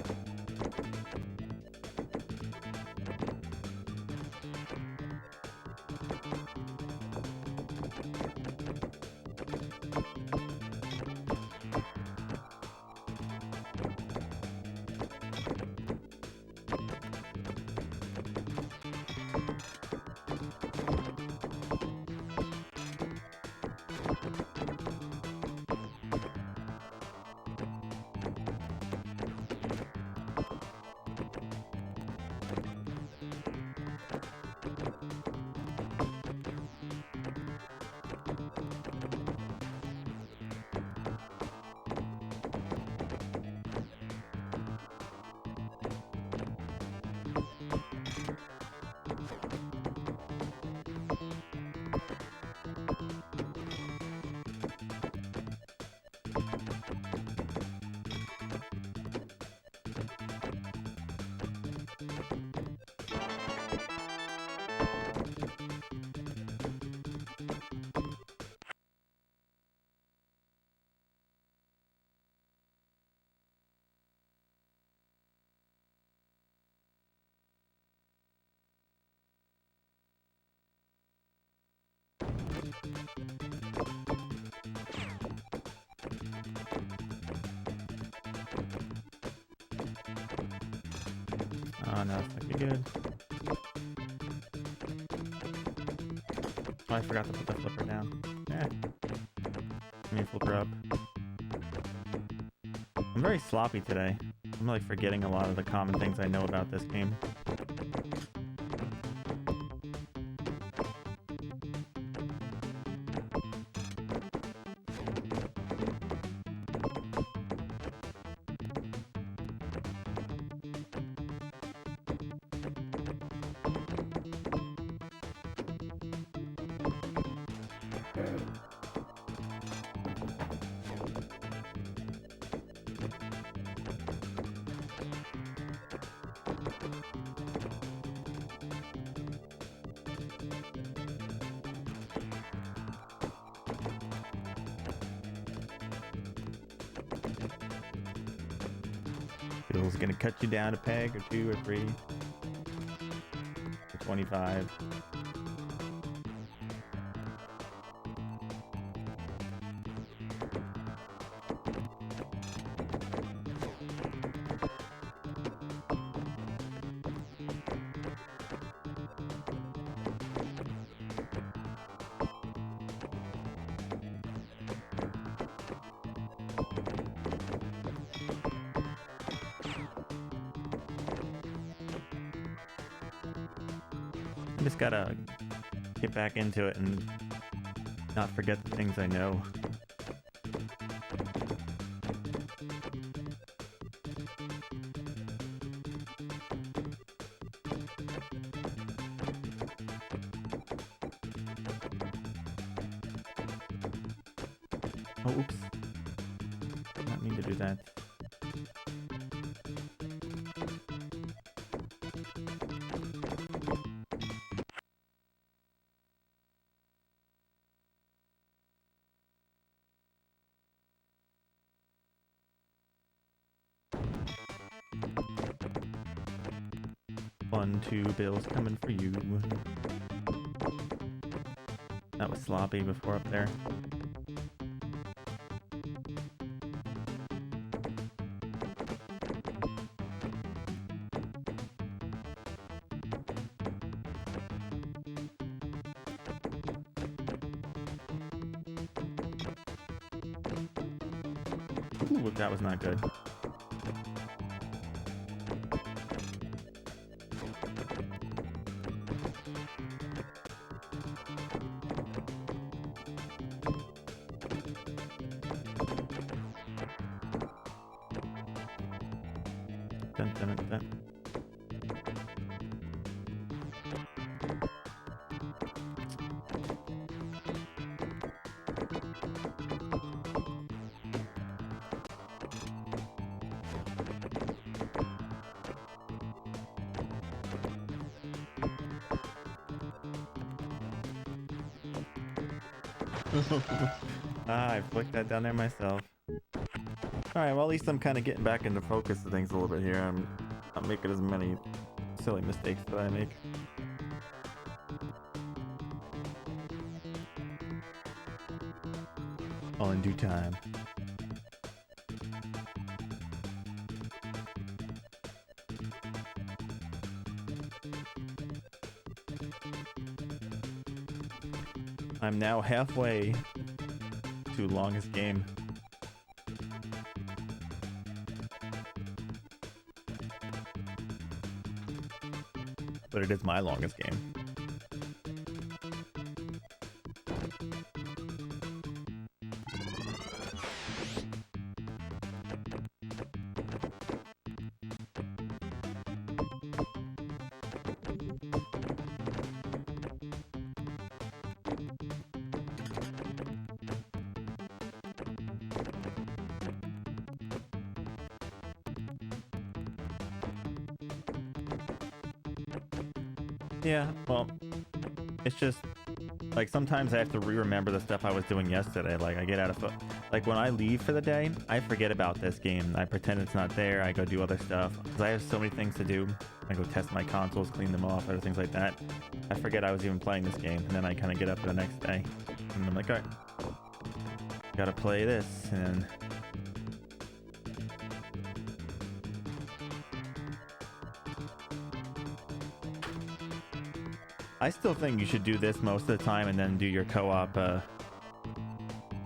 Oh no, it's not gonna be good. Oh, I forgot to put the flipper down. I mean, flipper up. I'm very sloppy today. I'm like forgetting a lot of the common things I know about this game. Bill's gonna cut you down a peg or two or three. For 25. Just gotta get back into it and not forget the things I know. Oh, oops. Did not mean to do that. 1, 2 bills coming for you. That was sloppy before up there. Ooh, that was not good. Dun, dun, dun, dun. I flicked that down there myself. Alright, well at least I'm kind of getting back into focus of things a little bit here. I'm not making as many silly mistakes that I make. All in due time. I'm now halfway to longest game. But it is my longest game. Yeah, well, it's just, like, sometimes I have to remember the stuff I was doing yesterday. Like, I get out of, like, when I leave for the day, I forget about this game. I pretend it's not there. I go do other stuff, because I have so many things to do. I go test my consoles, clean them off, other things like that. I forget I was even playing this game, and then I kind of get up the next day, and I'm like, alright, gotta play this, and I still think you should do this most of the time and then do your co-op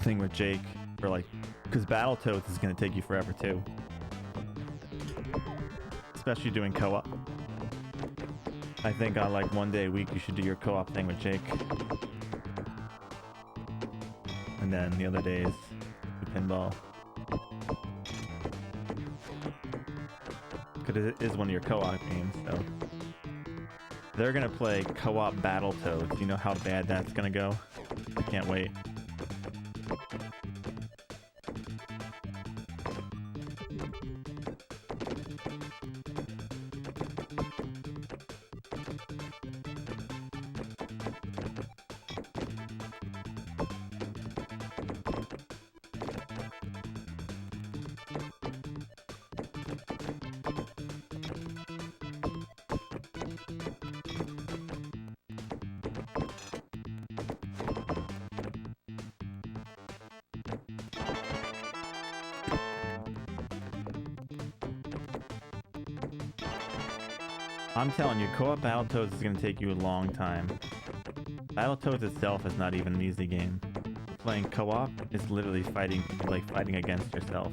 thing with Jake for, like, because Battletoads is going to take you forever too. Especially doing co-op. I think on, like, one day a week you should do your co-op thing with Jake. And then the other days, do Pinball. Because it is one of your co-op games, so. They're gonna play co-op Battletoads. You know how bad that's gonna go? I can't wait. I'm telling you, co-op Battletoads is going to take you a long time. Battletoads itself is not even an easy game. Playing co-op is literally fighting against yourself.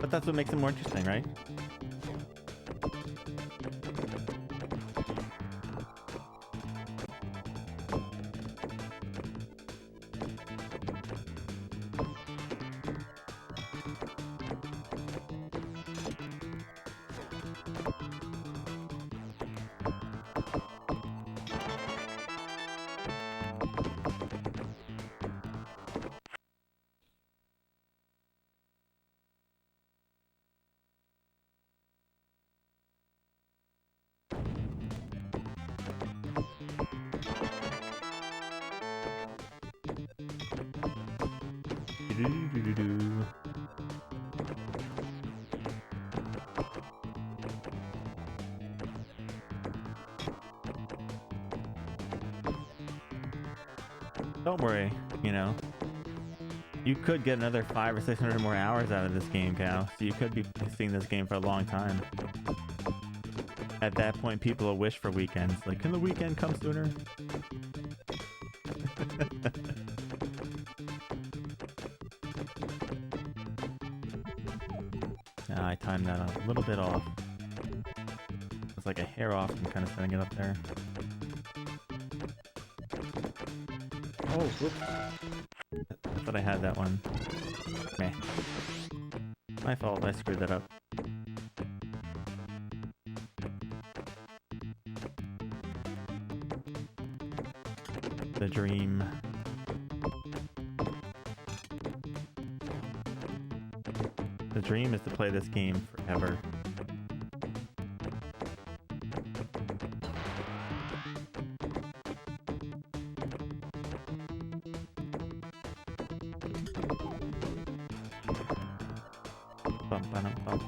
But that's what makes it more interesting, right? Don't worry, you know. You could get another 500 or 600 more hours out of this game, Cal. So you could be seeing this game for a long time. At that point, people will wish for weekends. Like, can the weekend come sooner? I timed that a little bit off. It's like a hair off from kind of setting it up there. Oh, whoops. I thought I had that one. Meh. My fault, I screwed that up. The dream. The dream is to play this game forever. Bum, ba, dum, bum.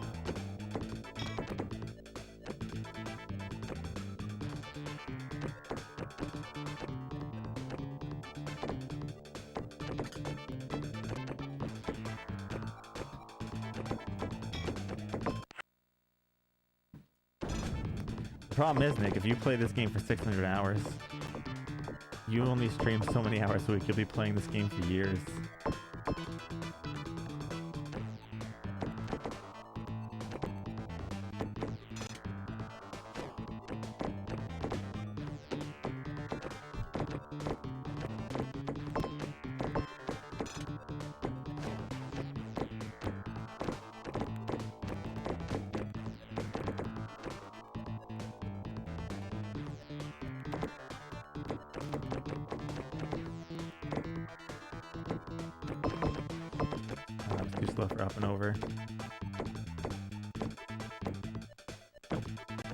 The problem is, Nick, if you play this game for 600 hours, you only stream so many hours a week. You'll be playing this game for years. Too slow for up and over.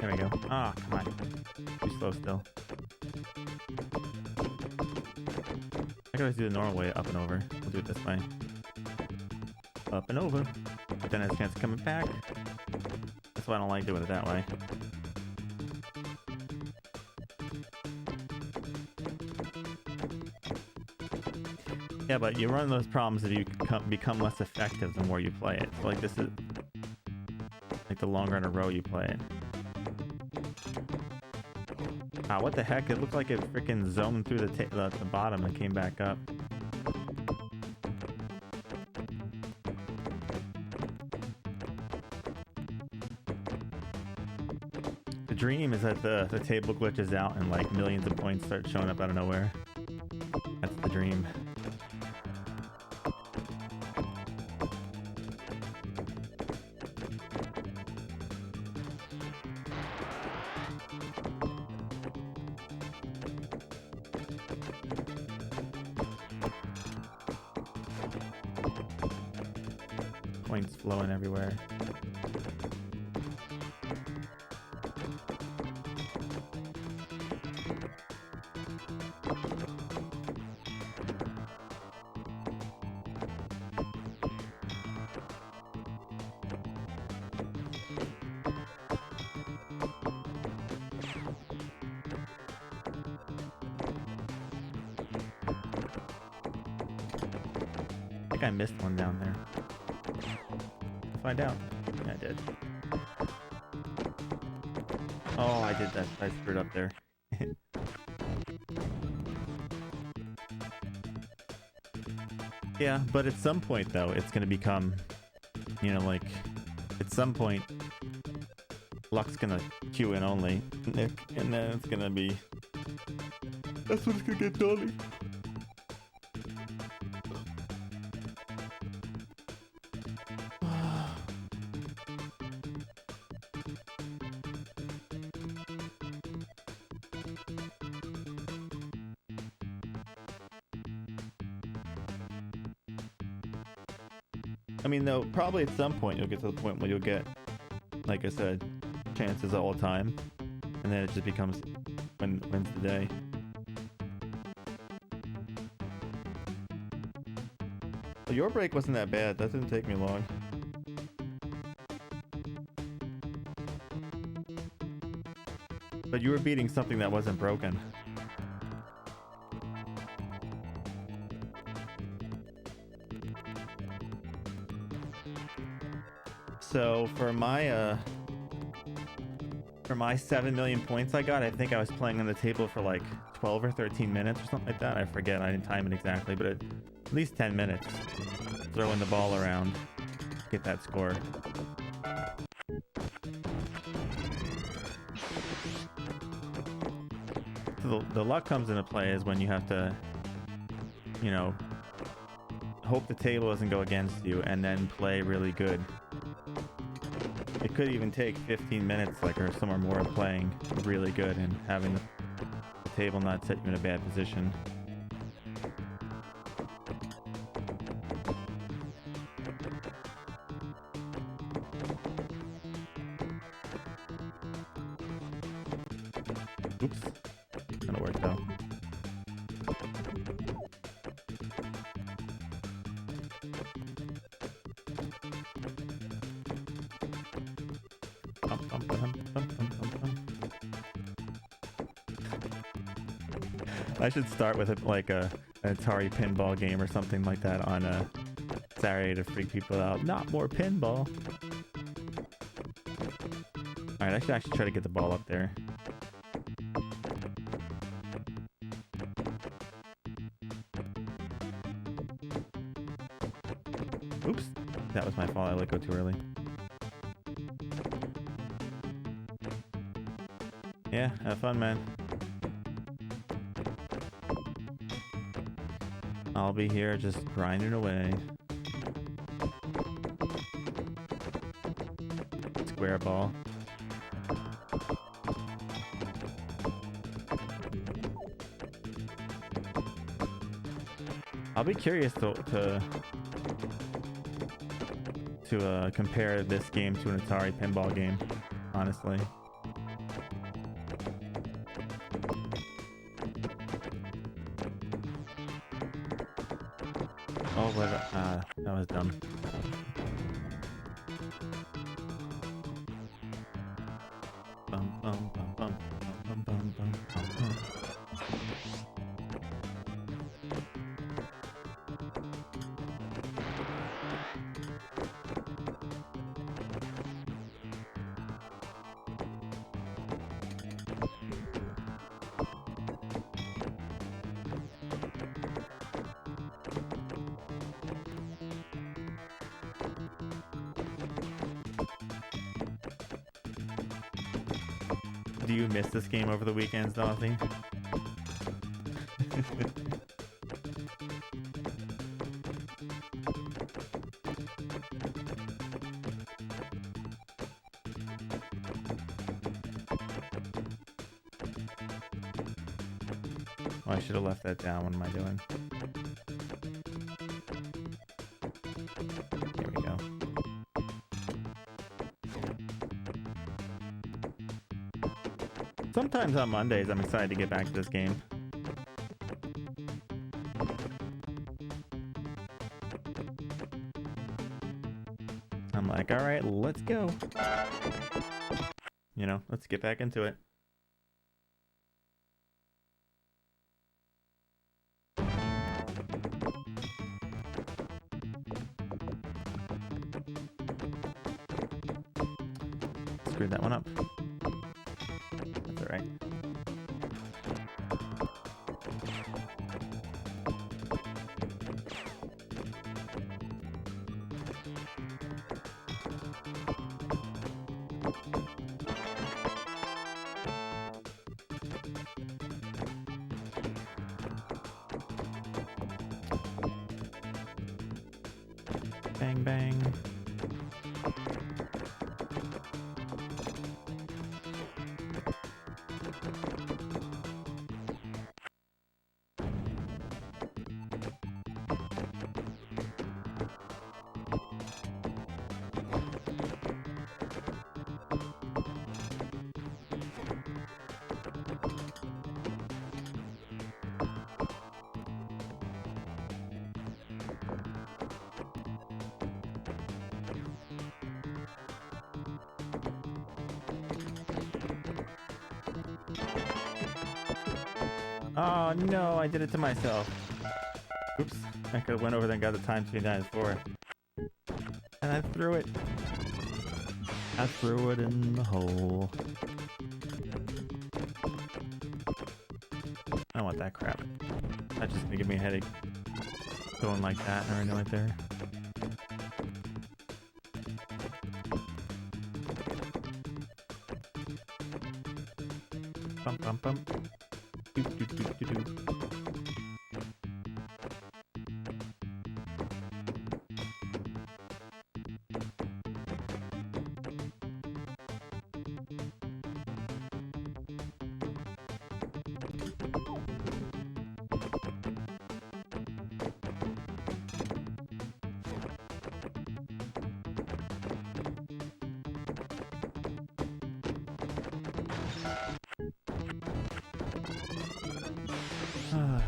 There we go. Ah, oh, come on. Too slow still. I could always do the normal way, up and over. We'll do it this way. Up and over. But then it has a chance of coming back. That's why I don't like doing it that way. Yeah, but you run those problems if you become less effective the more you play it. So like this is like the longer in a row you play it. Ah, what the heck? It looked like it freaking zoned through the bottom and came back up. The dream is that the table glitches out and like millions of points start showing up out of nowhere. That's the dream. Points flowing everywhere. I think I missed one down there. Find out. Yeah, I did. Oh, I did that. I screwed up there. Yeah, but at some point, though, it's going to become, you know, like, at some point, luck's going to queue in only, Nick, and then it's going to be, that's what it's going to get done. I mean, though, probably at some point you'll get to the point where you'll get, like I said, chances all the time, and then it just becomes when's the day. your break wasn't that bad. That didn't take me long. But you were beating something that wasn't broken. So for my 7 million points I got, I think I was playing on the table for like 12 or 13 minutes or something like that. I forget. I didn't time it exactly, but at least 10 minutes. Throwing the ball around, get that score. So the luck comes into play is when you have to, you know, hope the table doesn't go against you and then play really good. It could even take 15 minutes, like, or somewhere more, of playing really good and having the table not set you in a bad position. Oops. That'll work though. I should start with an Atari pinball game or something like that on a Saturday to freak people out. Not more pinball. Alright, I should actually try to get the ball up there. Oops. That was my fault. I let go too early. Yeah, have fun, man. I'll be here just grinding away. Square ball. I'll be curious to compare this game to an Atari pinball game, honestly. Oh, that was dumb. Bum, bum, bum, bum, bum, bum, bum, bum, bum. Do you miss this game over the weekends, Dorothy? Oh, I should have left that down. What am I doing? Here we go. Sometimes on Mondays, I'm excited to get back to this game. I'm like, all right, let's go. You know, let's get back into it. Screwed that one up. That's all right. Bang, bang. Oh no, I did it to myself. Oops. I could have went over there and got the time to be times 4. And I threw it. I threw it in the hole. I don't want that crap. That's just gonna give me a headache. Going like that or anything right there. Bum bum bum. Doo, doo, doo, doo, doo.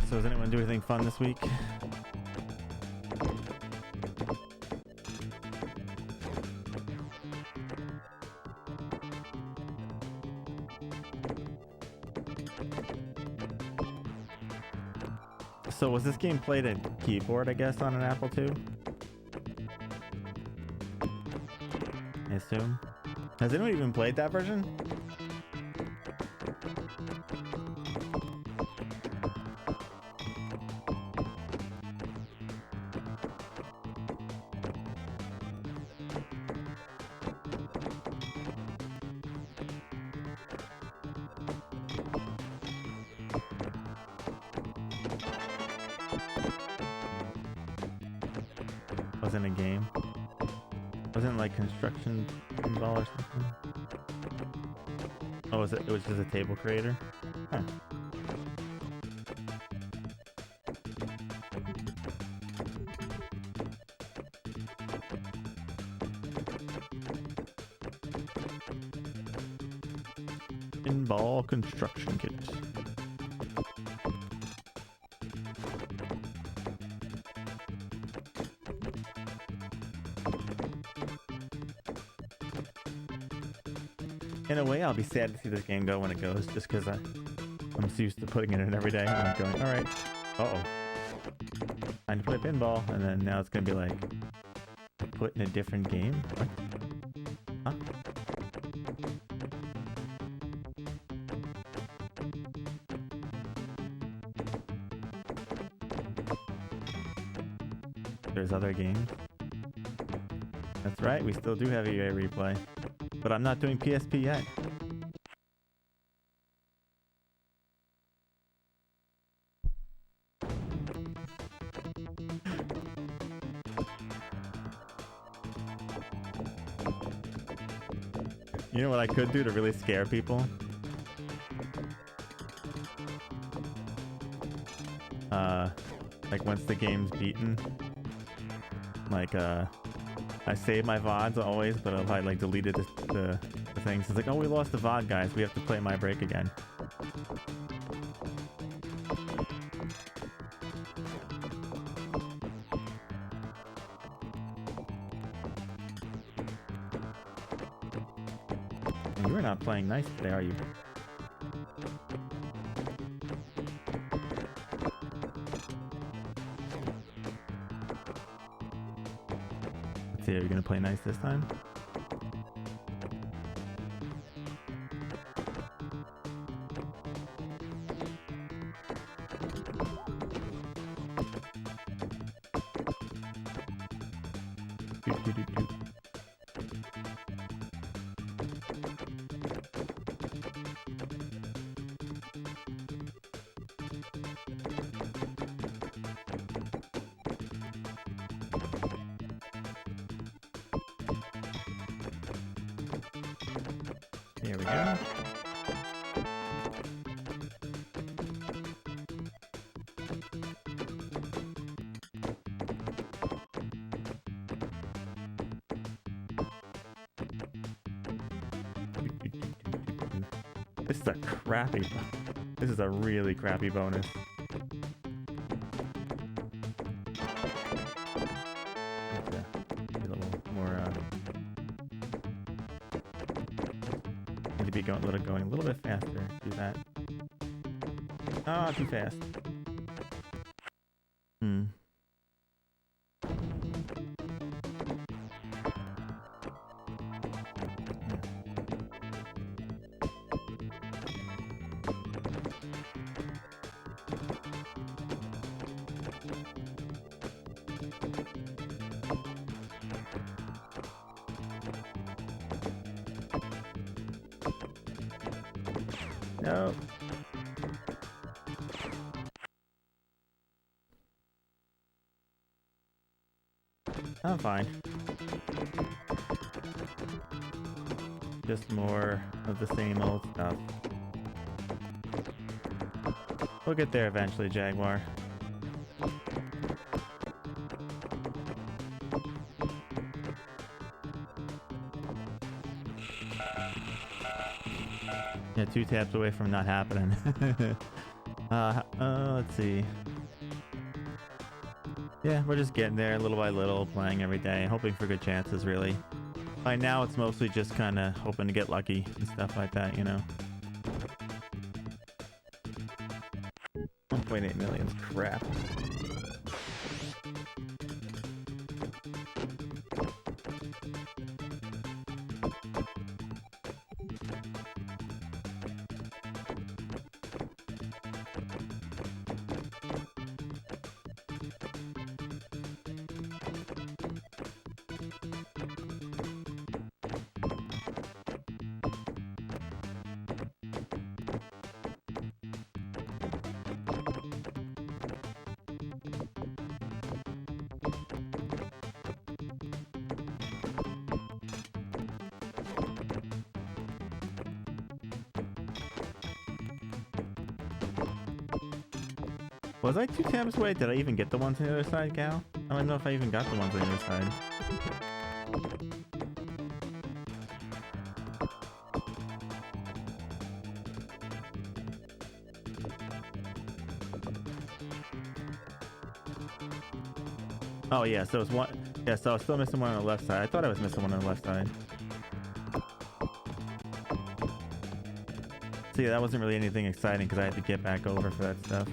So does anyone do anything fun this week? So was this game played at keyboard, I guess, on an Apple II? I assume. Has anyone even played that version? Wasn't a game. Wasn't it like construction pinball or something? Oh, was it? It was just a table creator. Huh. Pinball construction kit. In a way, I'll be sad to see this game go when it goes, just because I'm so used to putting it in every day. And I'm going, all right, uh-oh, time to play pinball, and then now it's gonna be like, put in a different game. What? Huh? There's other games. That's right, we still do have EA Replay. But I'm not doing PSP yet. You know what I could do to really scare people? Like once the game's beaten, like I save my VODs always, but if I like deleted the things, it's like, oh, we lost the VOD, guys. We have to play My Break again. And you are not playing nice today, are you? Let's see, are you gonna play nice this time? There we go. This is a crappy. This is a really crappy bonus. Going a little bit faster. Do that. Oh, too fast. Hmm. No. I'm fine. Just more of the same old stuff. We'll get there eventually, Jaguar. Yeah, 2 taps away from not happening. Let's see. Yeah, we're just getting there little by little, playing every day, hoping for good chances, really. By now, it's mostly just kind of hoping to get lucky and stuff like that, you know? 1.8 million is crap. Was I 2 tabs away? Did I even get the ones on the other side, Gal? I don't know if I even got the ones on the other side. Oh yeah, so it's one. Yeah, so I was still missing one on the left side. I thought I was missing one on the left side. See, that wasn't really anything exciting because I had to get back over for that stuff.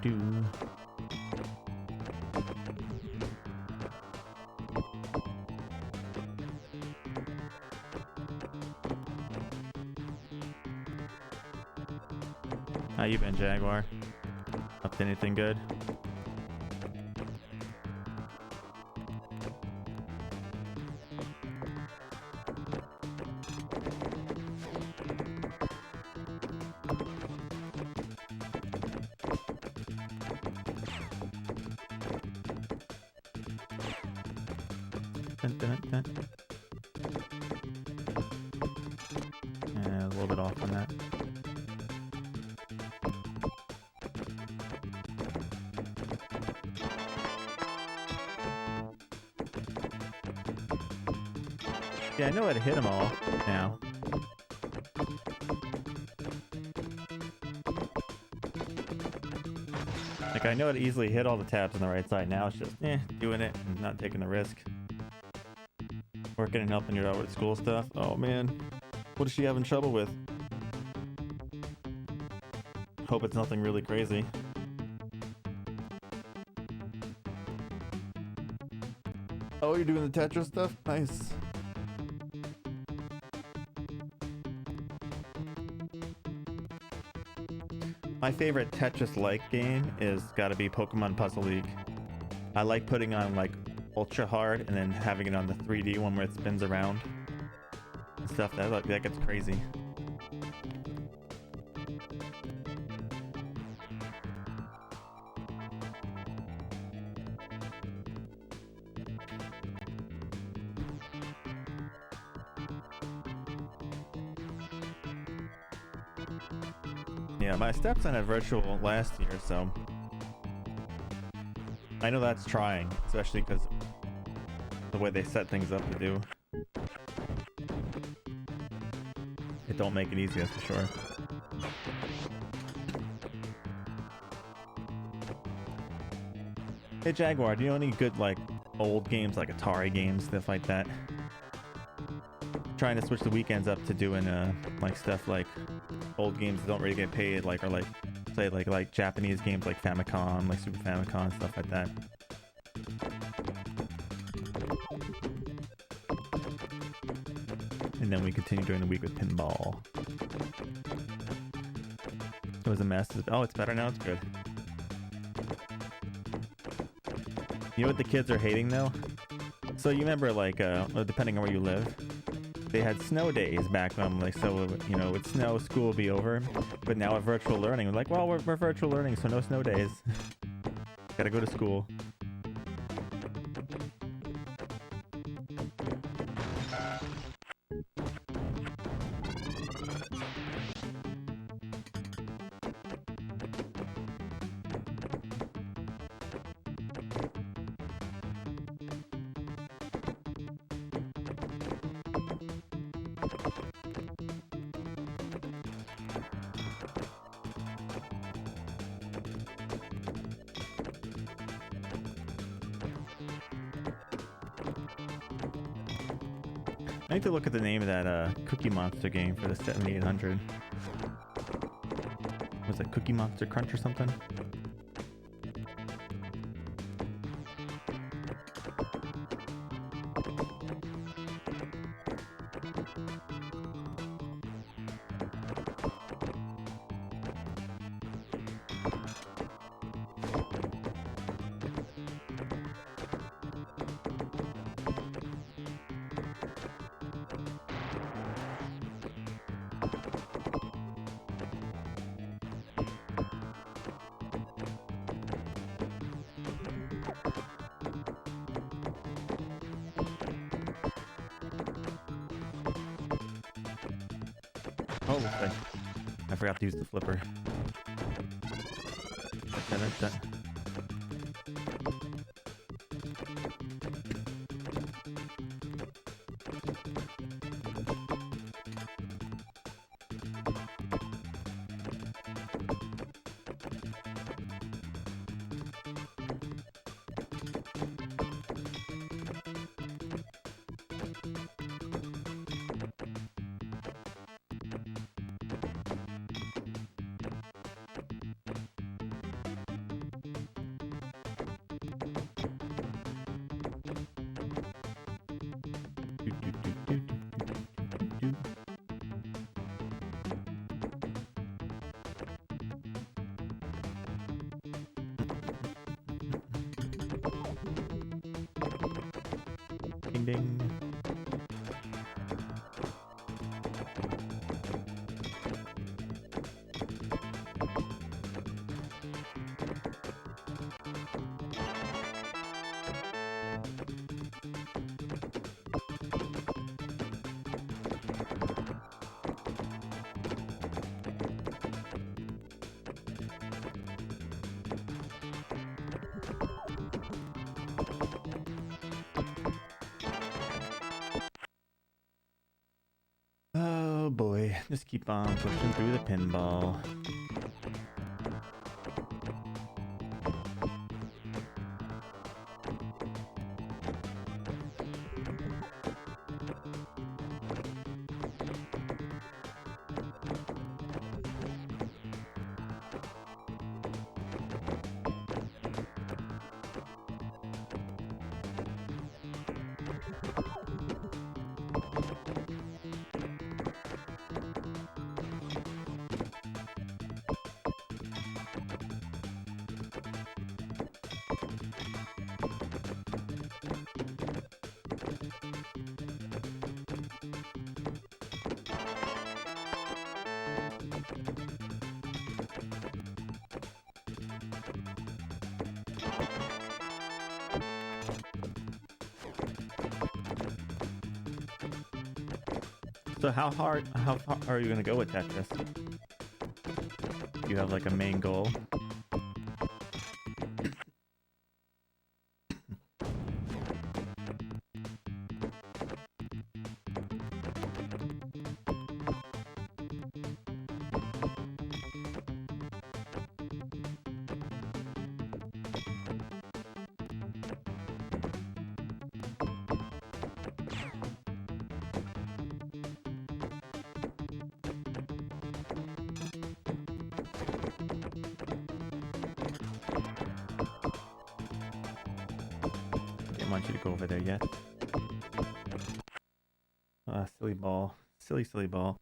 Do. How you been, Jaguar? Up to anything good? Yeah, a little bit off on that. Yeah, I know how to hit them all now. Like, I know how to easily hit all the tabs on the right side. Now it's just, doing it and not taking the risk. Working and helping your daughter with school stuff. Oh man, what is she having trouble with? Hope it's nothing really crazy. Oh, you're doing the Tetris stuff? Nice. My favorite Tetris-like game is gotta be Pokemon Puzzle League. I like putting on like ultra hard and then having it on the 3D one where it spins around and stuff. That gets crazy. Yeah, my stepson had virtual last year, so I know that's trying, especially because the way they set things up to do. It don't make it easy, that's for sure. Hey Jaguar, do you know any good like old games like Atari games, stuff like that? trying to switch the weekends up to doing like stuff like old games that don't really get paid, like, or like say like Japanese games like Famicom, like Super Famicom, stuff like that. And then we continue during the week with Pinball. It was a mess. Oh, it's better now. It's good. You know what the kids are hating though? So you remember, like, depending on where you live, they had snow days back when, like, so, you know, with snow, school will be over. But now with virtual learning, we're like, well, we're virtual learning, so no snow days. Gotta go to school. I need to look at the name of that Cookie Monster game for the 7800. Was it Cookie Monster Crunch or something? Oh, okay. I forgot to use the flipper. Ding ding. Oh boy, just keep on pushing through the pinball. So how far are you gonna go with Tetris? You have like a main goal? want you to go over there yet. Silly ball. Silly, silly ball.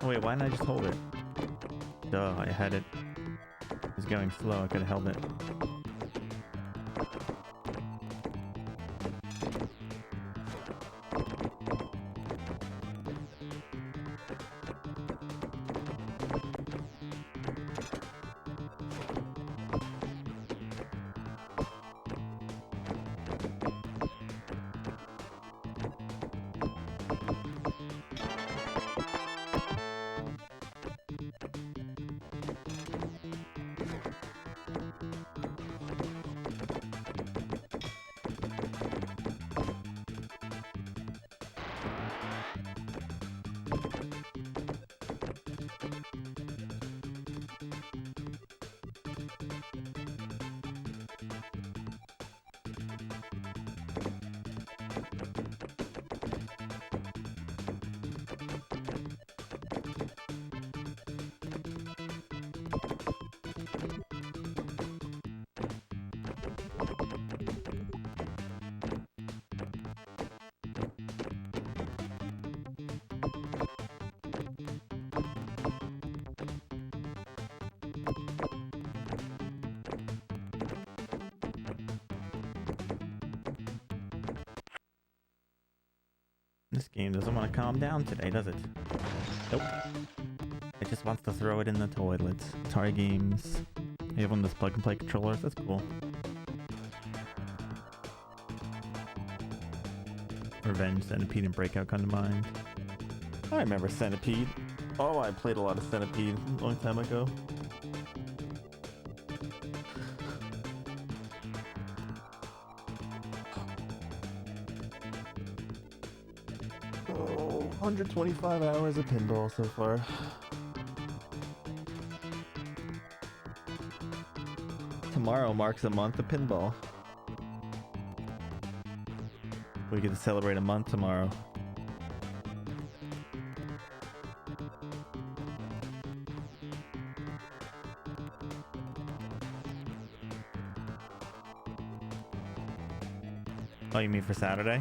Oh wait, why didn't I just hold it? Duh, I had it. It was going slow, I could have held it. This game doesn't want to calm down today, does it? Nope. It just wants to throw it in the toilet. Atari games. You have one of those plug and play controllers? That's cool. Revenge, Centipede, and Breakout come to mind. I remember Centipede. Oh, I played a lot of Centipede a long time ago. Oh, 125 hours of pinball so far. Tomorrow marks a month of pinball. We get to celebrate a month tomorrow. Oh, you mean for Saturday?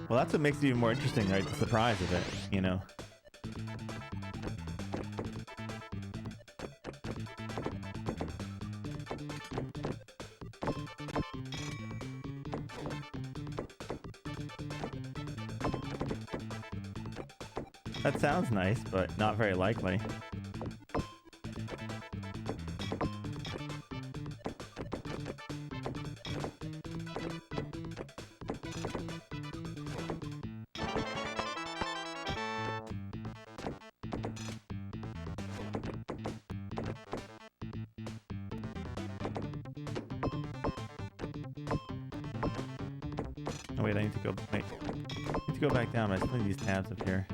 Well, that's what makes it even more interesting, right? The surprise of it, you know? That sounds nice, but not very likely. Oh wait, I need to go. Wait, I need to go back down. I still need these tabs up here.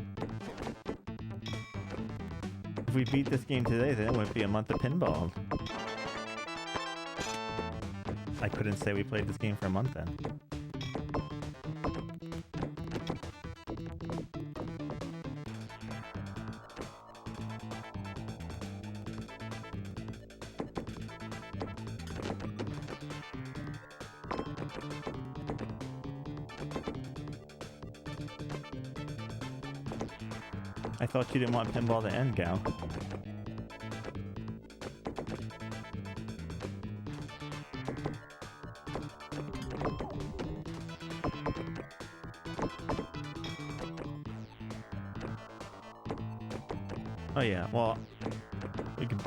If we beat this game today, then it wouldn't be a month of pinball. I couldn't say we played this game for a month then. I thought you didn't want pinball to end, Gal. Oh yeah, well, we could.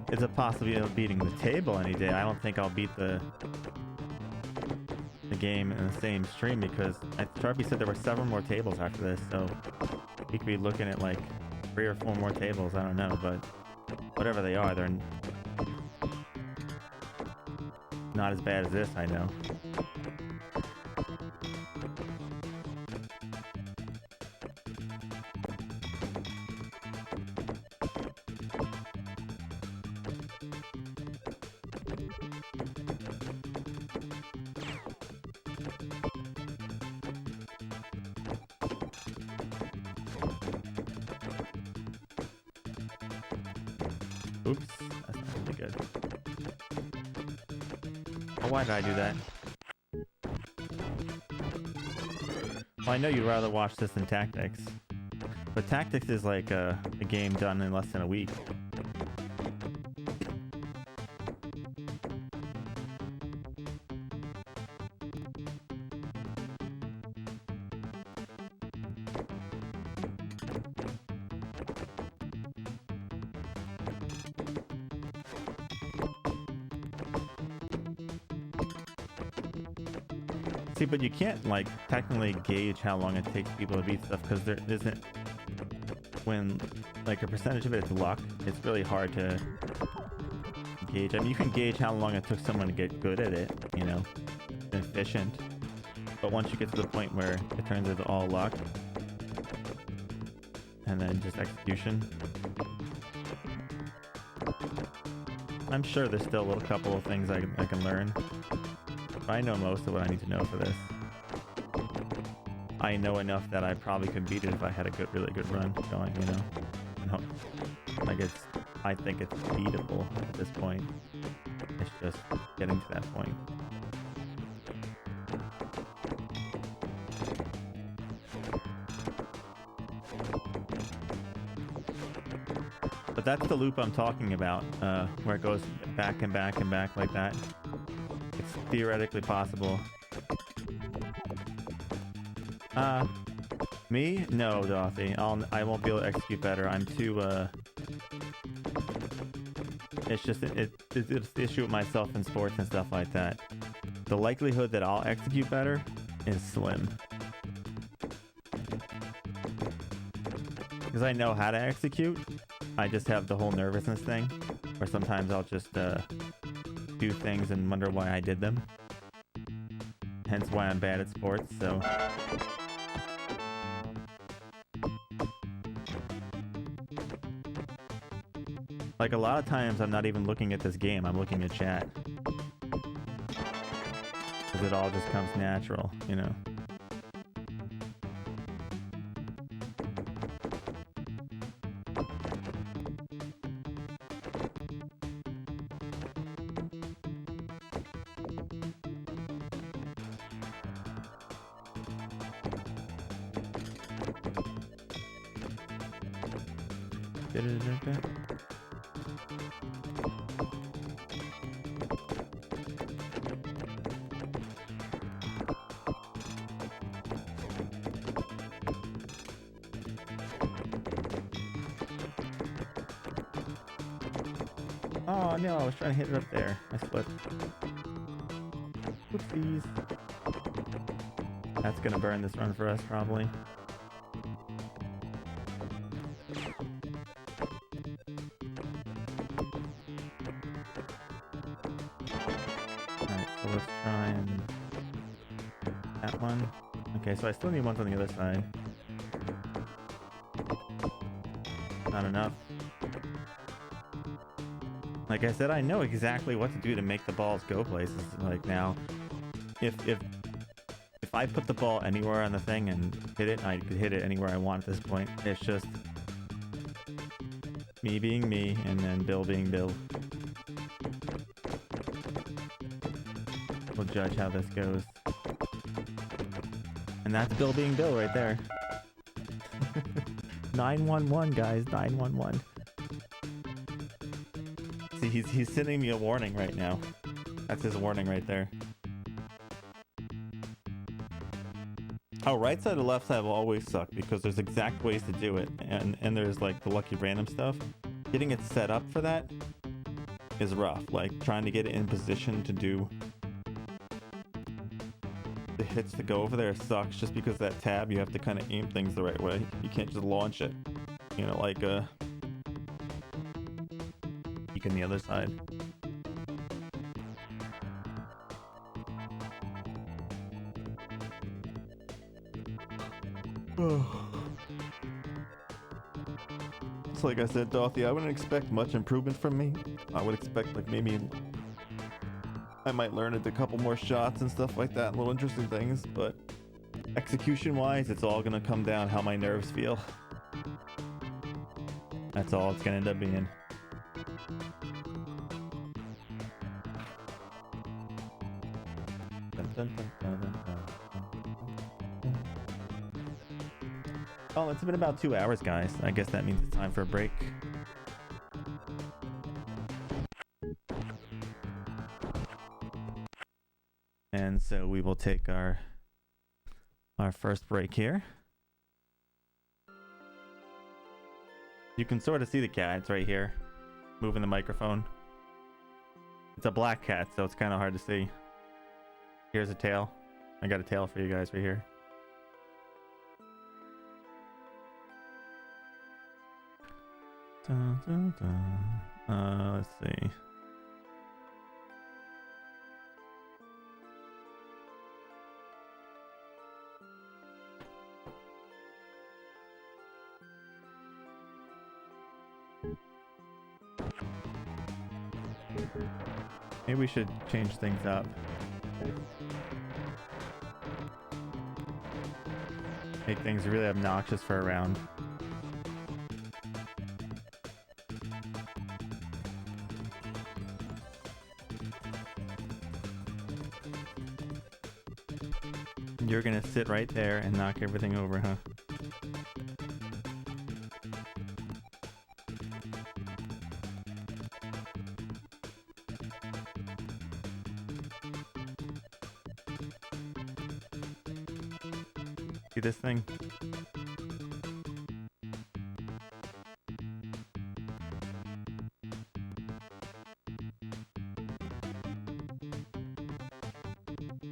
It's a possibility of beating the table any day. I don't think I'll beat the game in the same stream because Sharpie said there were 7 more tables after this, so we could be looking at like 3 or 4 more tables. I don't know, but whatever they are, they're not as bad as this, I know. Oops, that's not really good. Oh, why did I do that? Well, I know you'd rather watch this than Tactics. But Tactics is like a game done in less than a week. See, but you can't like technically gauge how long it takes people to beat stuff because there isn't, when like a percentage of it is luck, it's really hard to gauge. I mean, you can gauge how long it took someone to get good at it, you know, efficient. But once you get to the point where it turns into all luck and then just execution, I'm sure there's still a couple of things I can learn. I know most of what I need to know for this. I know enough that I probably could beat it if I had a really good run going, you know? Like I think it's beatable at this point. It's just getting to that point. But that's the loop I'm talking about, where it goes back and back and back like that. It's theoretically possible. Me? No, Dorothy. I won't be able to execute better. I'm too, it's just, it's the issue with myself in sports and stuff like that. The likelihood that I'll execute better is slim. Because I know how to execute. I just have the whole nervousness thing. Or sometimes I'll just, do things and wonder why I did them. Hence why I'm bad at sports, so... Like, a lot of times I'm not even looking at this game, I'm looking at chat. Because it all just comes natural, you know? Oh no, I was trying to hit it up there. I slipped. Oopsies. That's gonna burn this run for us, probably. Alright, so let's try and... that one. Okay, so I still need ones on the other side. Not enough. Like I said, I know exactly what to do to make the balls go places. Like now, if I put the ball anywhere on the thing and hit it, I could hit it anywhere I want at this point. It's just me being me and then Bill being Bill. We'll judge how this goes. And that's Bill being Bill right there. 911, guys, 911. See, he's sending me a warning right now. That's his warning right there. Oh, right side or left side will always suck because there's exact ways to do it, and there's like the lucky random stuff. Getting it set up for that is rough. Like trying to get it in position to do the hits to go over there sucks just because that tab you have to kind of aim things the right way. You can't just launch it. You know, like on the other side. It's like I said, Dorothy, I wouldn't expect much improvement from me. I would expect like maybe I might learn a couple more shots and stuff like that, little interesting things, but execution wise, it's all gonna come down how my nerves feel. That's all it's gonna end up being. Oh, it's been about 2 hours, guys. I guess that means it's time for a break. And so we will take our first break here. You can sort of see the cat. It's right here, moving the microphone. It's a black cat, so it's kind of hard to see. Here's a tail. I got a tail for you guys right here. Dun, dun, dun. Let's see. Maybe we should change things up. Make things really obnoxious for a round. You're gonna sit right there and knock everything over, huh? See this thing?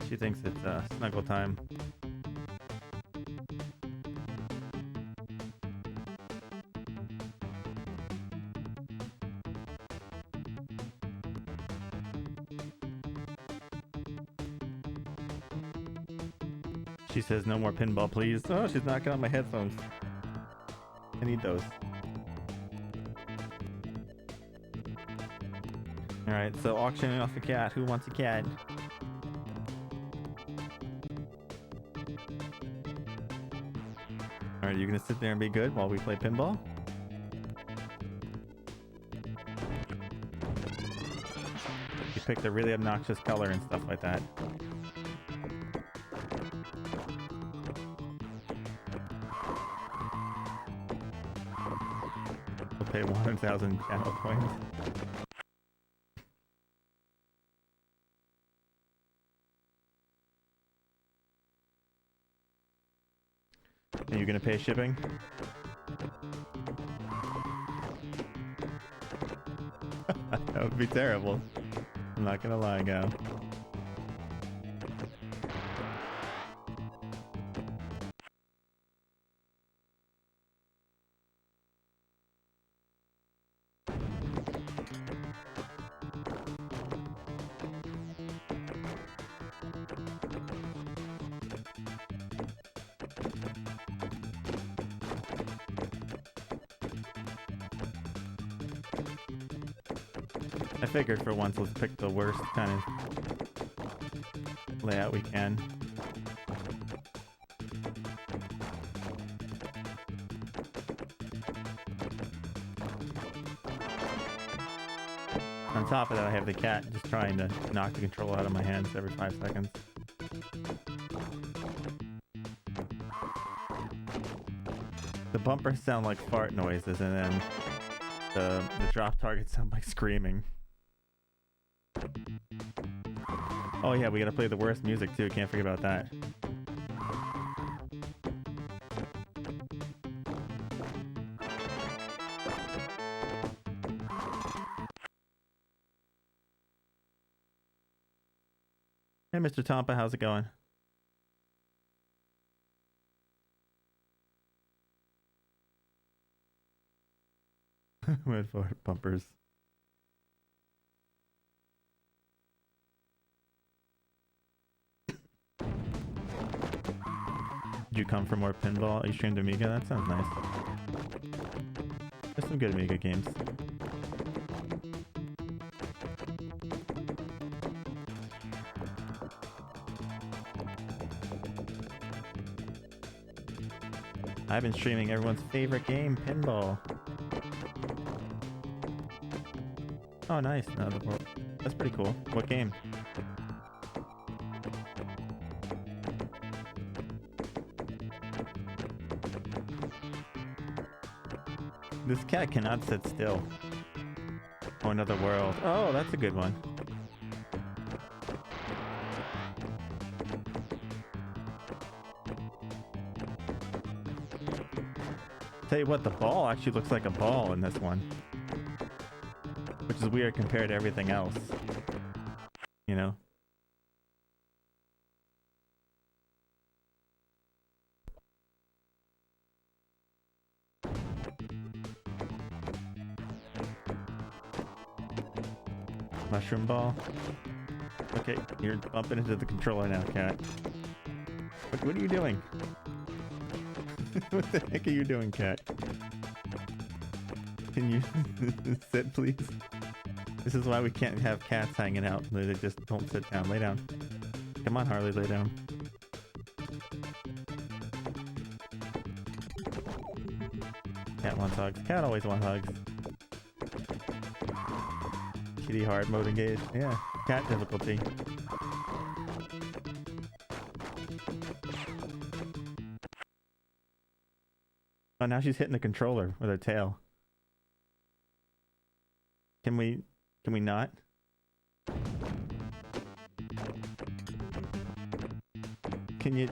She thinks it's snuggle time. She says no more pinball, please. Oh, she's knocking out my headphones. I need those. Alright, so auctioning off a cat. Who wants a cat? Alright, you gonna sit there and be good while we play pinball? You picked a really obnoxious color and stuff like that. We'll pay 1,000 channel coins. Are you gonna pay shipping? That would be terrible. I'm not gonna lie, Gal. I figured for once let's pick the worst kind of layout we can. On top of that, I have the cat just trying to knock the controller out of my hands every 5 seconds. The bumpers sound like fart noises, and then the drop targets sound like screaming. Oh yeah, we gotta play the worst music too, can't forget about that. Hey Mr. Tompa, how's it going? Went for bumpers. Did you come for more pinball? You streamed Amiga? That sounds nice. There's some good Amiga games. I've been streaming everyone's favorite game, Pinball. Oh, nice. No, that's pretty cool. What game? This cat cannot sit still. Oh, another world. Oh, that's a good one. Tell you what, the ball actually looks like a ball in this one. Which is weird compared to everything else. You know? Mushroom ball. Okay, you're bumping into the controller now, cat. What are you doing? What the heck are you doing, cat? Can you sit, please? This is why we can't have cats hanging out. They just don't sit down. Lay down. Come on, Harley, lay down. Cat wants hugs. Cat always wants hugs. Kitty hard mode engaged. Yeah. Cat difficulty. Oh, now she's hitting the controller with her tail. Can we not? Can you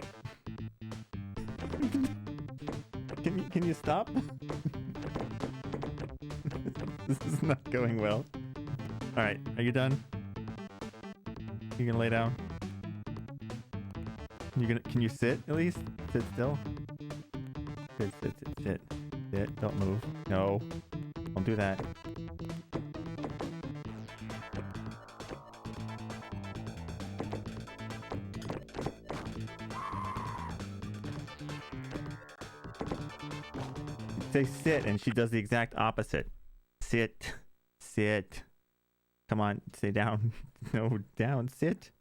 can you stop? This is not going well. All right, are you done? You gonna lay down? Can you sit at least? Sit still? Sit. Don't move. No. Don't do that. Say sit, and she does the exact opposite. Sit. Come on, stay down. No, down. Sit.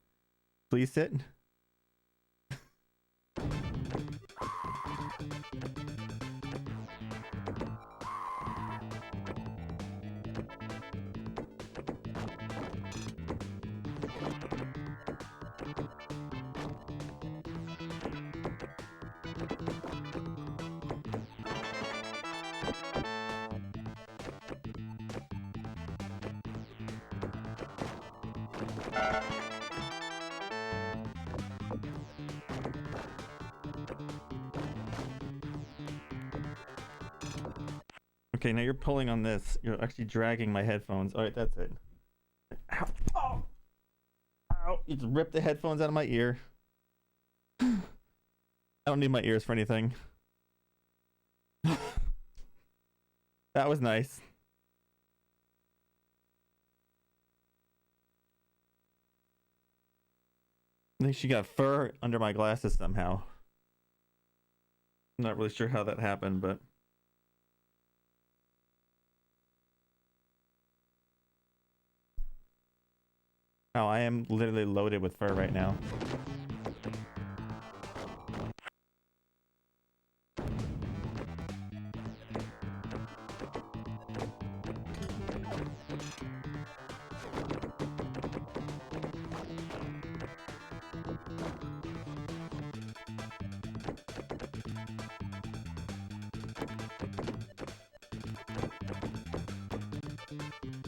Please sit. Okay, now you're pulling on this. You're actually dragging my headphones. All right, that's it. Ow. Oh. Ow. You just ripped the headphones out of my ear. I don't need my ears for anything. That was nice. I think she got fur under my glasses somehow. I'm not really sure how that happened, but... Oh, I am literally loaded with fur right now.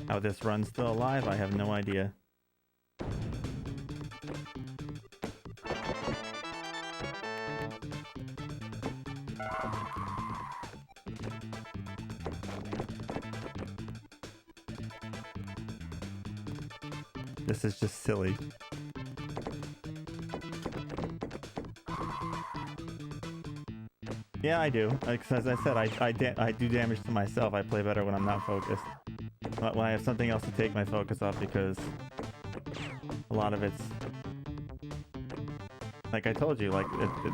How this run's still alive, I have no idea. This is just silly. Yeah, I do. Like, as I said, I do damage to myself. I play better when I'm not focused. When I have something else to take my focus off, because a lot of it's... Like I told you, like,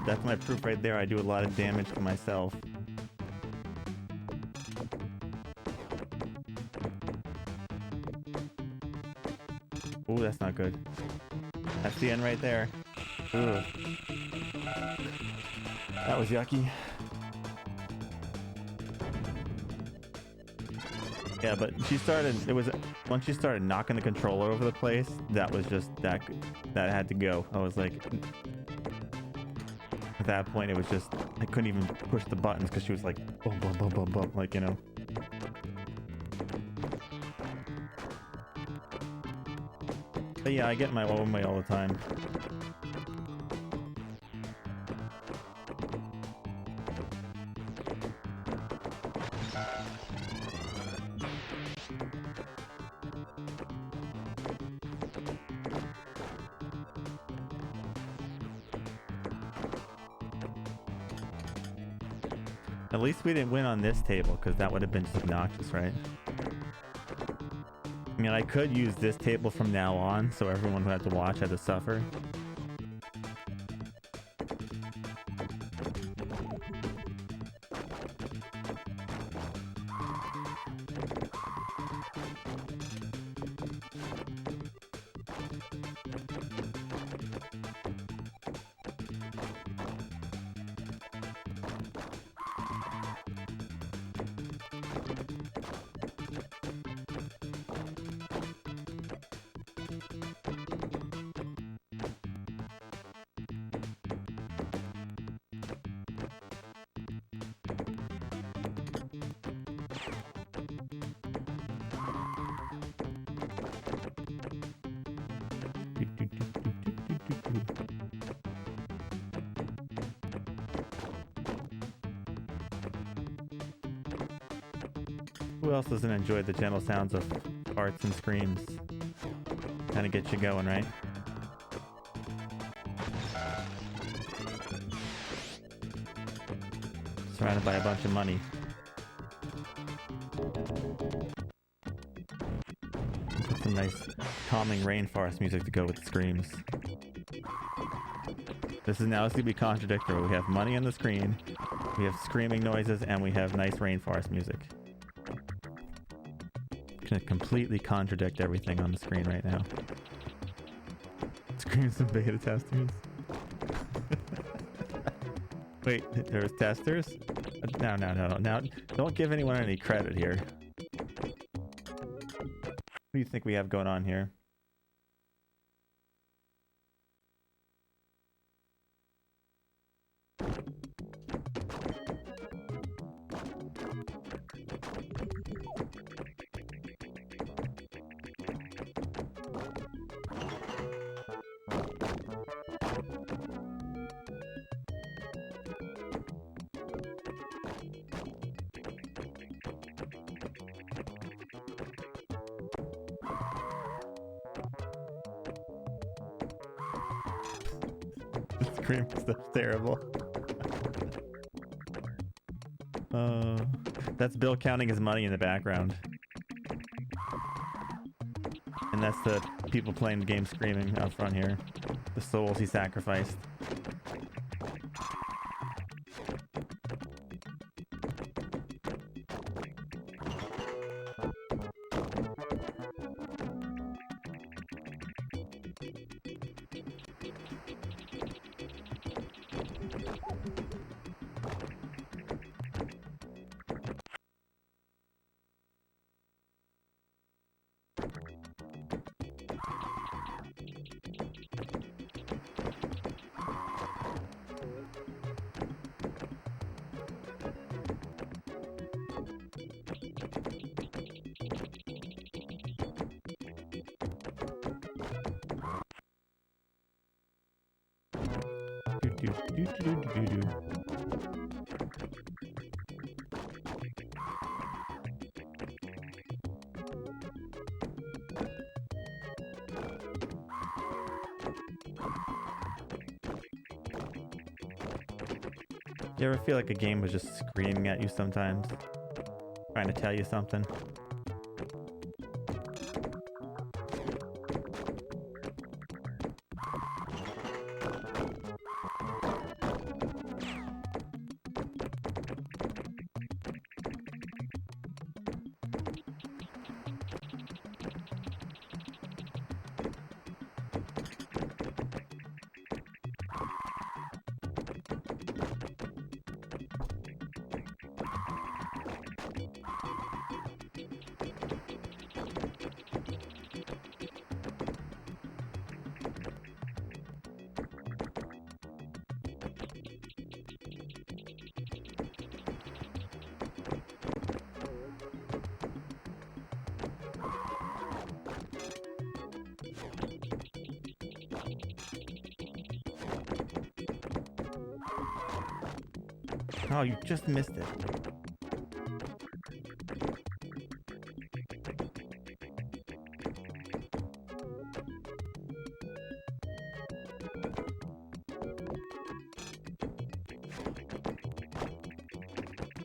that's my proof right there. I do a lot of damage to myself. Ooh, that's not good. That's the end right there. Ooh. That was yucky. Yeah, but she started, once she started knocking the controller over the place, that was just, that had to go. I was like, at that point it was just, I couldn't even push the buttons because she was like, boom, boom, boom, boom, boom, like, you know. But yeah, I get my own way all the time. At least we didn't win on this table, because that would have been just obnoxious, right? I mean, I could use this table from now on, so everyone who had to watch had to suffer. Who else doesn't enjoy the gentle sounds of farts and screams? Kind of gets you going, right? Surrounded by a bunch of money. Put some nice calming rainforest music to go with the screams. This is now going to be contradictory. We have money on the screen, we have screaming noises, and we have nice rainforest music. Gonna completely contradict everything on the screen right now. Screams and beta testers. Wait, there's testers? No. Now, don't give anyone any credit here. What do you think we have going on here? Scream stuff's terrible. That's Bill counting his money in the background. And that's the people playing the game screaming out front here. The souls he sacrificed. You ever feel like a game was just screaming at you sometimes? Trying to tell you something? Oh, you just missed it.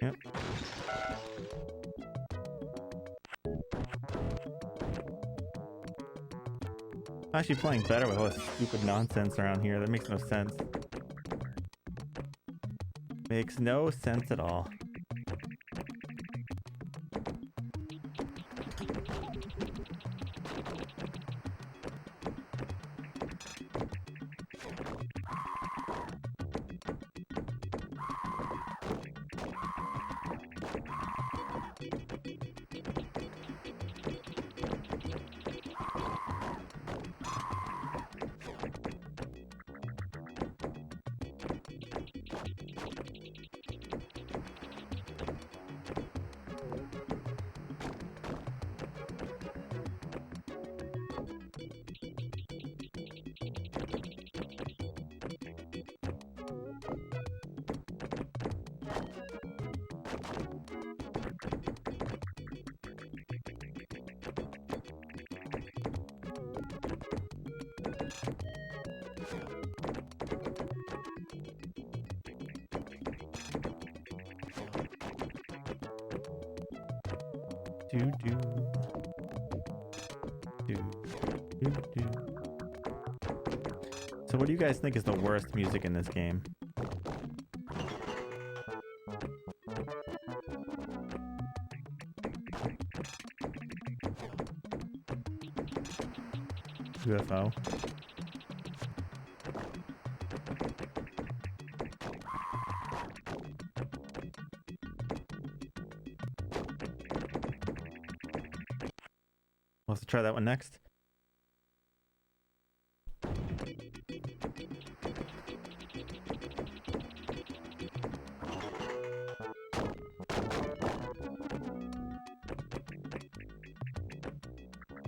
Yep. I'm actually playing better with all this stupid nonsense around here. That makes no sense. Makes no sense at all. Do do do do do. So what do you guys think is the worst music in this game? UFO. Let's try that one next.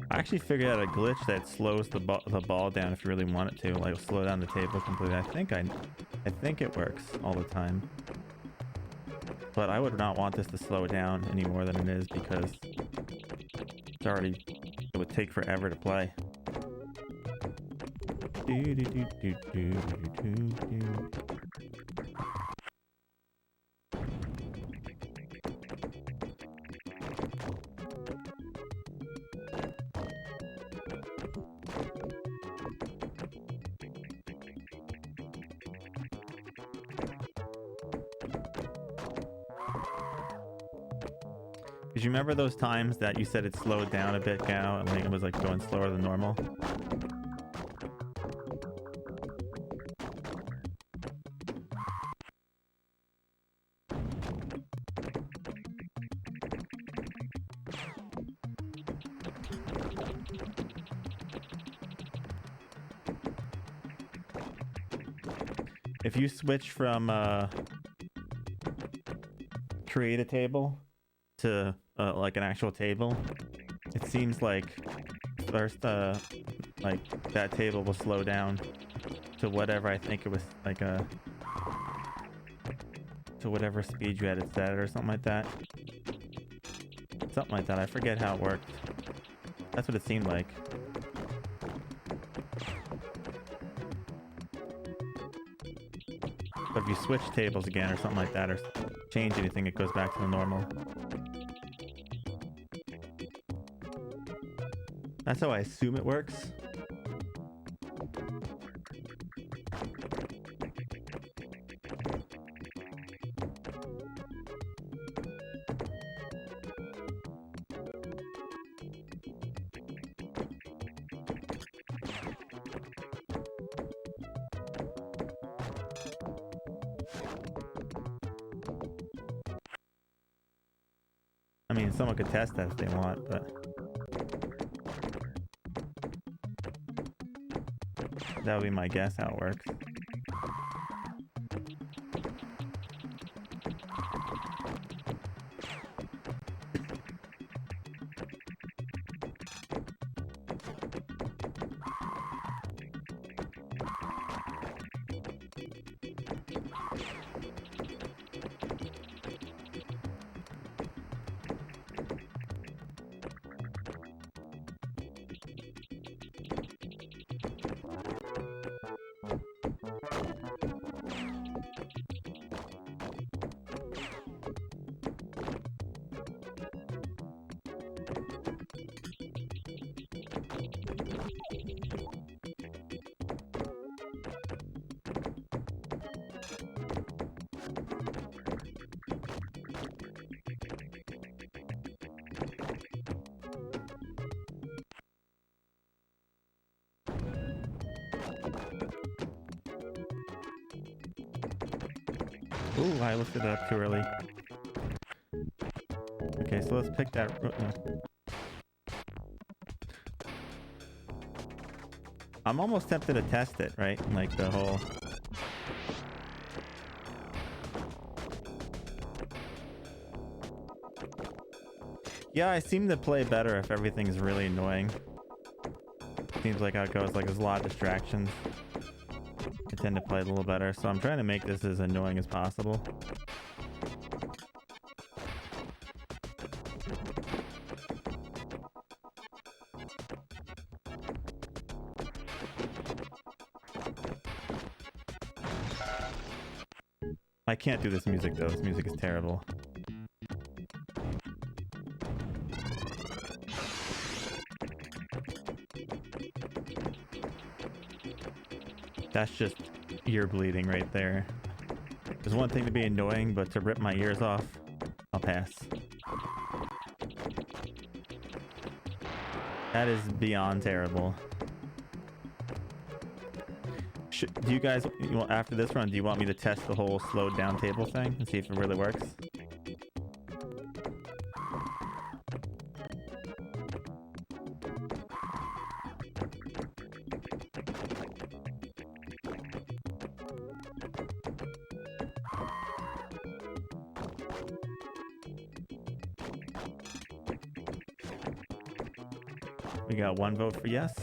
I actually figured out a glitch that slows the ball down if you really want it to, like slow down the table completely. I think it works all the time. But I would not want this to slow down any more than it is because it's already, it would take forever to play. Did you remember those times that you said it slowed down a bit, Gao, and like it was like going slower than normal? If you switch from create a table to like an actual table, it seems like first like that table will slow down to whatever, I think it was like to whatever speed you had it set or something like that. Something like that. I forget how it worked. That's what it seemed like. But if you switch tables again or something like that, or change anything, it goes back to the normal. That's how I assume it works. I mean, someone could test that if they want, but that would be my guess how it works. Ooh, I lifted it up too early. Okay, so let's pick that. I'm almost tempted to test it, right? Like the whole. Yeah, I seem to play better if everything's really annoying. Seems like how it goes. Like there's a lot of distractions. I tend to play a little better, so I'm trying to make this as annoying as possible. I can't do this music though. This music is terrible. That's just ear bleeding right there. There's one thing to be annoying, but to rip my ears off, I'll pass. That is beyond terrible. Do you guys, after this run, do you want me to test the whole slowed down table thing and see if it really works? We got one vote for yes.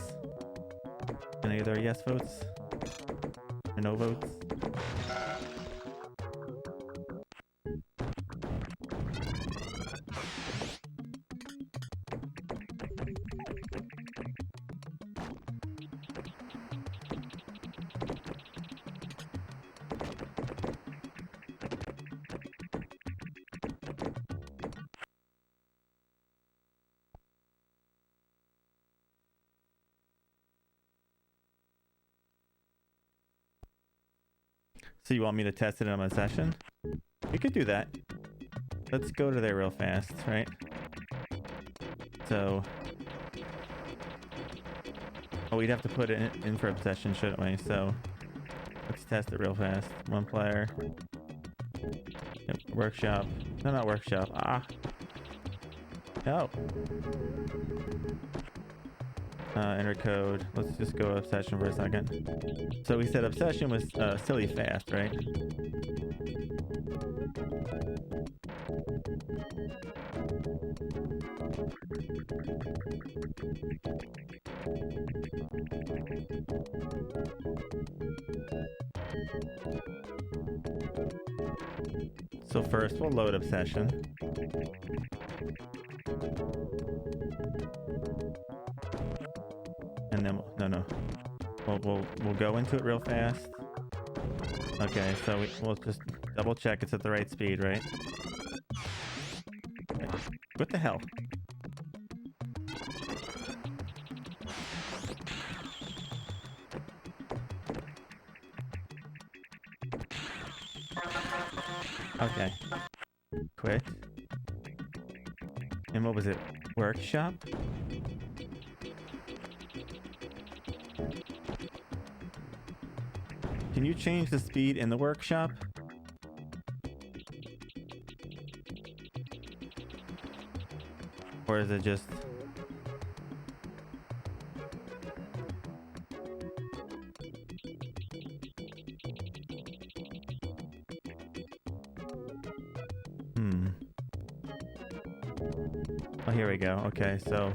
Any other yes votes? Or no votes? So you want me to test it on my session? We could do that. Let's go to there real fast, right? So... oh, we'd have to put it in for obsession, shouldn't we? So... let's test it real fast. One player. Yep, workshop. No, not workshop. Ah! No! Enter code. Let's just go obsession for a second. So we said obsession was silly fast, right? So first we'll load obsession. And then no. We'll go into it real fast. Okay, so we'll just double check it's at the right speed, right? What the hell? Okay. Quit. And what was it? Workshop? Can you change the speed in the workshop? Or is it just... oh, here we go. Okay, so...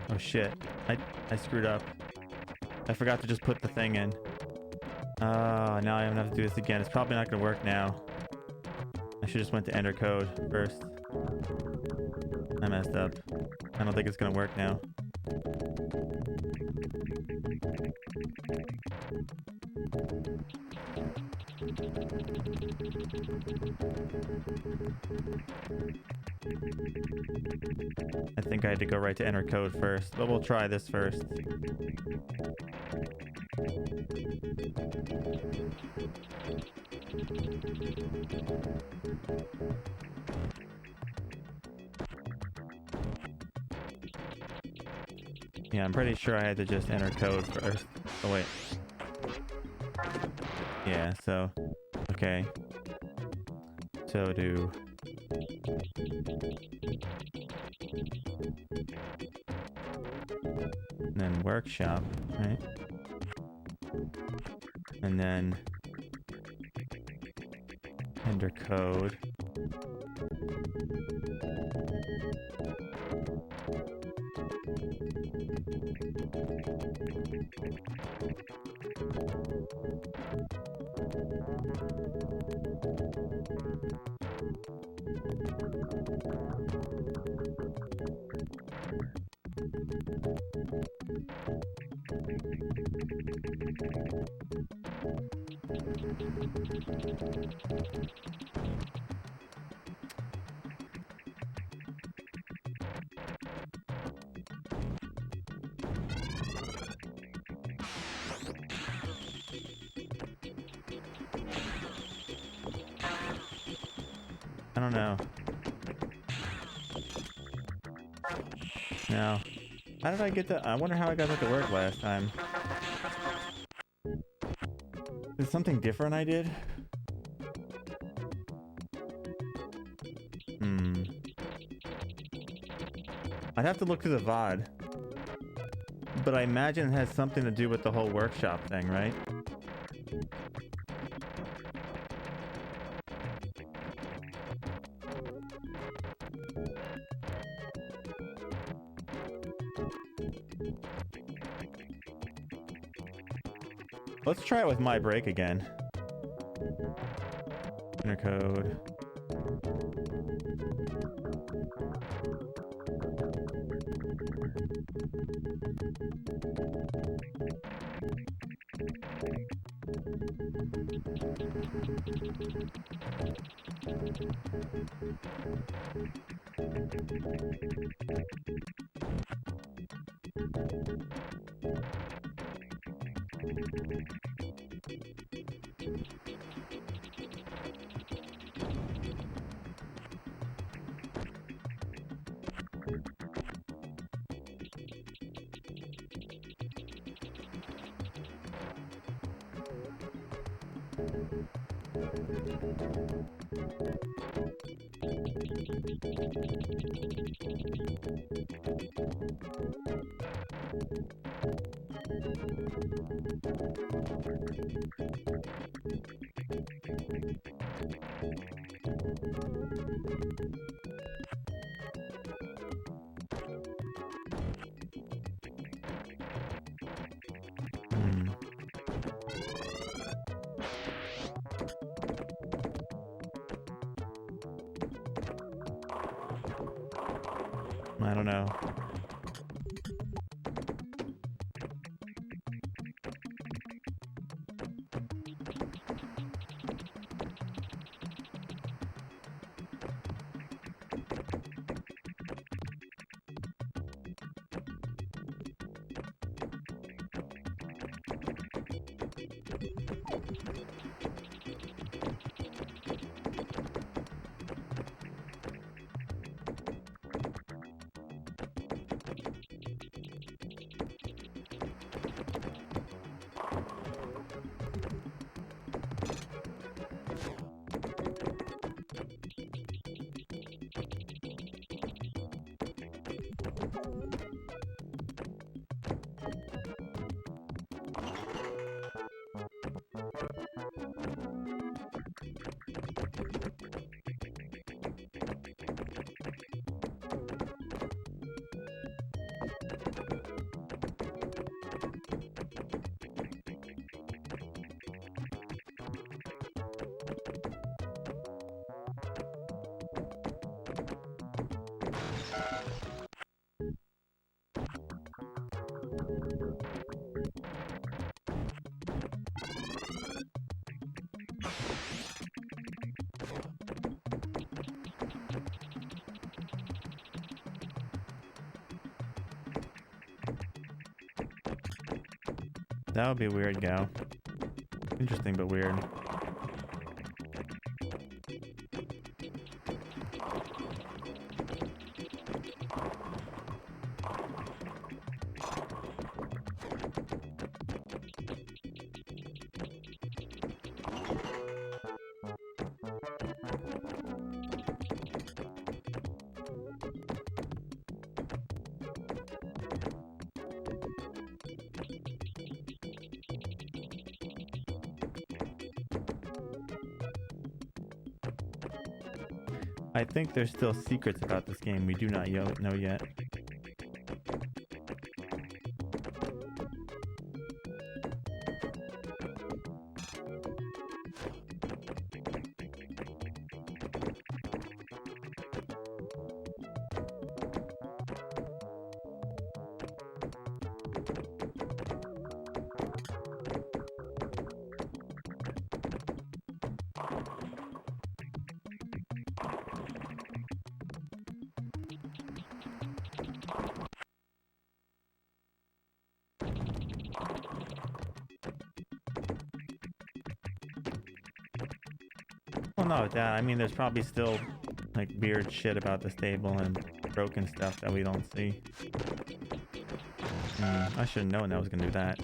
oh shit, I screwed up. I forgot to just put the thing in. Now I'm gonna have to do this again. It's probably not gonna work now. I should just went to enter code first. I messed up. I don't think it's gonna work now. I think I had to go right to enter code first, but we'll try this first. Yeah, I'm pretty sure I had to just enter code first. Oh, wait. Yeah, so... Okay. So do... And then workshop, right? And then... Enter code. I don't know. No. How did I get that? I wonder how I got that to work last time. Is it something different I did? I'd have to look through the VOD. But I imagine it has something to do with the whole workshop thing, right? Let's try it with my break again. Enter code. I don't know. That would be a weird go. Interesting, but weird. I think there's still secrets about this game we do not know yet. Well, no, Dad, I mean, there's probably still, like, weird shit about this table and broken stuff that we don't see. I should have known I was gonna do that.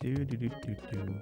Do do do do do.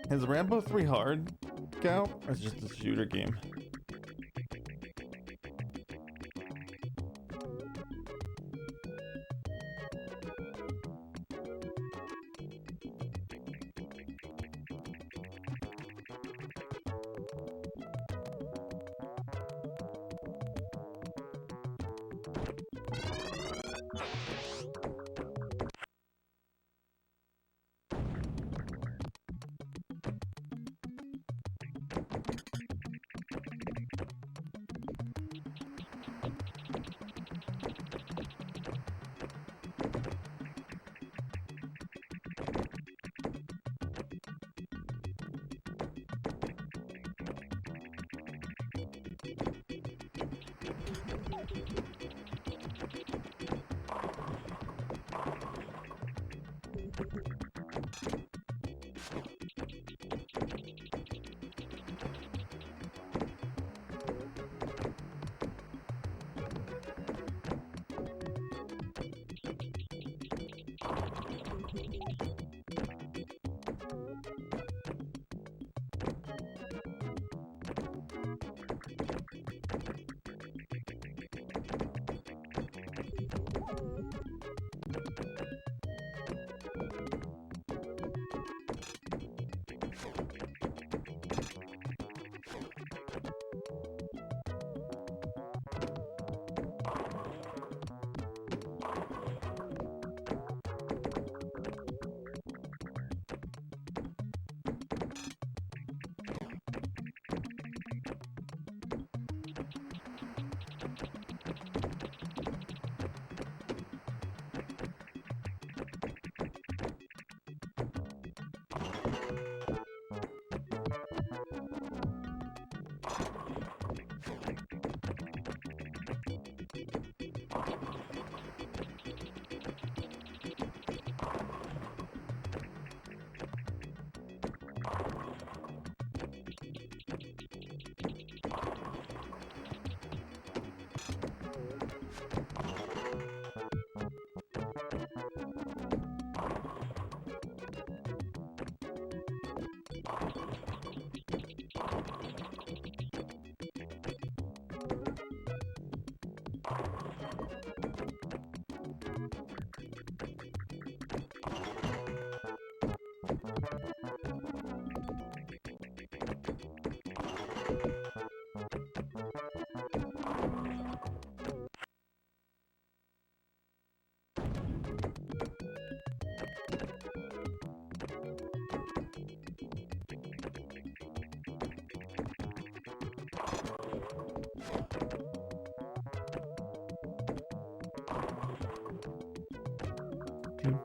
Is Rambo 3 hard, Gal? Or is it just a shooter game?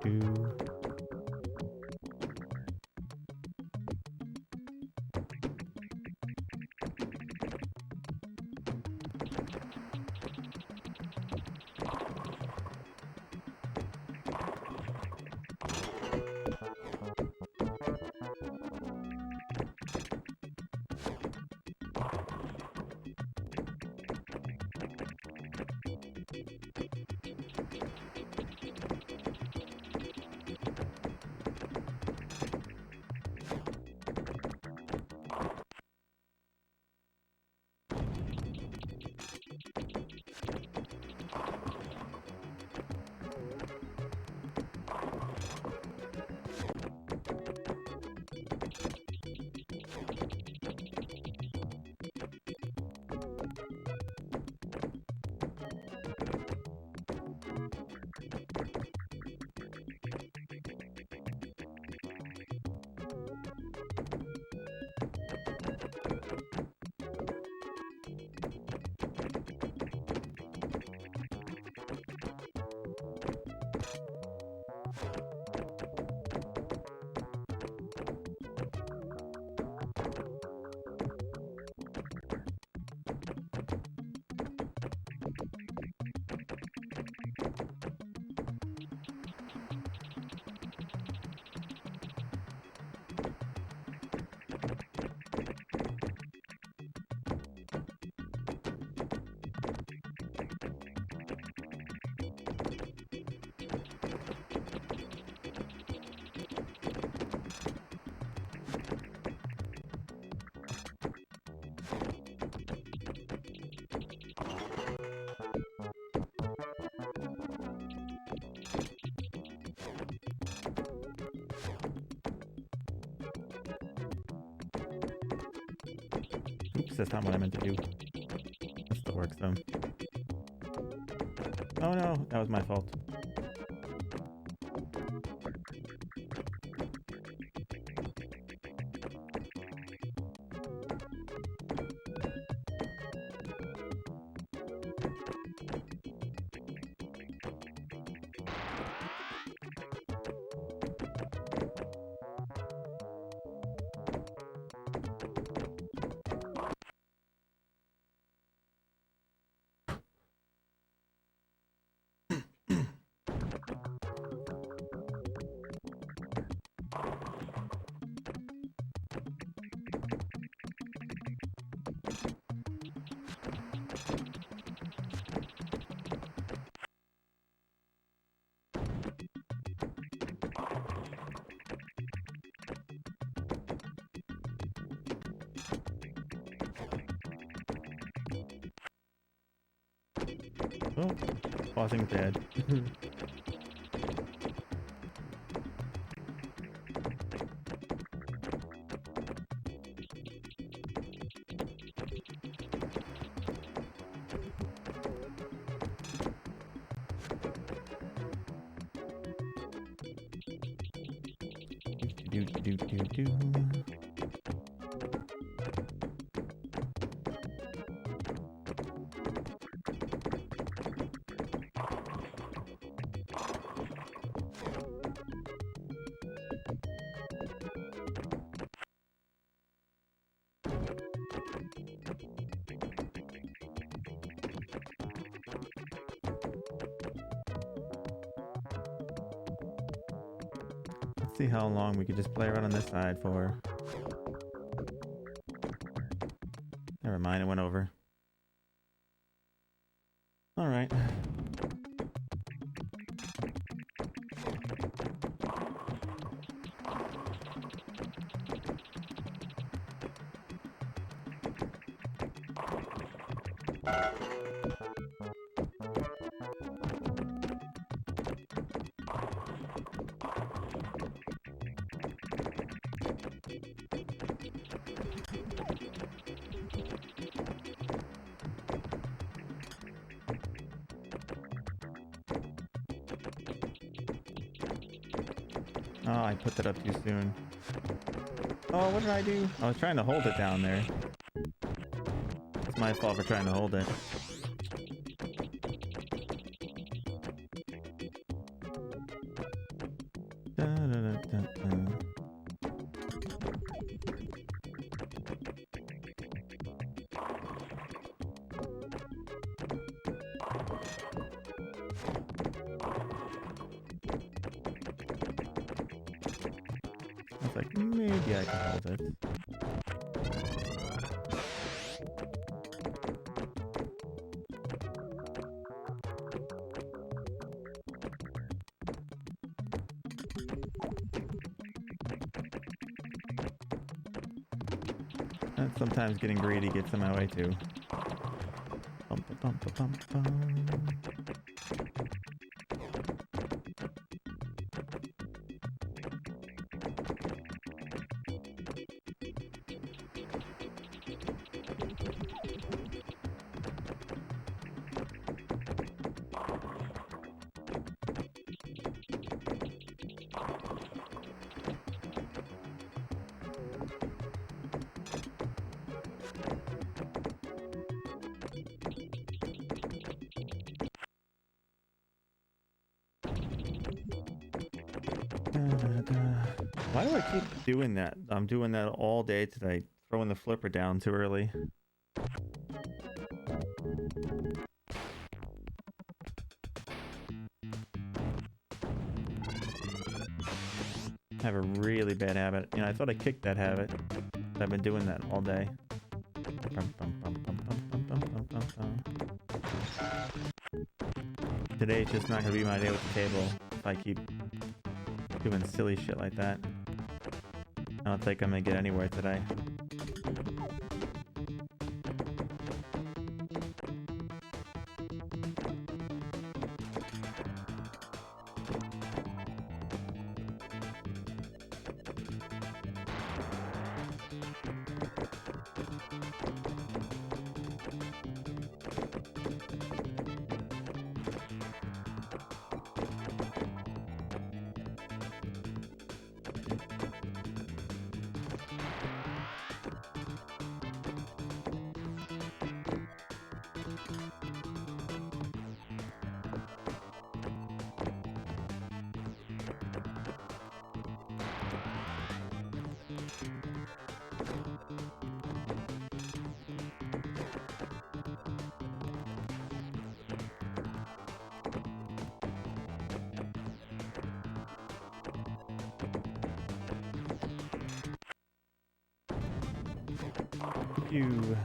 Do. Oops, that's not what I meant to do. That still works though. Oh no, that was my fault. Oh, pausing dead. Do. Let's see how long we could just play around on this side for. Never mind, it went over. All right. Oh, I put that up too soon. Oh, what did I do? I was trying to hold it down there. It's my fault for trying to hold it. Da, da, da, da, da. I was like, maybe I can hold it. And sometimes getting greedy gets in my way too. Bum, bum, bum, bum, bum. Why do I keep doing that? I'm doing that all day today, throwing the flipper down too early. I have a really bad habit. You know, I thought I kicked that habit, but I've been doing that all day. Today's just not gonna be my day with the table if I keep doing silly shit like that. I don't think I'm gonna get anywhere today. You.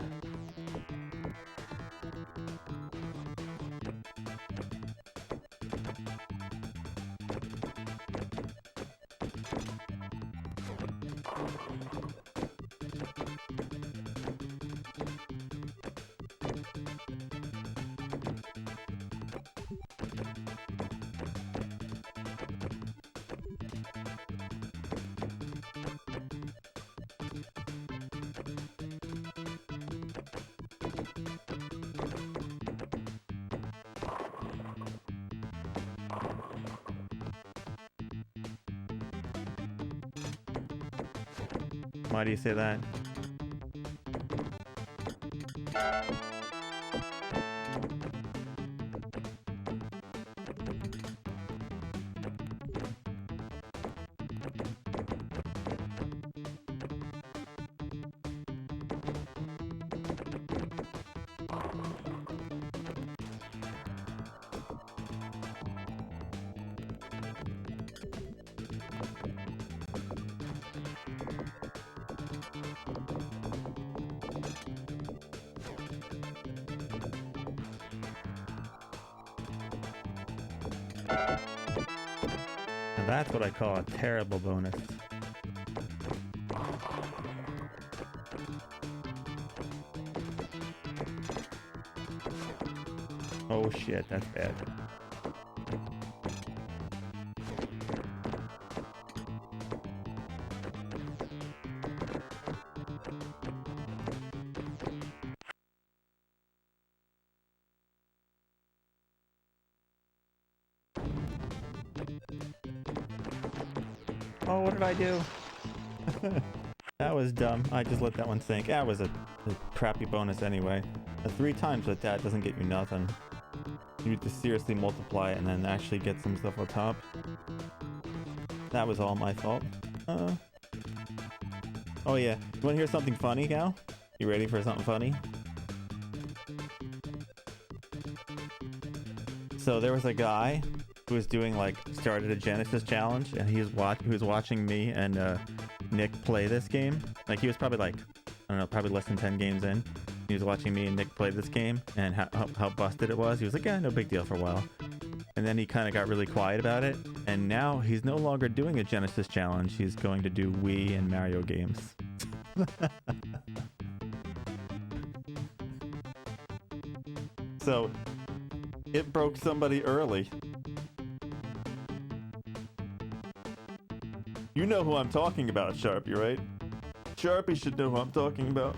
Why do you say that? Now that's what I call a terrible bonus. Oh shit, that's bad. Oh, what did I do? That was dumb. I just let that one sink. That was a crappy bonus anyway. 3 times with that doesn't get you nothing. You need to seriously multiply it and then actually get some stuff on top. That was all my fault. Oh yeah, you wanna hear something funny, Gal? You ready for something funny? So there was a guy who was doing started a Genesis challenge, and he was watching me and Nick play this game. Like he was probably I don't know, probably less than 10 games in. He was watching me and Nick play this game and how busted it was. He was like, yeah, no big deal for a while. And then he kind of got really quiet about it. And now he's no longer doing a Genesis challenge. He's going to do Wii and Mario games. So it broke somebody early. You know who I'm talking about, Sharpie, right? Sharpie should know who I'm talking about.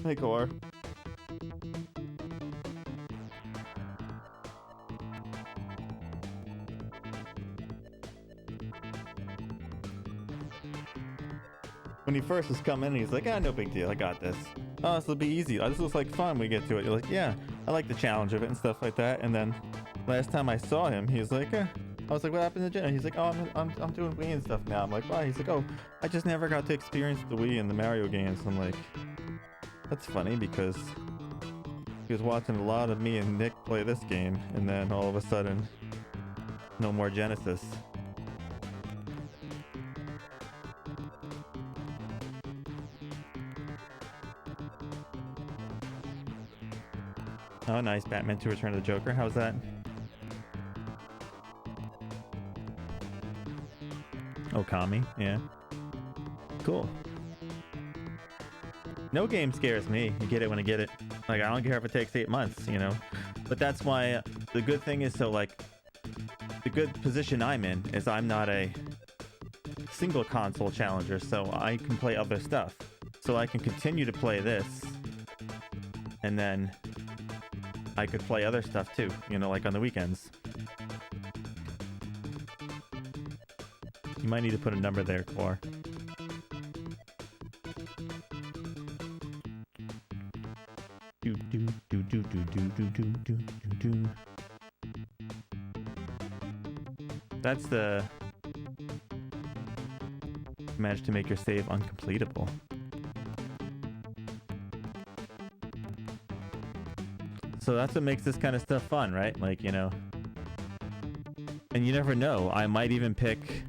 Hey, Core. When he first was coming, he's like, no big deal, I got this. Oh, this will be easy. Oh, this looks like fun when we get to it. You're like, yeah, I like the challenge of it and stuff like that. And then last time I saw him, he was like, I was like, what happened to the gym? He's like, oh, I'm doing Wii and stuff now. I'm like, why? He's like, oh, I just never got to experience the Wii and the Mario games. I'm like, that's funny because he was watching a lot of me and Nick play this game, and then all of a sudden, no more Genesis. Oh, nice. Batman 2 Return of the Joker. How's that? Okami, yeah. Cool. No game scares me. You get it when you get it. Like, I don't care if it takes 8 months, you know? But that's why the good thing is, so, like, the good position I'm in is I'm not a single console challenger, so I can play other stuff. So I can continue to play this, and then I could play other stuff too, you know, like on the weekends. You might need to put a number there, Core. That's the... Managed to make your save uncompletable. So that's what makes this kind of stuff fun, right? Like, you know... And you never know. I might even pick...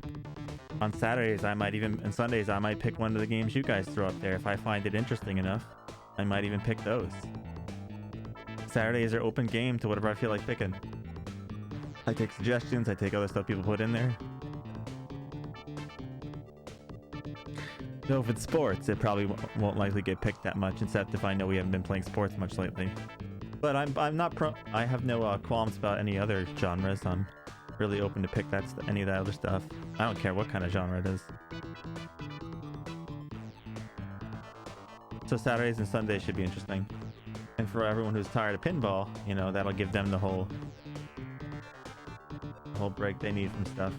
On Saturdays, and Sundays, I might pick one of the games you guys throw up there. If I find it interesting enough, I might even pick those. Saturdays are open game to whatever I feel like picking. I take suggestions, I take other stuff people put in there. So if it's sports, it probably won't likely get picked that much, except if I know we haven't been playing sports much lately. But I'm not I have no qualms about any other genres. I'm really open to pick any of that other stuff. I don't care what kind of genre it is. So Saturdays and Sundays should be interesting. And for everyone who's tired of pinball, you know, that'll give them the whole break they need from stuff.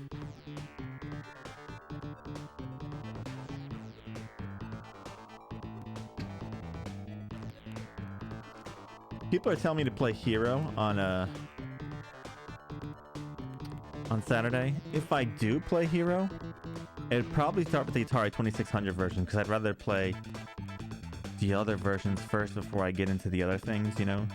People are telling me to play Hero on Saturday. If I do play Hero, it'd probably start with the Atari 2600 version, because I'd rather play the other versions first before I get into the other things, you know?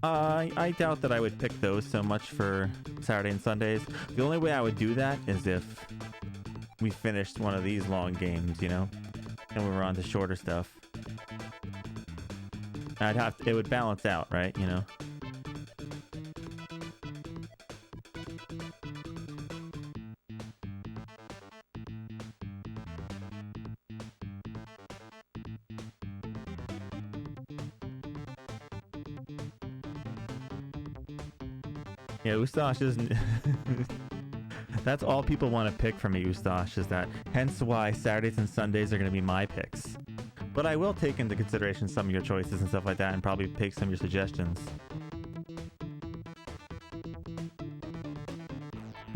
I doubt that I would pick those so much for Saturday and Sundays. The only way I would do that is if we finished one of these long games, you know? And we were on to shorter stuff. It would balance out, right, you know? Yeah, Ustash is. That's all people want to pick from me, Ustash, is that. Hence why Saturdays and Sundays are going to be my picks. But I will take into consideration some of your choices and stuff like that and probably pick some of your suggestions.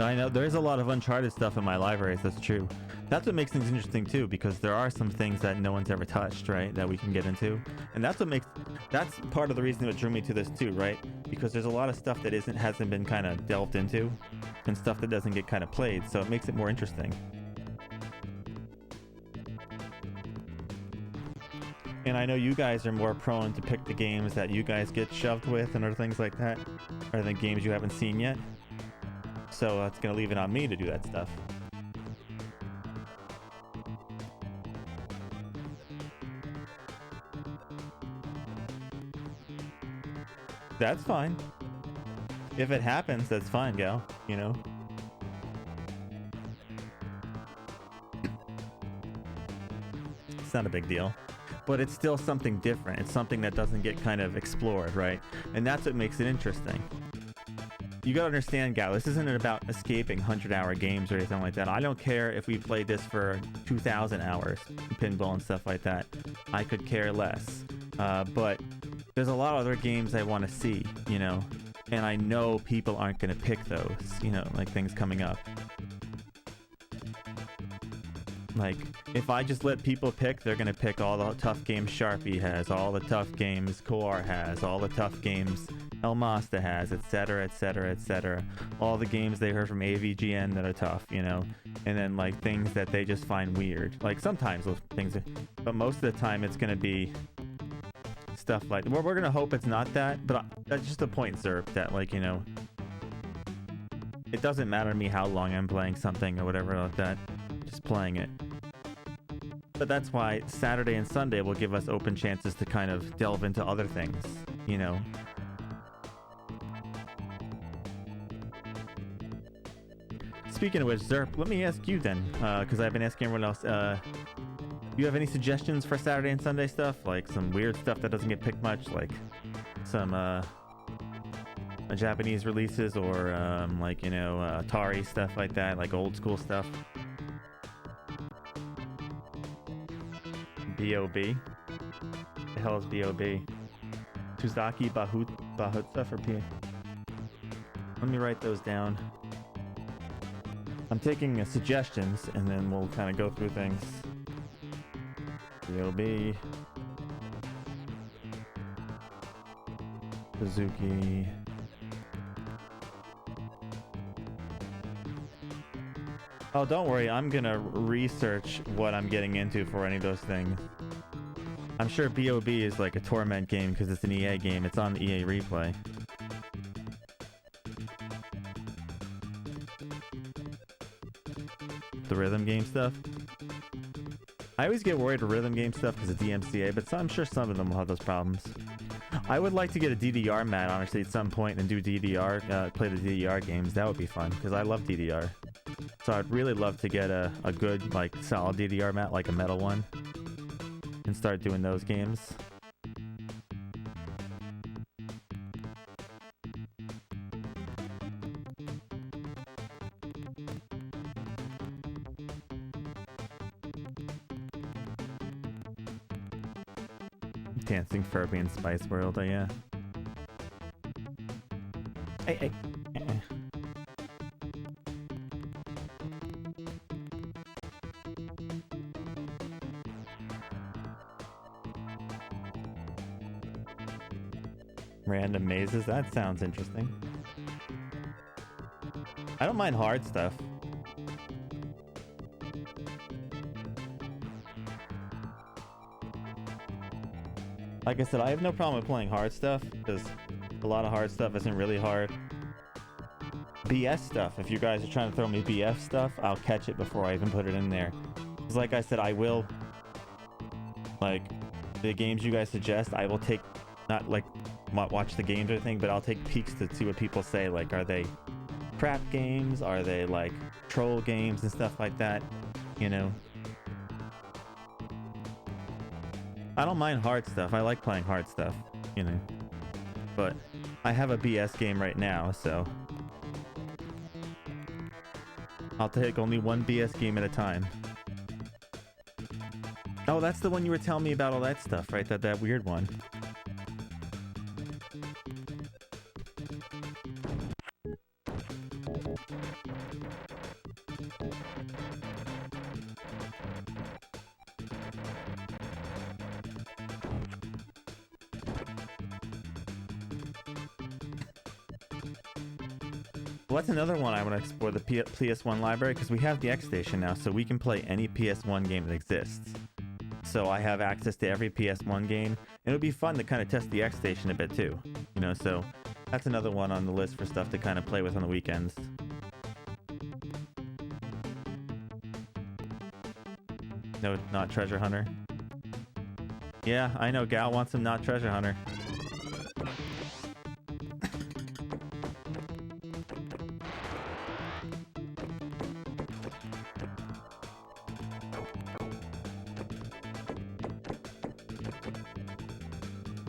I know there's a lot of Uncharted stuff in my libraries, that's true. That's what makes things interesting too, because there are some things that no one's ever touched, right, that we can get into. And that's part of the reason that drew me to this too, right? Because there's a lot of stuff that hasn't been kind of delved into, and stuff that doesn't get kind of played, so it makes it more interesting. And I know you guys are more prone to pick the games that you guys get shoved with and other things like that, rather than games you haven't seen yet. So that's going to leave it on me to do that stuff. That's fine. If it happens, that's fine, gal. You know? It's not a big deal. But it's still something different. It's something that doesn't get kind of explored, right? And that's what makes it interesting. You gotta understand, gal, this isn't about escaping 100-hour games or anything like that. I don't care if we played this for 2,000 hours, pinball and stuff like that. I could care less. But there's a lot of other games I want to see, you know? And I know people aren't gonna pick those, you know, like things coming up. Like, if I just let people pick, they're gonna pick all the tough games Sharpie has, all the tough games Koar has, all the tough games El Masta has, etc, etc, etc. All the games they heard from AVGN that are tough, you know? And then, like, things that they just find weird. Like, sometimes those things, but most of the time it's gonna be stuff like, well, we're gonna hope it's not that, but that's just the point, Zerp, that, like, you know, it doesn't matter to me how long I'm playing something or whatever like that, just playing it. But that's why Saturday and Sunday will give us open chances to kind of delve into other things, you know? Speaking of which, Zerp, let me ask you then, because I've been asking everyone else, do you have any suggestions for Saturday and Sunday stuff? Like some weird stuff that doesn't get picked much, like some Japanese releases or like, you know, Atari stuff like that, like old school stuff? B.O.B. The hell is B.O.B.? Tuzaki Bahutsa for P. Let me write those down. I'm taking suggestions and then we'll kind of go through things. B.O.B. Suzuki. Oh, don't worry, I'm gonna research what I'm getting into for any of those things. I'm sure B.O.B. is like a Torment game because it's an EA game. It's on the EA replay. The rhythm game stuff? I always get worried with rhythm game stuff because of DMCA, but I'm sure some of them will have those problems. I would like to get a DDR mat, honestly, at some point and do DDR, play the DDR games. That would be fun because I love DDR. So I'd really love to get a good, like, solid DDR mat, like a metal one, and start doing those games. Dancing Furby and Spice World, oh yeah. Hey. Random mazes, that sounds interesting. I don't mind hard stuff. Like I said, I have no problem with playing hard stuff, because a lot of hard stuff isn't really hard. BS stuff, if you guys are trying to throw me BF stuff, I'll catch it before I even put it in there. Because like I said, I will, like, the games you guys suggest, I will take, not like watch the games or anything, but I'll take peeks to see what people say. Like, are they crap games? Are they like troll games and stuff like that? You know? I don't mind hard stuff. I like playing hard stuff, you know? But I have a BS game right now, so I'll take only one BS game at a time. Oh, that's the one you were telling me about all that stuff, right? That weird one. Well, that's another one I want to explore, the PS1 library, because we have the X Station now, so we can play any PS1 game that exists. So I have access to every PS1 game, and it would be fun to kind of test the X Station a bit too, you know, so that's another one on the list for stuff to kind of play with on the weekends. No, not Treasure Hunter. Yeah, I know, Gal wants some not Treasure Hunter.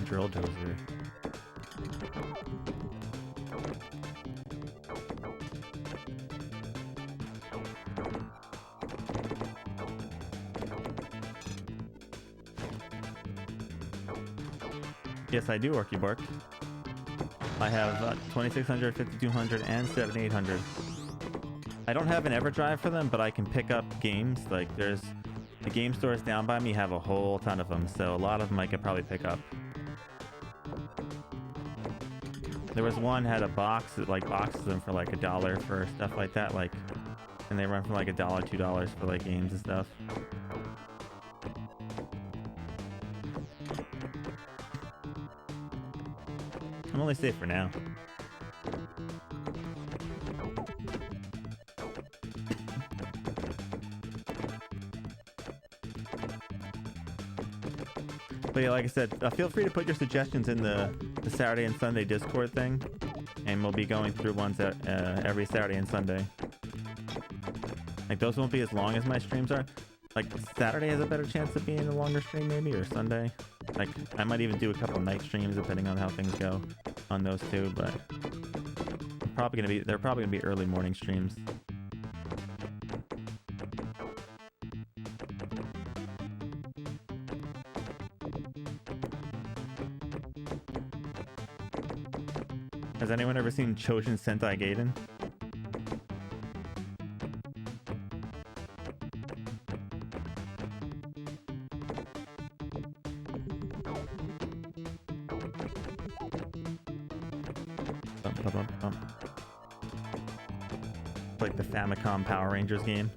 Drill dozer. Yes, I do, Orky Bark. I have 2600, 5200, and 7800. I don't have an EverDrive for them, but I can pick up games. Like, there's the game stores down by me have a whole ton of them, so a lot of them I could probably pick up. There was one had a box that like boxes them for like $1 for stuff like that, like, and they run for like $1, $2 for like games and stuff. I'm only safe for now. But yeah, like I said, feel free to put your suggestions in the Saturday and Sunday Discord thing, and we'll be going through ones every Saturday and Sunday. Like, those won't be as long as my streams are. Like, Saturday has a better chance of being a longer stream, maybe, or Sunday. Like, I might even do a couple night streams depending on how things go on those two, but they're probably gonna be early morning streams. Has anyone ever seen Chojin Sentai Gaiden? Like the Famicom Power Rangers game.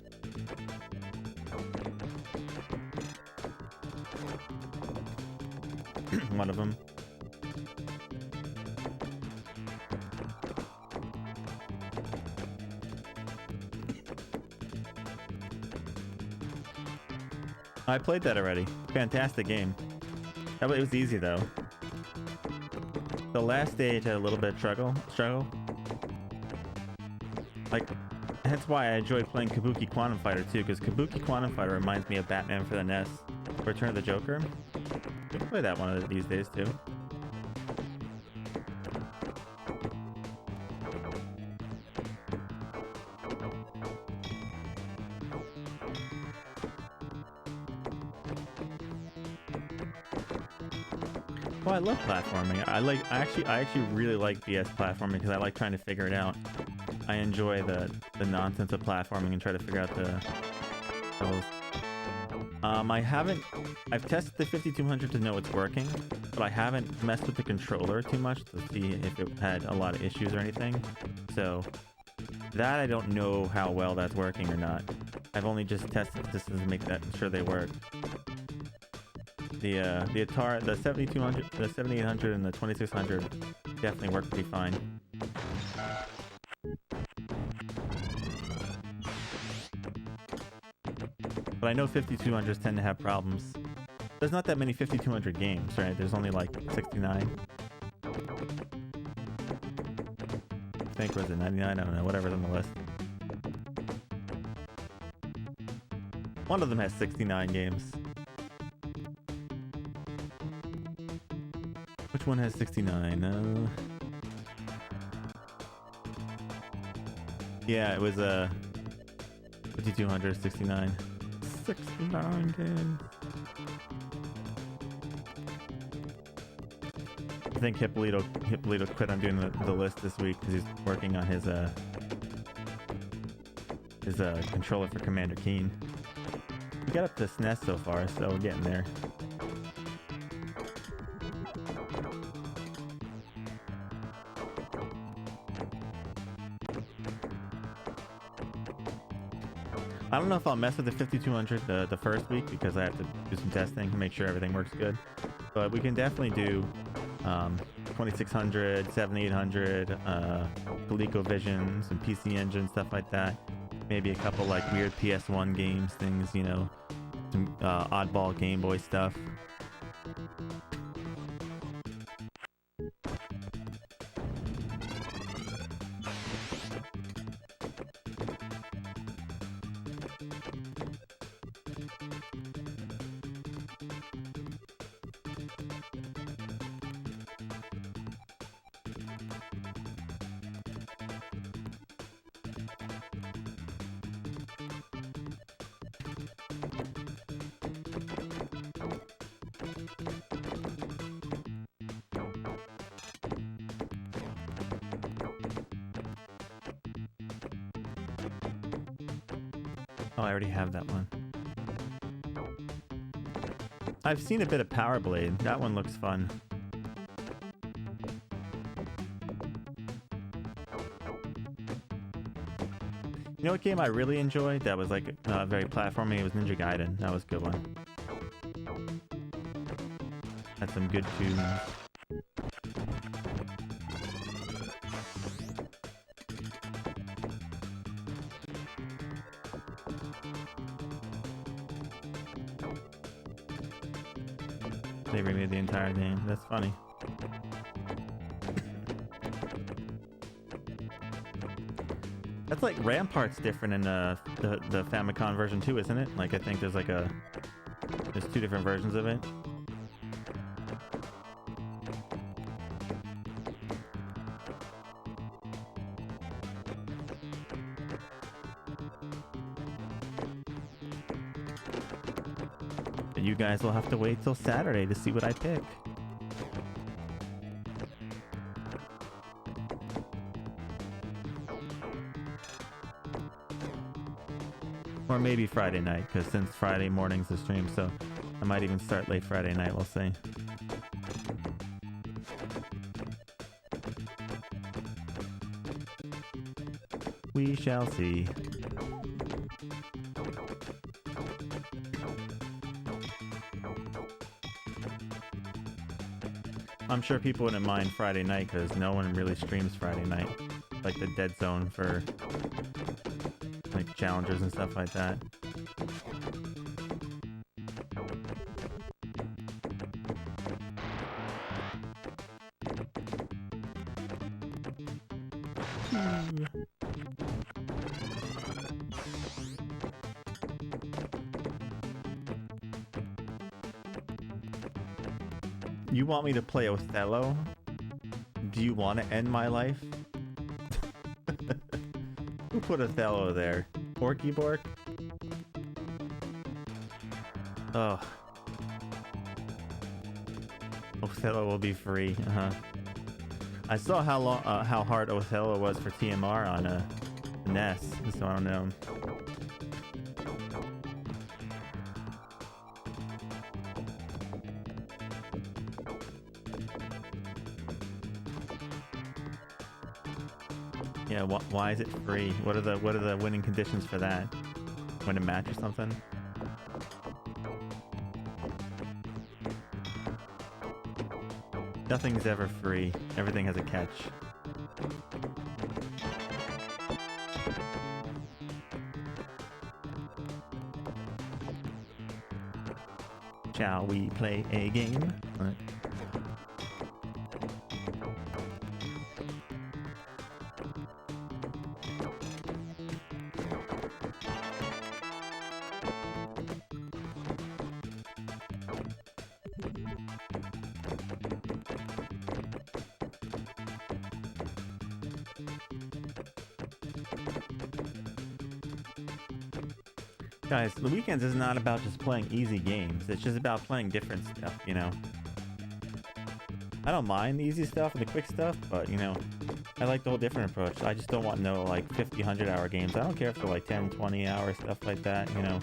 One of them. I played that already. Fantastic game. It was easy though. The last stage had a little bit of struggle. Like, that's why I enjoy playing Kabuki Quantum Fighter too, because Kabuki Quantum Fighter reminds me of Batman for the NES, Return of the Joker. We can play that one of these days too. Well, I love platforming. I actually really like BS platforming because I like trying to figure it out. I enjoy the nonsense of platforming and try to figure out the levels. I've tested the 5200 to know it's working, but I haven't messed with the controller too much to see if it had a lot of issues or anything. So that I don't know how well that's working or not. I've only just tested the systems to make sure they work. The Atari, the 7200, the 7800, and the 2600 definitely work pretty fine. But I know 5200s tend to have problems. There's not that many 5200 games, right? There's only like 69. I think, was it 99? I don't know, whatever's on the list. One of them has 69 games. Which one has 69? Yeah, it was 5,269. 69 games. I think Hippolito quit on doing the list this week because he's working on his controller for Commander Keen. We got up to SNES so far, so we're getting there. I don't know if I'll mess with the 5200 the first week because I have to do some testing to make sure everything works good. But we can definitely do 2600, 7800, ColecoVision, some PC Engine, stuff like that. Maybe a couple like weird PS1 games, things, you know, some oddball Game Boy stuff. Oh, I already have that one. I've seen a bit of Power Blade. That one looks fun. You know what game I really enjoyed that was like very platformy? It was Ninja Gaiden. That was a good one. Had some good tunes. They remade the entire game. That's funny. That's like Rampart's different in the Famicom version too, isn't it? Like I think there's like there's two different versions of it. You guys will have to wait till Saturday to see what I pick. Or maybe Friday night, because since Friday morning's the stream, so I might even start late Friday night, we'll see. We shall see. I'm sure people wouldn't mind Friday night because no one really streams Friday night. Like the dead zone for like challengers and stuff like that. You want me to play Othello? Do you want to end my life? Who put Othello there? Porky Bork? Oh. Othello will be free. I saw how hard Othello was for TMR on NES, so I don't know. Yeah, why is it free? What are the winning conditions for that? Win a match or something? Nothing's ever free. Everything has a catch. Shall we play a game? All right. Guys, the weekends is not about just playing easy games. It's just about playing different stuff, you know? I don't mind the easy stuff and the quick stuff, but, you know, I like the whole different approach. I just don't want no, like, 50, 100-hour games. I don't care if they're, like, 10, 20-hour stuff like that, you know?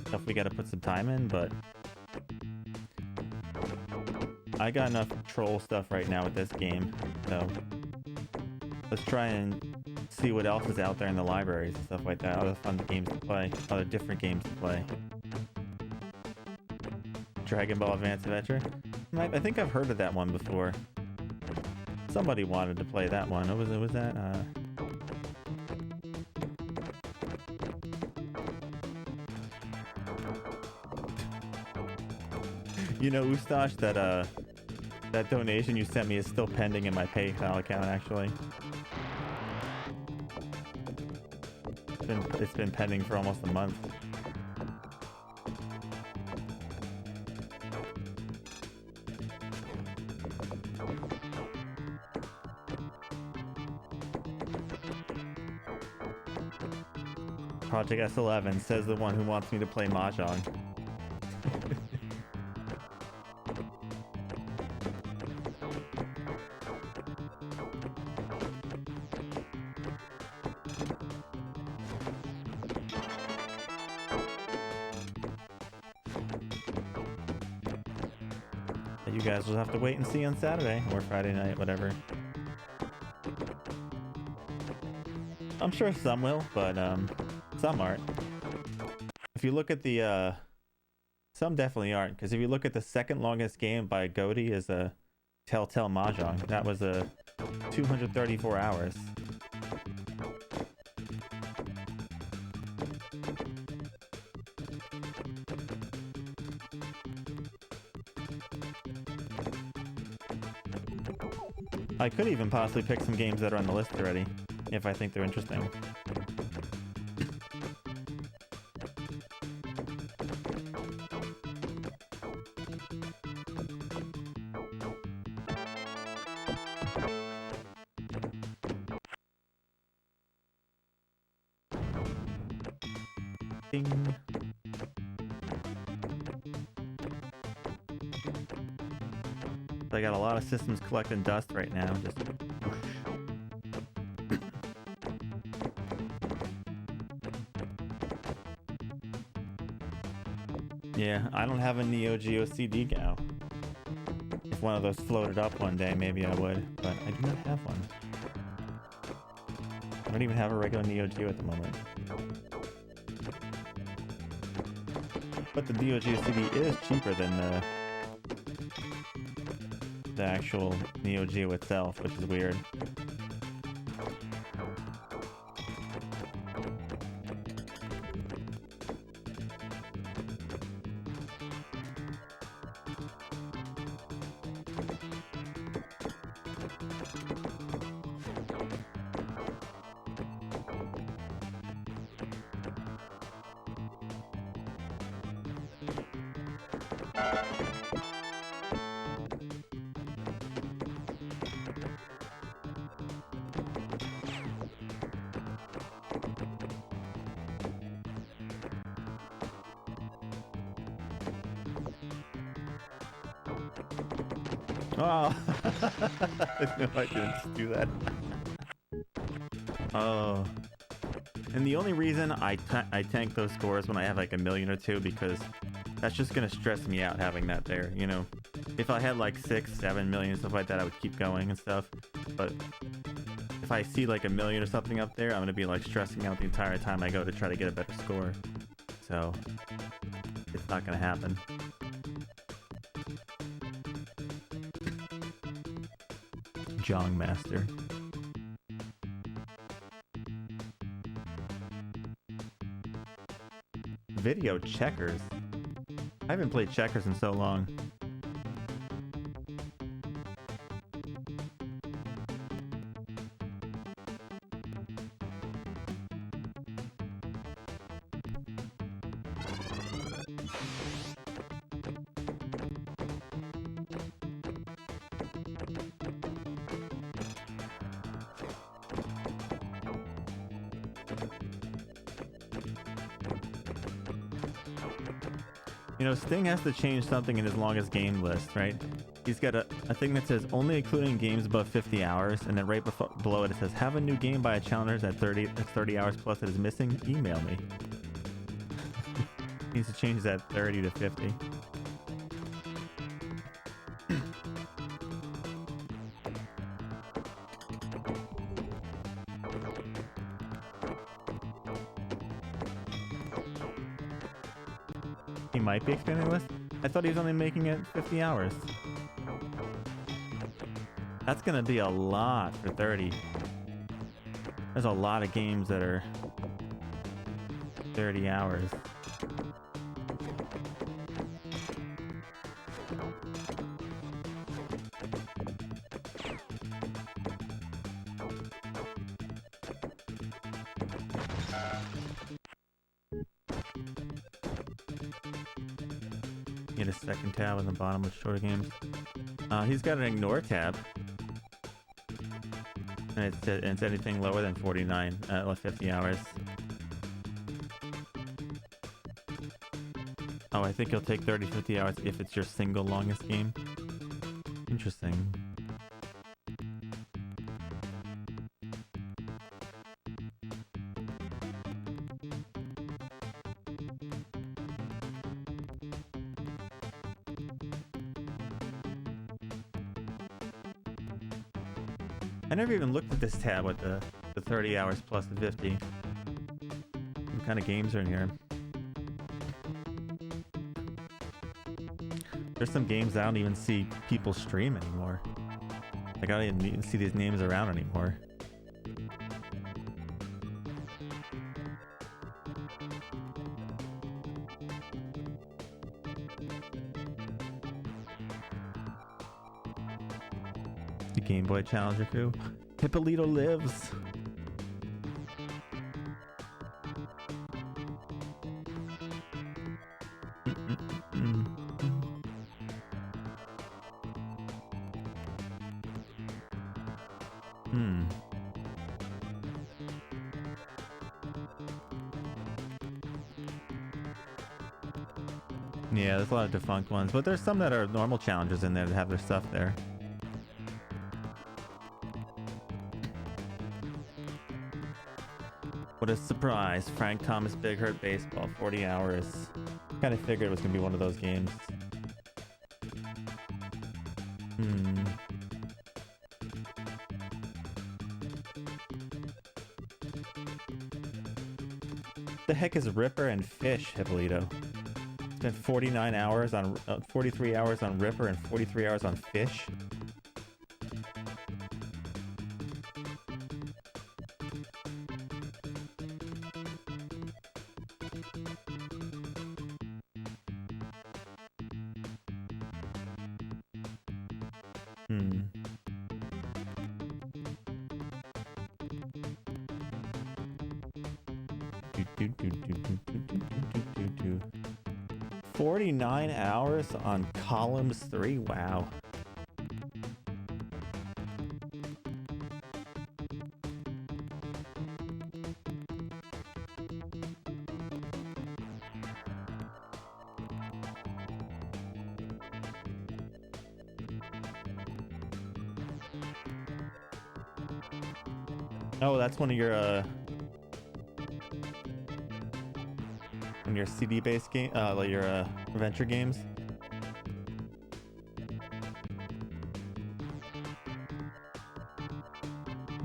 Stuff we gotta put some time in, but... I got enough troll stuff right now with this game, so... Let's try and see what else is out there in the libraries and stuff like that. Other fun games to play. Other different games to play. Dragon Ball Advance Adventure? I think I've heard of that one before. Somebody wanted to play that one. What was that? You know, Ustash, that donation you sent me is still pending in my PayPal account, actually. It's been pending for almost a month. Project S11 says the one who wants me to play Mahjong. You guys will have to wait and see on Saturday or Friday night, whatever. I'm sure some will, but some aren't. If you look at the some definitely aren't, because if you look at the second longest game by Goaty is a Telltale Mahjong. That was 234 hours. I could even possibly pick some games that are on the list already, if I think they're interesting. Ding. I got a lot of systems collecting dust right now. Just yeah, I don't have a Neo Geo CD now. If one of those floated up one day, maybe I would, but I do not have one. I don't even have a regular Neo Geo at the moment. But the Neo Geo CD is cheaper than the actual Neo Geo itself, which is weird. Oh, no, I didn't do that. Oh, and the only reason I tank those scores when I have like a million or two, because that's just gonna stress me out having that there. You know, if I had like 6, 7 million stuff like that, I would keep going and stuff. But if I see like a million or something up there, I'm gonna be like stressing out the entire time I go to try to get a better score. So it's not gonna happen. Jong Master. Video checkers. I haven't played checkers in so long. You know, Sting has to change something in his longest game list, right? He's got a thing that says only including games above 50 hours, and then right below it says have a new game by a challenger that's 30 hours plus that is missing. Email me. He needs to change that 30 to 50. He might be expanding the list. I thought he was only making it 50 hours. That's gonna be a lot for 30. There's a lot of games that are 30 hours. Get a second tab on the bottom of shorter games. He's got an ignore tab. And it's anything lower than 49, 50 hours. Oh, I think he'll take 30, 50 hours if it's your single longest game. Interesting. I never even looked at this tab with the 30 hours plus the 50. What kind of games are in here? There's some games I don't even see people stream anymore. Like I don't even see these names around anymore. The Game Boy Challenger crew. Hippolito lives. Yeah, there's a lot of defunct ones, but there's some that are normal challenges in there that have their stuff there. What a surprise. Frank Thomas Big Hurt Baseball, 40 hours. Kind of figured it was going to be one of those games. The heck is Ripper and Fish, Hippolito? Spent 49 hours on 43 hours on Ripper and 43 hours on Fish. do, do, do, do, do, do, do, do. 49 hours on Columns 3? Wow. Oh, that's one of your CD-based game, like your adventure games.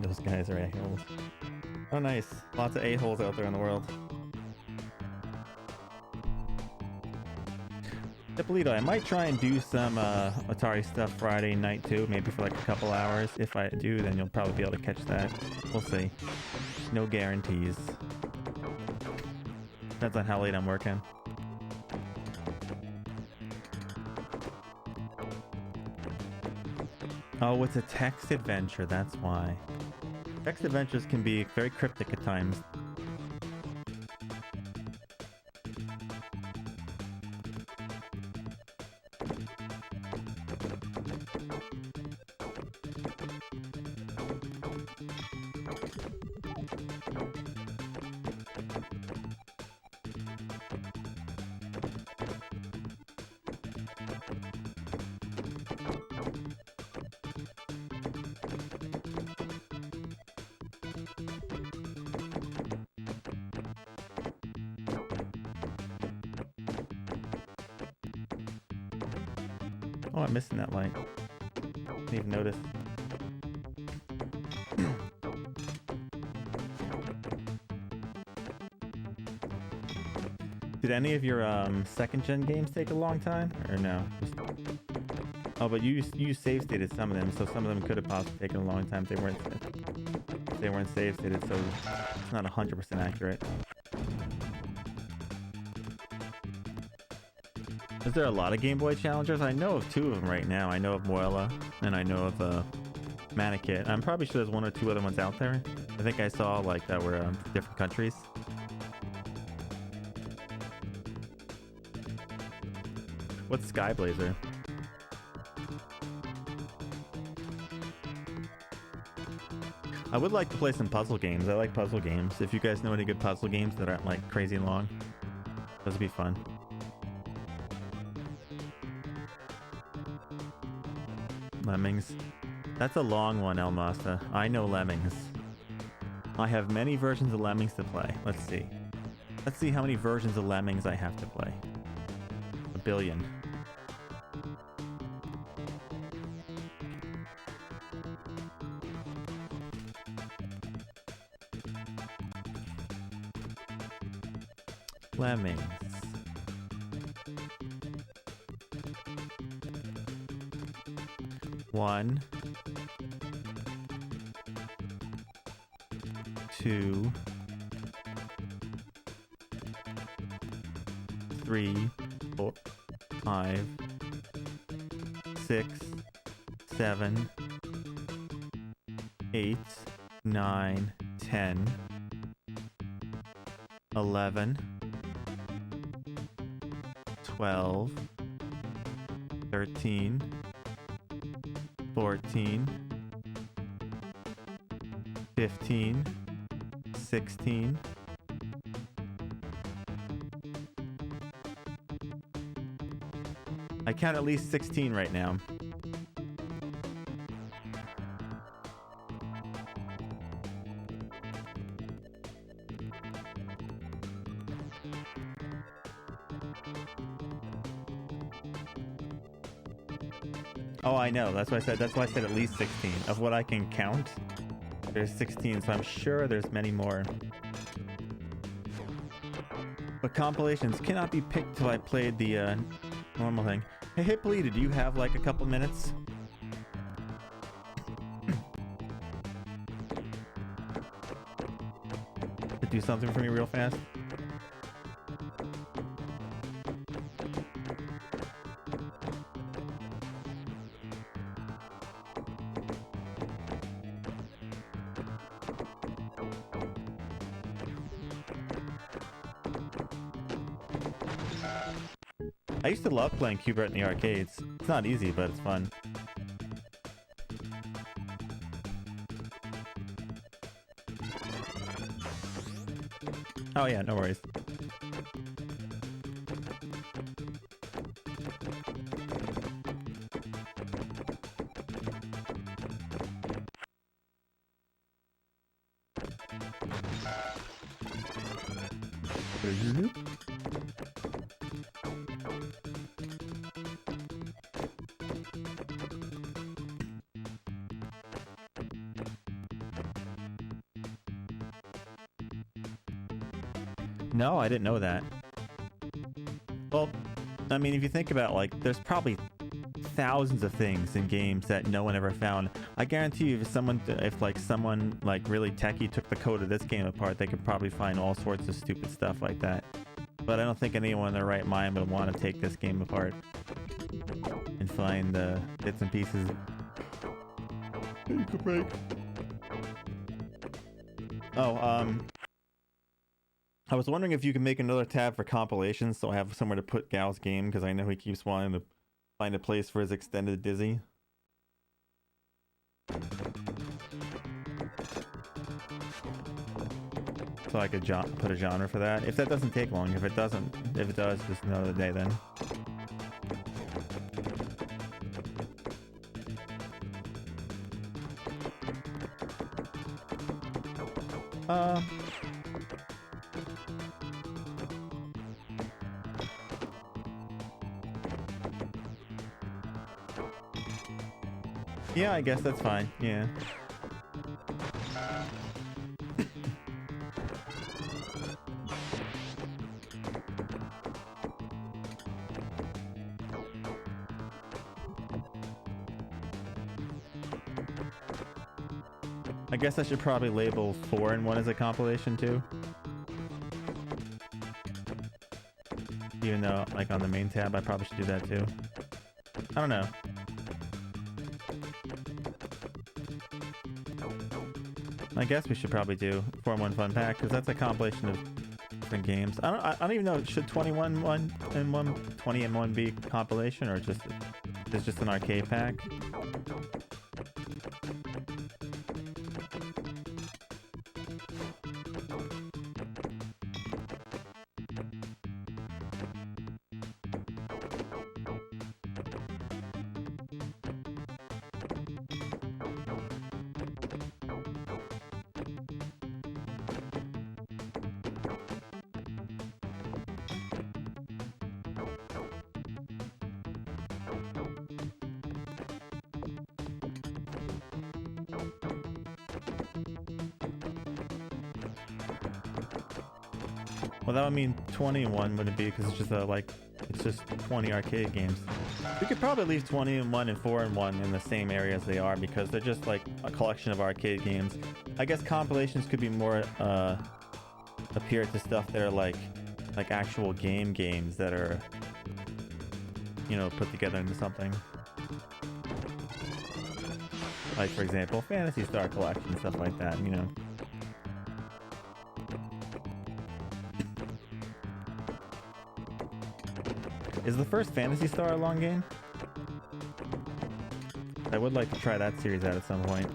Those guys are a-holes. Oh, nice. Lots of a-holes out there in the world. Hippolito, I might try and do some Atari stuff Friday night too, maybe for like a couple hours. If I do, then you'll probably be able to catch that. We'll see. No guarantees. Depends on how late I'm working. Oh, it's a text adventure, that's why. Text adventures can be very cryptic at times. Oh, I'm missing that light. Didn't even notice. Did any of your second gen games take a long time, or no? Oh, but you save stated some of them, so some of them could have possibly taken a long time if they weren't save stated, so it's not 100% accurate. Is there a lot of Game Boy challengers? I know of 2 of them right now. I know of Moella, and I know of Manakit. I'm probably sure there's 1 or 2 other ones out there. I think I saw like that were different countries. What's Sky Blazer? I would like to play some puzzle games. I like puzzle games. If you guys know any good puzzle games that aren't like crazy long, those would be fun. Lemmings. That's a long one, El Masta. I know Lemmings. I have many versions of Lemmings to play. Let's see. Let's see how many versions of Lemmings I have to play. 1 billion. Lemmings. One, 2, 3, 4, 5, 6, 7, 8, 9, 10, 11, 12, 13, 14, 15, 16, I count at least 16 right now. Oh, I know. That's why I said at least 16. Of what I can count, there's 16, so I'm sure there's many more. But compilations cannot be picked till I played the normal thing. Hey, Hipley, did you have like a couple minutes? To do something for me real fast? I used to love playing Qbert in the arcades. It's not easy, but it's fun. Oh yeah, no worries. No, I didn't know that. Well, I mean, if you think about, like, there's probably thousands of things in games that no one ever found. I guarantee you, if someone really techie took the code of this game apart, they could probably find all sorts of stupid stuff like that. But I don't think anyone in their right mind would want to take this game apart and find bits and pieces that you could break. Oh, I was wondering if you can make another tab for compilations so I have somewhere to put Gal's game, because I know he keeps wanting to find a place for his extended Dizzy. So I could put a genre for that. If that doesn't take long. If it does, just another day then. Yeah, I guess that's fine. Yeah. I guess I should probably label 4 and 1 as a compilation too. Even though, like, on the main tab, I probably should do that too. I don't know. I guess we should probably do 4 and 1 Fun Pack, because that's a compilation of different games. I don't even know, should 21 1 and 1, 20 and 1 be compilation, or just it's just an arcade pack? Well, that would mean 21 wouldn't be, because it's just it's just 20 arcade games. We could probably leave 20 and 1 and 4 and 1 in the same area as they are, because they're just like a collection of arcade games. I guess compilations could be more appear to stuff that are like actual games that are, you know, put together into something. Like, for example, Phantasy Star Collection, stuff like that, you know. Is the first Phantasy Star a long game? I would like to try that series out at some point.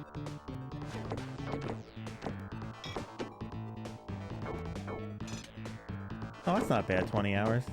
Oh, that's not bad, 20 hours.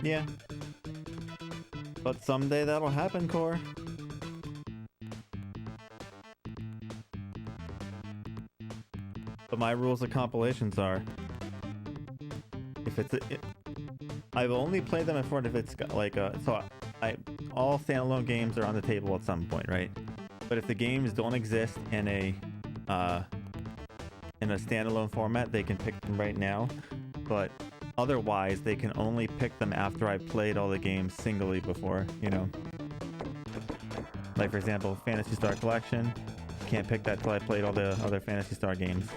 Yeah. But someday that'll happen, Core. But my rules of compilations are, if it's I've only played them if it's like all standalone games are on the table at some point, right? But if the games don't exist in a standalone format, they can pick them right now. But otherwise, they can only pick them after I played all the games singly before, you know. Like, for example, Phantasy Star Collection. Can't pick that till I played all the other Phantasy Star games.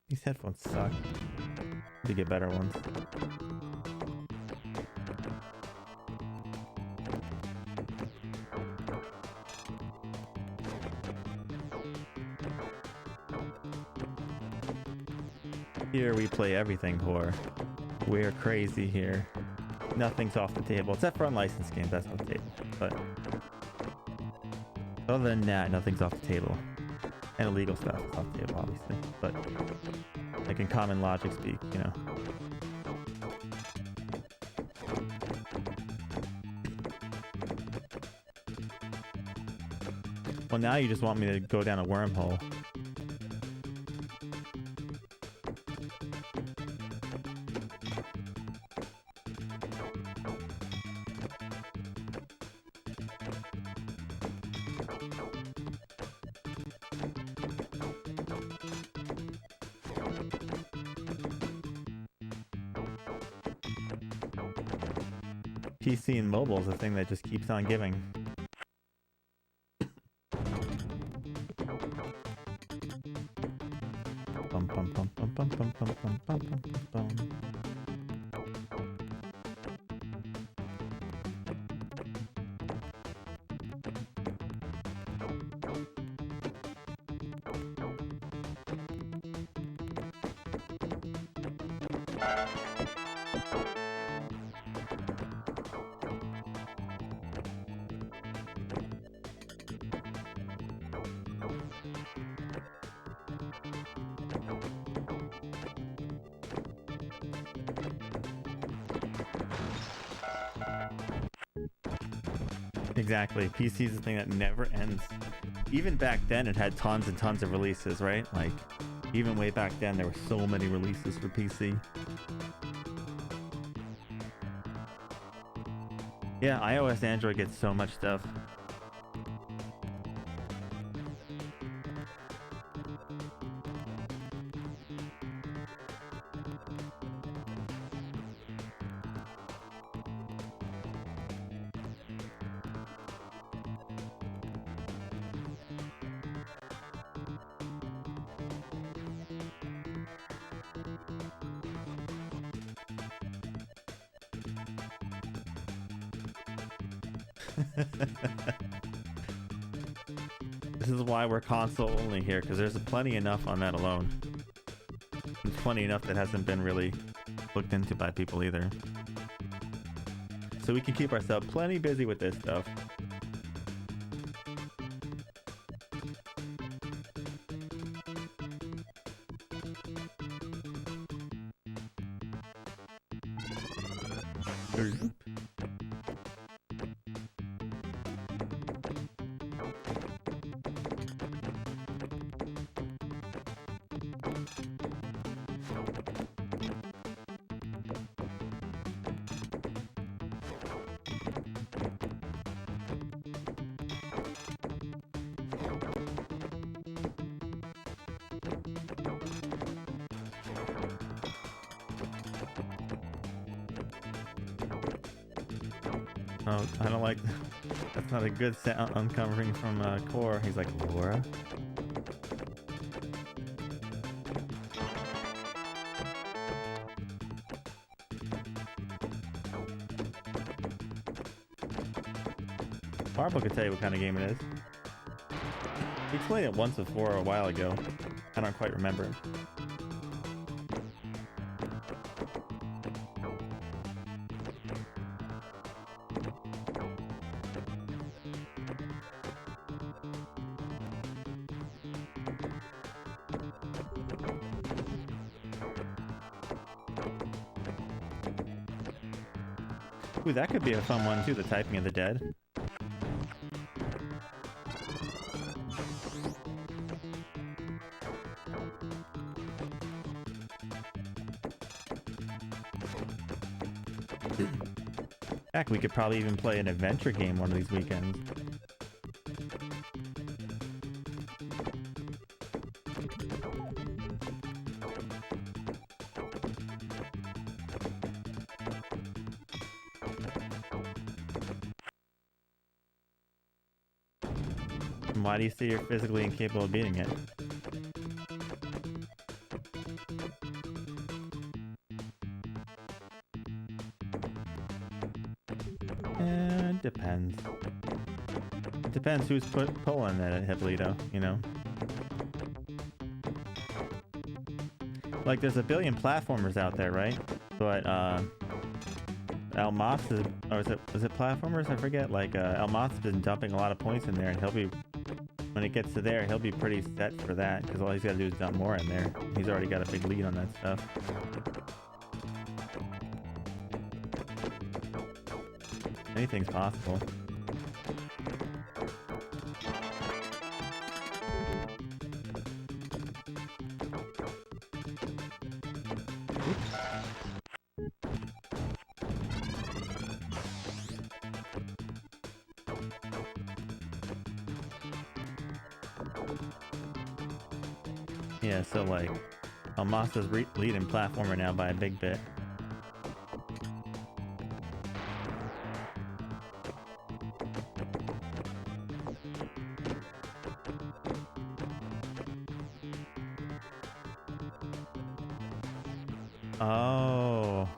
These headphones suck. To get better ones. Here we play everything, Core. We're crazy here. Nothing's off the table, except for unlicensed games, that's off the table. But other than that, nothing's off the table. And illegal stuff is off the table, obviously. But like in common logic speak, you know. Well, now you just want me to go down a wormhole. PC and mobile is the thing that just keeps on giving. Exactly. PC is the thing that never ends. Even back then, it had tons and tons of releases, right? Like, even way back then, there were so many releases for PC. Yeah, iOS, Android gets so much stuff. This is why we're console only here, because there's plenty enough on that alone. There's plenty enough that hasn't been really looked into by people either. So we can keep ourselves plenty busy with this stuff. Oh, I don't like... That's not a good sound uncovering from Core. He's like, Laura? Marble could tell you what kind of game it is. He played it once before a while ago. I don't quite remember. Ooh, that could be a fun one too, the Typing of the Dead. Heck, we could probably even play an adventure game one of these weekends. Why do you say you're physically incapable of beating it? It depends. It depends who's pulling at Hippolito, you know? Like, there's a billion platformers out there, right? But, Elmas is... Or is it platformers? I forget. Like, Elmas has been dumping a lot of points in there, and he'll be... When it gets to there, he'll be pretty set for that, because all he's got to do is dump more in there. He's already got a big lead on that stuff. Anything's possible. Yeah, so like, Almasa's leading platformer now by a big bit. Oh.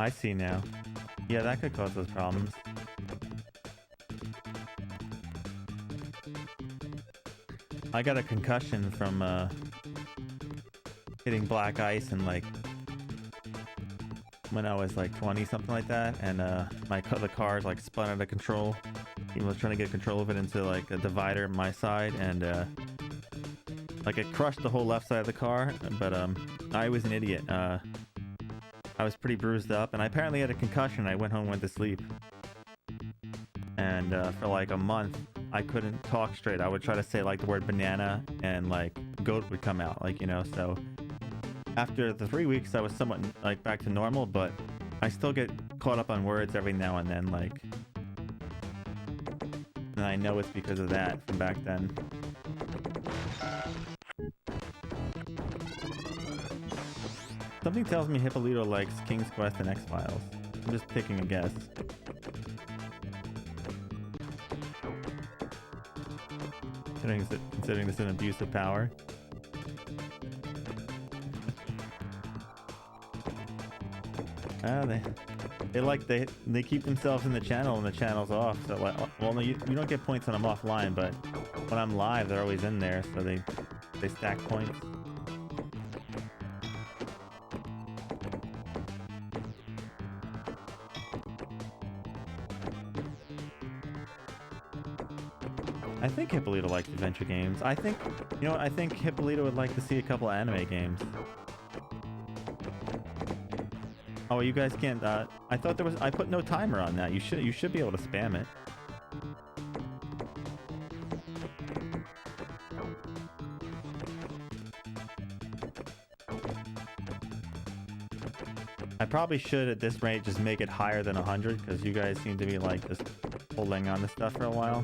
I see now. Yeah, that could cause those problems. I got a concussion from hitting black ice and like when I was like 20, something like that, and the car like spun out of control. He was trying to get control of it into like a divider on my side, and like it crushed the whole left side of the car. But I was an idiot. I was pretty bruised up, and I apparently had a concussion. I went home, went to sleep, and for like a month I couldn't talk straight. I would try to say like the word banana, and like goat would come out, like, you know. So after the 3 weeks, I was somewhat like back to normal, but I still get caught up on words every now and then, like, and I know it's because of that from back then. Something tells me Hippolyto likes King's Quest and X-Files. I'm just taking a guess. Considering this an abuse of power. They keep themselves in the channel and the channel's off. So like, well, no, you don't get points when I'm offline, but when I'm live, they're always in there, so they stack points. I think Hippolyto likes adventure games. I think Hippolyto would like to see a couple anime games. Oh, you guys can't, I thought there was, I put no timer on that. You should be able to spam it. I probably should at this rate just make it higher than 100, because you guys seem to be like just holding on to stuff for a while.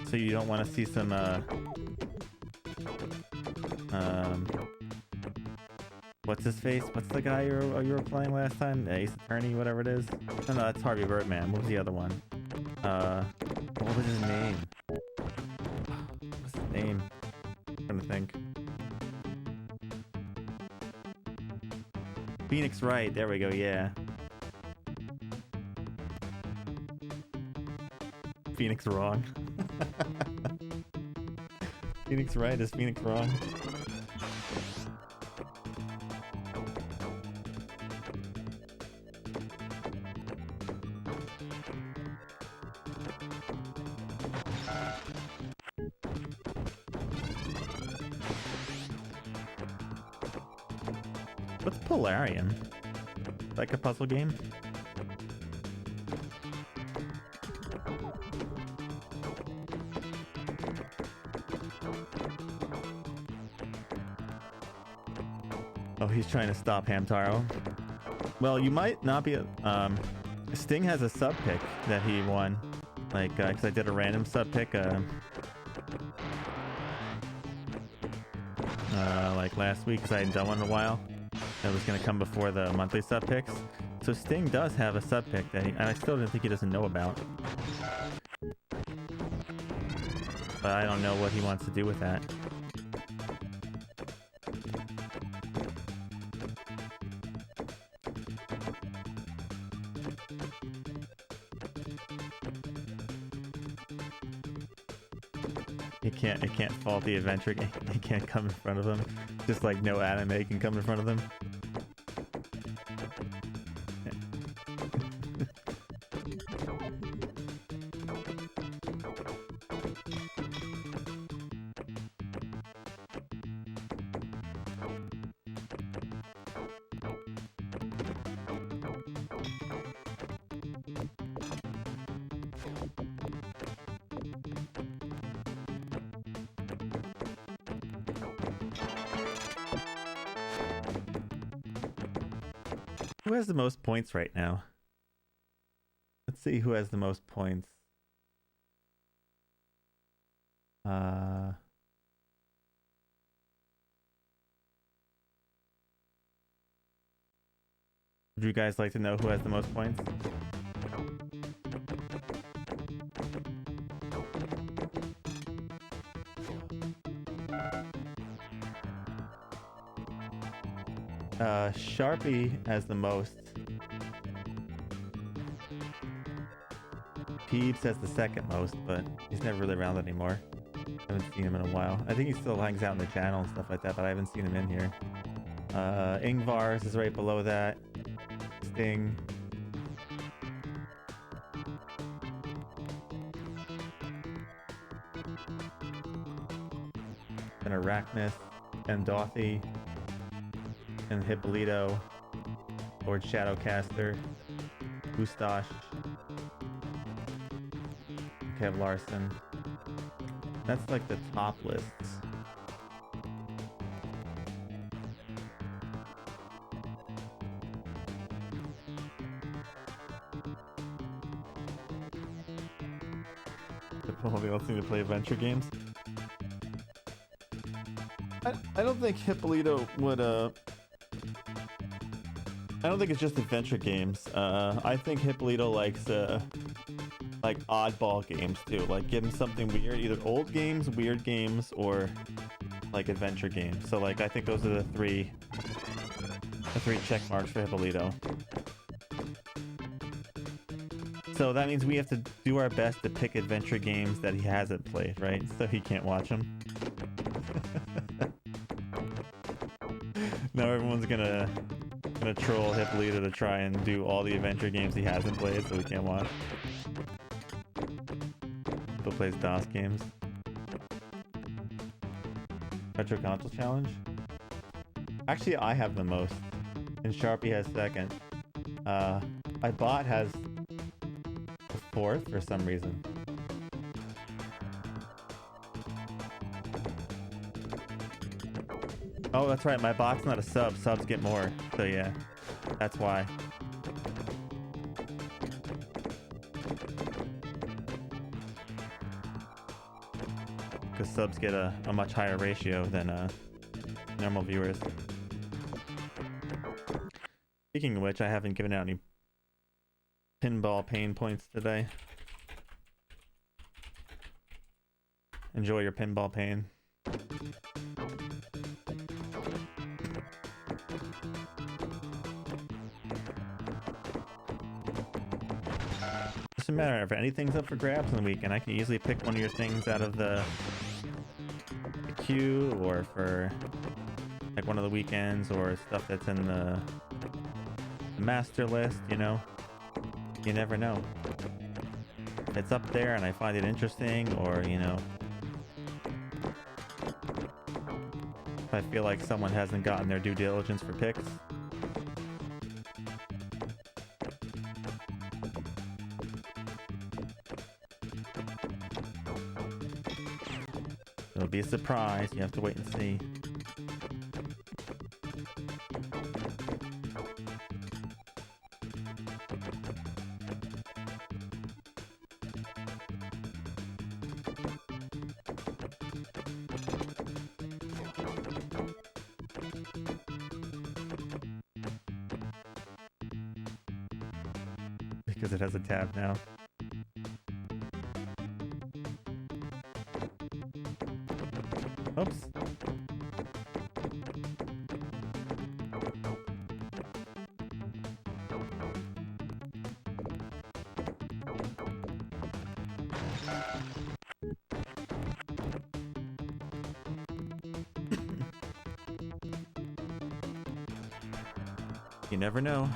So you don't want to see some what's his face? What's the guy you were playing last time? Ace Attorney, whatever it is. No, that's Harvey Birdman. What was the other one? What was his name? What's his name? I'm trying to think. Phoenix Wright. There we go. Yeah. Phoenix Wrong. Phoenix Right is Phoenix Wrong. What's Polarium? Like a puzzle game? Oh, he's trying to stop Hamtaro. Well, you might not be. Sting has a sub pick that he won, like, because I did a random sub pick, like last week, because I hadn't done one in a while. That was gonna come before the monthly sub picks. So Sting does have a sub pick that and I still don't think he doesn't know about. But I don't know what he wants to do with that. It can't fault the adventure game. It can't come in front of him. Just like no anime can come in front of them. Who has the most points right now? Let's see who has the most points. Would you guys like to know who has the most points? Sharpie has the most. Peeps has the second most, but he's never really around anymore. I haven't seen him in a while. I think he still hangs out in the channel and stuff like that, but I haven't seen him in here. Ingvars is right below that. Sting. And Arachnus, and Dothy, and Hippolyto, Lord Shadowcaster, Gustash, Kev Larson. That's like the top lists. Nobody else need to play adventure games. I don't think Hippolyto would I don't think it's just adventure games. I think Hippolyto likes like oddball games too. Like give him something weird, either old games, weird games, or like adventure games. So like I think those are the three check marks for Hippolyto. So that means we have to do our best to pick adventure games that he hasn't played, right? So he can't watch them. Now everyone's gonna troll Hippolyto to try and do all the adventure games he hasn't played so he can't watch. But plays DOS games. Retro Console Challenge? Actually, I have the most. And Sharpie has second. iBot has the fourth for some reason. Oh, that's right. My bot's not a sub. Subs get more. So yeah, that's why. Because subs get a much higher ratio than normal viewers. Speaking of which, I haven't given out any pinball pain points today. Enjoy your pinball pain. Doesn't matter if anything's up for grabs on the weekend. I can easily pick one of your things out of the queue, or for like one of the weekends, or stuff that's in the master list, you know? You never know. If it's up there and I find it interesting, or, you know, if I feel like someone hasn't gotten their due diligence for picks. It'll be a surprise. You have to wait and see. Because it has a tab now. Oops. You never know.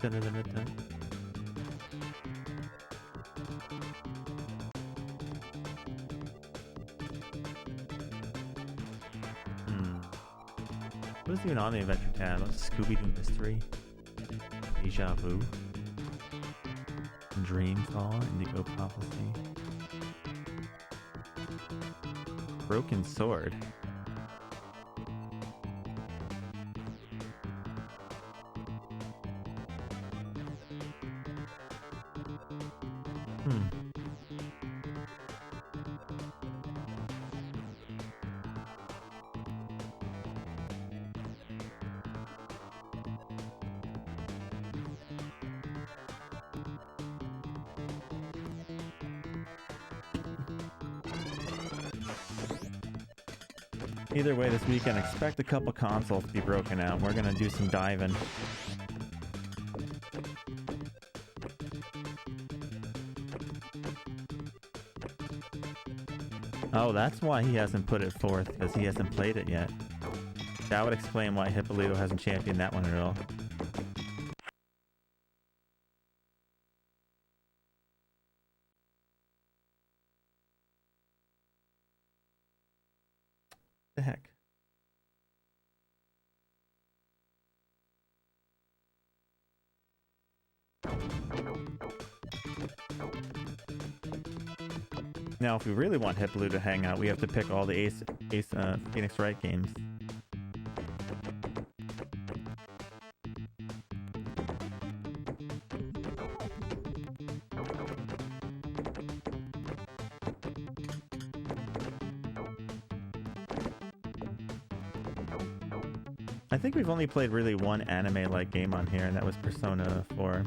Dun-dun-dun-dun-dun. What is even on the adventure tab? Scooby-Doo Mystery, Deja Vu, Dreamfall, Indigo Prophecy, Broken Sword. Either way, this weekend, expect a couple consoles to be broken out. We're gonna do some diving. Oh, that's why he hasn't put it forth, because he hasn't played it yet. That would explain why Hippolito hasn't championed that one at all. The heck? Now, if we really want Hippolito to hang out, we have to pick all the Phoenix Wright games. I think we've only played really one anime-like game on here, and that was Persona 4.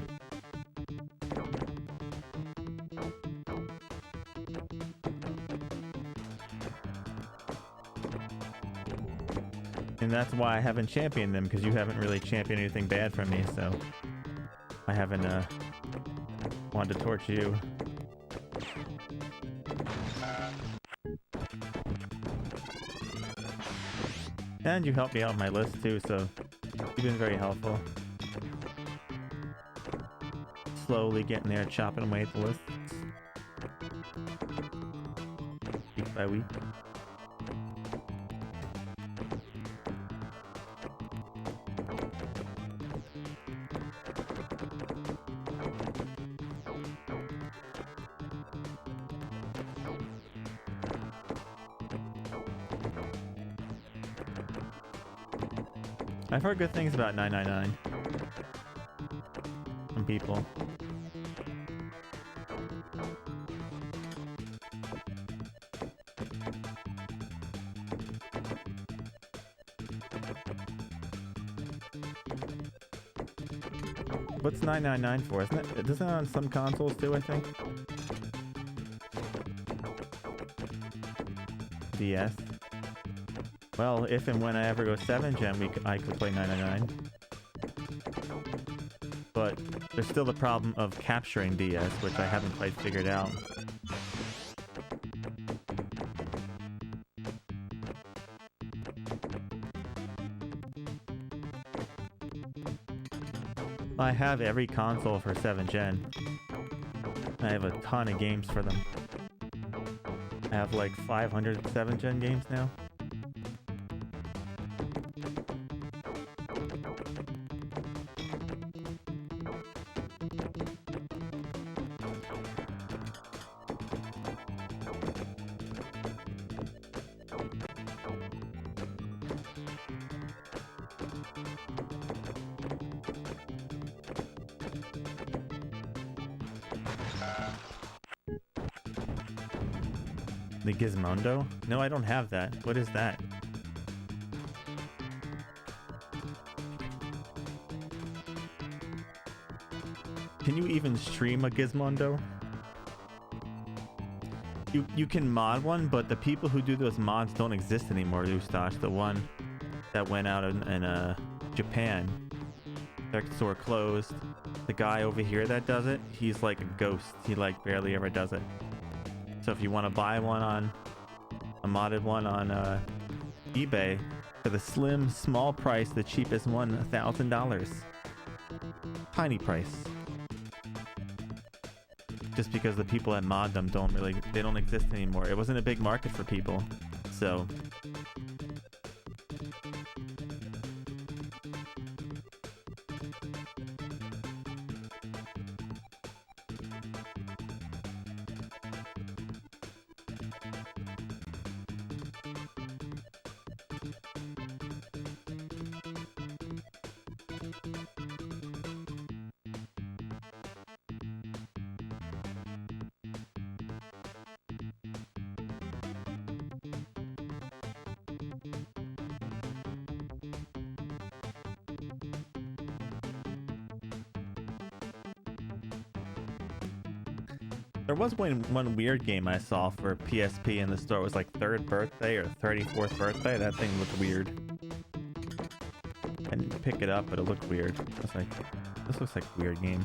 And that's why I haven't championed them, because you haven't really championed anything bad from me, so I haven't wanted to torch you. And you helped me out on my list too, so you've been very helpful. Slowly getting there, chopping away at the list. Week by week. I've heard good things about 999 from people. What's 999 for? Isn't it? Isn't it on some consoles too, I think? DS. Well, if and when I ever go 7 gen, I could play 999. But there's still the problem of capturing DS, which I haven't quite figured out. I have every console for 7 gen. I have a ton of games for them. I have like 500 7 gen games now. The Gizmondo? No, I don't have that. What is that? Can you even stream a Gizmondo? You can mod one, but the people who do those mods don't exist anymore, Ustash. The one that went out in Japan. Their store closed. The guy over here that does it, he's like a ghost. He like barely ever does it. So if you want to buy one on a modded one on eBay for the slim small price, the cheapest one, $1,000. Tiny price. Just because the people that mod them they don't exist anymore. It wasn't a big market for people, so. There was one weird game I saw for PSP in the store. It was like 3rd birthday or 34th birthday. That thing looked weird. I didn't pick it up, but it looked weird. I was like, this looks like a weird game.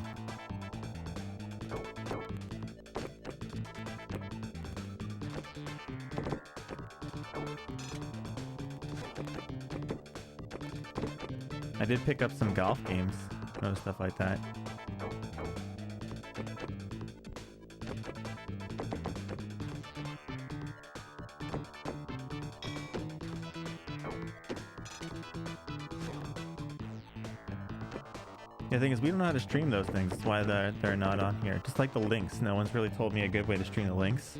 I did pick up some golf games, stuff like that. The thing is, we don't know how to stream those things. That's why they're not on here. Just like the links. No one's really told me a good way to stream the links.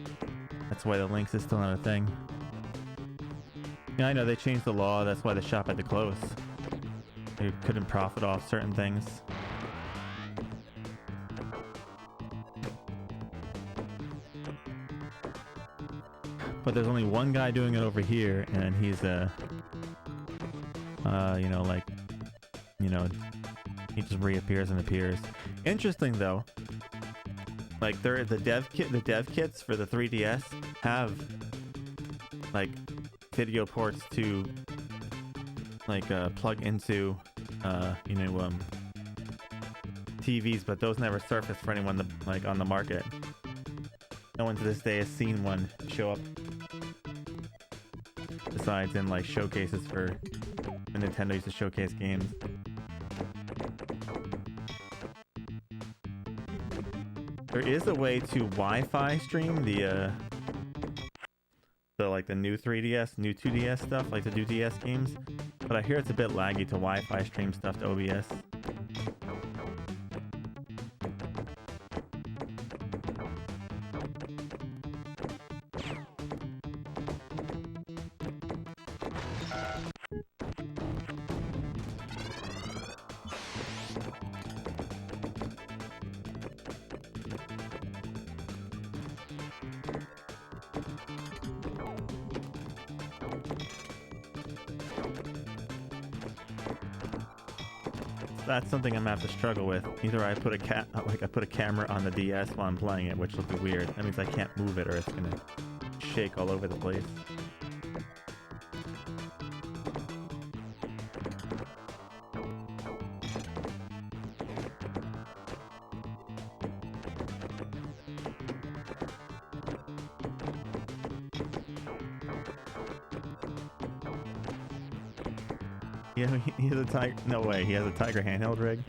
That's why the links is still not a thing. Yeah, I know they changed the law. That's why the shop had to close. You couldn't profit off certain things. But there's only one guy doing it over here, and he's he just reappears and appears. Interesting though, like the dev kits for the 3DS have like video ports to like plug into TVs, but those never surfaced for anyone like on the market. No one to this day has seen one show up besides in like showcases for when Nintendo used to showcase games. There is a way to Wi-Fi stream the new 3DS, new 2DS stuff, like to do DS games, but I hear it's a bit laggy to Wi-Fi stream stuff to OBS. That's something I'm gonna have to struggle with. Either I put a camera on the DS while I'm playing it, which will be weird. That means I can't move it or it's gonna shake all over the place. Yeah, he has a Tiger. No way, he has a Tiger handheld rig.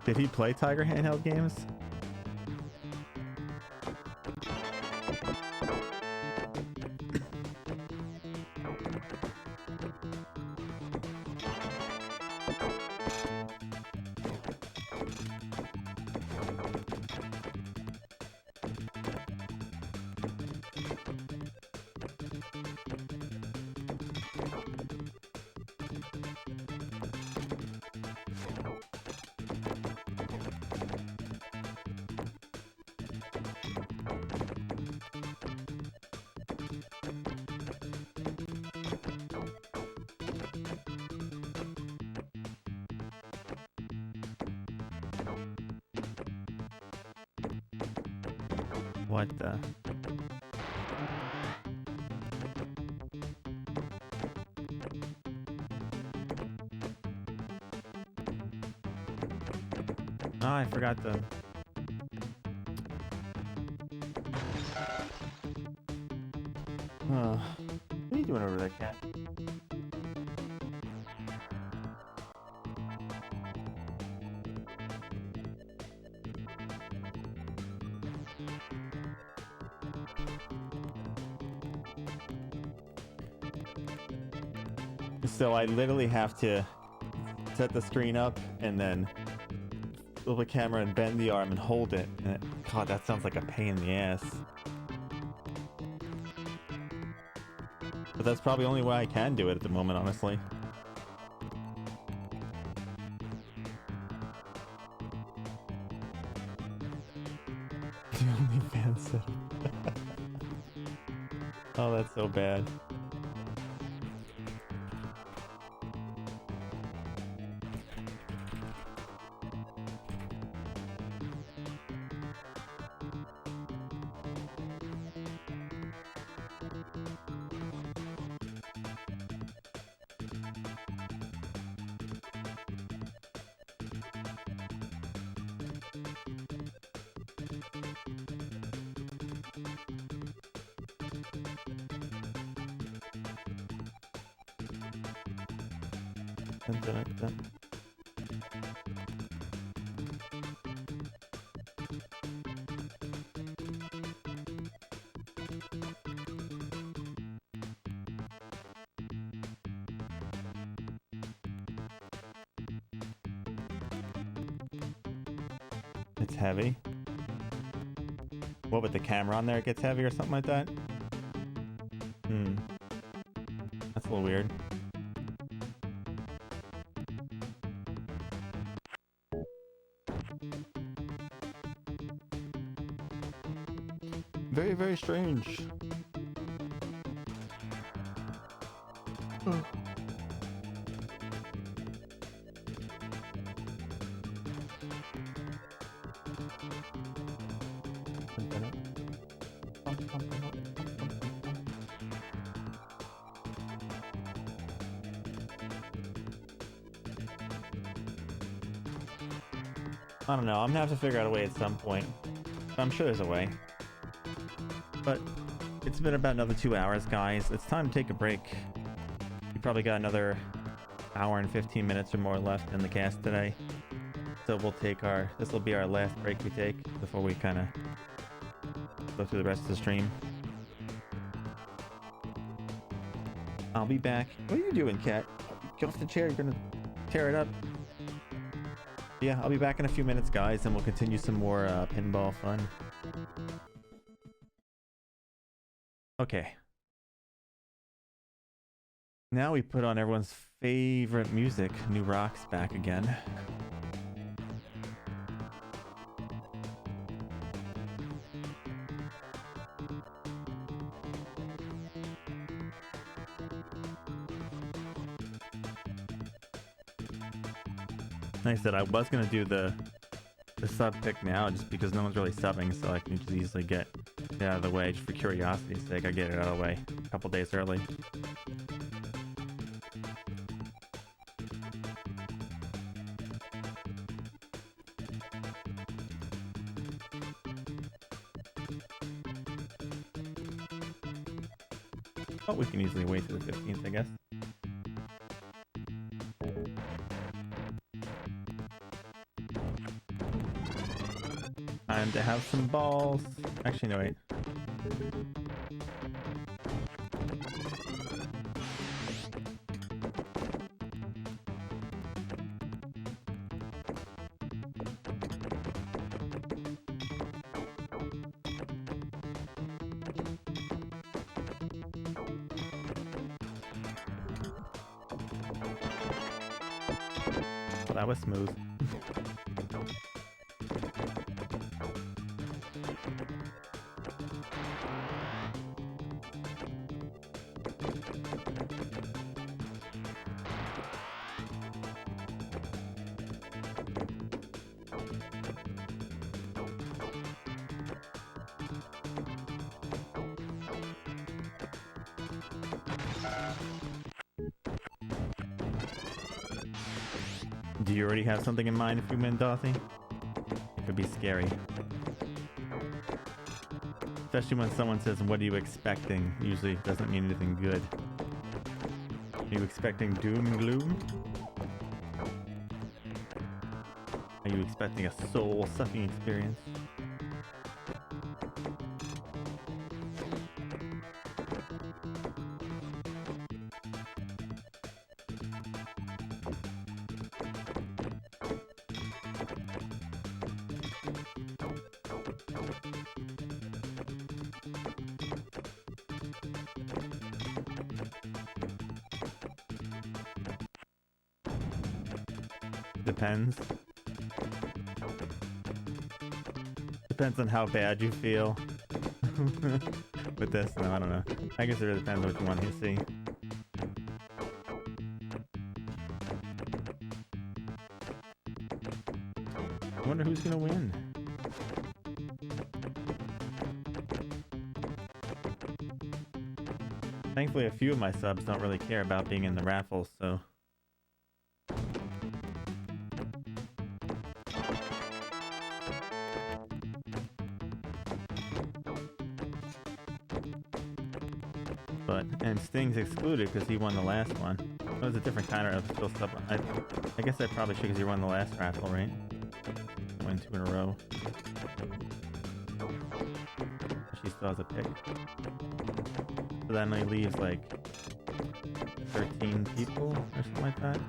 Did he play Tiger handheld games? What the? Oh, I forgot the... What are you doing over there, cat? So I literally have to set the screen up and then move the camera and bend the arm and hold it. And God, that sounds like a pain in the ass. But that's probably the only way I can do it at the moment, honestly. The only fan set. Oh, that's so bad. It's heavy. What, with the camera on there it gets heavy or something like that? That's a little weird. Very, very strange. I don't know. I'm gonna have to figure out a way at some point. I'm sure there's a way. But it's been about another 2 hours, guys. It's time to take a break. We probably got another hour and 15 minutes or more left in the cast today. So we'll take this will be our last break we take before we kind of go through the rest of the stream. I'll be back. What are you doing, cat? Get off the chair. You're gonna tear it up. Yeah, I'll be back in a few minutes, guys, and we'll continue some more pinball fun. Okay. Now we put on everyone's favorite music. New Rock's back again. Like I said, I was gonna do the sub pick now just because no one's really subbing, so I can just easily get it out of the way. Just for curiosity's sake, I get it out of the way a couple days early. Oh, we can easily wait to the 15th, I guess. Time to have some balls. Actually, no, wait. Well, that was smooth. Do you already have something in mind if you win, Dorothy? It could be scary. Especially when someone says, "What are you expecting?" Usually it doesn't mean anything good. Are you expecting doom and gloom? Are you expecting a soul-sucking experience? Depends. Depends on how bad you feel. With this, no, I don't know. I guess it really depends on what you want to see. I wonder who's gonna win. Thankfully, a few of my subs don't really care about being in the raffles, so... And Sting's excluded because he won the last one. That was a different kind of still stuff. I guess I probably should because you won the last raffle, right? Won 2 in a row. She still has a pick. So that only leaves like 13 people or something like that.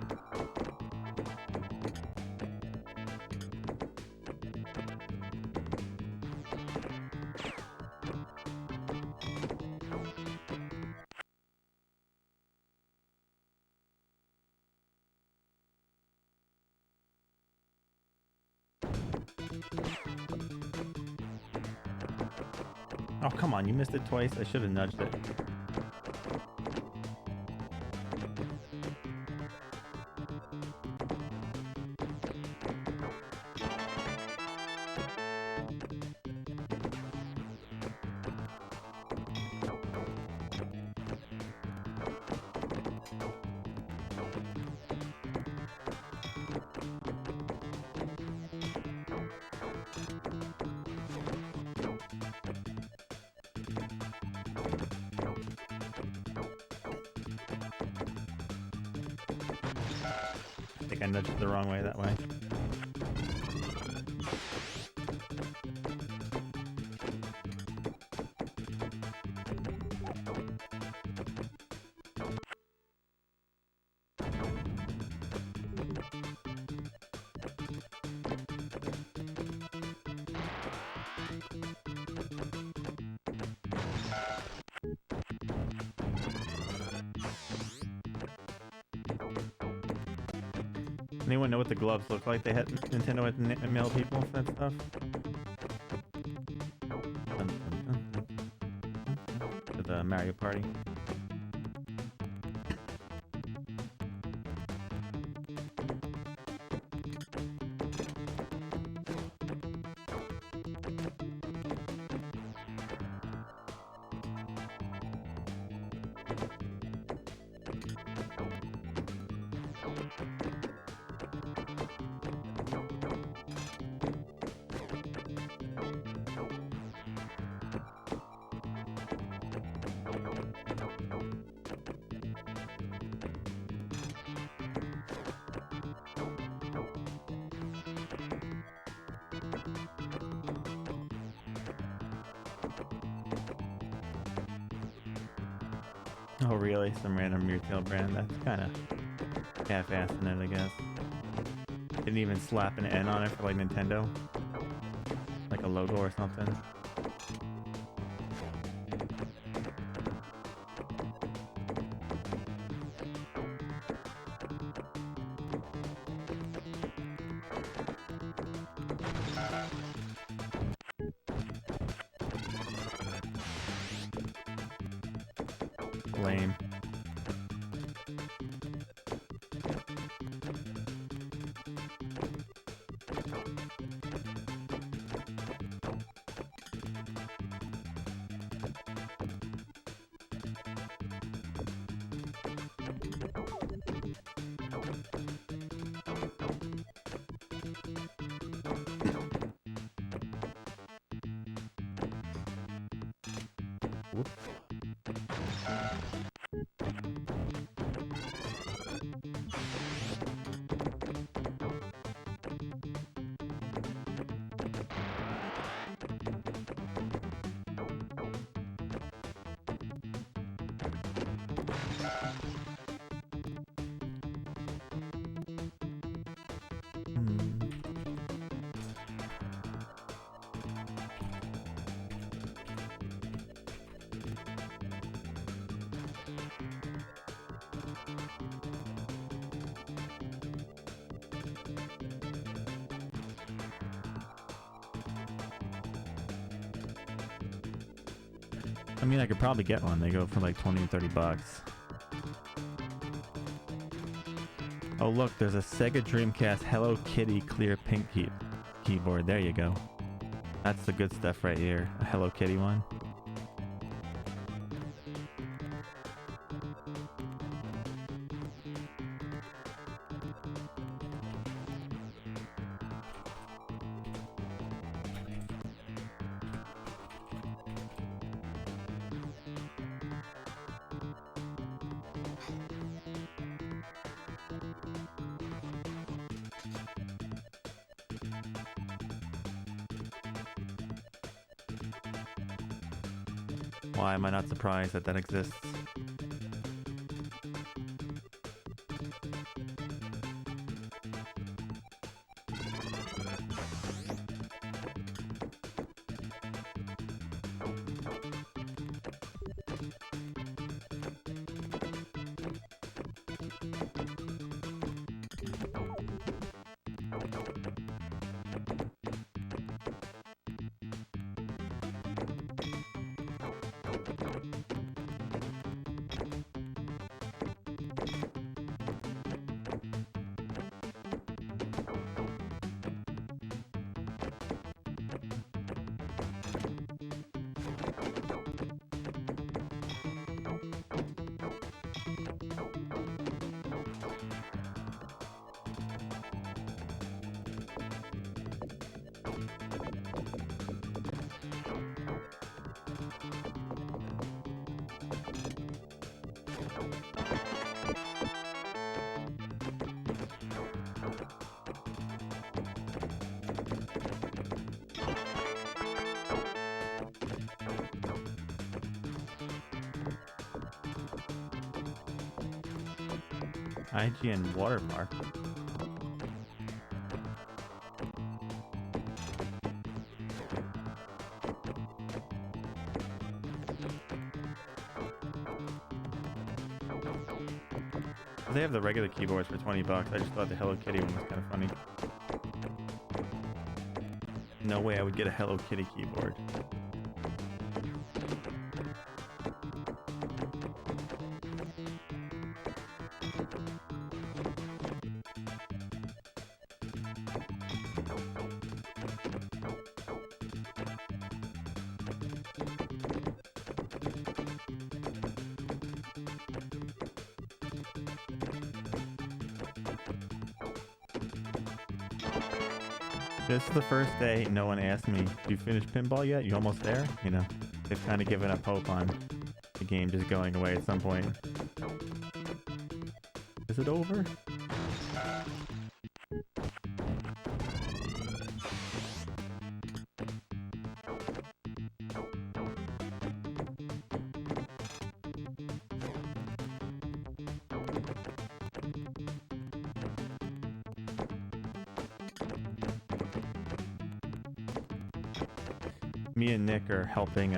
Oh, come on, you missed it twice. I should have nudged it. I think I nudged it the wrong way that way. Anyone know what the gloves look like? They had Nintendo had mail people for that stuff. To the Mario Party. Oh really? Some random retail brand? That's kind of half-assing it, I guess. Didn't even slap an N on it for like Nintendo? Like a logo or something? Lame. Whoops. I mean, I could probably get one. They go for like 20 or 30 bucks. Oh look, there's a Sega Dreamcast Hello Kitty clear pink keyboard. There you go. That's the good stuff right here. A Hello Kitty one. Why am I not surprised that that exists? IGN watermark. They have the regular keyboards for 20 bucks. I just thought the Hello Kitty one was kind of funny. No way I would get a Hello Kitty keyboard. This is the first day no one asked me, "You finished Pinball yet? You almost there?" You know, they've kind of given up hope on the game just going away at some point. Is it over? Me and Nick are helping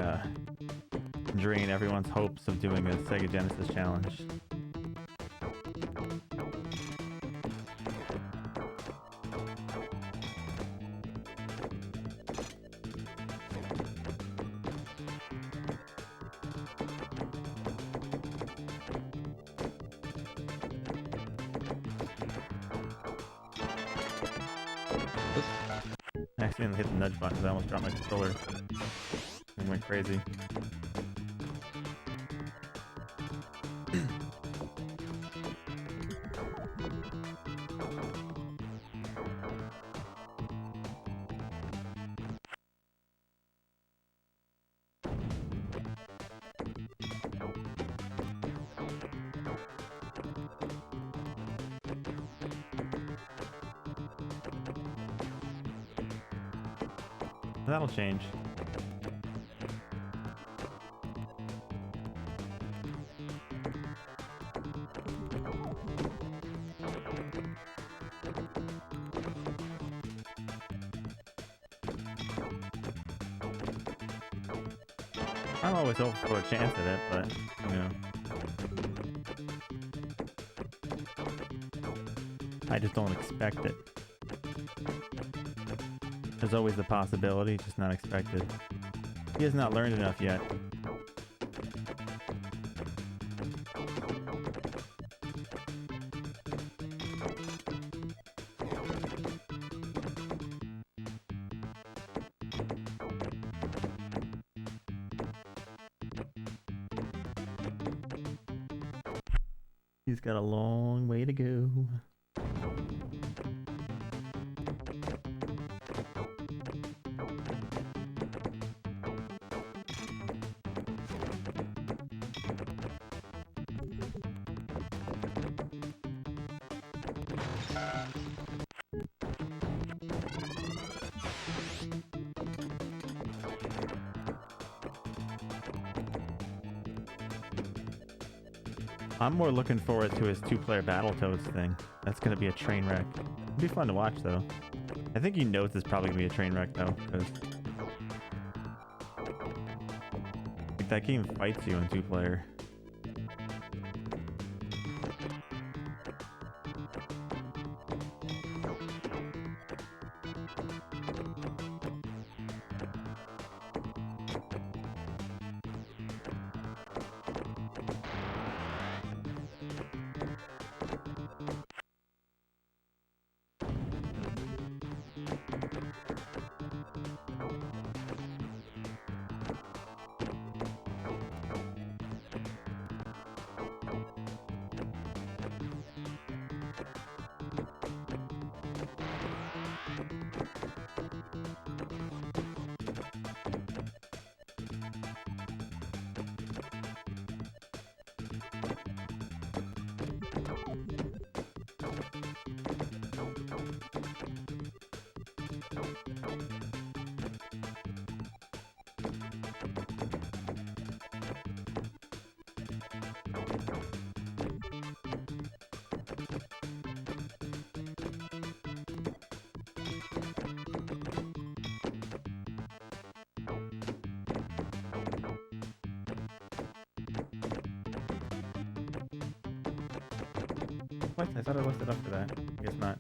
drain everyone's hopes of doing a Sega Genesis challenge. I accidentally hit the nudge button because I almost dropped my controller and went crazy. That'll change. I'm always hoping for a chance at it, but, you know. I just don't expect it. There's always the possibility, just not expected. He has not learned enough yet. He's got a long way to go. I'm more looking forward to his 2-player Battletoads thing. That's gonna be a train wreck. It'll be fun to watch though. I think he knows it's probably gonna be a train wreck though, because like, that game fights you in 2-player. What? I thought I listed up for that. I guess not.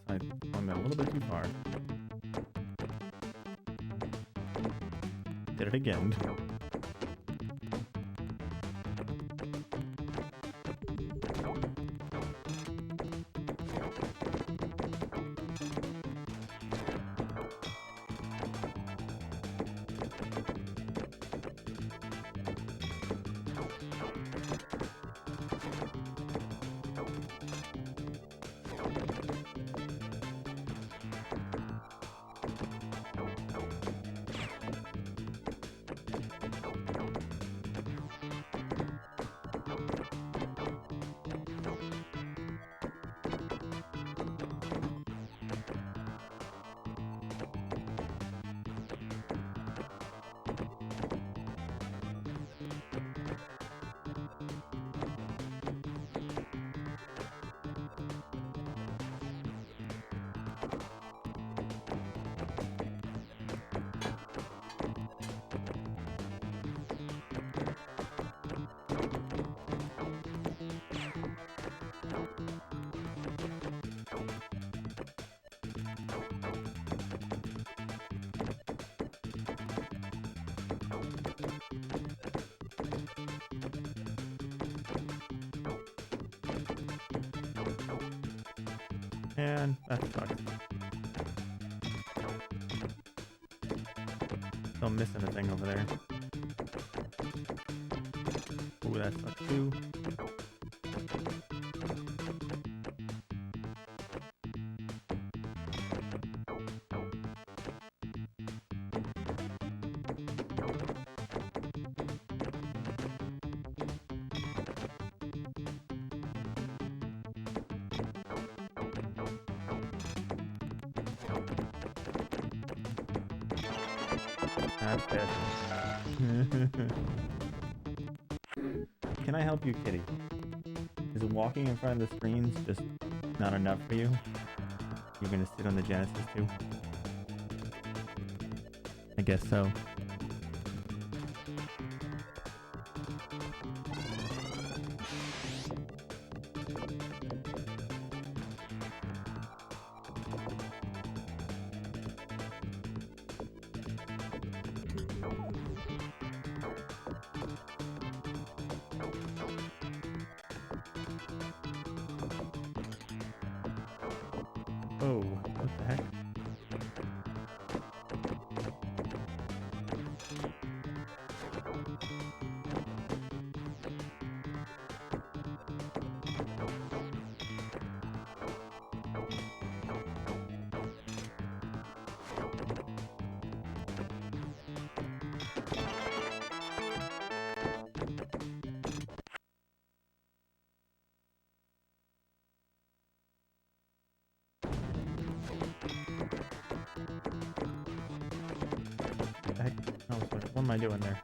I went a little bit too far. Did it again. Man, that sucks. Still missing a thing over there. Ooh, that sucks too. That's dead. Can I help you, kitty? Is walking in front of the screens just not enough for you? You're gonna sit on the Genesis too? I guess so. Oh, what the heck? Oh, what am I doing there?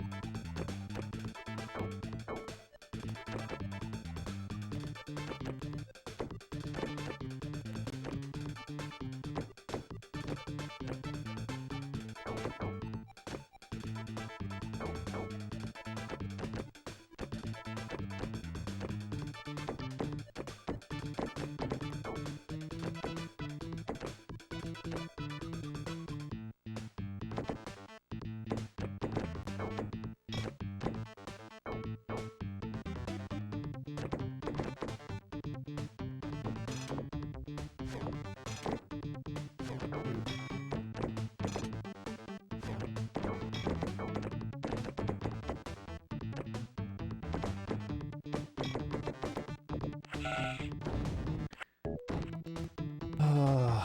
Ugh.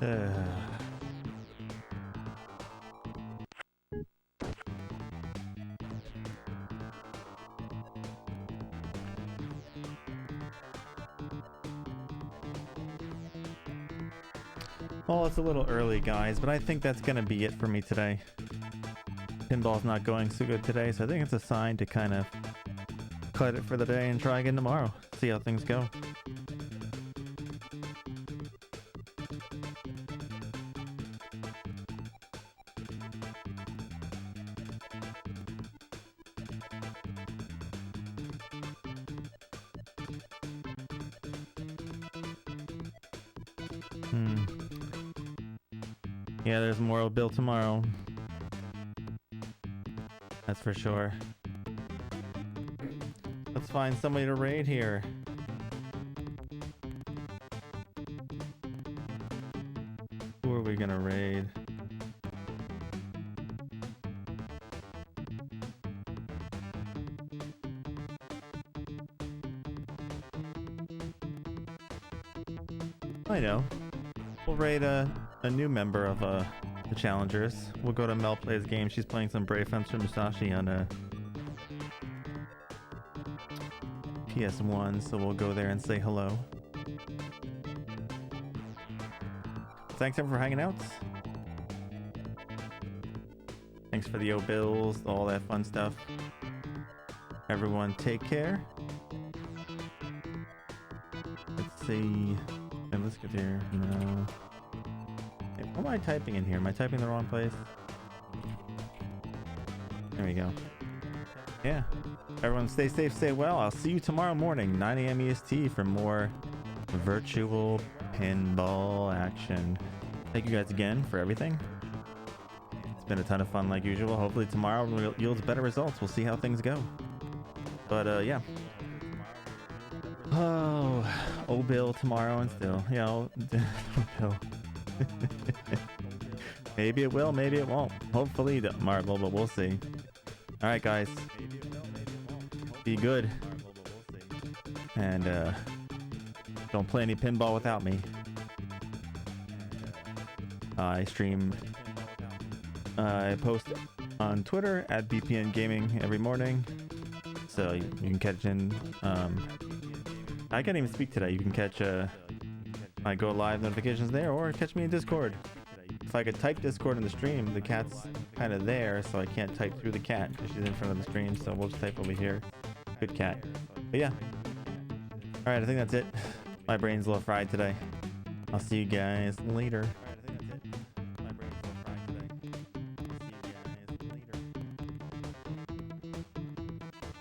Well, it's a little early, guys, but I think that's gonna be it for me today. Pinball's not going so good today, so I think it's a sign to kind of cut it for the day and try again tomorrow. See how things go. Yeah, there's more Bill tomorrow. That's for sure. Let's find somebody to raid here. Who are we gonna raid? I know. We'll raid a new member of the challengers. We'll go to Mel Plays game. She's playing some Brave Fencer Musashi on PS1, so we'll go there and say hello. Thanks everyone for hanging out. Thanks for the bills, all that fun stuff. Everyone take care. Let's see. And let's get here. No. Hey, what am I typing in here? Am I typing in the wrong place? There we go. Yeah. Everyone stay safe, stay well. I'll see you tomorrow morning, 9 a.m. EST for more virtual pinball action. Thank you guys again for everything. It's been a ton of fun like usual. Hopefully tomorrow yields better results. We'll see how things go. But yeah. Oh, Bill tomorrow and still. Yeah, Bill. Maybe it will, maybe it won't. Hopefully tomorrow, but we'll see. Alright guys. Be good. And don't play any pinball without me. I stream. I post on Twitter at BPN Gaming every morning. So you can catch in. I can't even speak today. You can catch my go live notifications there, or catch me in Discord. If I could type Discord in the stream, the cat's kind of there, so I can't type through the cat because she's in front of the stream. So we'll just type over here. Good cat. But yeah. All right, I think that's it. My brain's a little fried today. I'll see you guys later.